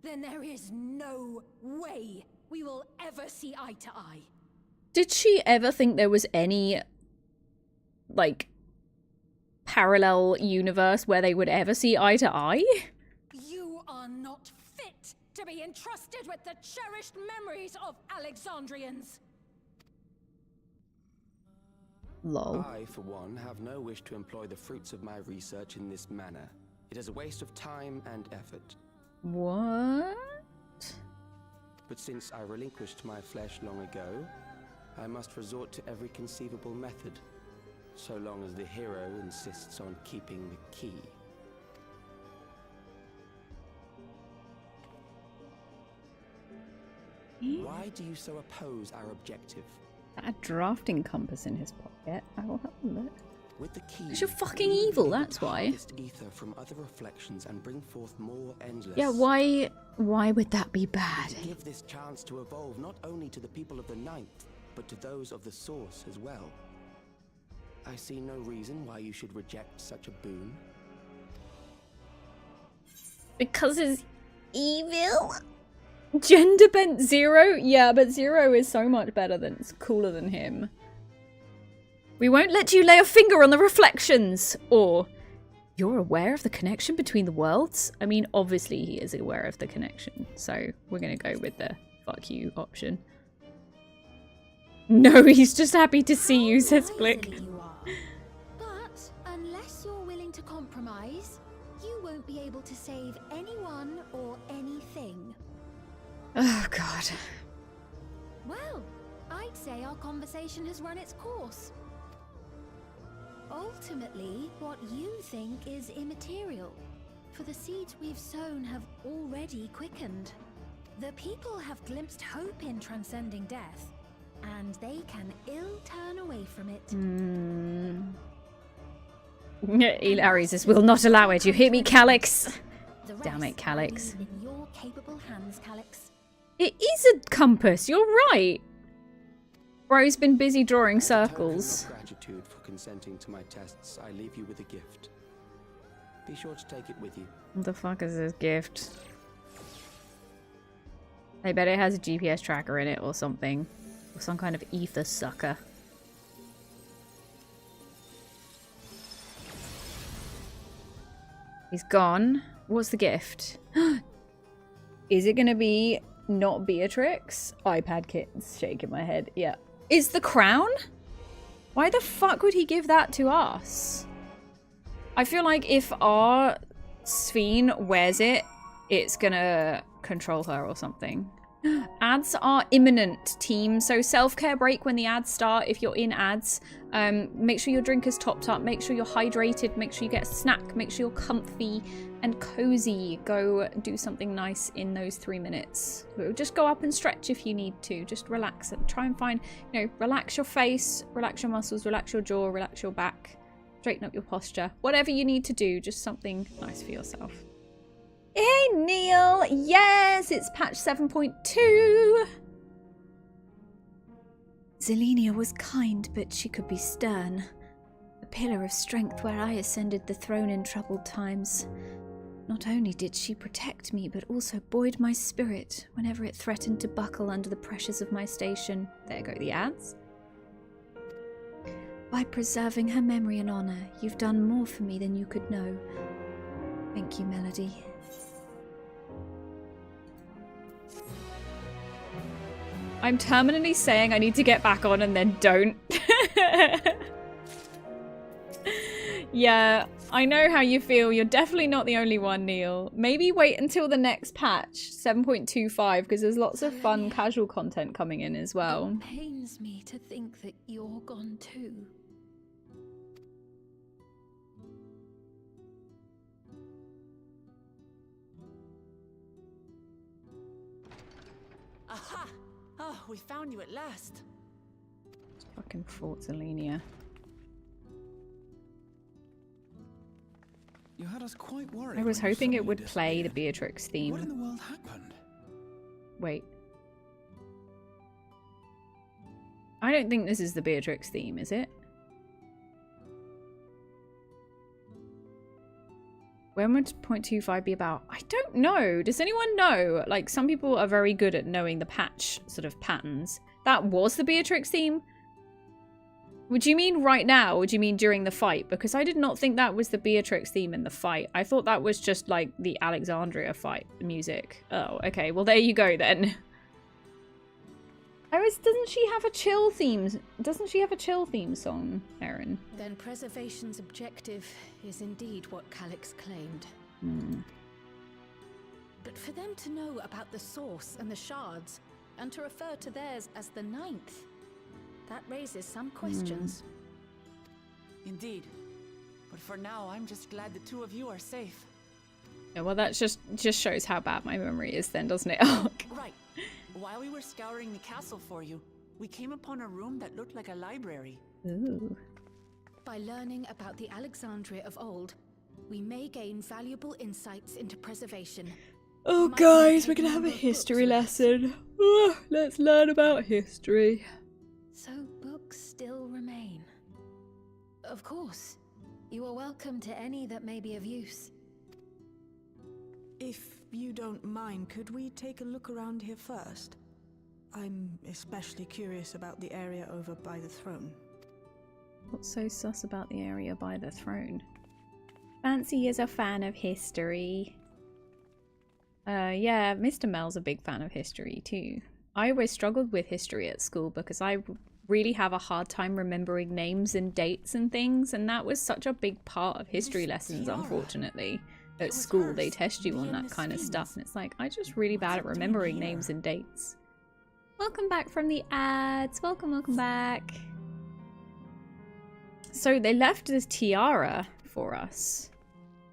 then there is no way we will ever see eye to eye. Did she ever think there was any, like, parallel universe where they would ever see eye to eye? You are not fit to be entrusted with the cherished memories of Alexandrians. Lol. I, for one, have no wish to employ the fruits of my research in this manner. It is a waste of time and effort. What? But since I relinquished my flesh long ago, I must resort to every conceivable method, so long as the hero insists on keeping the key. Why do you so oppose our objective? A drafting compass in his pocket. I will have a look. With the key, because you're fucking evil, that's why. Ether from other reflections and bring forth more endless. Yeah, why would that be bad? To give this chance to evolve not only to the people of the Ninth, but to those of the Source as well. I see no reason why you should reject such a boon. Because it's evil? Gender bent Zero? Yeah, but Zero is so much better than, it's cooler than him. We won't let you lay a finger on the reflections! Or, you're aware of the connection between the worlds? I mean, obviously he is aware of the connection, so we're gonna go with the fuck you option. No, he's just happy to see you, says Blick. But unless you're willing to compromise, you won't be able to save anyone or anything. Oh, God. Well, I'd say our conversation has run its course. Ultimately, what you think is immaterial, for the seeds we've sown have already quickened. The people have glimpsed hope in transcending death, and they can ill turn away from it. Ilaris says, will not allow it. You hear me, Calyx? Damn it, Calyx. In your capable hands, Calyx. It is a compass, you're right. Bro's been busy drawing circles. Gratitude for consenting to my tests. I leave you with a gift. Be sure to take it with you. What the fuck is this gift? I bet it has a GPS tracker in it or something. Or some kind of ether sucker. He's gone. What's the gift? Is it gonna be not Beatrix? iPad Kit's shaking my head. Yeah. Is the crown? Why the fuck would he give that to us? I feel like if our Sphene wears it, it's gonna control her or something. Ads are imminent, team. So self-care break when the ads start. If you're in ads, make sure your drink is topped up. Make sure you're hydrated. Make sure you get a snack. Make sure you're comfy and cozy. Go do something nice in those 3 minutes. Just go up and stretch if you need to. Just relax and try and find, relax your face, relax your muscles, relax your jaw, relax your back, straighten up your posture. Whatever you need to do, just something nice for yourself. Hey Neil! Yes, it's patch 7.2! Zelenia was kind, but she could be stern. A pillar of strength where I ascended the throne in troubled times. Not only did she protect me, but also buoyed my spirit whenever it threatened to buckle under the pressures of my station. There go the ads. By preserving her memory and honor, you've done more for me than you could know. Thank you, Melody. I'm terminally saying I need to get back on and then don't. Yeah, I know how you feel. You're definitely not the only one, Neil. Maybe wait until the next patch, 7.25, because there's lots of fun casual content coming in as well. It pains me to think that you're gone too. Aha! Oh, we found you at last. Fucking Fortalenia. You had us quite worried. I was when you hoping it suddenly would play the disappeared. Beatrix theme. What in the world happened? Wait. I don't think this is the Beatrix theme, is it? When would 0.25 be about? I don't know. Does anyone know? Like, some people are very good at knowing the patch sort of patterns. That was the Beatrix theme? Would you mean right now, or do you mean during the fight? Because I did not think that was the Beatrix theme in the fight. I thought that was just like the Alexandria fight music. Oh, okay. Well, there you go then. Doesn't she have a chill theme? Doesn't she have a chill theme song, Erin? Then preservation's objective is indeed what Calix claimed. But for them to know about the source and the shards, and to refer to theirs as the 9th, that raises some questions. Indeed. But for now, I'm just glad the two of you are safe. Yeah, well, that just shows how bad my memory is then, doesn't it? Right. While we were scouring the castle for you, we came upon a room that looked like a library. Ooh. By learning about the Alexandria of old, we may gain valuable insights into preservation. Oh, guys, we're gonna have a history lesson. Let's learn about history. So books still remain. Of course, you are welcome to any that may be of use. If you don't mind, could we take a look around here first? I'm especially curious about the area over by the throne. What's so sus about the area by the throne? Fancy is a fan of history. Yeah, Mr. Mel's a big fan of history too. I always struggled with history at school because I really have a hard time remembering names and dates and things, and that was such a big part of history lessons, unfortunately. At school, they test you on that kind of stuff, and it's like, I'm just really bad at remembering names and dates. Welcome back from the ads. Welcome back. So they left this tiara for us.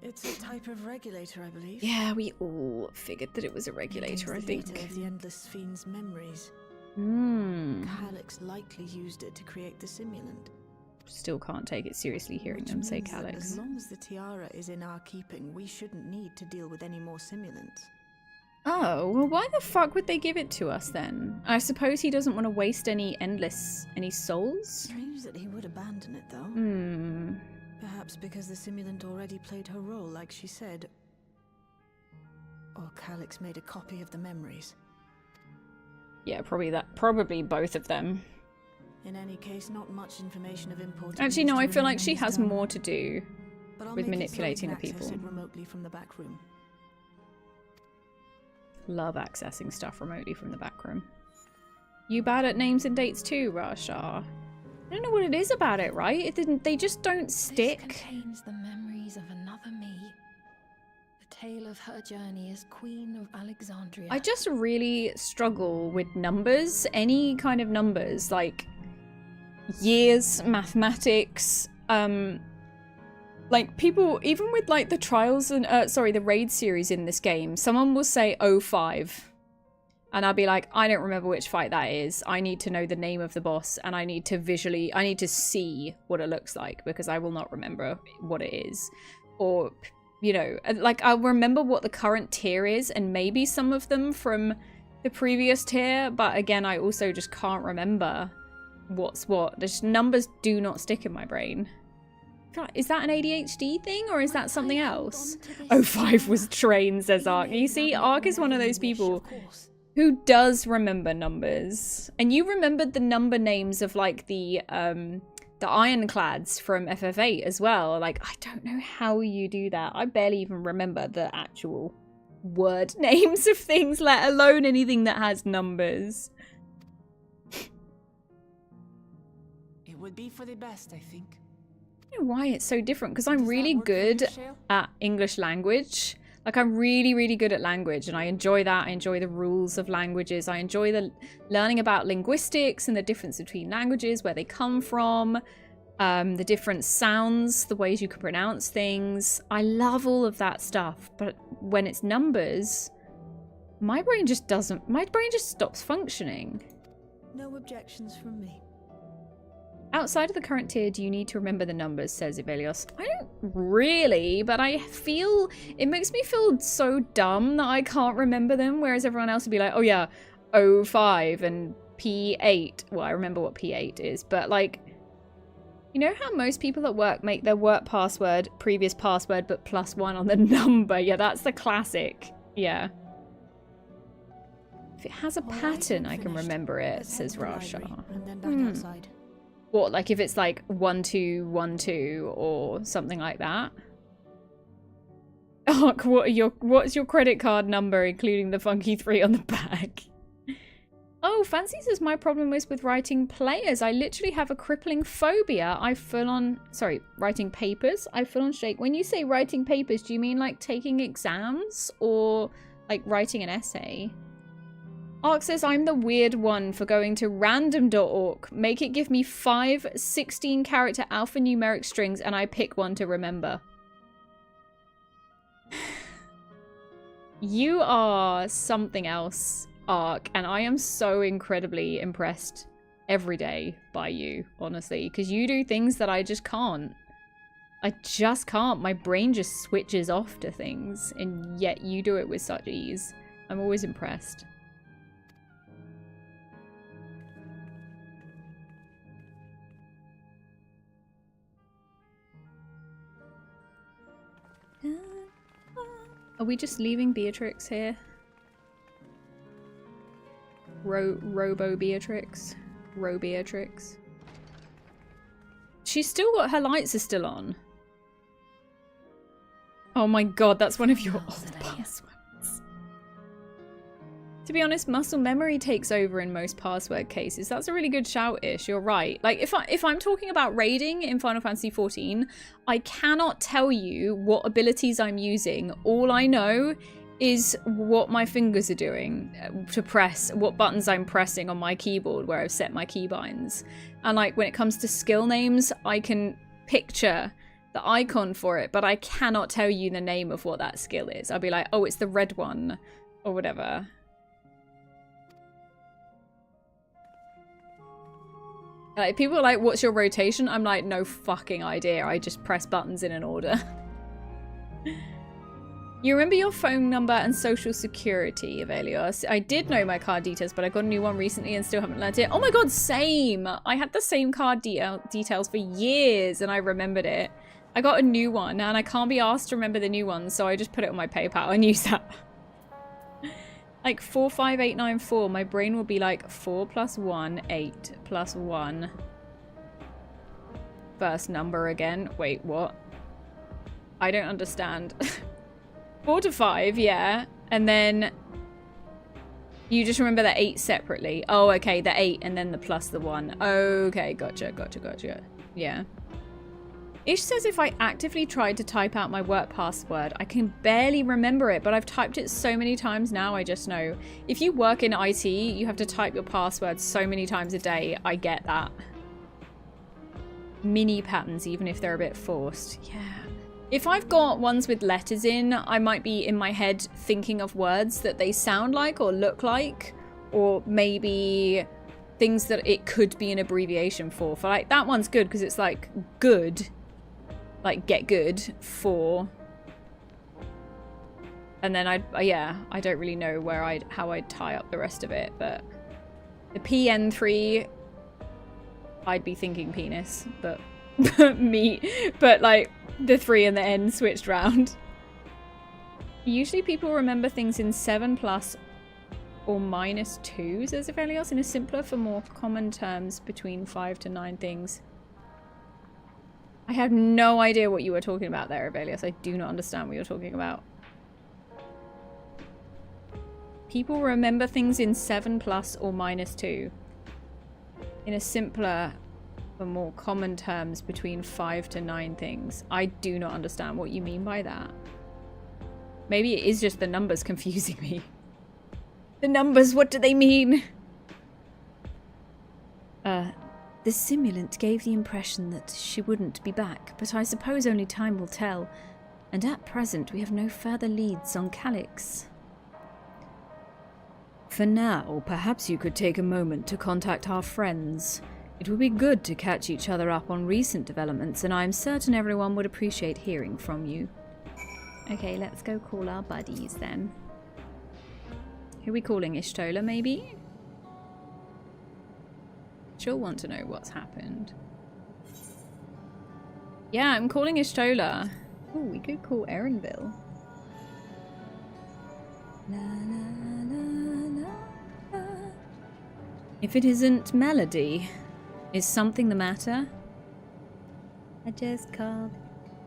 It's a type of regulator, I believe. Yeah, we all figured that it was a regulator, I think. Data of the Endless Fiend's memories. Calix likely used it to create the simulant. Still can't take it seriously hearing them say Calix. As long as the tiara is in our keeping, we shouldn't need to deal with any more simulants. Oh, well, why the fuck would they give it to us then? I suppose he doesn't want to waste any souls? Strange that he would abandon it, though. Perhaps because the simulant already played her role, like she said. Or Calix made a copy of the memories. Yeah, probably both of them. In any case, not much information of importance. Actually, no, I feel like she has more to do with manipulating the people. Remotely from the back room. Love accessing stuff remotely from the back room. You bad at names and dates too, Rasha? I don't know what it is about it, right? They just don't stick. This contains the memories of another me. The tale of her journey as Queen of Alexandria. I just really struggle with numbers. Any kind of numbers, like years, mathematics, like people, even with like the trials and the raid series in this game, someone will say 05 and I'll be like, I don't remember which fight that is. I need to know the name of the boss, and I need to see what it looks like, because I will not remember what it is. Or, you know, like I'll remember what the current tier is and maybe some of them from the previous tier, but again, I also just can't remember what's what. The numbers do not stick in my brain. Is that an ADHD thing, or is that something else? 05 was train, says Ark. You see, Ark is one of those people who does remember numbers. And you remembered the number names of like the ironclads from FF8 as well. Like, I don't know how you do that. I barely even remember the actual word names of things, let alone anything that has numbers. It would be for the best, I think. I don't know why it's so different, because I'm really good at English language. Like, I'm really, really good at language, and I enjoy that. I enjoy the rules of languages. I enjoy the learning about linguistics and the difference between languages, where they come from, the different sounds, the ways you can pronounce things. I love all of that stuff, but when it's numbers, my brain just stops functioning. No objections from me. Outside of the current tier, do you need to remember the numbers, says Ivelios. I don't really, but I feel, it makes me feel so dumb that I can't remember them, whereas everyone else would be like, oh yeah, 05 and P8. Well, I remember what P8 is, but like, you know how most people at work make their work password, previous password, but +1 on the number? Yeah, that's the classic. Yeah. If it has a pattern, I can remember it, says Rasha. And then back outside. What, like if it's like 1212 or something like that? Ark, what's your credit card number, including the funky 3 on the back? Oh, Fancy says my problem is with writing players. I literally have a crippling phobia. Writing papers. I full on shake. When you say writing papers, do you mean like taking exams or like writing an essay? Ark says I'm the weird one for going to random.org. Make it give me 5 16-character alphanumeric strings and I pick one to remember. You are something else, Ark, and I am so incredibly impressed every day by you, honestly, because you do things that I just can't. I just can't. My brain just switches off to things, and yet you do it with such ease. I'm always impressed. Are we just leaving Beatrix here? Robo Beatrix? Beatrix? She's still got her lights are still on. Oh my god, that's one of your old passwords. To be honest, muscle memory takes over in most password cases. That's a really good shout, Ish. You're right. Like, if I'm talking about raiding in Final Fantasy XIV, I cannot tell you what abilities I'm using. All I know is what my fingers are doing to press, what buttons I'm pressing on my keyboard where I've set my keybinds. And like, when it comes to skill names, I can picture the icon for it, but I cannot tell you the name of what that skill is. I'll be like, oh, it's the red one, or whatever. Like, people are like, what's your rotation? I'm like, no fucking idea. I just press buttons in an order. You remember your phone number and social security, Avelios? I did know my card details, but I got a new one recently and still haven't learned it. Oh my god, same! I had the same card details for years and I remembered it. I got a new one and I can't be asked to remember the new one, so I just put it on my PayPal and use that. Like 45894, my brain will be like 4 + 1, 8 + 1. First number again. Wait, what? I don't understand. 4 to 5, yeah. And then you just remember the 8 separately. Oh, okay, the 8 and then the plus the 1. Okay, gotcha. Yeah. Ish says if I actively tried to type out my work password, I can barely remember it, but I've typed it so many times now, I just know. If you work in IT, you have to type your password so many times a day. I get that. Mini patterns, even if they're a bit forced. Yeah. If I've got ones with letters in, I might be in my head thinking of words that they sound like or look like, or maybe things that it could be an abbreviation for. For like, that one's good because it's like good. Like get good for, and then I don't really know how I'd tie up the rest of it, but the PN3 I'd be thinking penis, but like the 3 and the N switched round. Usually people remember things in 7+ or -2, says Avelios, in a simpler for more common terms between 5 to 9 things. I have no idea what you were talking about there, Avelios. I do not understand what you're talking about. People remember things in 7+ or -2. In a simpler For more common terms between 5 to 9 things. I do not understand what you mean by that. Maybe it is just the numbers confusing me. The numbers, what do they mean? The simulant gave the impression that she wouldn't be back, but I suppose only time will tell. And at present, we have no further leads on Calyx. For now, perhaps you could take a moment to contact our friends. It would be good to catch each other up on recent developments, and I'm certain everyone would appreciate hearing from you. Okay, let's go call our buddies then. Who are we calling? Ishtola, maybe? She'll want to know what's happened. Yeah, I'm calling Ishtola. Oh, we could call Erinville. La, la, la, la, la. If it isn't Melody, is something the matter? I just called.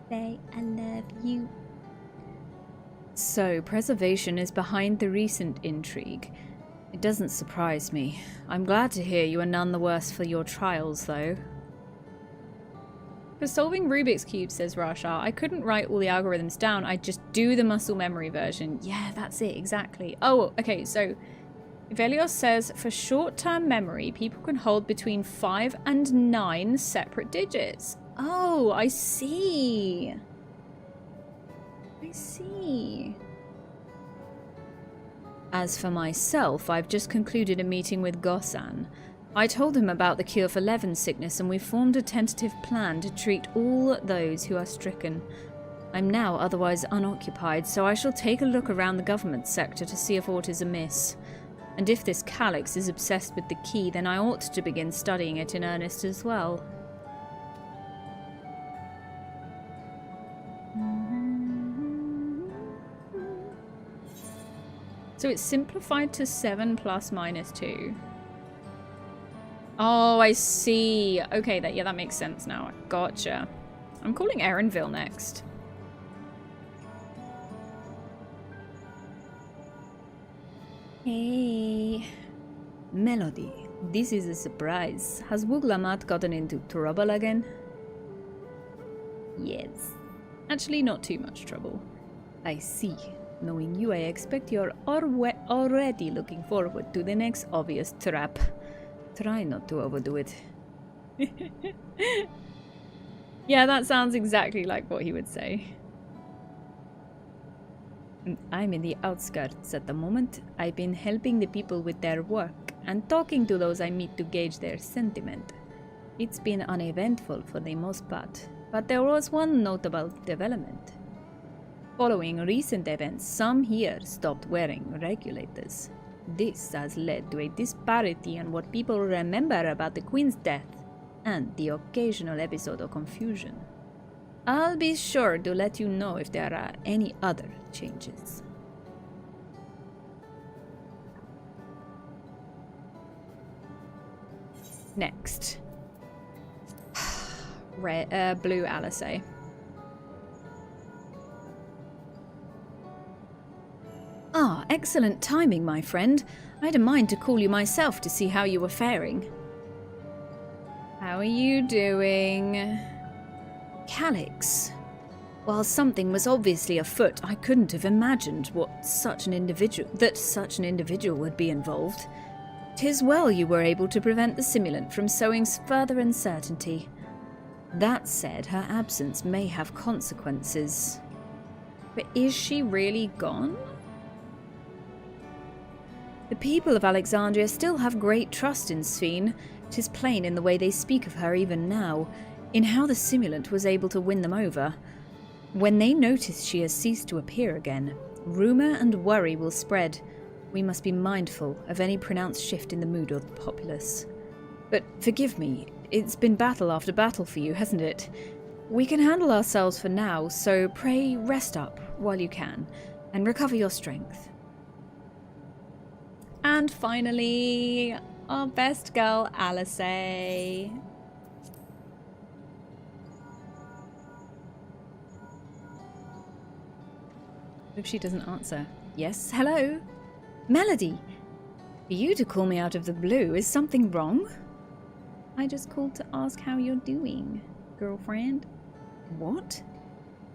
Say I love you. So, preservation is behind the recent intrigue. It doesn't surprise me. I'm glad to hear you are none the worse for your trials, though. For solving Rubik's Cube, says Rasha, I couldn't write all the algorithms down, I'd just do the muscle memory version. Yeah, that's it, exactly. Oh, okay, so Velios says, for short-term memory, people can hold between 5 and 9 separate digits. Oh, I see. I see. As for myself, I've just concluded a meeting with Gossan. I told him about the cure for Levin sickness, and we formed a tentative plan to treat all those who are stricken. I'm now otherwise unoccupied, so I shall take a look around the government sector to see if aught is amiss. And if this Calyx is obsessed with the key, then I ought to begin studying it in earnest as well. So it's simplified to 7 plus minus 2. Oh, I see. Okay, that makes sense now. Gotcha. I'm calling Erinville next. Hey. Melody, this is a surprise. Has Wuglamat gotten into trouble again? Yes. Actually, not too much trouble. I see. Knowing you, I expect you're already looking forward to the next obvious trap. Try not to overdo it. Yeah, that sounds exactly like what he would say. I'm in the outskirts at the moment. I've been helping the people with their work and talking to those I meet to gauge their sentiment. It's been uneventful for the most part, but there was one notable development. Following recent events, some here stopped wearing regulators. This has led to a disparity in what people remember about the Queen's death and the occasional episode of confusion. I'll be sure to let you know if there are any other changes. Next. Blue Alice. Ah, excellent timing, my friend. I had a mind to call you myself to see how you were faring. How are you doing? Calyx. While something was obviously afoot, I couldn't have imagined that such an individual would be involved. 'Tis well you were able to prevent the simulant from sowing further uncertainty. That said, her absence may have consequences. But is she really gone? The people of Alexandria still have great trust in Sphene. 'Tis plain in the way they speak of her even now, in how the simulant was able to win them over. When they notice she has ceased to appear again, rumour and worry will spread. We must be mindful of any pronounced shift in the mood of the populace. But forgive me, it's been battle after battle for you, hasn't it? We can handle ourselves for now, so pray rest up while you can, and recover your strength. And finally, our best girl, Alice. If she doesn't answer. Yes, hello? Melody! For you to call me out of the blue, is something wrong? I just called to ask how you're doing, girlfriend. What?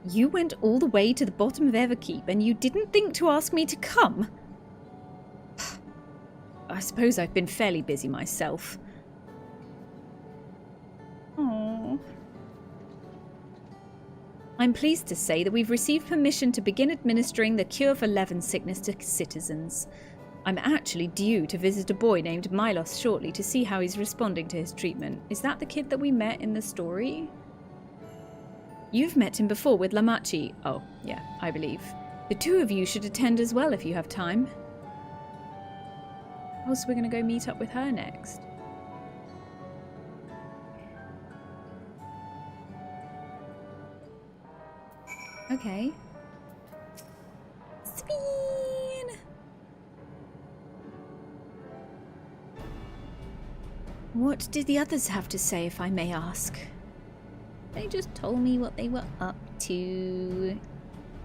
You went all the way to the bottom of Everkeep and you didn't think to ask me to come? I suppose I've been fairly busy myself. Aww. I'm pleased to say that we've received permission to begin administering the cure for Leven sickness to citizens. I'm actually due to visit a boy named Milos shortly to see how he's responding to his treatment. Is that the kid that we met in the story? You've met him before with Lamachi. Oh, yeah, I believe. The two of you should attend as well if you have time. Oh, so we're going to go meet up with her next. Okay. Spin! What did the others have to say, if I may ask? They just told me what they were up to.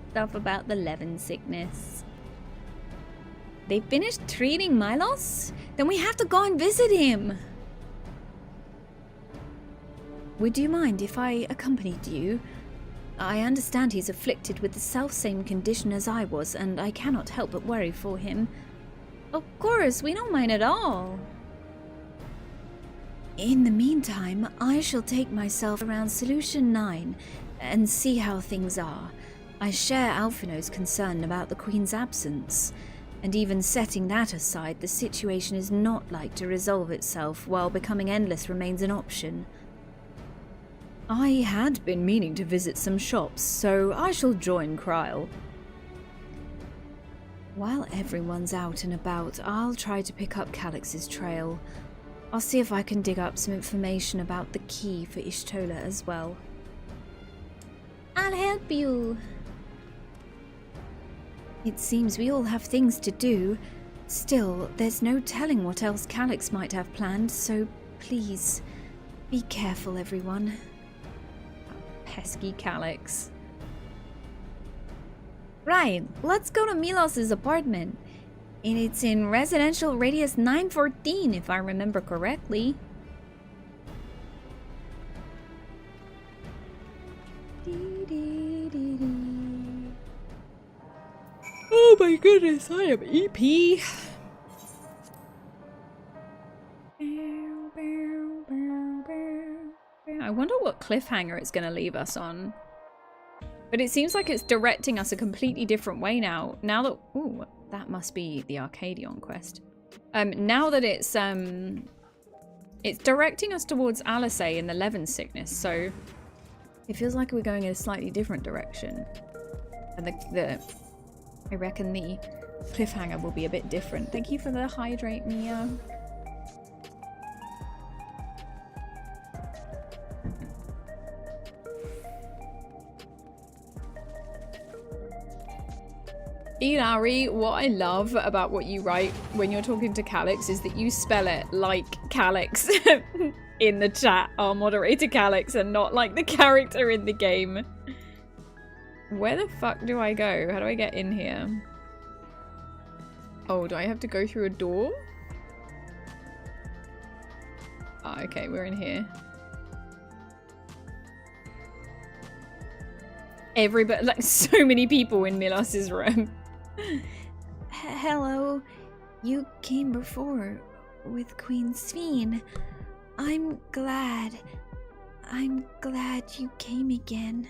Stuff about the Leven sickness. They finished treating Milos? Then we have to go and visit him! Would you mind if I accompanied you? I understand he's afflicted with the self-same condition as I was, and I cannot help but worry for him. Of course, we don't mind at all. In the meantime, I shall take myself around Solution 9 and see how things are. I share Alphino's concern about the Queen's absence, and even setting that aside, the situation is not like to resolve itself while becoming endless remains an option. I had been meaning to visit some shops, so I shall join Kryle. While everyone's out and about, I'll try to pick up Calix's trail. I'll see if I can dig up some information about the key for Ishtola as well. I'll help you. It seems we all have things to do. Still, there's no telling what else Calix might have planned, so please, be careful, everyone. Pesky Calix. Right, let's go to Milos's apartment. And it's in residential radius 914, if I remember correctly. Oh my goodness, I am EP. I wonder what cliffhanger it's going to leave us on. But it seems like it's directing us a completely different way now. Now that... Ooh, that must be the Arcadion quest. Now that it's directing us towards Alice and the Leven sickness, so it feels like we're going in a slightly different direction. And I reckon the cliffhanger will be a bit different. Thank you for the hydrate, Mia. Inari, what I love about what you write when you're talking to Calix is that you spell it like Calix in the chat, our moderator Calix, and not like the character in the game. Where the fuck do I go? How do I get in here? Oh, do I have to go through a door? Ah, okay, we're in here. Everybody, like so many people in Milos's room. Hello. You came before with Queen Sphene. I'm glad you came again.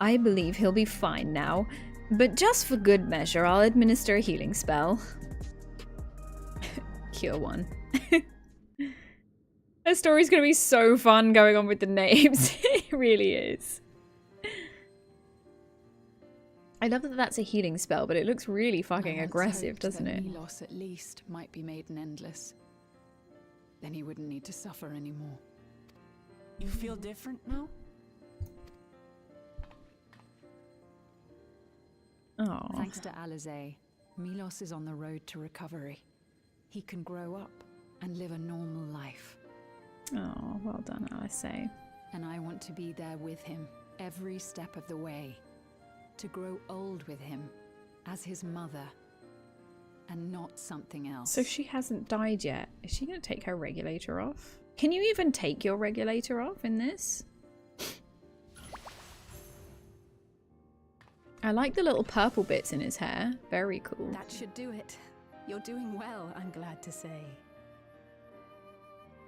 I believe he'll be fine now, but just for good measure, I'll administer a healing spell. Cure 1. The story's gonna be so fun going on with the names. It really is. I love that that's a healing spell, but it looks really fucking aggressive, doesn't it? Milos at least might be made an endless. Then he wouldn't need to suffer anymore. You feel different now? Oh. Thanks to Alize, Milos is on the road to recovery. He can grow up and live a normal life. Oh, well done, Alize. And I want to be there with him every step of the way. To grow old with him as his mother. and not something else. So she hasn't died yet. Is she going to take her regulator off? Can you even take your regulator off in this? I like the little purple bits in his hair. Very cool. That should do it. You're doing well, I'm glad to say.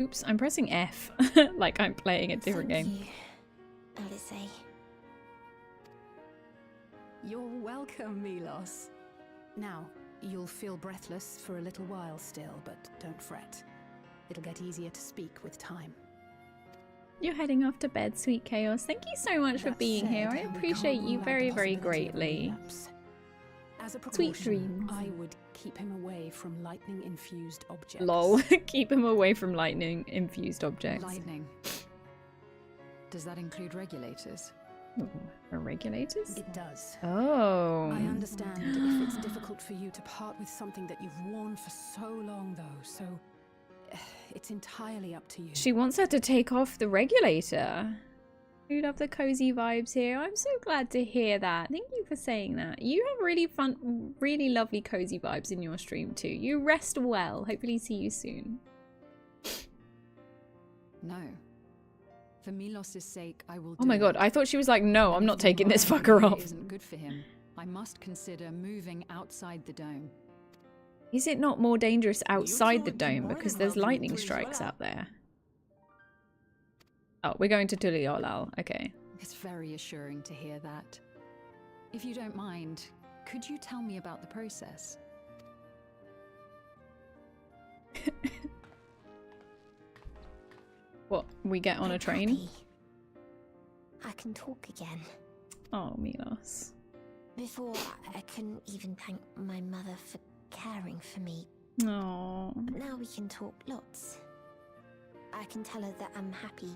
Oops, I'm pressing F. Like I'm playing a different game. Alice. You're welcome, Milos. Now, you'll feel breathless for a little while still, but don't fret. It'll get easier to speak with time. You're heading off to bed, sweet Chaos. Thank you so much for being here. I appreciate you very, very greatly. As a Sweet dreams. I would keep him away from lightning-infused objects. Lol. Keep him away from lightning-infused objects. Lightning. Does that include regulators? Ooh, are regulators? It does. Oh. I understand if it's difficult for you to part with something that you've worn for so long, though, so it's entirely up to you. She wants her to take off the regulator. You love the cozy vibes here. I'm so glad to hear that. Thank you for saying that. You have really fun, really lovely cozy vibes in your stream too. You rest well. Hopefully see you soon. No. For Milos' sake, I will do Oh my god, I thought she was like, no, I'm not taking this It fucker off. isn't good for him. I must consider moving outside the dome. Is it not more dangerous outside the dome because there's lightning strikes out there? Oh, we're going to Tuliolal. Okay. It's very assuring to hear that. If you don't mind, could you tell me about the process? What? We get on a train? I can talk again. Oh, Milos. Before, I couldn't even thank my mother for caring for me. Oh. But now we can talk lots. I can tell her that I'm happy.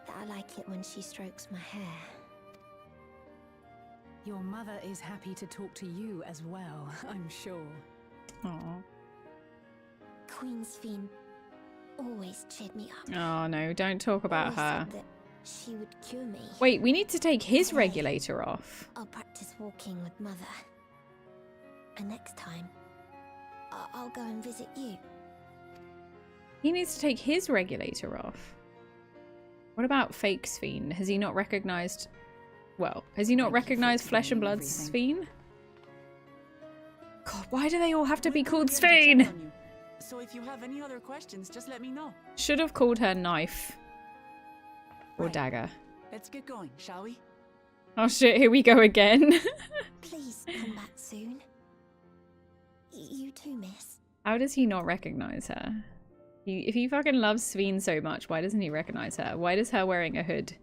That I like it when she strokes my hair. Your mother is happy to talk to you as well, I'm sure. Oh. Queen Sphene always cheered me up. Oh no, don't talk about Always her. said that she would cure me. Wait, we need to take his regulator off. I'll practice walking with Mother. And next time, I'll go and visit you. He needs to take his regulator off. What about fake Sphene? Has he not recognized... Well, has he not recognized Flesh and Blood Sphene? God, why do they all have to be called Sphene? So if you have any other questions, just let me know. Should have called her Knife. Or Dagger. Let's get going, shall we? Oh shit, here we go again. Please come back soon. You too, miss. How does he not recognize her? If he fucking loves Sphene so much, why doesn't he recognize her? Why does her wearing a hood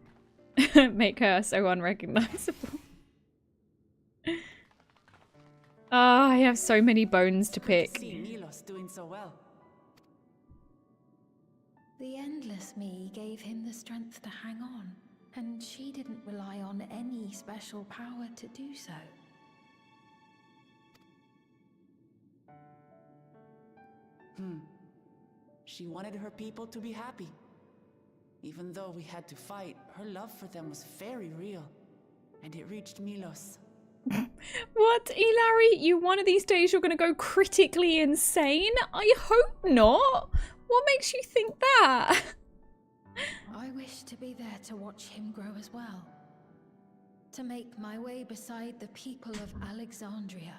make her so unrecognizable? Ah, I have so many bones to pick. See Milos doing so well. The endless me gave him the strength to hang on, and she didn't rely on any special power to do so. She wanted her people to be happy. Even though we had to fight, her love for them was very real. And it reached Milos. What, Ilari? You one of these days you're gonna go critically insane? I hope not. What makes you think that? I wish to be there to watch him grow as well. To make my way beside the people of Alexandria.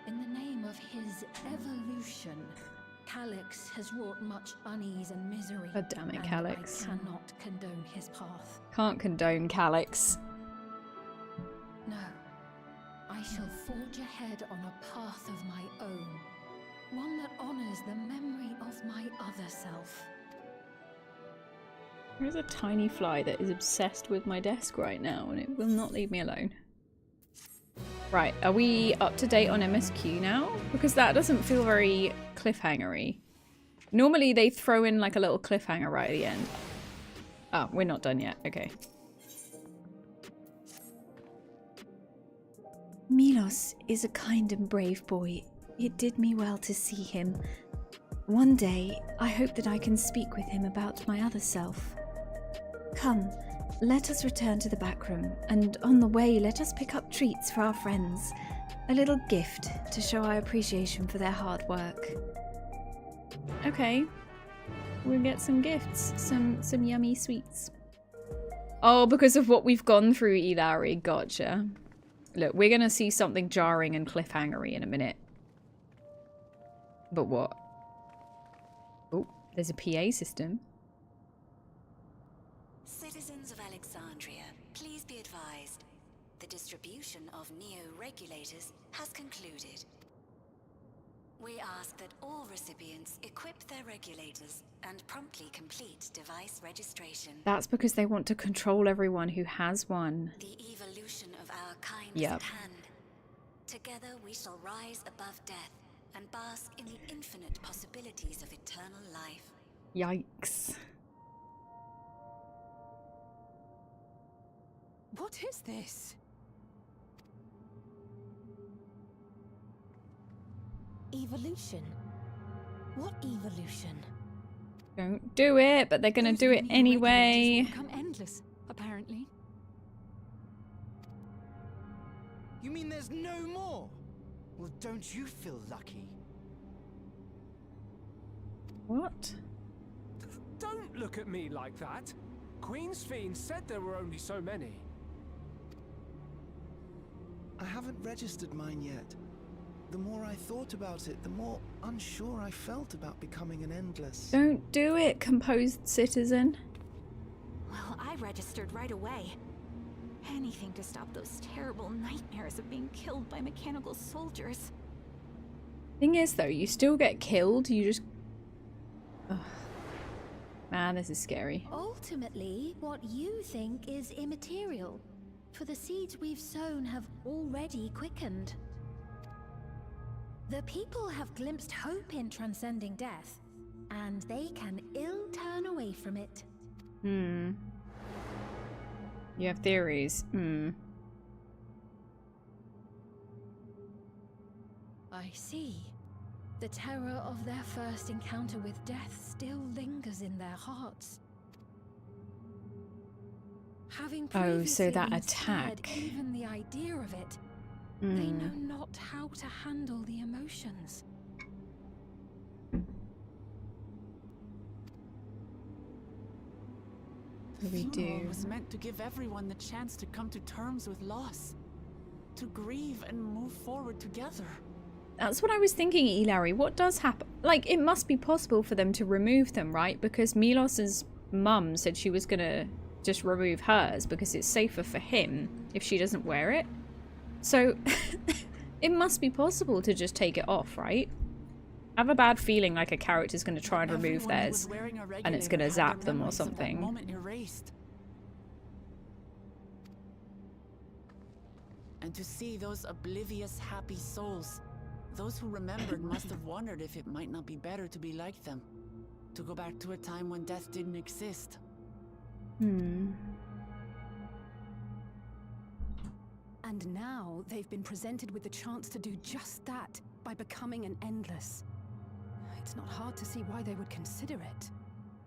In the name of his evolution, Calyx has wrought much unease and misery. God damn it, Calyx. I cannot condone his path. Can't condone Calyx. No. I shall forge ahead on a path of my own. One that honors the memory of my other self. There's a tiny fly that is obsessed with my desk right now and it will not leave me alone. Right, are we up to date on MSQ now? Because that doesn't feel very cliffhanger-y. Normally they throw in like a little cliffhanger right at the end. Oh, we're not done yet. Okay. Milos is a kind and brave boy. It did me well to see him. One day, I hope that I can speak with him about my other self. Come, let us return to the back room, and on the way, let us pick up treats for our friends. A little gift to show our appreciation for their hard work. Okay. We'll get some gifts. Some yummy sweets. Oh, because of what we've gone through, Ilari. Gotcha. Look, we're gonna see something jarring and cliffhangery in a minute. But what? Oh, there's a PA system. Citizens of Alexandria, please be advised. The distribution of neo-regulators has concluded. We ask that all recipients equip their regulators and promptly complete device registration. That's because they want to control everyone who has one. The evolution of our kind is at hand. Together we shall rise above death and bask in the infinite possibilities of eternal life. Yikes. What is this? Evolution? What evolution? Don't do it, but they're gonna do it anyway. Become endless, apparently. You mean there's no more? Well, don't you feel lucky? What? Don't look at me like that. Queen's Fiend said there were only so many. I haven't registered mine yet. The more I thought about it, the more unsure I felt about becoming an endless. Don't do it, composed citizen. Well, I registered right away. Anything to stop those terrible nightmares of being killed by mechanical soldiers. Thing is, though, you still get killed. You just... Ugh. Man, this is scary. Ultimately, what you think is immaterial. For the seeds we've sown have already quickened. The people have glimpsed hope in transcending death, and they can ill turn away from it. You have theories. I see. The terror of their first encounter with death still lingers in their hearts. Having so that been attack. spared even the idea of it, they know not how to handle the emotions. The funeral was meant to give everyone the chance to come to terms with loss, to grieve and move forward together. That's what I was thinking, Ilari. What does happen? Like, it must be possible for them to remove them, right? Because Milos's mum said she was gonna just remove hers because it's safer for him if she doesn't wear it. So, it must be possible to just take it off, right? I have a bad feeling like a character's going to try and remove theirs and it's going to zap them or something. Moment erased. And to see those oblivious, happy souls, those who remembered must have wondered if it might not be better to be like them, to go back to a time when death didn't exist. And now they've been presented with the chance to do just that by becoming an endless. It's not hard to see why they would consider it.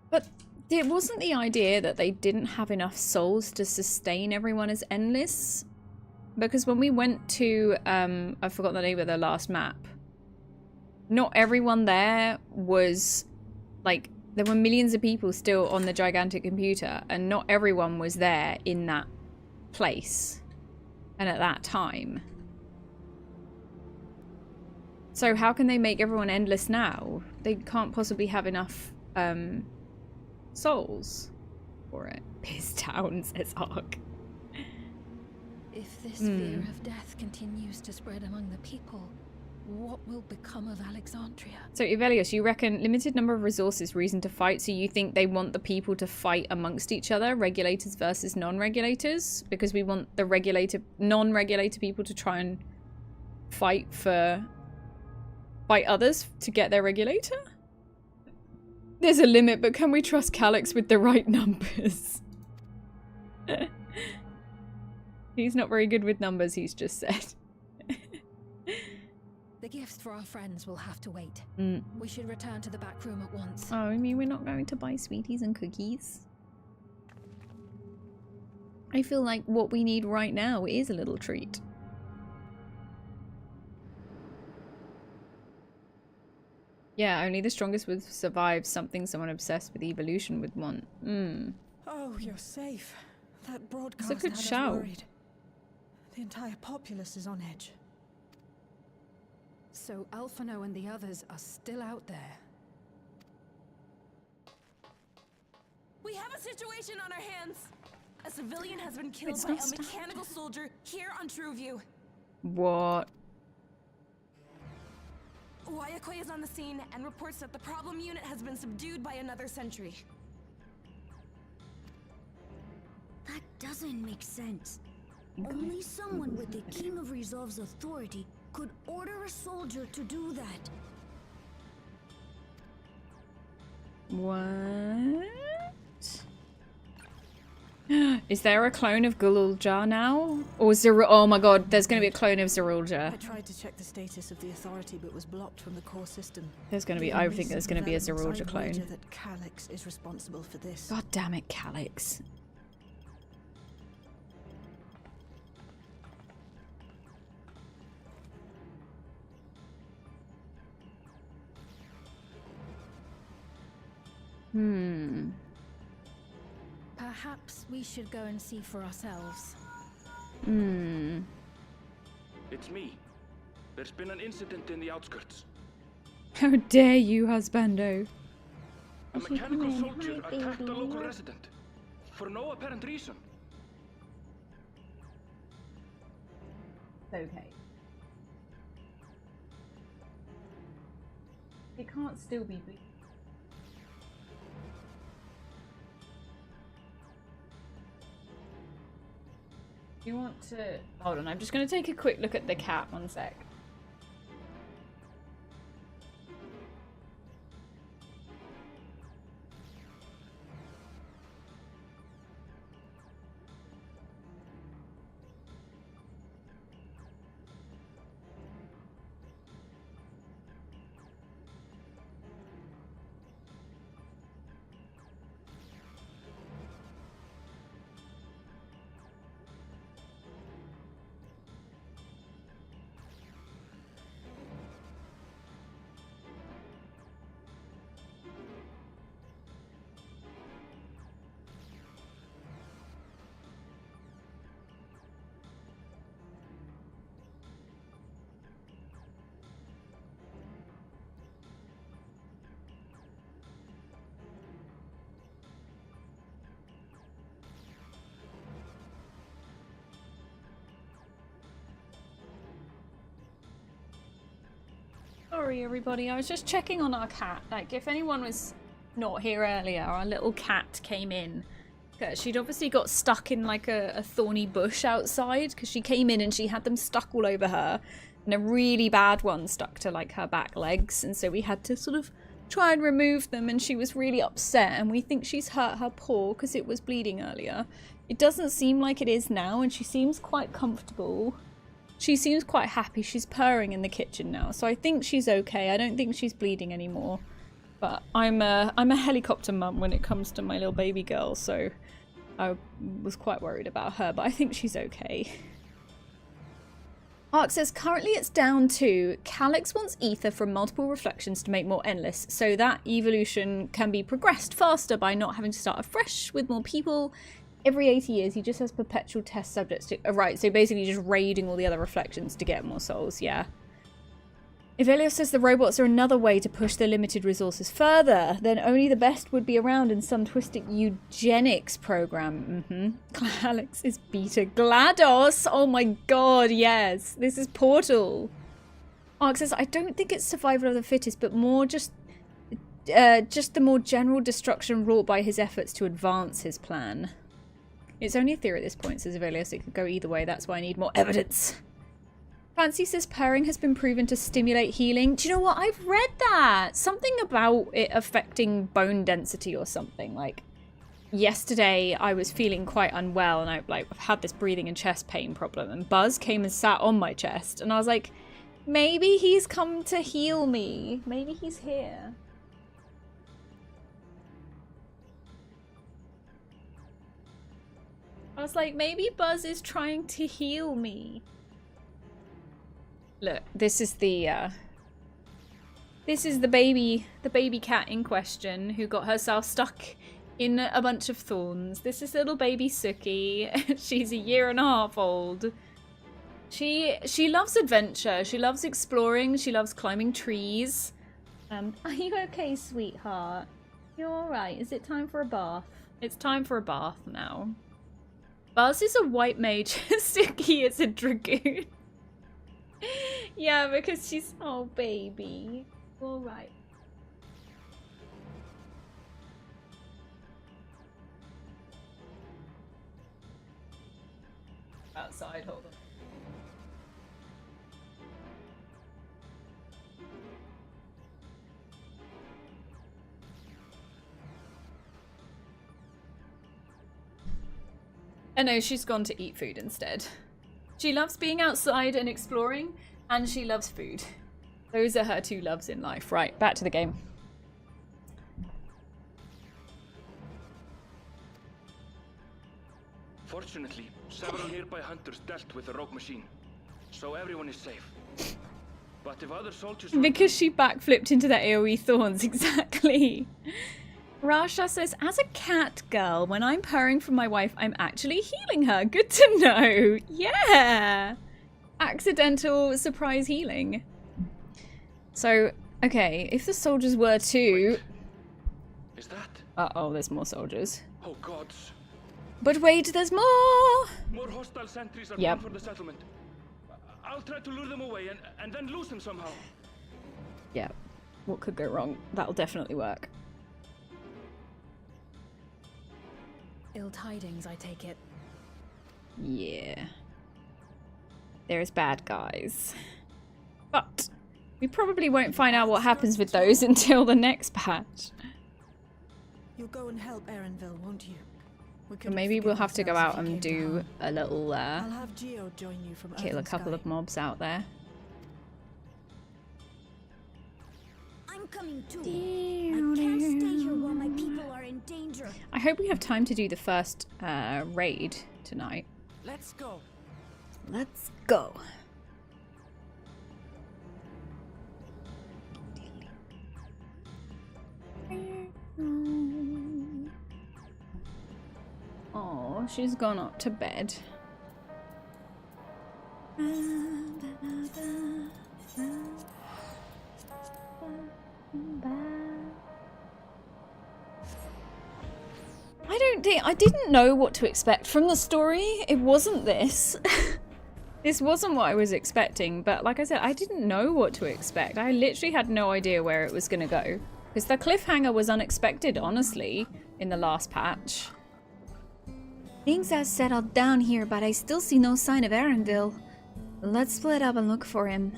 But it wasn't the idea that they didn't have enough souls to sustain everyone as endless? Because when we went to, I forgot the name of the last map, not everyone there was, like, there were millions of people still on the gigantic computer, and not everyone was there in that place and at that time. So how can they make everyone endless now? They can't possibly have enough souls for it. Piss down, says Ark. If this fear of death continues to spread among the people, what will become of Alexandria? So Ivelios, you reckon limited number of resources, reason to fight, so you think they want the people to fight amongst each other, regulators versus non-regulators? Because we want the non-regulator people to try and fight others to get their regulator? There's a limit, but can we trust Calyx with the right numbers? He's not very good with numbers, he's just said. The gifts for our friends will have to wait. We should return to the back room at once. Oh, I mean, we're not going to buy sweeties and cookies. I feel like what we need right now is a little treat. Yeah, only the strongest would survive something someone obsessed with evolution would want. Oh, you're safe. That broadcast It's a good had us shout. worried. The entire populace is on edge. So Alphino and the others are still out there. We have a situation on our hands. A civilian has been killed It's by not a stopped. mechanical soldier here on Trueview. What? Wayakwe is on the scene and reports that the problem unit has been subdued by another sentry. That doesn't make sense. Only someone with the King of Resolve's authority could order a soldier to do that. What? Is there a clone of Gululja now? Or oh my god, there's gonna be a clone of Zerulja. I tried to check the status of the authority, but was blocked from the core system. There's gonna be, I think there's gonna be a Zerulja clone. That Calyx is responsible for this. God damn it, Calyx. Perhaps we should go and see for ourselves. It's me. There's been an incident in the outskirts. How dare you, husbando? A mechanical soldier attacked a local resident. For no apparent reason. Okay. It can't still be bleeding. You want to... Hold on, I'm just going to take a quick look at the cat, 1 sec. Sorry everybody, I was just checking on our cat. Like, if anyone was not here earlier, our little cat came in. She'd obviously got stuck in like a thorny bush outside because she came in and she had them stuck all over her. And a really bad one stuck to like her back legs. And so we had to sort of try and remove them, and she was really upset. And we think she's hurt her paw because it was bleeding earlier. It doesn't seem like it is now, and she seems quite comfortable. She seems quite happy. She's purring in the kitchen now, so I think she's okay. I don't think she's bleeding anymore. But I'm a helicopter mum when it comes to my little baby girl, so I was quite worried about her, but I think she's okay. Ark says, currently it's down to Calyx wants ether from multiple reflections to make more endless, so that evolution can be progressed faster by not having to start afresh with more people. Every 80 years, he just has perpetual test subjects to... right, so basically just raiding all the other reflections to get more souls, yeah. If Elios says the robots are another way to push the limited resources further, then only the best would be around in some twisted eugenics program. Alex is Beta GLaDOS! Oh my god, yes! This is Portal! Ark says, I don't think it's survival of the fittest, but more just the more general destruction wrought by his efforts to advance his plan. It's only a theory at this point, says Avelius. It could go either way. That's why I need more evidence. Fancy says purring has been proven to stimulate healing. Do you know what? I've read that. Something about it affecting bone density or something. Like, yesterday I was feeling quite unwell and I've had this breathing and chest pain problem. And Buzz came and sat on my chest. And I was like, maybe he's come to heal me. Maybe he's here. was like, maybe Buzz is trying to heal me. Look, this is the baby cat in question who got herself stuck in a bunch of thorns. This is little baby Suki. She's 1.5 years old. She loves adventure. She loves exploring. She loves climbing trees. Are you okay, sweetheart? You're alright. Is it time for a bath? It's time for a bath now. Buzz is a white mage. Suki is a dragoon. Yeah, because she's... Oh, baby. Alright. Outside, hold on. Oh no, she's gone to eat food instead. She loves being outside and exploring, and she loves food. Those are her 2 loves in life. Right, back to the game. Fortunately, several nearby hunters dealt with the rogue machine, so everyone is safe. But if other soldiers... Because she backflipped into the AoE thorns, exactly. Rasha says, as a cat girl, when I'm purring for my wife, I'm actually healing her. Good to know. Yeah. Accidental surprise healing. So, okay, if the soldiers were to... Is that? Uh-oh, there's more soldiers. Oh gods. But wait, there's more! More hostile sentries are Yep. coming for the settlement. I'll try to lure them away and then lose them somehow. Yeah, what could go wrong? That'll definitely work. Ill tidings, I take it. Yeah. There's bad guys. But we probably won't find out what happens with those until the next patch. You'll go and help Erenville, won't you? Or maybe we'll have to go out and do a little I'll have Geo join you from kill a couple of mobs out there. I'm coming too. I can't stay here while my people are in danger. I hope we have time to do the first raid tonight. Let's go. Let's go. Oh, she's gone up to bed. I didn't know what to expect from the story. It wasn't this. This wasn't what I was expecting, but like I said, I didn't know what to expect. I literally had no idea where it was gonna go. Because the cliffhanger was unexpected, honestly, in the last patch. Things have settled down here, but I still see no sign of Arendelle. Let's split up and look for him.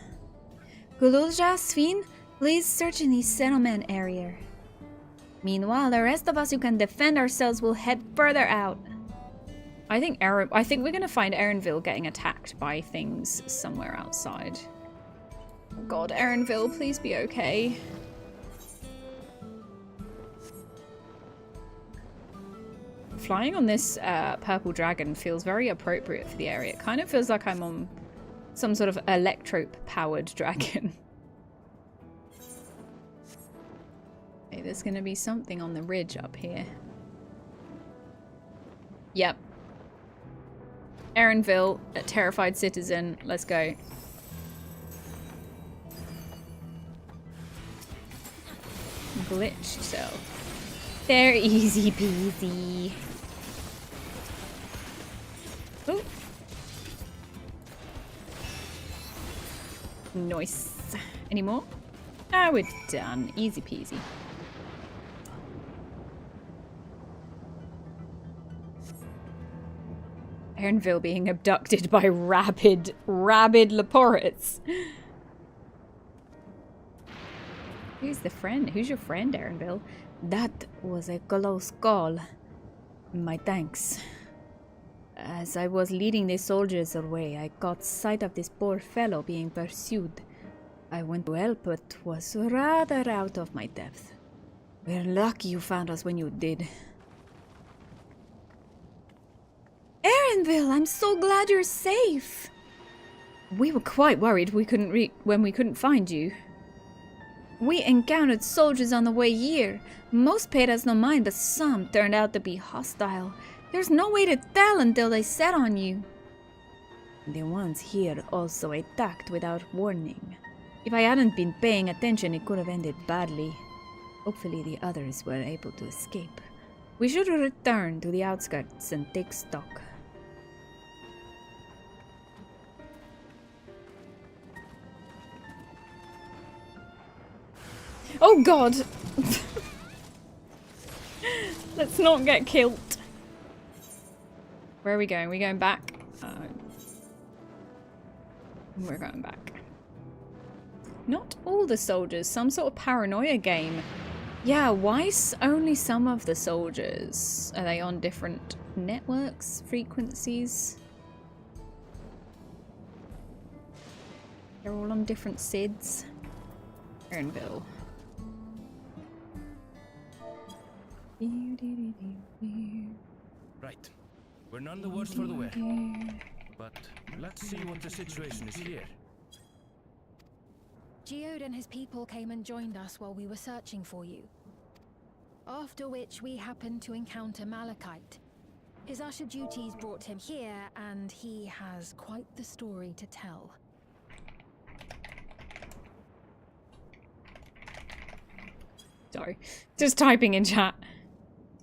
Gululja, Sfin, please search in the settlement area. Meanwhile, the rest of us who can defend ourselves will head further out. I think we're gonna find Erenville getting attacked by things somewhere outside. Oh God, Erenville, please be okay. Flying on this purple dragon feels very appropriate for the area. It kind of feels like I'm on some sort of electro-powered dragon. Okay, there's gonna be something on the ridge up here. Yep. Erenville, a terrified citizen. Let's go. Glitch yourself. They're easy peasy. Oh. Nice. Any more? Ah, we're done. Easy peasy. Erenville being abducted by rabid Leporits. Who's the friend? Who's your friend, Erenville? That was a close call. My thanks. As I was leading the soldiers away, I caught sight of this poor fellow being pursued. I went to help, but was rather out of my depth. We're lucky you found us when you did. Anvil, I'm so glad you're safe. We were quite worried when we couldn't find you. We encountered soldiers on the way here. Most paid us no mind, but some turned out to be hostile. There's no way to tell until they set on you. The ones here also attacked without warning. If I hadn't been paying attention, it could have ended badly. Hopefully the others were able to escape. We should return to the outskirts and take stock. Oh god! Let's not get killed. Where are we going? Are we going back? We're going back. Not all the soldiers. Some sort of paranoia game. Yeah, why only some of the soldiers? Are they on different networks, frequencies? They're all on different SIDs. Ernville. Right. We're none the worse for the wear. But let's see what the situation is here. Geode and his people came and joined us while we were searching for you. After which we happened to encounter Malachite. His usher duties brought him here, and he has quite the story to tell. Sorry. Just typing in chat.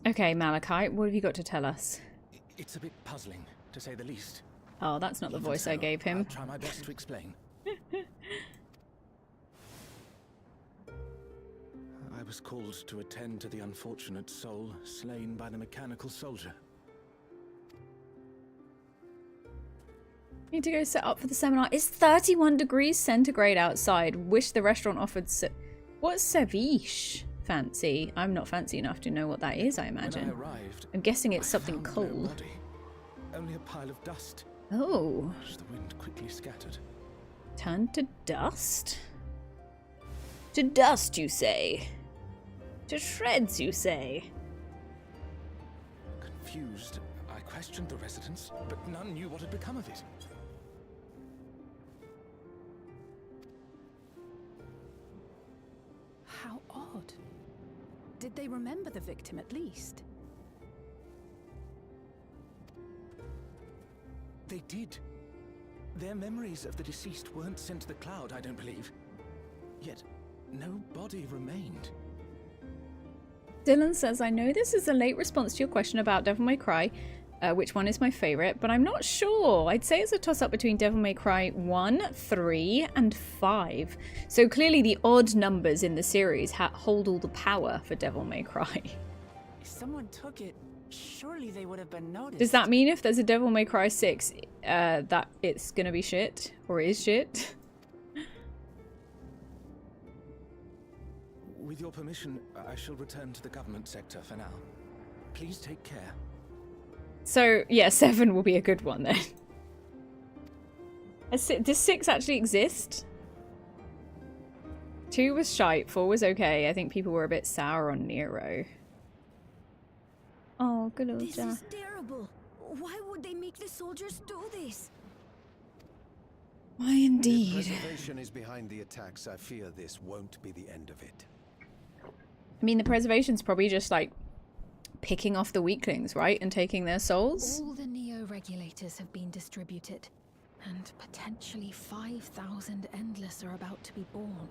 Okay, Malachite, what have you got to tell us? It's a bit puzzling, to say the least. Oh, that's not the voice I gave him. I'll try my best to explain. I was called to attend to the unfortunate soul slain by the mechanical soldier. Need to go set up for the seminar. It's 31 degrees centigrade outside. Wish the restaurant offered what's ceviche? Fancy. I'm not fancy enough to know what that is, I imagine. When I arrived, I'm guessing it's something cold. No body, only a pile of dust. Oh. Which the wind quickly scattered. Turned to dust? To dust, you say? To shreds, you say? Confused, I questioned the residents, but none knew what had become of it. How odd. Did they remember the victim at least? They did. Their memories of the deceased weren't sent to the cloud, I don't believe. Yet, no body remained. Dylan says, I know this is a late response to your question about Devil May Cry, which one is my favourite, but I'm not sure. I'd say it's a toss-up between Devil May Cry 1, 3, and 5. So clearly the odd numbers in the series hold all the power for Devil May Cry. If someone took it, surely they would have been noticed. Does that mean if there's a Devil May Cry 6, that it's gonna be shit? Or is shit? With your permission, I shall return to the government sector for now. Please take care. So, yeah, 7 will be a good one then. Does 6 actually exist? 2 was shite, 4 was okay. I think people were a bit sour on Nero. Oh, good old This is terrible. Why would they make the soldiers do this? Why indeed. If preservation is behind the attacks, I fear this won't be the end of it. I mean, the preservation's probably just like picking off the weaklings, right? And taking their souls? All the Neo-regulators have been distributed, and potentially 5,000 Endless are about to be born.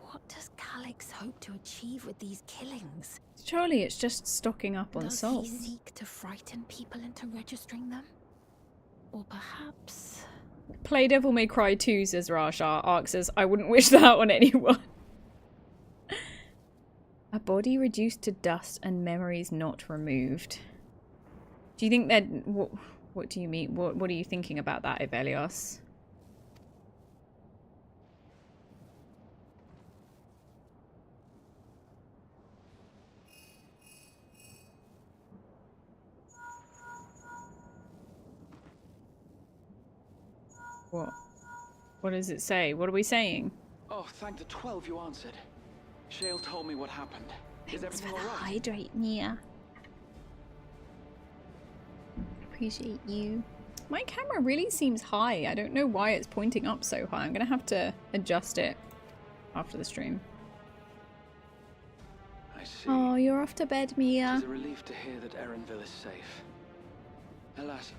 What does Calyx hope to achieve with these killings? Surely it's just stocking up on souls. Does he seek to frighten people into registering them? Or perhaps... Play Devil May Cry 2, says Rasha. Ark says, I wouldn't wish that on anyone. A body reduced to dust and memories not removed. Do you think that... What do you mean? What are you thinking about that, Evelios? What? What does it say? What are we saying? Oh, thank the 12 you answered. Shale told me what happened. Is everything all right? Hydrate, Nia. appreciate you. My camera really seems high. I don't know why it's pointing up so high. I'm gonna have to adjust it after the stream. I see. Oh, you're off to bed, Mia. It is a relief to hear that Erenville is safe. Alas,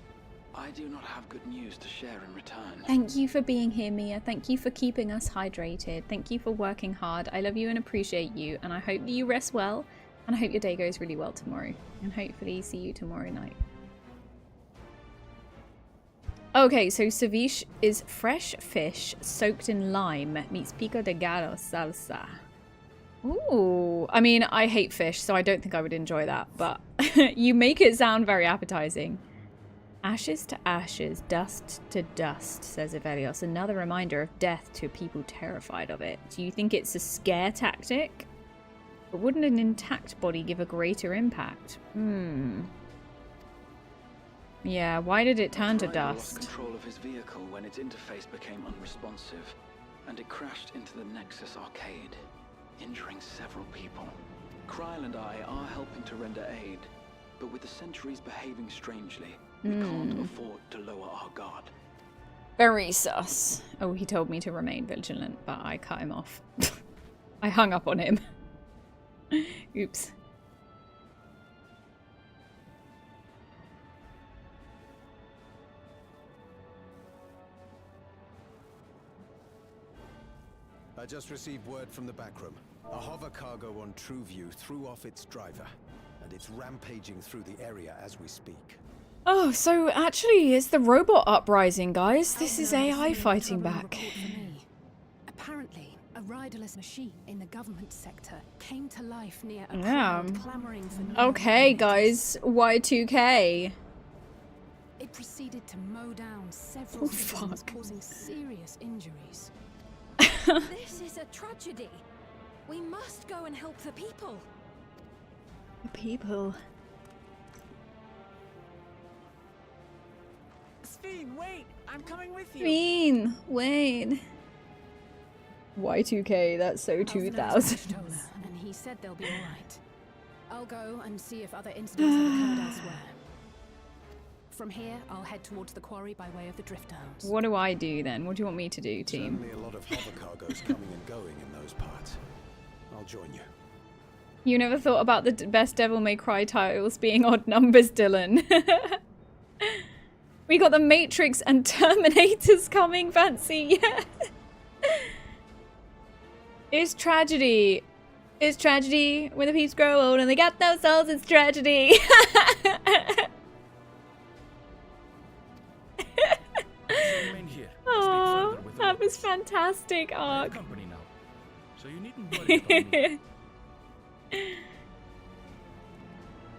I do not have good news to share in return. Thank you for being here, Mia. Thank you for keeping us hydrated. Thank you for working hard. I love you and appreciate you, and I hope that you rest well, and I hope your day goes really well tomorrow, and hopefully see you tomorrow night. Okay, so ceviche is fresh fish soaked in lime meets pico de gallo salsa. Ooh, I mean, I hate fish, so I don't think I would enjoy that, but you make it sound very appetizing. Ashes to ashes, dust to dust, says Evelios. Another reminder of death to people terrified of it. Do you think it's a scare tactic? But wouldn't an intact body give a greater impact? Yeah, why did it turn to dust? Lost control of his vehicle when its interface became unresponsive, and it crashed into the Nexus arcade, injuring several people. Kryl and I are helping to render aid, but with the sentries behaving strangely, we can't afford to lower our guard. Very sus. Oh, he told me to remain vigilant, but I cut him off. I hung up on him. Oops. I just received word from the back room. A hover cargo on TrueView threw off its driver, and it's rampaging through the area as we speak. Oh, so actually it's the robot uprising, guys. This is AI fighting back. Apparently, a riderless machine in the government sector came to life near a Yeah. crowd clamoring for Okay, guys. Y2K. It proceeded to mow down several citizens, causing serious injuries. This is a tragedy. We must go and help the people. People. Sphene, wait! I'm coming with you! Mean, Wayne. Y2K, that's so 2000. And he said they'll be alright. I'll go and see if other incidents have occurred elsewhere. From here, I'll head towards the quarry by way of the drift downs. What do I do then? What do you want me to do, team? Certainly a lot of hover cargoes coming and going in those parts. I'll join you. You never thought about the best Devil May Cry titles being odd numbers, Dylan. We got the Matrix and Terminators coming, Fancy. Yeah. It's tragedy. It's tragedy when the peeps grow old and they got no souls. It's tragedy. Oh, that was fantastic arc. So you needn't worry about me.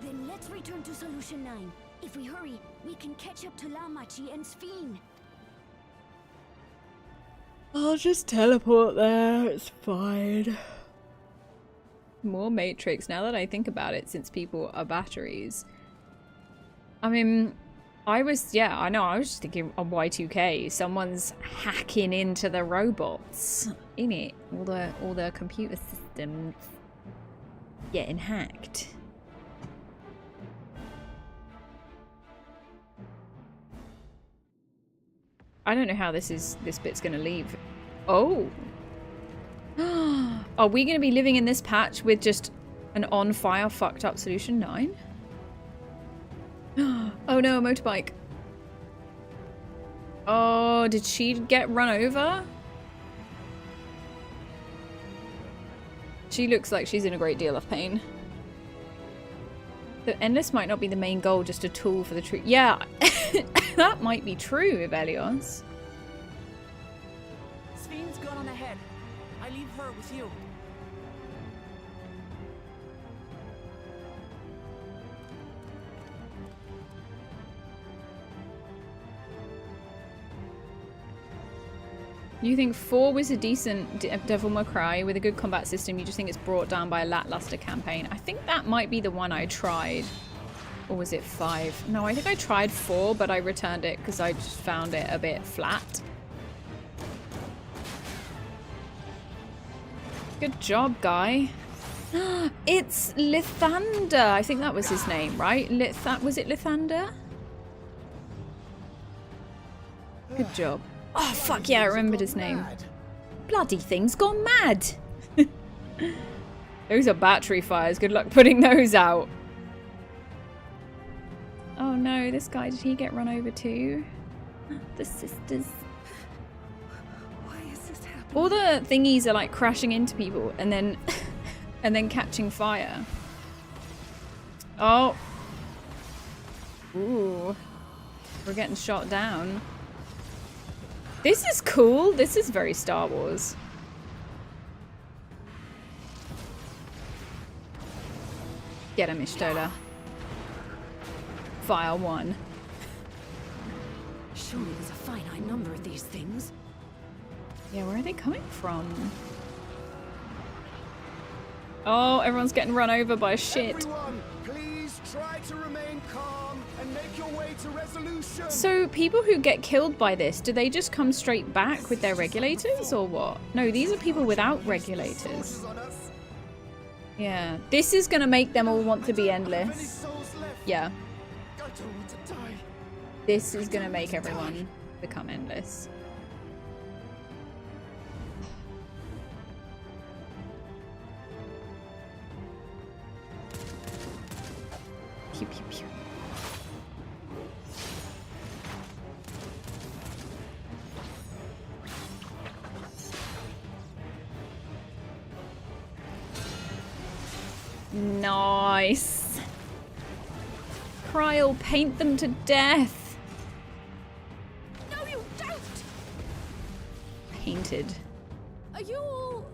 Then let's return to Solution 9. If we hurry, we can catch up to Lamachi and Sphene. I'll just teleport there, it's fine. More Matrix, now that I think about it, since people are batteries. I mean, I was just thinking of Y2K. Someone's hacking into the robots, innit? All the computer systems getting hacked. I don't know how this bit's gonna leave. Oh. Are we gonna be living in this patch with just an on fire fucked up Solution 9? Oh no, a motorbike. Oh, did she get run over? She looks like she's in a great deal of pain. The Endless might not be the main goal, just a tool for the truth. Yeah, that might be true, Evelios. Sphene's gone on ahead. I leave her with you. You think 4 was a decent Devil May Cry with a good combat system, you just think it's brought down by a lackluster campaign. I think that might be the one I tried. Or was it 5? No, I think I tried 4, but I returned it because I just found it a bit flat. Good job, guy. It's Lithander. I think that was his name, right? Was it Lithander? Good job. Oh, fuck yeah, I remembered his name. Bloody thing's gone mad. Those are battery fires. Good luck putting those out. Oh no, this guy, did he get run over too? The sisters. Why is this happening? All the thingies are like crashing into people and then and then catching fire. Oh. Ooh. We're getting shot down. This is cool. This is very Star Wars. Get him, Ishtola. Fire 1. Surely there's a finite number of these things. Yeah, where are they coming from? Oh, everyone's getting run over by shit. Everyone, please try to remain calm and make your way to resolution. So people who get killed by this, do they just come straight back with their regulators or what? No, these are people without regulators. Yeah, this is gonna make them all want to be endless. Yeah. This is gonna make everyone become endless. Pew, pew, pew. Nice. Kryl, paint them to death. No, you don't. Painted. Are you all...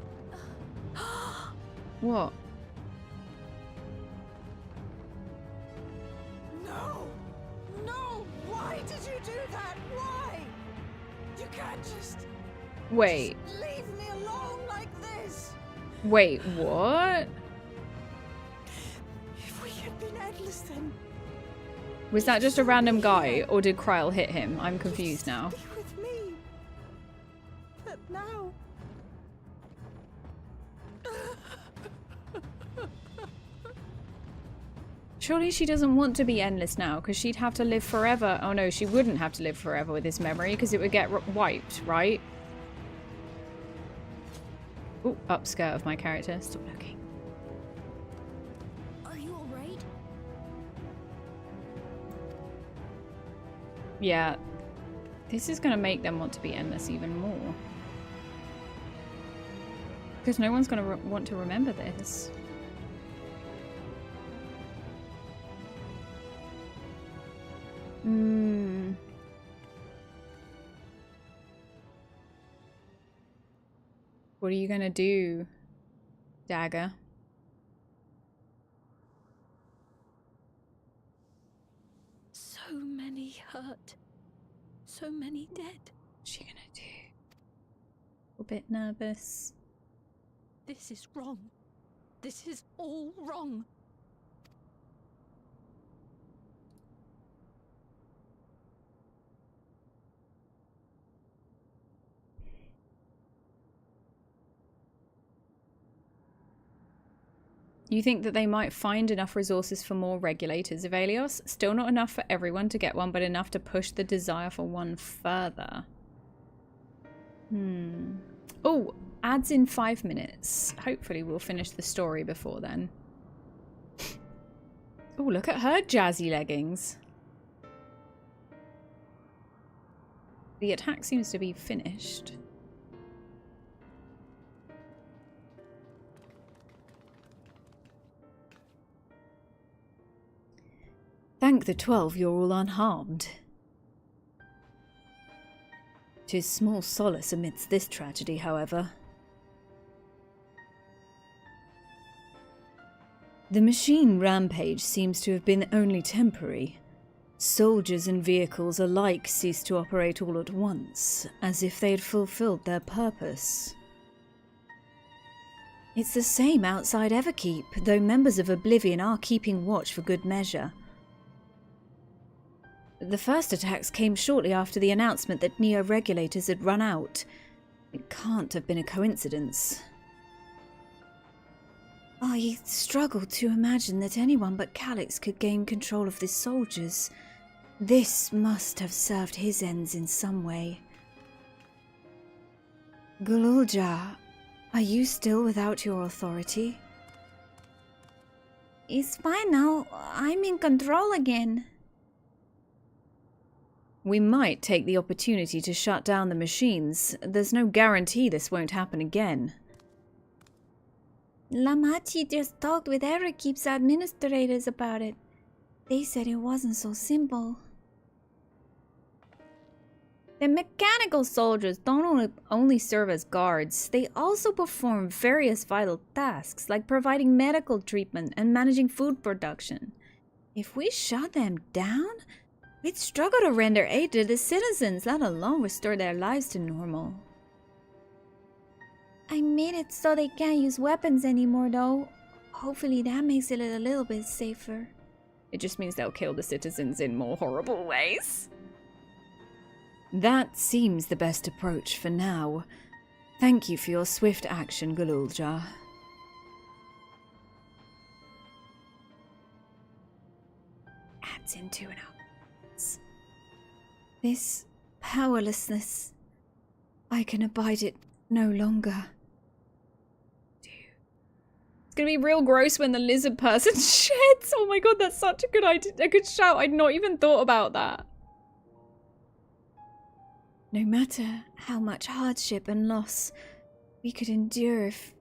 What? No! No! Why did you do that? Why? You can't just... Wait. Leave me alone like this! Wait, what? If we had been endless then... Was that just a random guy, or did Kryl hit him? I'm confused now. With me. But now... Surely she doesn't want to be endless now, because she'd have to live forever. Oh no, she wouldn't have to live forever with this memory, because it would get wiped, right? Ooh, upskirt of my character. Stop looking. Are you alright? Yeah. This is going to make them want to be endless even more. Because no one's going to want to remember this. What are you gonna do, Dagger? So many hurt. So many dead. What's she gonna do? A bit nervous. This is wrong. This is all wrong. You think that they might find enough resources for more regulators of Aelios? Still not enough for everyone to get one, but enough to push the desire for one further. Oh, ads in 5 minutes. Hopefully we'll finish the story before then. Oh, look at her jazzy leggings. The attack seems to be finished. Thank the 12 you're all unharmed. 'Tis small solace amidst this tragedy, however. The machine rampage seems to have been only temporary. Soldiers and vehicles alike ceased to operate all at once, as if they had fulfilled their purpose. It's the same outside Everkeep, though members of Oblivion are keeping watch for good measure. The first attacks came shortly after the announcement that neo-regulators had run out. It can't have been a coincidence. I struggled to imagine that anyone but Calix could gain control of the soldiers. This must have served his ends in some way. Gululja, are you still without your authority? It's fine now. I'm in control again. We might take the opportunity to shut down the machines. There's no guarantee this won't happen again. Lamachi just talked with Erikip's administrators about it. They said it wasn't so simple. The mechanical soldiers don't only serve as guards, they also perform various vital tasks like providing medical treatment and managing food production. If we shut them down, we'd struggle to render aid to the citizens, let alone restore their lives to normal. I made it so they can't use weapons anymore though. Hopefully that makes it a little bit safer. It just means they'll kill the citizens in more horrible ways. That seems the best approach for now. Thank you for your swift action, Gululja. Adds into an out. This powerlessness, I can abide it no longer. It's gonna be real gross when the lizard person sheds. Oh my god, that's such a good idea. A good shout. I'd not even thought about that. No matter how much hardship and loss we could endure if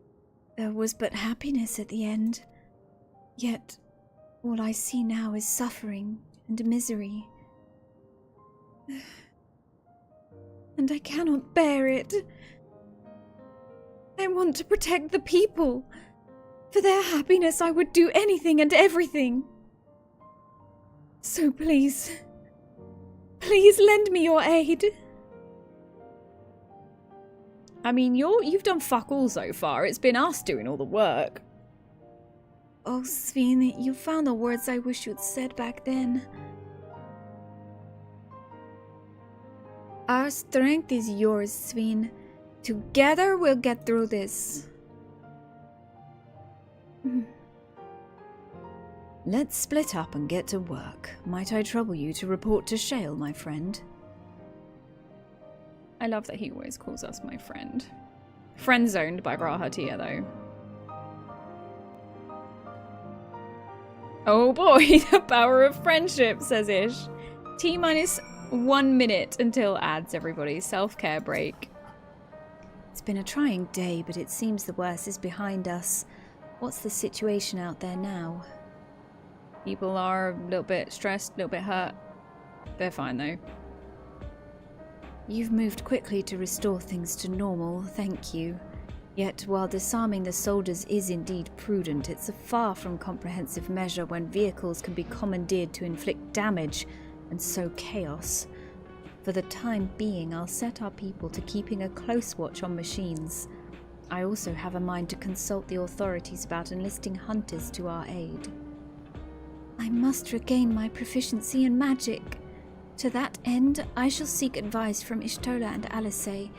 there was but happiness at the end, yet all I see now is suffering and misery. And I cannot bear it. I want to protect the people. For their happiness, I would do anything and everything. So please, please lend me your aid. I mean, you've done fuck all so far. It's been us doing all the work. Oh, Sveen, you found the words I wish you'd said back then. Our strength is yours, Sveen. Together we'll get through this. Let's split up and get to work. Might I trouble you to report to Shale, my friend? I love that he always calls us my friend. Friend-zoned by Rahatia, though. Oh boy, the power of friendship, says Ish. T-minus 1 minute until ads, everybody. Self-care break. It's been a trying day, but it seems the worst is behind us. What's the situation out there now? People are a little bit stressed, a little bit hurt. They're fine, though. You've moved quickly to restore things to normal, thank you. Yet, while disarming the soldiers is indeed prudent, it's a far from comprehensive measure when vehicles can be commandeered to inflict damage and sow chaos. For the time being, I'll set our people to keeping a close watch on machines. I also have a mind to consult the authorities about enlisting hunters to our aid. I must regain my proficiency in magic. To that end, I shall seek advice from Ishtola and Alisaie.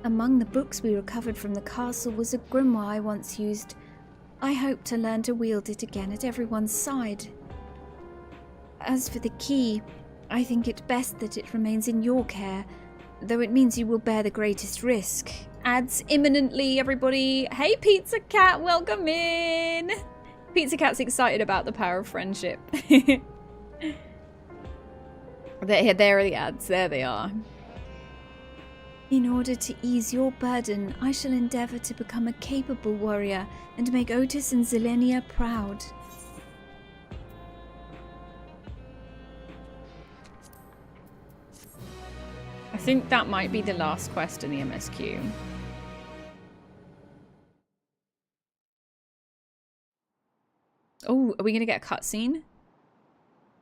Among the books we recovered from the castle was a grimoire I once used. I hope to learn to wield it again at everyone's side. As for the key, I think it best that it remains in your care, though it means you will bear the greatest risk. Ads imminently, everybody. Hey, Pizza Cat, welcome in. Pizza Cat's excited about the power of friendship. There are the ads. There they are. In order to ease your burden, I shall endeavor to become a capable warrior and make Otis and Zelenia proud. I think that might be the last quest in the MSQ. Oh, are we going to get a cutscene?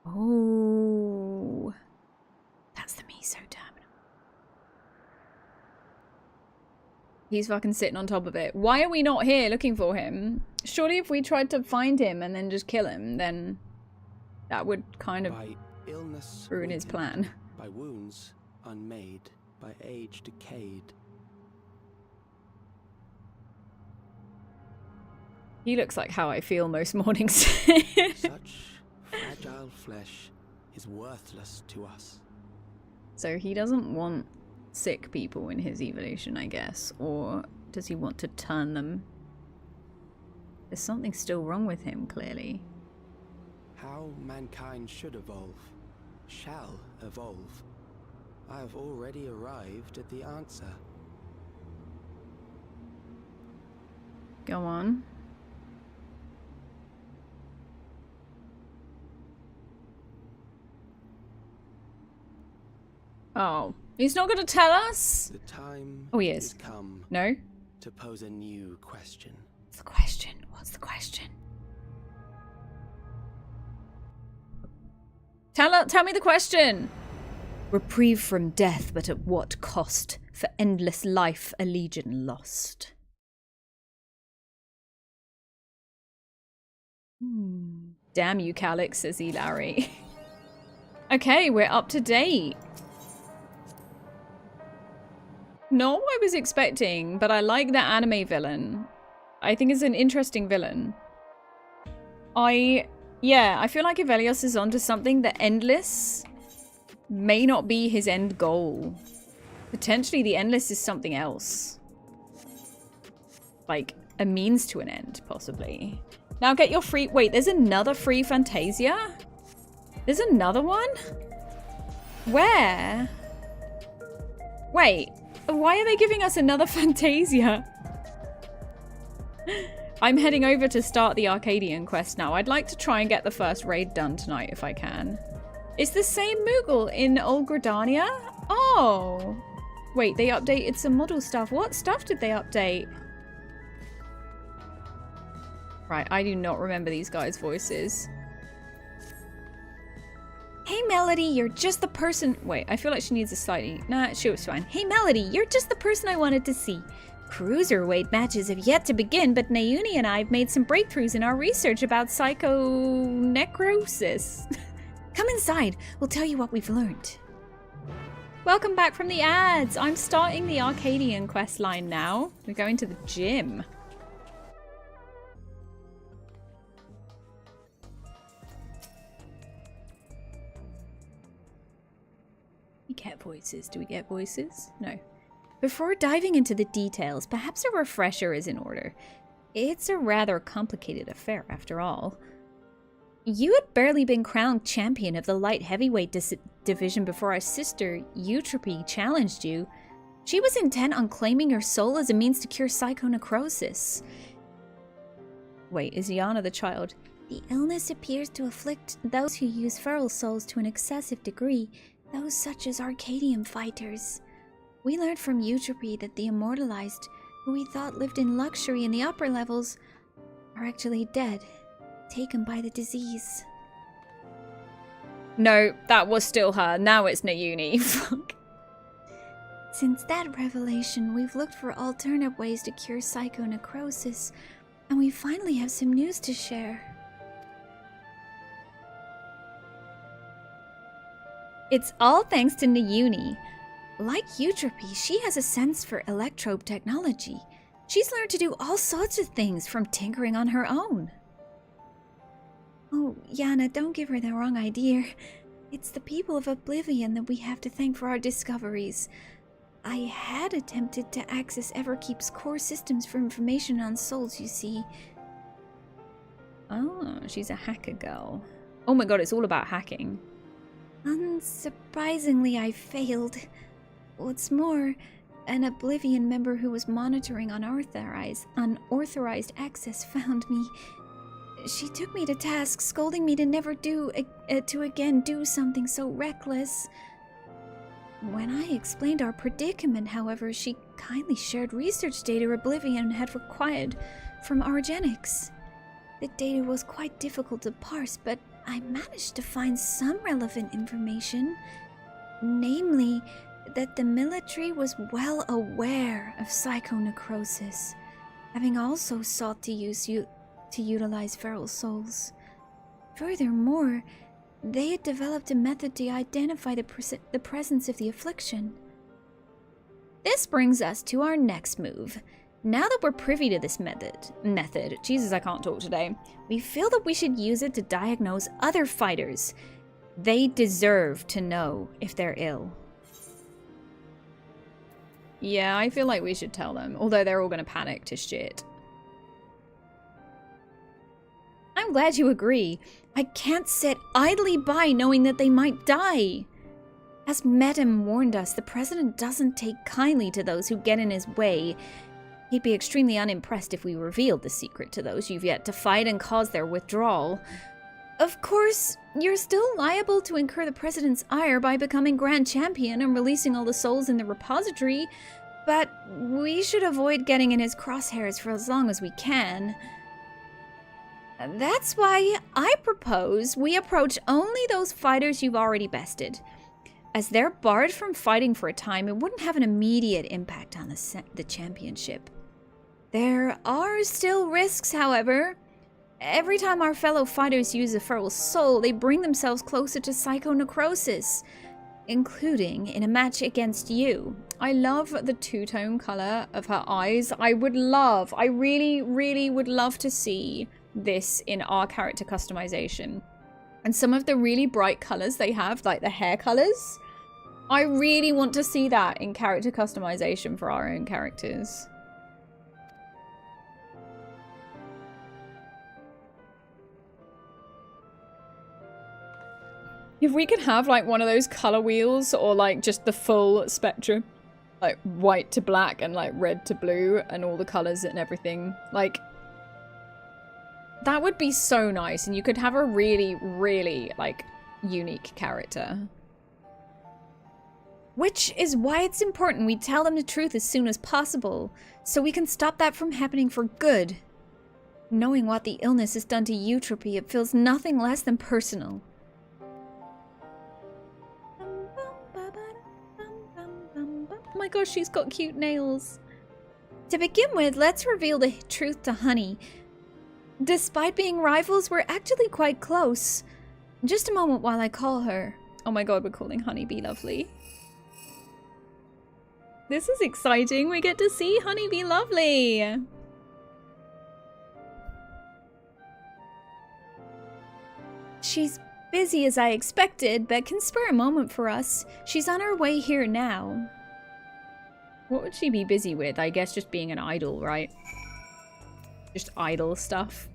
Oh. That's the Miso terminal. He's fucking sitting on top of it. Why are we not here looking for him? Surely if we tried to find him and then just kill him, then that would kind of ruin his plan. By wounds unmade, by age decayed. He looks like how I feel most mornings. Such fragile flesh is worthless to us. So he doesn't want sick people in his evolution, I guess. Or does he want to turn them? There's something still wrong with him, clearly. How mankind should evolve, shall evolve. I have already arrived at the answer. Go on. Oh, he's not going to tell us? The time he is. has come. No? To pose a new question. What's the question? What's the question? Tell me the question. Reprieve from death, but at what cost? For endless life, a legion lost. Damn you, Calix, says E. Larry. Okay, we're up to date. Not what I was expecting, but I like that anime villain. I think it's an interesting villain. Yeah, I feel like Ivelios is onto something. that Endless may not be his end goal. Potentially the Endless is something else. Like, a means to an end, possibly. Now get your free- wait, there's another free Fantasia? There's another one? Where? Wait, why are they giving us another Fantasia? I'm heading over to start the Arcadian quest now. I'd like to try and get the first raid done tonight if I can. It's the same Moogle in Old Gridania? Oh! Wait, they updated some model stuff. What stuff did they update? Right, I do not remember these guys' voices. Hey Melody, you're just the person- wait, I feel like she needs a slightly- nah, she was fine. Hey Melody, you're just the person I wanted to see. Cruiserweight matches have yet to begin, but Nayuni and I have made some breakthroughs in our research about psychonecrosis. Come inside, we'll tell you what we've learned. Welcome back from the ads. I'm starting the Arcadian quest line now. We're going to the gym. We get voices. Do we get voices? No. Before diving into the details, perhaps a refresher is in order. It's a rather complicated affair, after all. You had barely been crowned champion of the light heavyweight division before our sister, Eutropy, challenged you. She was intent on claiming your soul as a means to cure psychonecrosis. Wait, is Yana the child? The illness appears to afflict those who use feral souls to an excessive degree, those such as Arcadian fighters. We learned from Eutropy that the immortalized, who we thought lived in luxury in the upper levels, are actually dead, taken by the disease. No, that was still her. Now it's Nayuni. Fuck. Since that revelation, we've looked for alternate ways to cure psychonecrosis, and we finally have some news to share. It's all thanks to Nayuni. Like Eutropy, she has a sense for electrobe technology. She's learned to do all sorts of things, from tinkering on her own. Oh, Yana, don't give her the wrong idea. It's the people of Oblivion that we have to thank for our discoveries. I had attempted to access Everkeep's core systems for information on souls, you see. Oh, she's a hacker girl. Oh my god, it's all about hacking. Unsurprisingly, I failed. What's more, an Oblivion member who was monitoring unauthorized access found me. She took me to task, scolding me to never again do something so reckless. When I explained our predicament, however, she kindly shared research data Oblivion had required from Argenics. The data was quite difficult to parse, but I managed to find some relevant information. Namely, that the military was well aware of psychonecrosis, having also sought to utilize feral souls. Furthermore, they had developed a method to identify the presence of the affliction. This brings us to our next move. Now that we're privy to this method, Jesus, I can't talk today, we feel that we should use it to diagnose other fighters. They deserve to know if they're ill. Yeah, I feel like we should tell them, although they're all gonna panic to shit. I'm glad you agree. I can't sit idly by knowing that they might die. As Madam warned us, the President doesn't take kindly to those who get in his way. He'd be extremely unimpressed if we revealed the secret to those you've yet to fight and cause their withdrawal. Of course, you're still liable to incur the President's ire by becoming Grand Champion and releasing all the souls in the repository, but we should avoid getting in his crosshairs for as long as we can. That's why I propose we approach only those fighters you've already bested. As they're barred from fighting for a time, it wouldn't have an immediate impact on the championship. There are still risks, however. Every time our fellow fighters use a feral soul, they bring themselves closer to psychonecrosis, including in a match against you. I love the two-tone color of her eyes. I really, really would love to see this in our character customization. And some of the really bright colors they have, like the hair colors, I really want to see that in character customization for our own characters. If we could have like one of those color wheels, or like just the full spectrum, like white to black and like red to blue and all the colors and everything, like that would be so nice, and you could have a really, really like unique character. Which is why it's important we tell them the truth as soon as possible, so we can stop that from happening for good. Knowing what the illness has done to Eutropy, it feels nothing less than personal. Oh my gosh, she's got cute nails. To begin with, let's reveal the truth to Honey. Despite being rivals, we're actually quite close. Just a moment while I call her. Oh my god, we're calling Honey Be Lovely. This is exciting. We get to see Honey Be Lovely. She's busy as I expected, but can spare a moment for us. She's on her way here now. What would she be busy with? I guess just being an idol, right? Just idol stuff.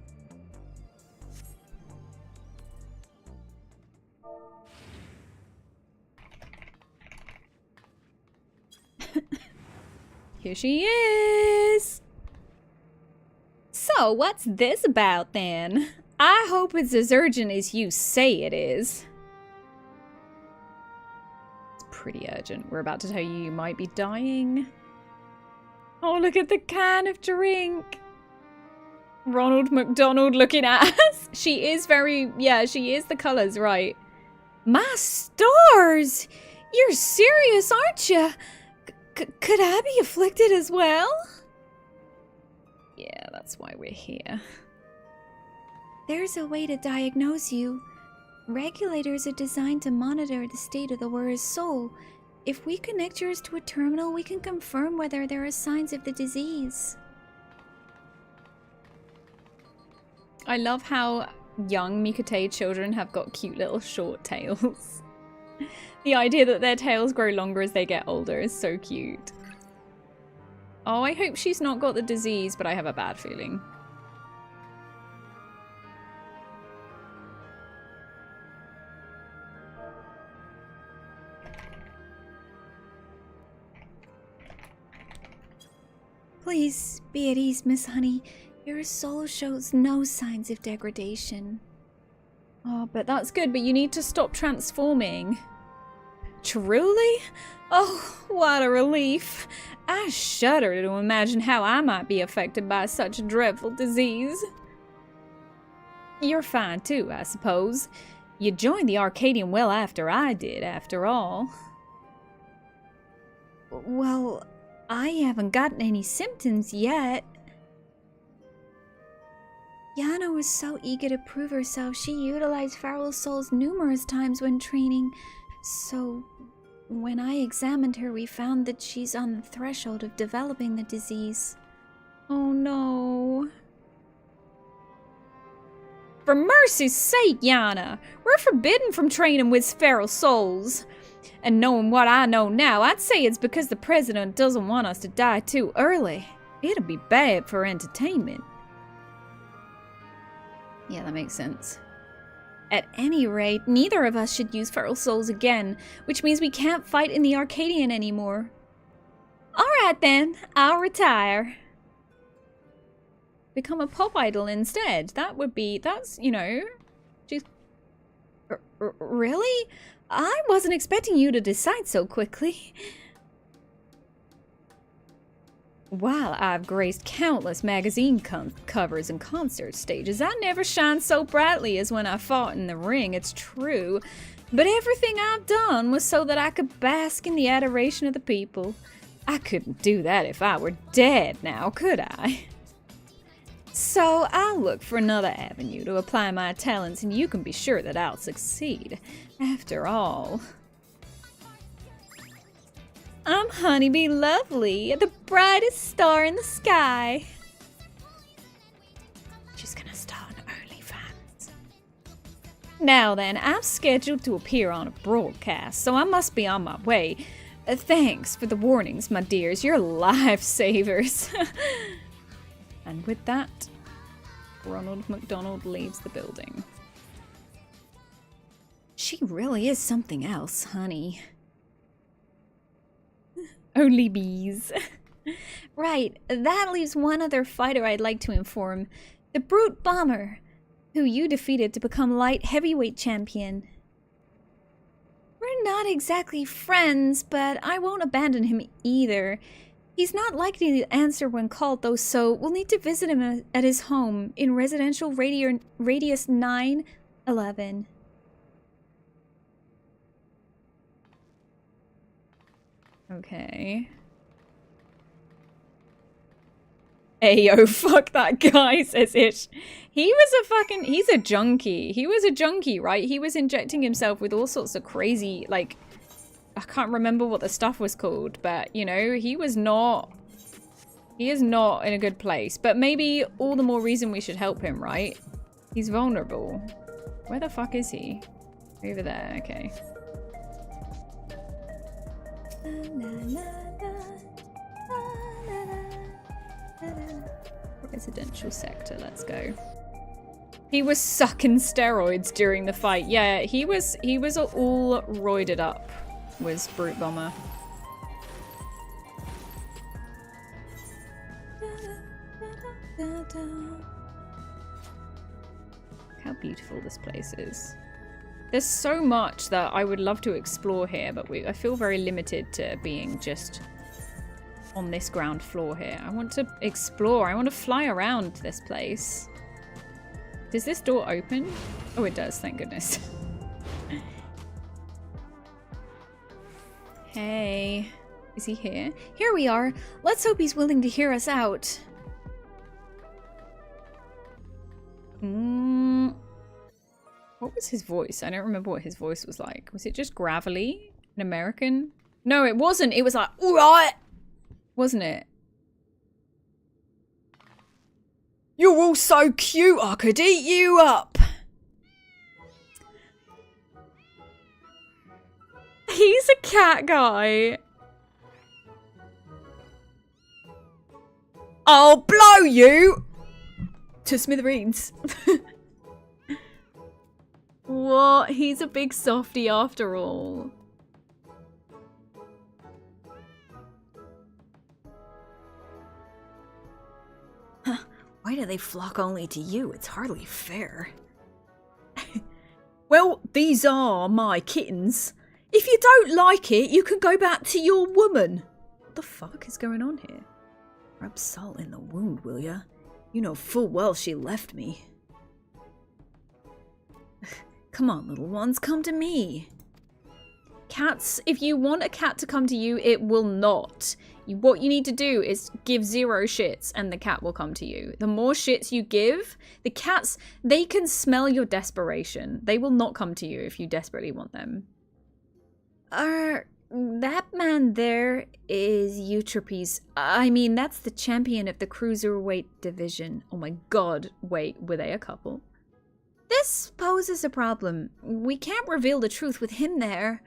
Here she is! So, what's this about then? I hope it's as urgent as you say it is. It's pretty urgent. We're about to tell you might be dying. Oh, look at the can of drink! Ronald McDonald looking at us. She is very, yeah, she is the colours, right? My stars! You're serious, aren't you? Could I be afflicted as well? Yeah, that's why we're here. There's a way to diagnose you. Regulators are designed to monitor the state of the wearer's soul. If we connect yours to a terminal, we can confirm whether there are signs of the disease. I love how young Mikate children have got cute little short tails. The idea that their tails grow longer as they get older is so cute. Oh, I hope she's not got the disease, but I have a bad feeling. Please be at ease, Miss Honey. Your soul shows no signs of degradation. Oh, but that's good, but you need to stop transforming. Truly? Oh, what a relief. I shudder to imagine how I might be affected by such a dreadful disease. You're fine too, I suppose. You joined the Arcadian well after I did, after all. Well, I haven't gotten any symptoms yet. Yana was so eager to prove herself, she utilized feral souls numerous times when training. So, when I examined her, we found that she's on the threshold of developing the disease. Oh no. For mercy's sake, Yana! We're forbidden from training with feral souls. And knowing what I know now, I'd say it's because the president doesn't want us to die too early. It'll be bad for entertainment. Yeah, that makes sense. At any rate, neither of us should use feral souls again, which means we can't fight in the Arcadian anymore. Alright then, I'll retire. Become a pop idol instead. That's, you know... She's... Really? I wasn't expecting you to decide so quickly. While I've graced countless magazine covers and concert stages, I never shined so brightly as when I fought in the ring, it's true. But everything I've done was so that I could bask in the adoration of the people. I couldn't do that if I were dead now, could I? So I'll look for another avenue to apply my talents, and you can be sure that I'll succeed. After all... I'm Honeybee Lovely, the brightest star in the sky. She's gonna start an OnlyFans. Now then, I'm scheduled to appear on a broadcast, so I must be on my way. Thanks for the warnings, my dears. You're lifesavers. And with that, Ronald McDonald leaves the building. She really is something else, honey. Only bees. Right, that leaves one other fighter I'd like to inform. The Brute Bomber, who you defeated to become light heavyweight champion. We're not exactly friends, but I won't abandon him either. He's not likely to answer when called though, so we'll need to visit him at his home in residential radius 911. Okay. Ayo, fuck that guy, says Ish. He's a junkie. He was a junkie, right? He was injecting himself with all sorts of crazy, like, I can't remember what the stuff was called, but, you know, he is not in a good place. But maybe all the more reason we should help him, right? He's vulnerable. Where the fuck is he? Over there, okay. Residential sector, let's go. He was sucking steroids during the fight. Yeah, he was all roided up, was Brute Bomber. How beautiful this place is. There's so much that I would love to explore here, but I feel very limited to being just on this ground floor here. I want to explore. I want to fly around this place. Does this door open? Oh, it does. Thank goodness. Hey. Is he here? Here we are. Let's hope he's willing to hear us out. What was his voice? I don't remember what his voice was like. Was it just gravelly? An American? No, it wasn't. It was like, alright! Wasn't it? You're all so cute, I could eat you up! He's a cat guy. I'll blow you to smithereens. What? He's a big softie after all. Huh. Why do they flock only to you? It's hardly fair. Well, these are my kittens. If you don't like it, you can go back to your woman. What the fuck is going on here? Rub salt in the wound, will ya? You know full well she left me. Come on, little ones, come to me. Cats, if you want a cat to come to you, it will not. What you need to do is give 0 shits and the cat will come to you. The more shits you give, the cats, they can smell your desperation. They will not come to you if you desperately want them. That man there is Eutropies. I mean, that's the champion of the cruiserweight division. Oh my god, wait, were they a couple? This poses a problem. We can't reveal the truth with him there.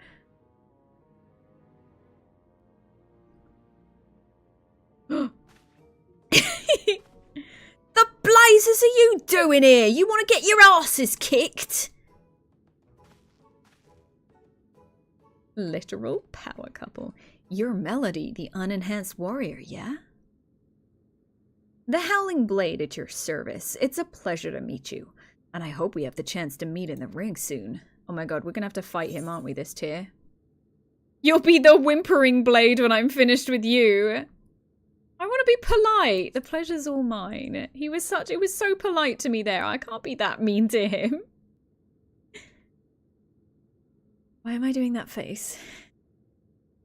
The blazes are you doing here? You want to get your asses kicked? Literal power couple. You're Melody, the unenhanced warrior, yeah? The Howling Blade at your service. It's a pleasure to meet you. And I hope we have the chance to meet in the ring soon. Oh my god, we're gonna have to fight him, aren't we, this tier? You'll be the whimpering blade when I'm finished with you. I want to be polite. The pleasure's all mine. It was so polite to me there. I can't be that mean to him. Why am I doing that face?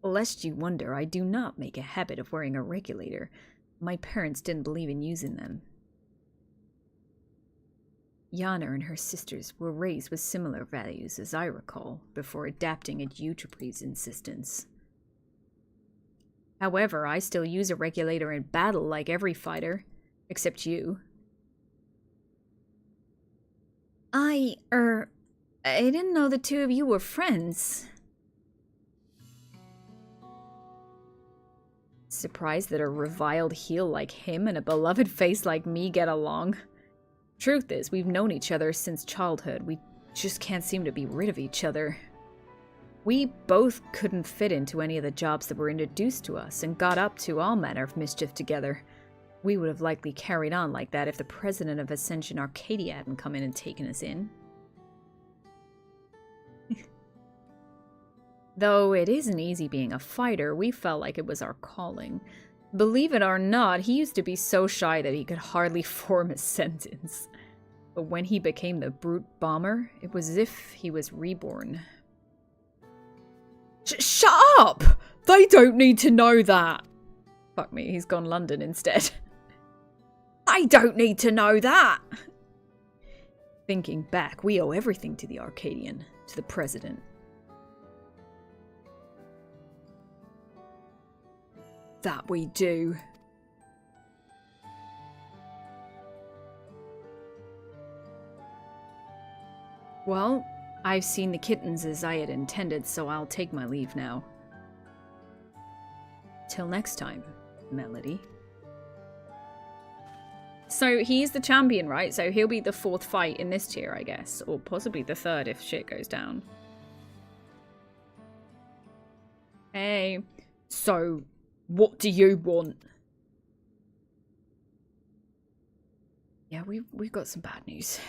Lest you wonder, I do not make a habit of wearing a regulator. My parents didn't believe in using them. Yana and her sisters were raised with similar values, as I recall, before adapting at Eutrope's insistence. However, I still use a regulator in battle like every fighter, except you. I didn't know the two of you were friends. Surprised that a reviled heel like him and a beloved face like me get along. Truth is, we've known each other since childhood. We just can't seem to be rid of each other. We both couldn't fit into any of the jobs that were introduced to us and got up to all manner of mischief together. We would have likely carried on like that if the president of Ascension Arcadia hadn't come in and taken us in. Though it isn't easy being a fighter, we felt like it was our calling. Believe it or not, he used to be so shy that he could hardly form a sentence. But when he became the brute bomber, it was as if he was reborn. Shut up! They don't need to know that! Fuck me, he's gone London instead. I don't need to know that! Thinking back, we owe everything to the Arcadian, to the president. That we do. Well, I've seen the kittens as I had intended, so I'll take my leave now. Till next time, Melody. So he's the champion, right? So he'll be the 4th fight in this tier, I guess. Or possibly the 3rd if shit goes down. Hey. So, what do you want? Yeah, we've got some bad news.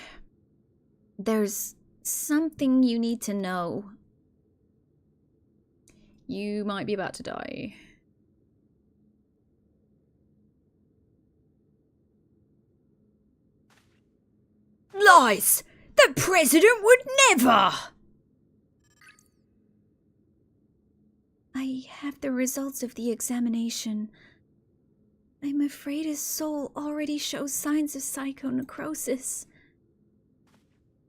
There's something you need to know. You might be about to die. Lies! The president would never! I have the results of the examination. I'm afraid his soul already shows signs of psychonecrosis.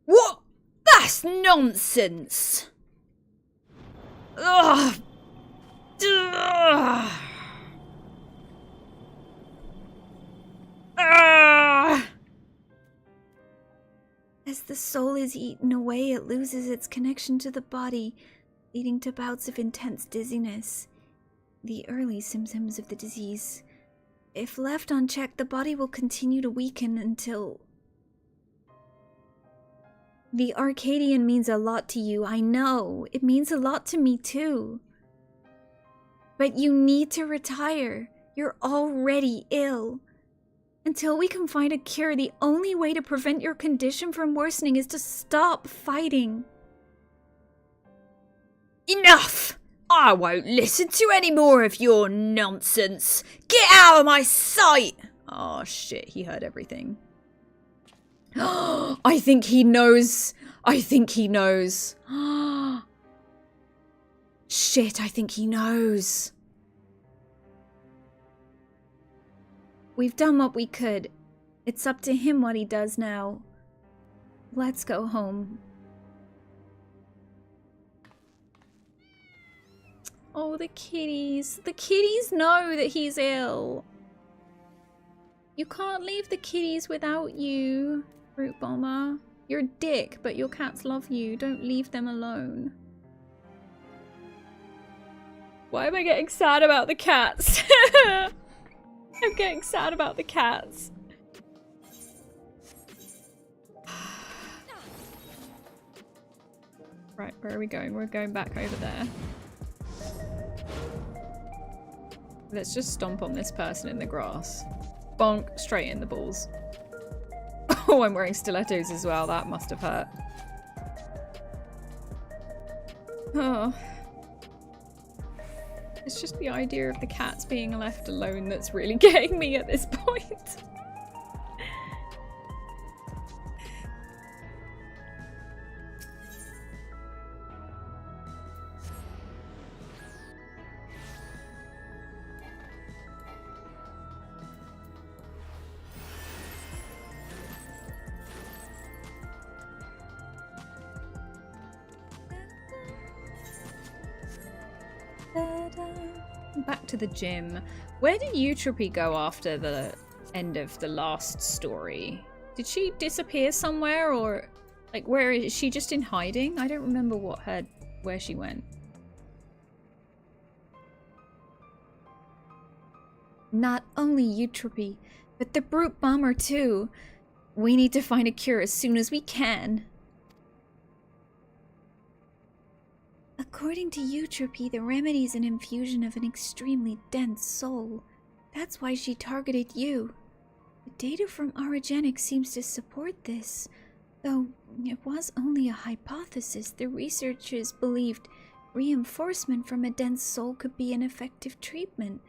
What? That's nonsense! Ugh! Ugh! Ugh! As the soul is eaten away, it loses its connection to the body, leading to bouts of intense dizziness. The early symptoms of the disease. If left unchecked, the body will continue to weaken until... The Arcadian means a lot to you, I know. It means a lot to me too. But you need to retire. You're already ill. Until we can find a cure, the only way to prevent your condition from worsening is to stop fighting. Enough! I won't listen to any more of your nonsense. Get out of my sight! Oh shit, he heard everything. I think he knows. I think he knows. Shit, I think he knows. We've done what we could. It's up to him what he does now. Let's go home. Oh, the kitties. The kitties know that he's ill. You can't leave the kitties without you, Fruit Bomber. You're a dick, but your cats love you. Don't leave them alone. Why am I getting sad about the cats? I'm getting sad about the cats. Right, where are we going? We're going back over there. Let's just stomp on this person in the grass. Bonk, straight in the balls. Oh, I'm wearing stilettos as well. That must have hurt. Oh. It's just the idea of the cats being left alone that's really getting me at this point. Back to the gym. Where did Eutrope go after the end of the last story? Did she disappear somewhere, or like where is she? Just in hiding? I don't remember where she went. Not only Eutrope, but the brute bomber too. We need to find a cure as soon as we can. According to Eutrope, the remedy is an infusion of an extremely dense soul. That's why she targeted you. The data from Origenic seems to support this. Though it was only a hypothesis, the researchers believed reinforcement from a dense soul could be an effective treatment.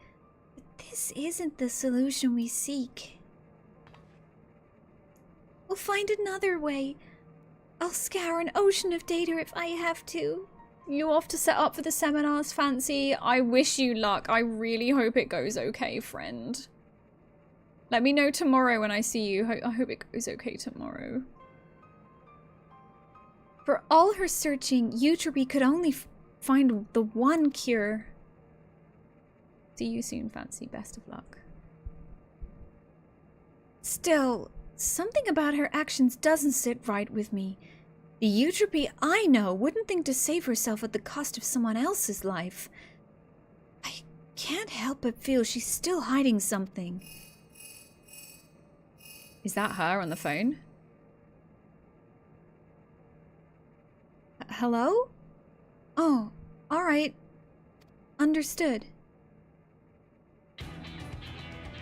But this isn't the solution we seek. We'll find another way. I'll scour an ocean of data if I have to. You off to set up for the seminars, Fancy? I wish you luck. I really hope it goes okay, friend. Let me know tomorrow when I see you. I hope it goes okay tomorrow. For all her searching, Eutrope could only find the one cure. See you soon, Fancy. Best of luck. Still, something about her actions doesn't sit right with me. The Eutrope I know wouldn't think to save herself at the cost of someone else's life. I can't help but feel she's still hiding something. Is that her on the phone? Hello? Oh, alright. Understood.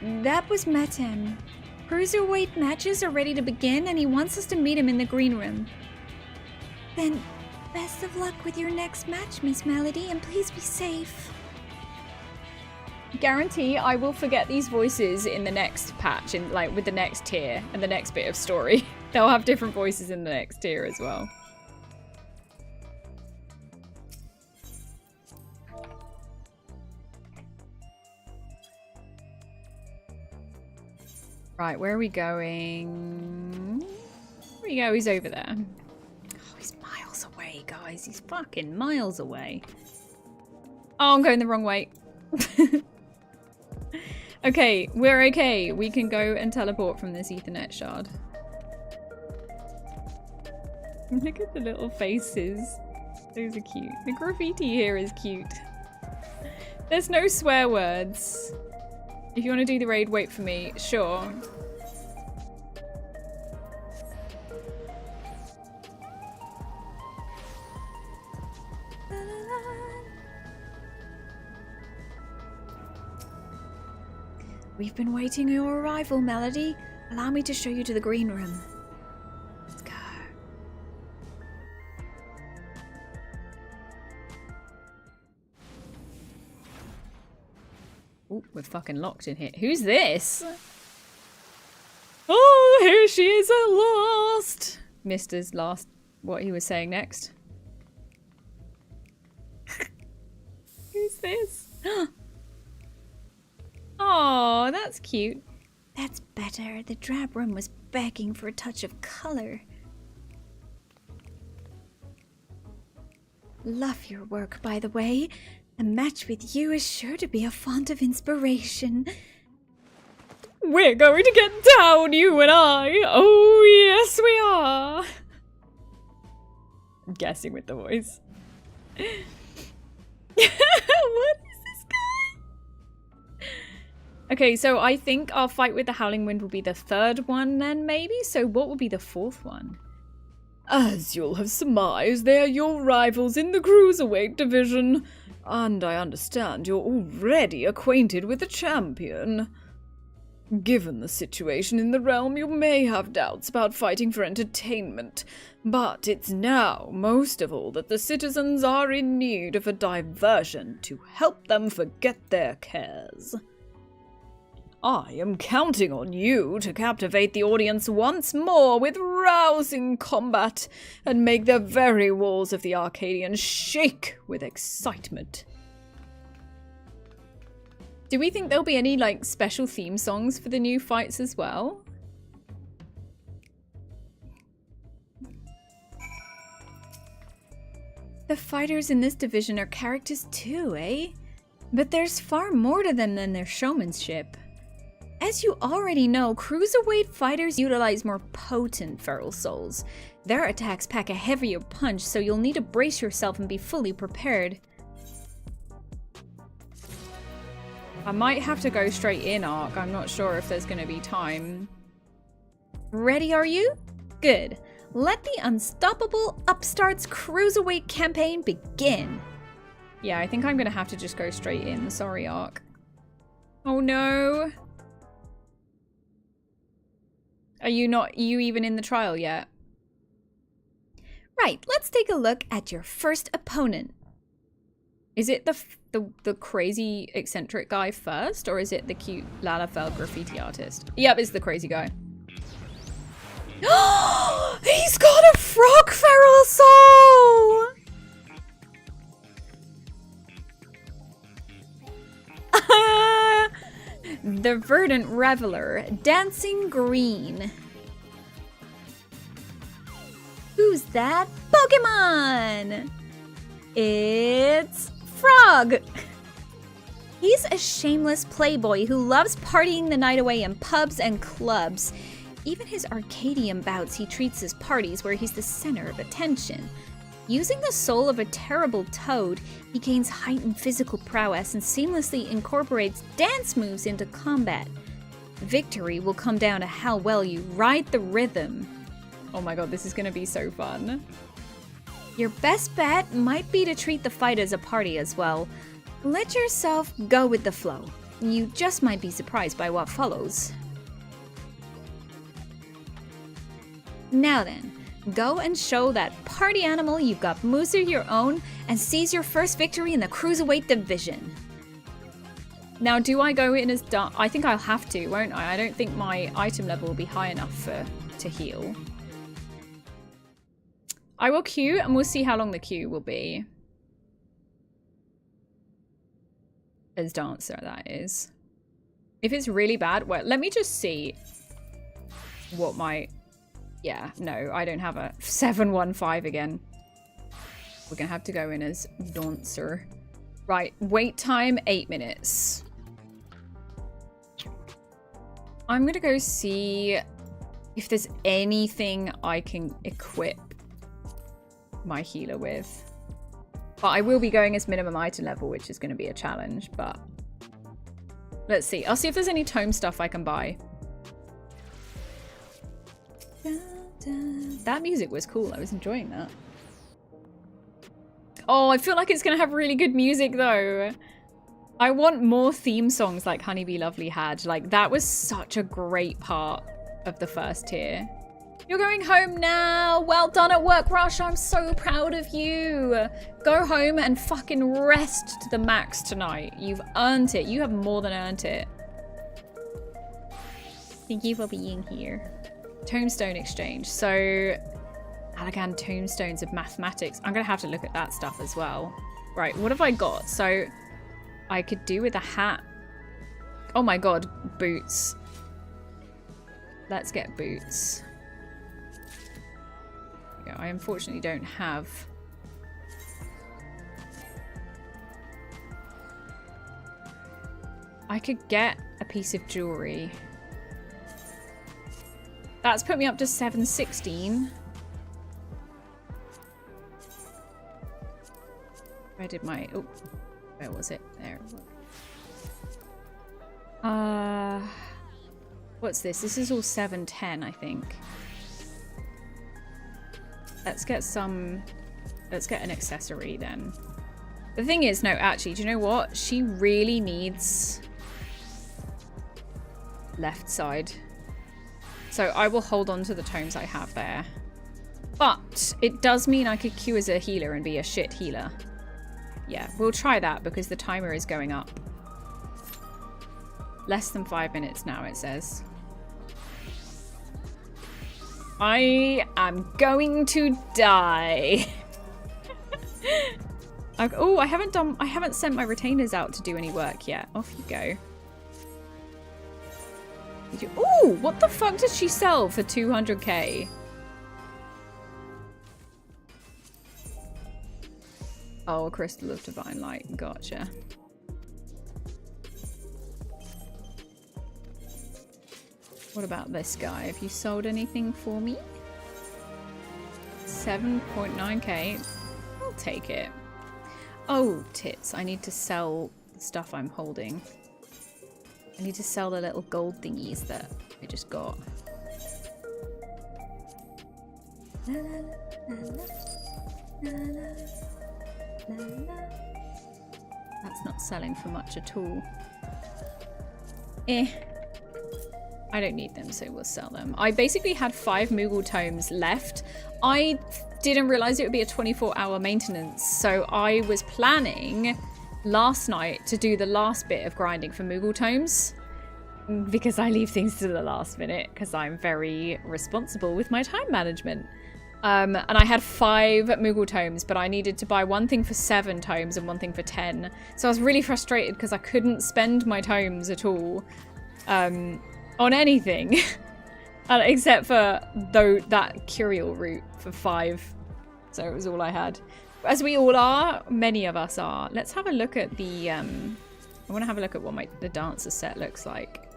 That was Metem. Cruiserweight matches are ready to begin and he wants us to meet him in the green room. Then, best of luck with your next match, Miss Melody, and please be safe. Guarantee I will forget these voices in the next patch, with the next tier and the next bit of story. They'll have different voices in the next tier as well. Right, where are we going? There we go, he's over there. He's miles away, guys. He's fucking miles away. Oh, I'm going the wrong way. Okay, we're okay. We can go and teleport from this Ethernet shard. Look at the little faces. Those are cute. The graffiti here is cute. There's no swear words. If you want to do the raid, wait for me. Sure. We've been waiting your arrival, Melody. Allow me to show you to the green room. Let's go. Ooh, we're fucking locked in here. Who's this? Oh, here she is at last. Mister's last, what he was saying next. Who's this? Oh, that's cute. That's better. The drab room was begging for a touch of color. Love your work, by the way. A match with you is sure to be a font of inspiration. We're going to get down, you and I. Oh, yes, we are. guessing with the voice. What is this guy? Okay, so I think our fight with the Howling Wind will be the third one then, maybe? So what will be the fourth one? As you'll have surmised, they are your rivals in the cruiserweight division. And I understand you're already acquainted with the champion. Given the situation in the realm, you may have doubts about fighting for entertainment, but it's now, most of all, that the citizens are in need of a diversion to help them forget their cares. I am counting on you to captivate the audience once more with rousing combat and make the very walls of the Arcadian shake with excitement. Do we think there'll be any, like, special theme songs for the new fights as well? The fighters in this division are characters too, eh? But there's far more to them than their showmanship. As you already know, cruiserweight fighters utilize more potent feral souls. Their attacks pack a heavier punch, so you'll need to brace yourself and be fully prepared. I might have to go straight in, Ark. I'm not sure if there's going to be time. Ready, are you? Good. Let the Unstoppable Upstarts Cruiserweight campaign begin. Yeah, I think I'm going to have to just go straight in. Sorry, Ark. Oh no. Are you even in the trial yet? Right, let's take a look at your first opponent. Is it the crazy eccentric guy first, or is it the cute Lalafell graffiti artist? Yep, it's the crazy guy. He's got a frog feral soul! The Verdant Reveler, Dancing Green. Who's that Pokemon? It's Frog. He's a shameless playboy who loves partying the night away in pubs and clubs. Even his Arcadian bouts he treats as parties where he's the center of attention. Using the soul of a terrible toad, he gains heightened physical prowess and seamlessly incorporates dance moves into combat. Victory will come down to how well you ride the rhythm. Oh my god, this is gonna be so fun. Your best bet might be to treat the fight as a party as well. Let yourself go with the flow. You just might be surprised by what follows. Now then, go and show that party animal you've got moves of your own and seize your first victory in the Cruiserweight division. Now, do I go in as dark? I think I'll have to, won't I? I don't think my item level will be high enough to heal. I will queue and we'll see how long the queue will be. As dancer, that is. If it's really bad, well, let me just see what my... Yeah, no, I don't have a 715 again. We're gonna have to go in as dancer. Right, wait time 8 minutes. I'm gonna go see if there's anything I can equip my healer with. But I will be going as minimum item level, which is gonna be a challenge, but let's see. I'll see if there's any tome stuff I can buy. That music was cool. I was enjoying that. Oh, I feel like it's gonna have really good music though. I want more theme songs like Honeybee Lovely had. Like, that was such a great part of the first tier. You're going home now. Well done at work, Rush. I'm so proud of you. Go home and fucking rest to the max tonight. You've earned it. You have more than earned it. Thank you for being here. Tombstone exchange. So, Allegan tombstones of mathematics. I'm gonna have to look at that stuff as well. Right, what have I got? So, I could do with a hat. Oh my god, boots. Let's get boots. Yeah, I unfortunately don't have... I could get a piece of jewelry. That's put me up to 716. Where did my... Oh, where was it? There it was. What's this? This is all 710, I think. Let's get some... Let's get an accessory then. The thing is, no, actually, do you know what? She really needs... left side. So I will hold on to the tomes I have there. But it does mean I could queue as a healer and be a shit healer. Yeah, we'll try that because the timer is going up. Less than 5 minutes now, it says. I am going to die. Oh, I haven't sent my retainers out to do any work yet. Off you go. Oh, what the fuck did she sell for 200k? Oh, a crystal of divine light. Gotcha. What about this guy? Have you sold anything for me? 7.9k. I'll take it. Oh, tits. I need to sell the stuff I'm holding. I need to sell the little gold thingies that I just got. That's not selling for much at all. I don't need them, so we'll sell them. I basically had 5 Moogle tomes left. I didn't realize it would be a 24-hour maintenance, so I was planning last night to do the last bit of grinding for Moogle tomes because I leave things to the last minute because I'm very responsible with my time management. And I had 5 Moogle tomes, but I needed to buy one thing for 7 tomes and one thing for 10. So I was really frustrated because I couldn't spend my tomes at all on anything except for that curial route for 5. So it was all I had. As we all are, many of us are. Let's have a look at the I want to have a look at what the dancer set looks like.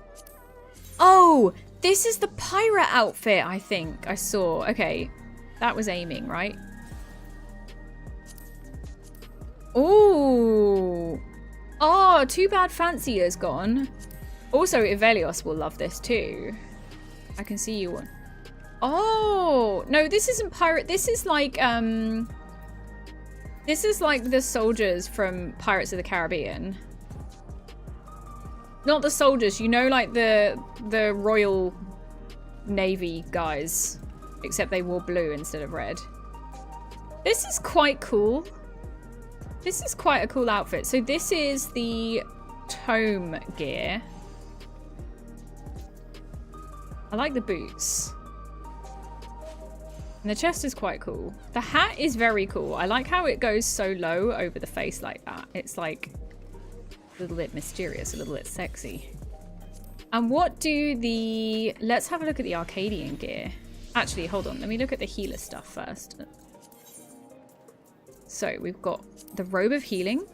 Oh, this is the pirate outfit, I think I saw. Okay, that was aiming, right? Ooh. Oh, too bad Fancier's gone. Also, Ivelios will love this too. I can see you on. Oh, no, this isn't pirate. This is like the soldiers from Pirates of the Caribbean. Not the soldiers, you know, like the Royal Navy guys, except they wore blue instead of red. This is quite cool. This is quite a cool outfit. So this is the tome gear. I like the boots. And the chest is quite cool. The hat is very cool. I like how it goes so low over the face like that. It's like a little bit mysterious, a little bit sexy. And what do the... Let's have a look at the Arcadian gear. Actually, hold on. Let me look at the healer stuff first. So we've got the robe of healing.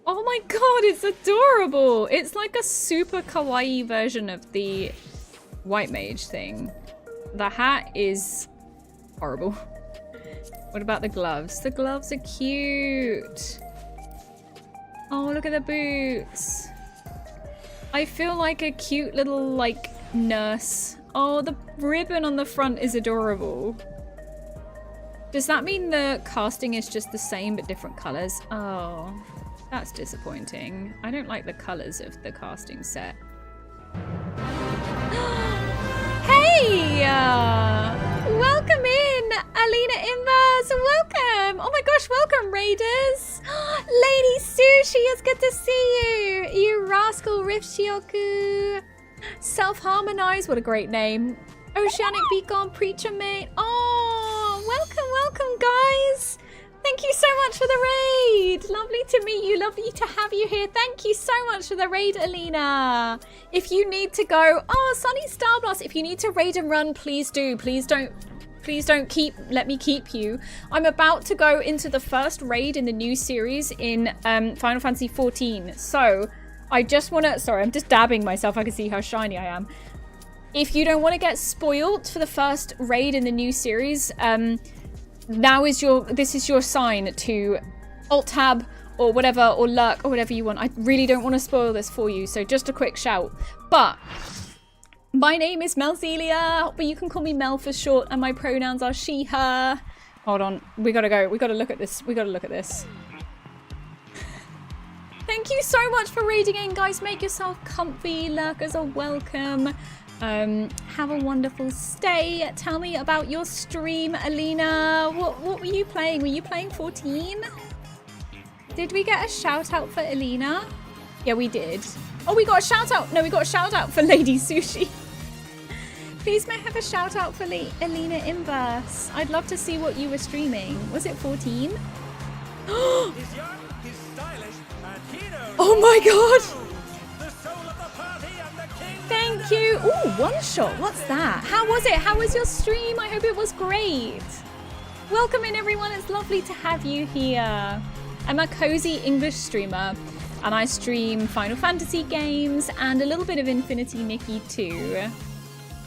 Oh my god, it's adorable. It's like a super kawaii version of the white mage thing. The hat is horrible. What about the gloves? The gloves are cute. Oh, look at the boots. I feel like a cute little, like, nurse. Oh, the ribbon on the front is adorable. Does that mean the casting is just the same but different colors? Oh, that's disappointing. I don't like the colors of the casting set. Hey! Welcome in, Alina Inverse. Welcome. Oh my gosh, welcome, Raiders. Lady Sushi, it's good to see you. You rascal Rifshioku. Self-Harmonize, what a great name. Oceanic Beacon, Preacher Mate. Oh, welcome, guys. Thank you so much for the raid. Lovely to meet you. Lovely to have you here. Thank you so much for the raid, Alina. If you need to go, oh, Sunny Starblast, if you need to raid and run, please do. Please don't let me keep you. I'm about to go into the first raid in the new series in Final Fantasy 14. So I just want to, sorry, I'm just dabbing myself. I can see how shiny I am. If you don't want to get spoiled for the first raid in the new series, this is your sign to Alt-tab or whatever, or lurk, or whatever you want. I really don't want to spoil this for you, so just a quick shout. But my name is Melzelia, but you can call me Mel for short, and my pronouns are she, her. Hold on, we gotta go. We gotta look at this. We gotta look at this. Thank you so much for raiding in, guys. Make yourself comfy. Lurkers are welcome. Have a wonderful stay. Tell me about your stream, Alina. What were you playing? Were you playing 14? Did we get a shout out for Alina? Yeah, we did. Oh, we got a shout out. No, we got a shout out for Lady Sushi. Please may I have a shout out for Alina Inverse. I'd love to see what you were streaming. Was it 14? Oh my god! Thank you. Ooh, one shot. What's that? How was it? How was your stream? I hope it was great. Welcome in, everyone. It's lovely to have you here. I'm a cozy English streamer, and I stream Final Fantasy games and a little bit of Infinity Nikki too.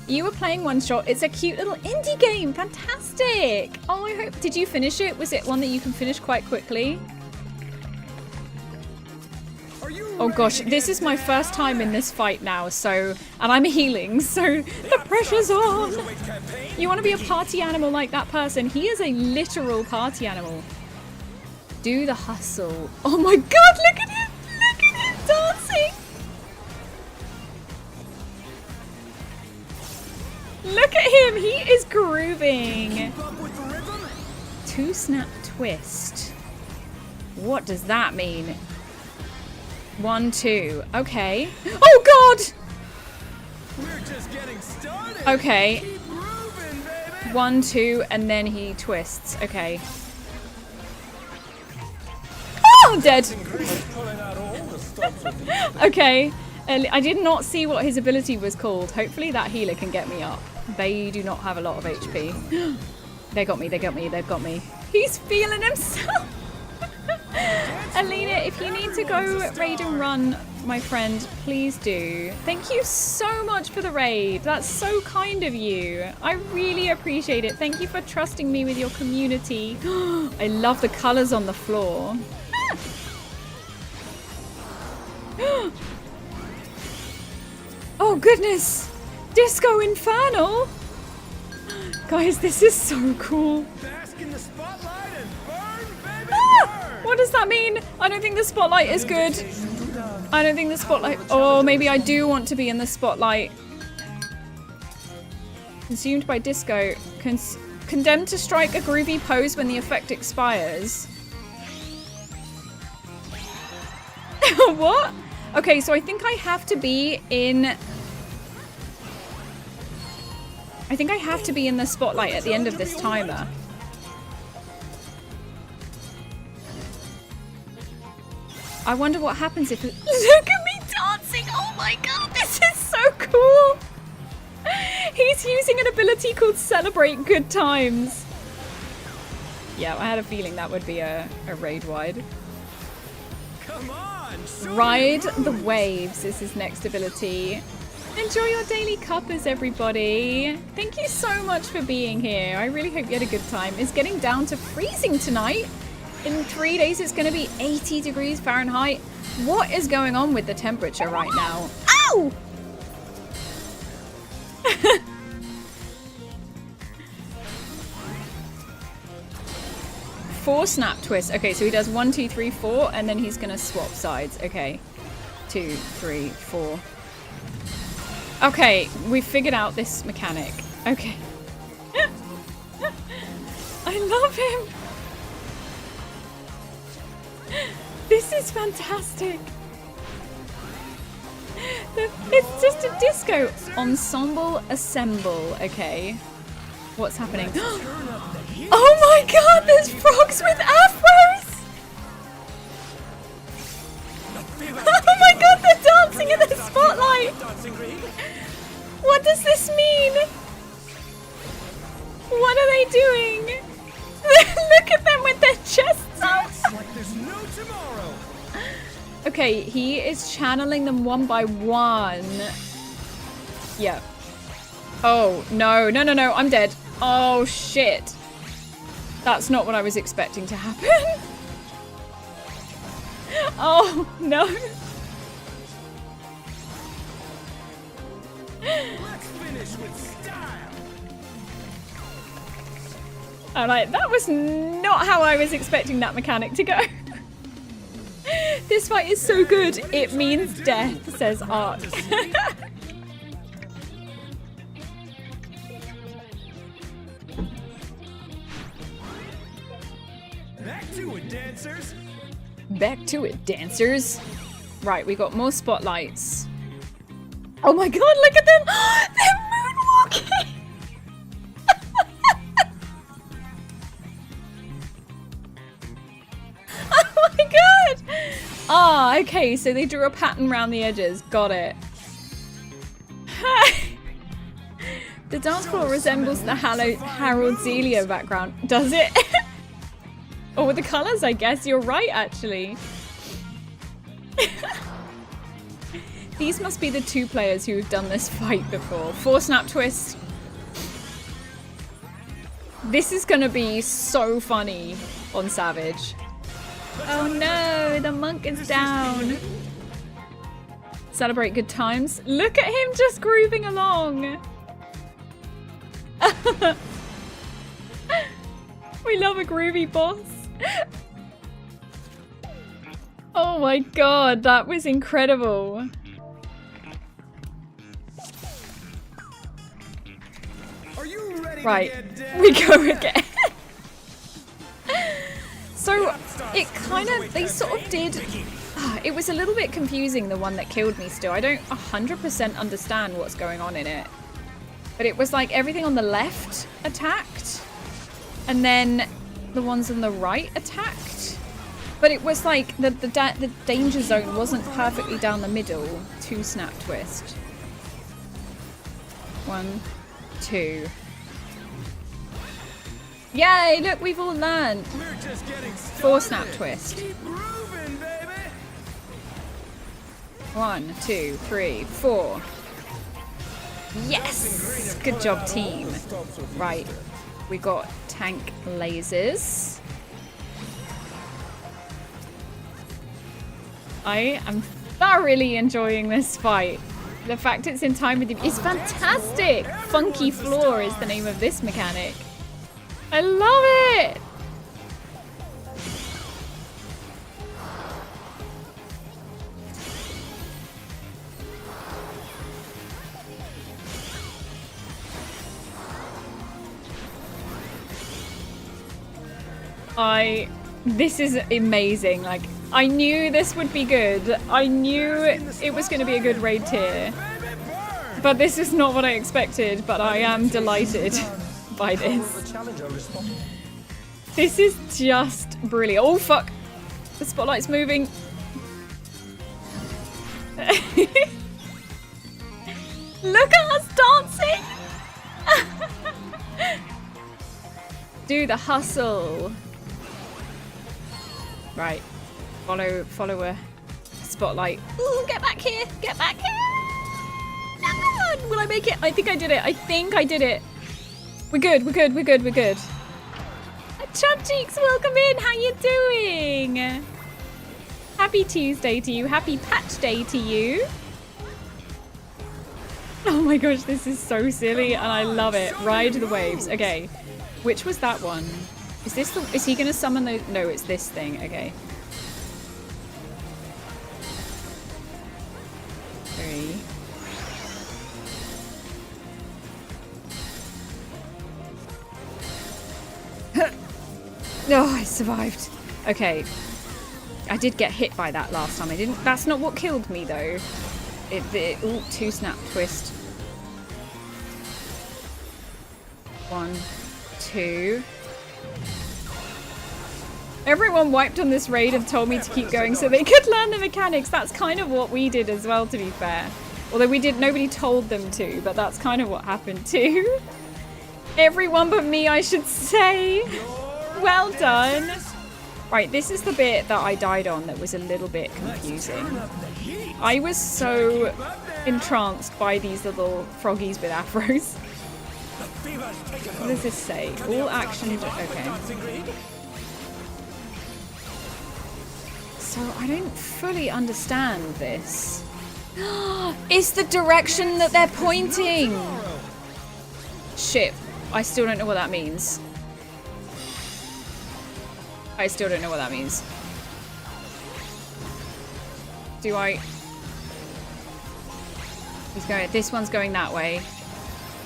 You were playing One Shot. It's a cute little indie game. Fantastic. Oh, I hope. Did you finish it? Was it one that you can finish quite quickly? Oh gosh, this is my first time in this fight now, so, and I'm healing, so the pressure's on. You want to be a party animal like that person? He is a literal party animal. Do the hustle. Oh my god, look at him! Look at him dancing! Look at him! He is grooving! 2-snap twist. What does that mean? 1, 2. Okay. Oh god! We're just getting started. Okay. Keep moving, baby. 1, 2, and then he twists. Okay. Oh, I'm dead. Okay. I did not see what his ability was called. Hopefully that healer can get me up. They do not have a lot of HP. They got me, they got me, they've got me. He's feeling himself. Alina, if you need to go raid and run, my friend, please do. Thank you so much for the raid. That's so kind of you. I really appreciate it. Thank you for trusting me with your community. I love the colors on the floor. Oh goodness! Disco Infernal! Guys, this is so cool. Bask in the spotlight and burn, baby, burn. What does that mean? I don't think the spotlight is good. I don't think the spotlight... Oh, maybe I do want to be in the spotlight. Consumed by disco. Condemned to strike a groovy pose when the effect expires. What? Okay, so I think I have to be in... I think I have to be in the spotlight at the end of this timer. I wonder what happens if... Look at me dancing! Oh my god, this is so cool! He's using an ability called Celebrate Good Times. Yeah, I had a feeling that would be a raid wide. Come on, Ride the Waves is his next ability. Enjoy your daily cuppers, everybody. Thank you so much for being here. I really hope you had a good time. It's getting down to freezing tonight. In 3 days, it's going to be 80 degrees Fahrenheit. What is going on with the temperature right now? Ow! Four snap twists. Okay, so he does 1, 2, 3, 4, and then he's going to swap sides. Okay. 2, 3, 4. Okay, we figured out this mechanic. Okay. I love him. This is fantastic. It's just a disco. Ensemble assemble. Okay. What's happening? Oh my god, there's frogs with afros. Oh my god, they're dancing in the spotlight! What does this mean? What are they doing? Look at them with their chests out! Okay, he is channeling them one by one. Yeah. Oh, no, no, no, no, I'm dead. Oh, shit. That's not what I was expecting to happen. Oh, no. Let's finish with style. I'm like, that was not how I was expecting that mechanic to go. This fight is so good, it means death, says Art. Back to it, dancers. Back to it, dancers. Right, we got more spotlights. Oh my god, look at them! They're moonwalking! Oh my god! Ah, okay, so they drew a pattern around the edges. Got it. The dance floor resembles the Harold Zelia background. Does it? Oh, with the colours, I guess. You're right, actually. These must be the two players who have done this fight before. 4 snap twist. This is gonna be so funny on Savage. Oh no, the monk is down. Celebrate good times. Look at him just grooving along. We love a groovy boss. Oh my god, that was incredible. Are you ready Right, to get down? we go again. So it kind of, they sort of did, it was a little bit confusing, the one that killed me still. I don't 100% understand what's going on in it. But it was like everything on the left attacked, and then the ones on the right attacked. But it was like the danger zone wasn't perfectly down the middle. 2 snap twist. 1, 2. Yay, look, we've all learned. 4 snap twist. 1, 2, 3, 4. Yes! Good job, team. Right, we got tank lasers. I am thoroughly enjoying this fight. The fact it's in time with him is fantastic! Funky Floor is the name of this mechanic. I love it! This is amazing. Like, I knew this would be good. I knew it was going to be a good raid tier. But this is not what I expected, but I am delighted by this. This is just brilliant. Oh, fuck. The spotlight's moving. Look at us dancing! Do the hustle. Right. Follow a spotlight. Ooh, get back here! Get back here! No! Will I make it? I think I did it. I think I did it. We're good. We're good. We're good. We're good. Chub Cheeks, welcome in. How you doing? Happy Tuesday to you. Happy patch day to you. Oh my gosh, this is so silly and I love it. Ride the waves. Okay. Which was that one? Is this the, is he gonna summon the, no, it's this thing. Okay. 3. No, I survived. Okay. I did get hit by that last time. I didn't. That's not what killed me though. Ooh, 2 snap twist. 1, 2. Everyone wiped on this raid and told me to keep going so they could learn the mechanics. That's kind of what we did as well, to be fair. Although nobody told them to, but that's kind of what happened too. Everyone but me, I should say. Well done. Right, this is the bit that I died on that was a little bit confusing. I was so entranced by these little froggies with afros. What does this say? All action... Okay. So So I don't fully understand this. It's the direction that they're pointing! Shit. I still don't know what that means. I still don't know what that means. Do I... He's going... This one's going that way.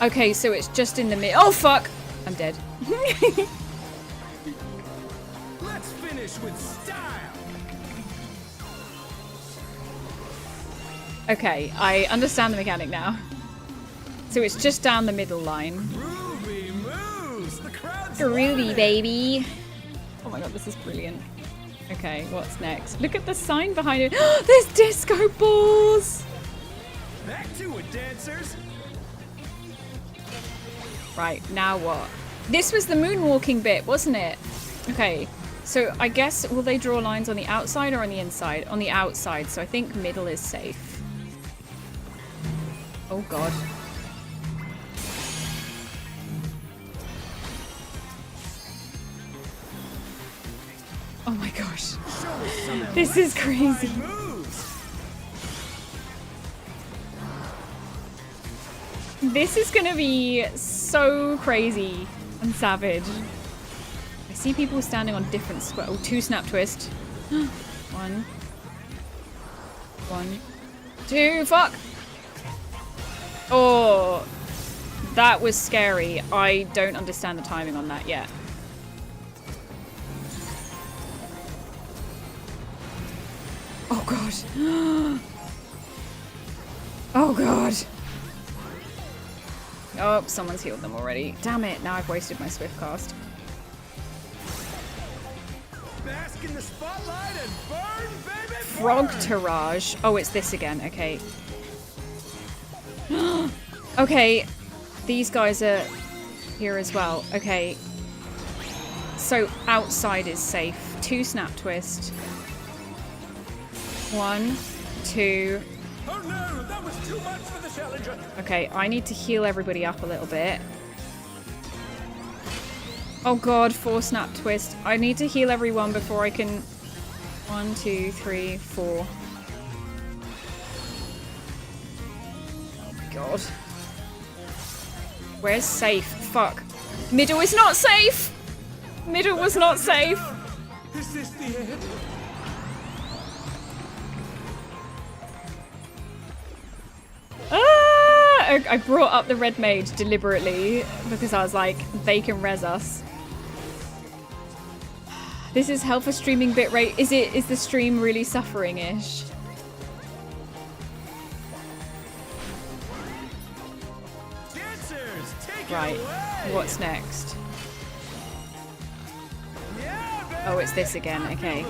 Okay, so it's just in the mid... Oh, fuck! I'm dead. Let's finish with style. Okay, I understand the mechanic now. So it's just down the middle line. Groovy moves. The crowd's Groovy, baby. Oh my god, this is brilliant. Okay, what's next? Look at the sign behind it. There's disco balls! Back to it, dancers. Right, now what? This was the moonwalking bit, wasn't it? Okay, so I guess, will they draw lines on the outside or on the inside? On the outside, so I think middle is safe. Oh god. Oh my gosh. This is crazy. This is gonna be so crazy and savage. I see people standing on different square. Oh, 2 snap twist. 1. 2. Fuck! Oh, that was scary. I don't understand the timing on that yet. Oh god. Oh god. Oh, someone's healed them already. Damn it, now I've wasted my swift cast. Bask in the spotlight and burn, baby, Frog Tirage. Oh, it's this again. Okay. Okay. These guys are here as well. Okay. So outside is safe. 2 snap twist. 1, 2. Oh no, that was too much for the challenger. Okay, I need to heal everybody up a little bit. Oh god, 4 snap twist. I need to heal everyone before I can... 1, 2, 3, 4. Oh god. Where's safe? Fuck. Middle is not safe! Middle was not safe! Is this the end? Ah! I brought up the red mage deliberately because I was like, they can res us. This is hell for streaming bitrate. Is the stream really suffering-ish? Right, what's next? Oh, it's this again, okay.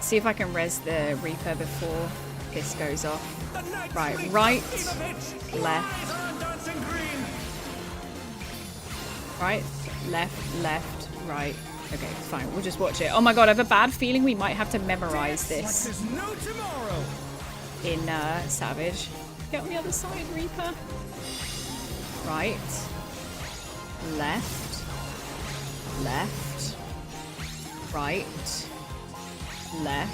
See if I can res the Reaper before this goes off. Right, left. Right, left, right. Okay, fine, we'll just watch it. Oh my god, I have a bad feeling we might have to memorize this in Savage. Get on the other side, Reaper. Right, left, right, left.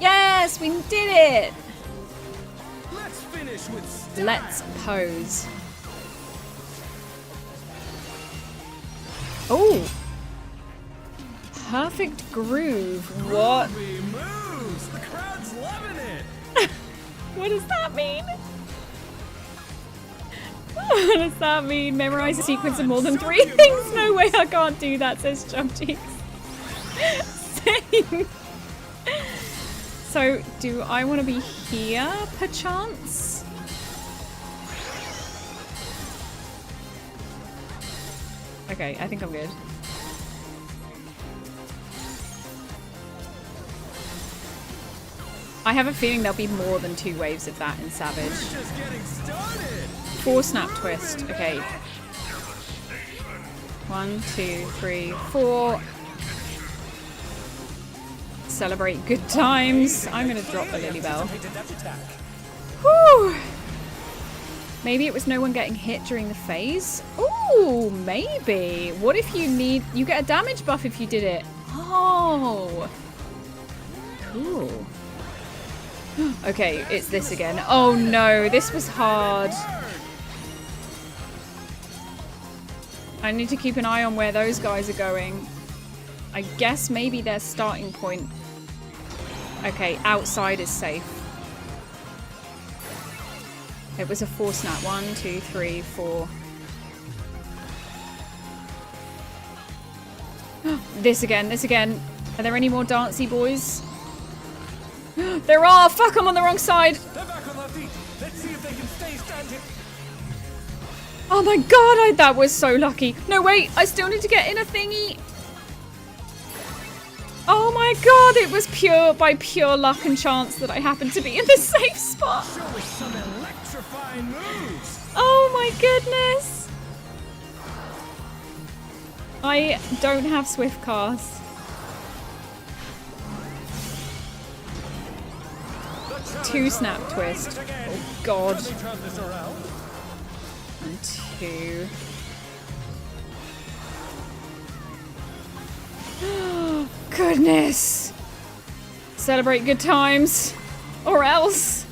Yes, we did it! Let's finish with style. Let's pose. Oh! Perfect groove. What? Moves. The crowd's loving it. What does that mean? What does that mean? Memorize a sequence of more than 3 things? No way, I can't do that, says Chumcheeks. Same. So, do I want to be here, perchance? Okay, I think I'm good. I have a feeling there'll be more than 2 waves of that in Savage. 4 snap twist. Okay. 1, 2, 3, 4. Celebrate good times. I'm gonna drop the Lily Bell. Whew. Maybe it was no one getting hit during the phase? Ooh, maybe. What if you get a damage buff if you did it? Oh. Cool. Okay, it's this again. Oh no, this was hard. I need to keep an eye on where those guys are going. I guess maybe their starting point. Okay, outside is safe. It was a 4 snap. 1, 2, 3, 4. This again, this again. Are there any more dancey boys? There are! Fuck, I'm on the wrong side! They're back on their feet. Let's see if they can stay standing. Oh my god, that was so lucky. No, wait, I still need to get in a thingy. Oh my god, it was by pure luck and chance that I happened to be in the safe spot. Show us some electrifying moves. Oh my goodness. I don't have swift cast. Two snap twist. Oh god. And 2. Goodness. Celebrate good times. Or else.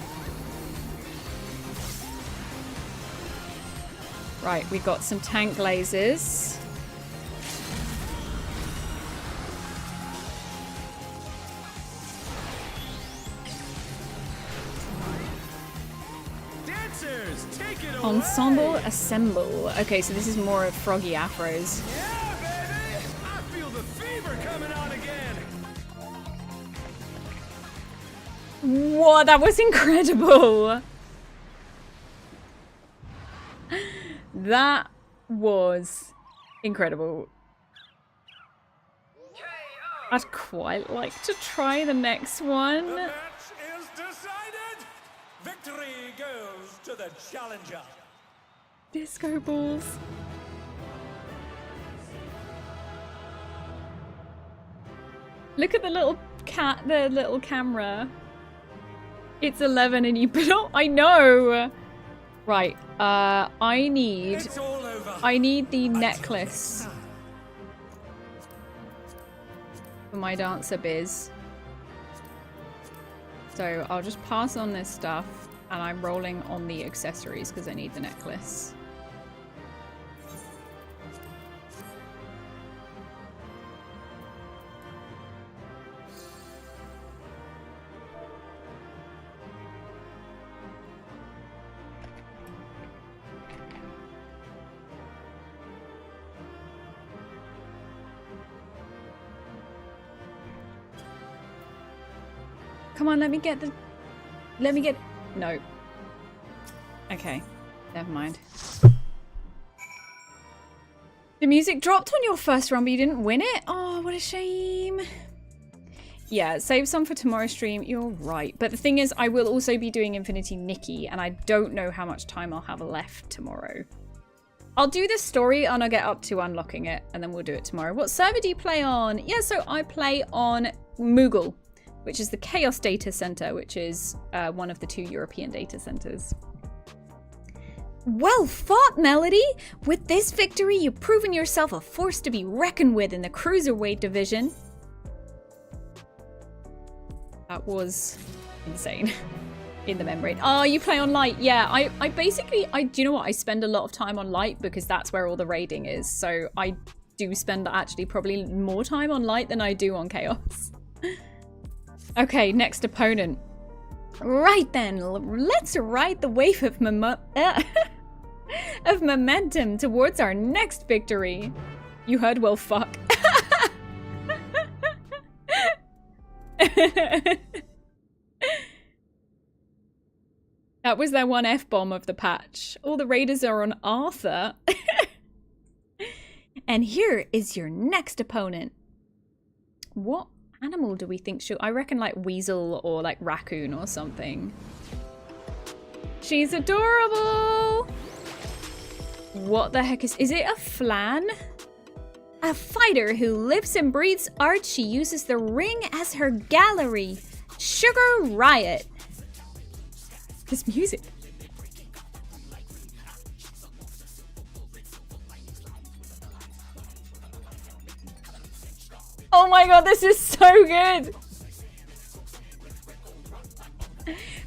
Right, we've got some tank lasers. Dancers, take it away. Ensemble assemble. Okay, so this is more of froggy afros. Yeah, baby! I feel the fever coming on again. Whoa, that was incredible. That was incredible. I'd quite like to try the next one. The match is decided. Victory goes to the challenger. Disco balls. Look at the little cat, the little camera. It's 11 and you built. I know. Right. I need the necklace for my dancer biz. So I'll just pass on this stuff and I'm rolling on the accessories because I need the necklace. Come on, let me get... No. Okay, never mind. The music dropped on your first run, but you didn't win it? Oh, what a shame. Yeah, save some for tomorrow's stream. You're right. But the thing is, I will also be doing Infinity Nikki, and I don't know how much time I'll have left tomorrow. I'll do this story and I'll get up to unlocking it, and then we'll do it tomorrow. What server do you play on? Yeah, so I play on Moogle, which is the Chaos Data Center, which is one of the 2 European data centers. Well fought, Melody! With this victory, you've proven yourself a force to be reckoned with in the Cruiserweight division. That was insane. In the membrane. Oh, you play on Light. Yeah, I basically, do you know what? I spend a lot of time on Light because that's where all the raiding is. So I do spend actually probably more time on Light than I do on Chaos. Okay, next opponent. Right then, let's ride the wave of momentum towards our next victory. You heard, well, fuck. That was their one F-bomb of the patch. All the raiders are on Arthur. And here is your next opponent. What animal do we think should... I reckon like weasel or like raccoon or something. She's adorable! What the heck is it a flan? A fighter who lives and breathes art, she uses the ring as her gallery. Sugar Riot. This music. Oh my god, this is so good!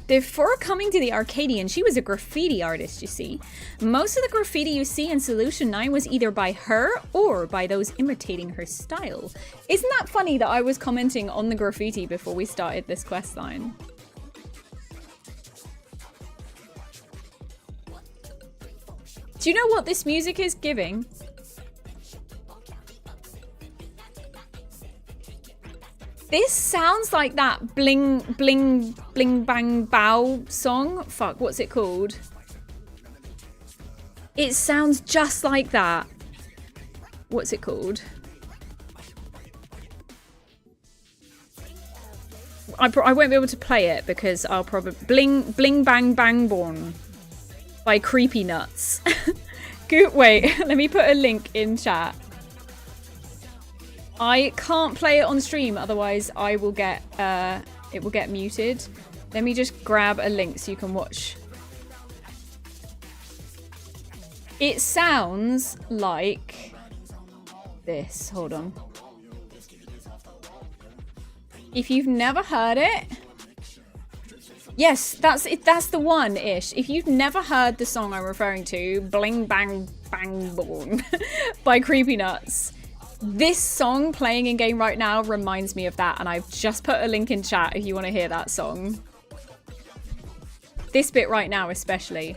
Before coming to the Arcadian, she was a graffiti artist, you see. Most of the graffiti you see in Solution 9 was either by her or by those imitating her style. Isn't that funny that I was commenting on the graffiti before we started this questline? Do you know what this music is giving? This sounds like that bling, bling, bling, bang, bow song. Fuck, what's it called? It sounds just like that. What's it called? I won't be able to play it because I'll probably... Bling, bling, bang, bang, born. By Creepy Nuts. Good, wait, let me put a link in chat. I can't play it on stream, otherwise I will get, it will get muted. Let me just grab a link so you can watch. It sounds like this. Hold on. If you've never heard it, yes, that's it. That's the one-ish. If you've never heard the song I'm referring to, Bling Bang Bang Boom by Creepy Nuts, this song playing in game right now reminds me of that, and I've just put a link in chat if you want to hear that song. This bit right now especially.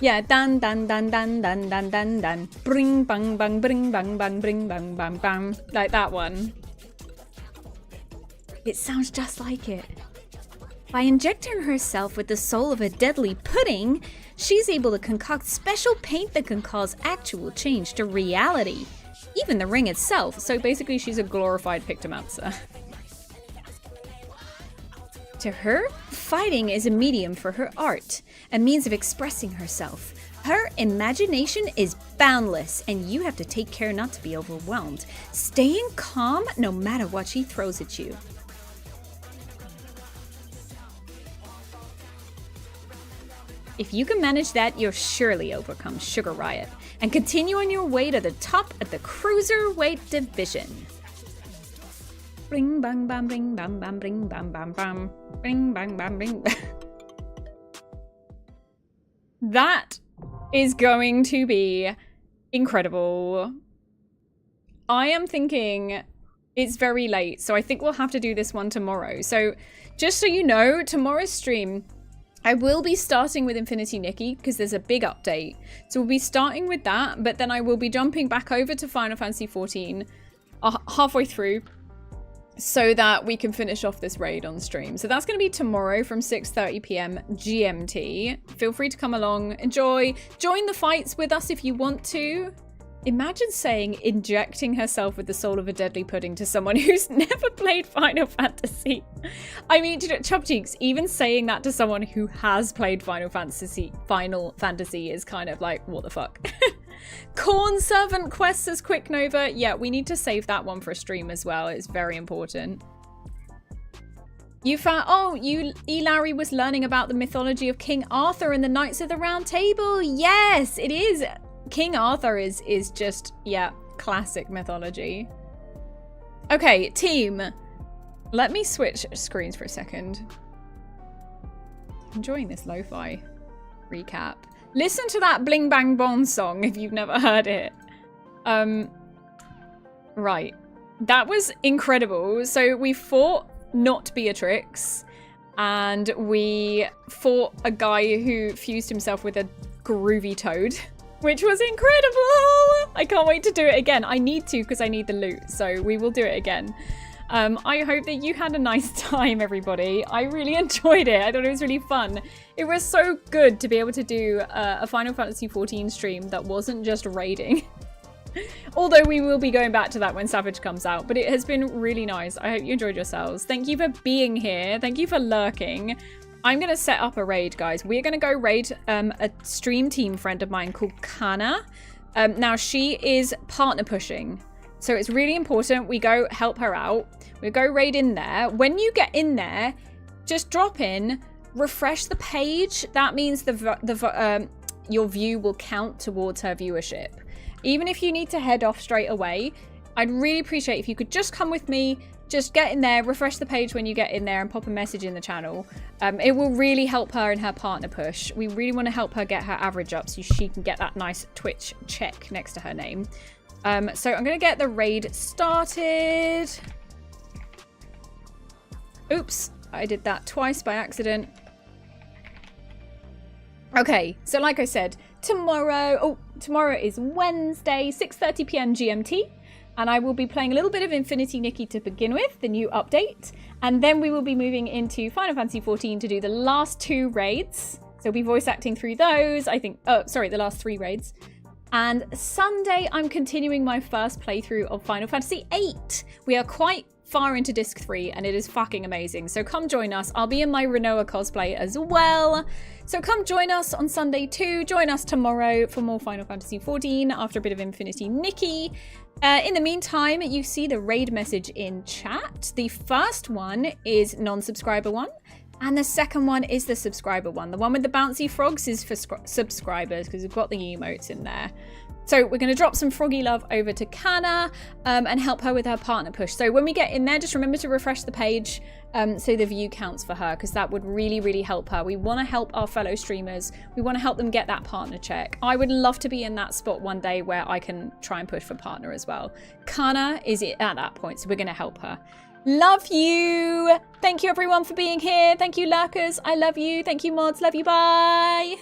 Yeah, dan dan dan dan dan dan dan dan, bring bang bang bring bang bang bring bang bang bang, like that one. It sounds just like it. By injecting herself with the soul of a deadly pudding, she's able to concoct special paint that can cause actual change to reality. Even the ring itself. So basically she's a glorified Pictomancer. To her, fighting is a medium for her art, a means of expressing herself. Her imagination is boundless, and you have to take care not to be overwhelmed, staying calm no matter what she throws at you. If you can manage that, you'll surely overcome Sugar Riot and continue on your way to the top of the Cruiserweight division. Bring bang bam bring bam bam bring bam bam bam bring bang bam bring. That is going to be incredible. I am thinking it's very late, so I think we'll have to do this one tomorrow. So just so you know, tomorrow's stream, I will be starting with Infinity Nikki because there's a big update. So we'll be starting with that, but then I will be jumping back over to Final Fantasy XIV halfway through so that we can finish off this raid on stream. So that's going to be tomorrow from 6:30 p.m. GMT. Feel free to come along, enjoy, join the fights with us if you want to. Imagine saying injecting herself with the soul of a deadly pudding to someone who's never played Final Fantasy. I mean, Chub Cheeks, even saying that to someone who has played Final Fantasy is kind of like, what the fuck? Corn Servant Quest says Quick Nova. Yeah, we need to save that one for a stream as well. It's very important. You found, oh, Larry was learning about the mythology of King Arthur and the Knights of the Round Table. Yes, it is. King Arthur is just, yeah, classic mythology. Okay, team. Let me switch screens for a second. Enjoying this lo-fi recap. Listen to that Bling Bang Bong song if you've never heard it. Right. That was incredible. So we fought not Beatrix, and we fought a guy who fused himself with a groovy toad, which was incredible. I can't wait to do it again. I need to because I need the loot, so we will do it again. I hope that you had a nice time, everybody. I really enjoyed it. I thought it was really fun. It was so good to be able to do a Final Fantasy XIV stream that wasn't just raiding. Although we will be going back to that when Savage comes out, but it has been really nice. I hope you enjoyed yourselves. Thank you for being here. Thank you for lurking. I'm going to set up a raid, guys. We're going to go raid a stream team friend of mine called Kana. Now, she is partner pushing, so it's really important we go help her out. We go raid in there. When you get in there, just drop in, refresh the page. That means the your view will count towards her viewership. Even if you need to head off straight away, I'd really appreciate if you could just come with me, just get in there, refresh the page when you get in there and pop a message in the channel. It will really help her in her partner push. We really want to help her get her average up so she can get that nice Twitch check next to her name. So I'm going to get the raid started. Oops, I did that twice by accident. Okay, so like I said, tomorrow is Wednesday, 6:30 p.m. GMT. And I will be playing a little bit of Infinity Nikki to begin with, the new update. And then we will be moving into Final Fantasy XIV to do the last 2 raids. So we'll be voice acting through those, I think. Oh, sorry, the last 3 raids. And Sunday, I'm continuing my first playthrough of Final Fantasy VIII. We are quite far into Disc 3 and it is fucking amazing. So come join us. I'll be in my Renoa cosplay as well. So come join us on Sunday too. Join us tomorrow for more Final Fantasy XIV after a bit of Infinity Nikki. In the meantime, you see the raid message in chat. The first one is non-subscriber one. And the second one is the subscriber one. The one with the bouncy frogs is for subscribers because we've got the emotes in there. So we're going to drop some froggy love over to Kana and help her with her partner push. So when we get in there, just remember to refresh the page so the view counts for her because that would really, really help her. We want to help our fellow streamers. We want to help them get that partner check. I would love to be in that spot one day where I can try and push for partner as well. Kana is at that point, so we're going to help her. Love you. Thank you everyone for being here. Thank you lurkers. I love you. Thank you mods. Love you. Bye.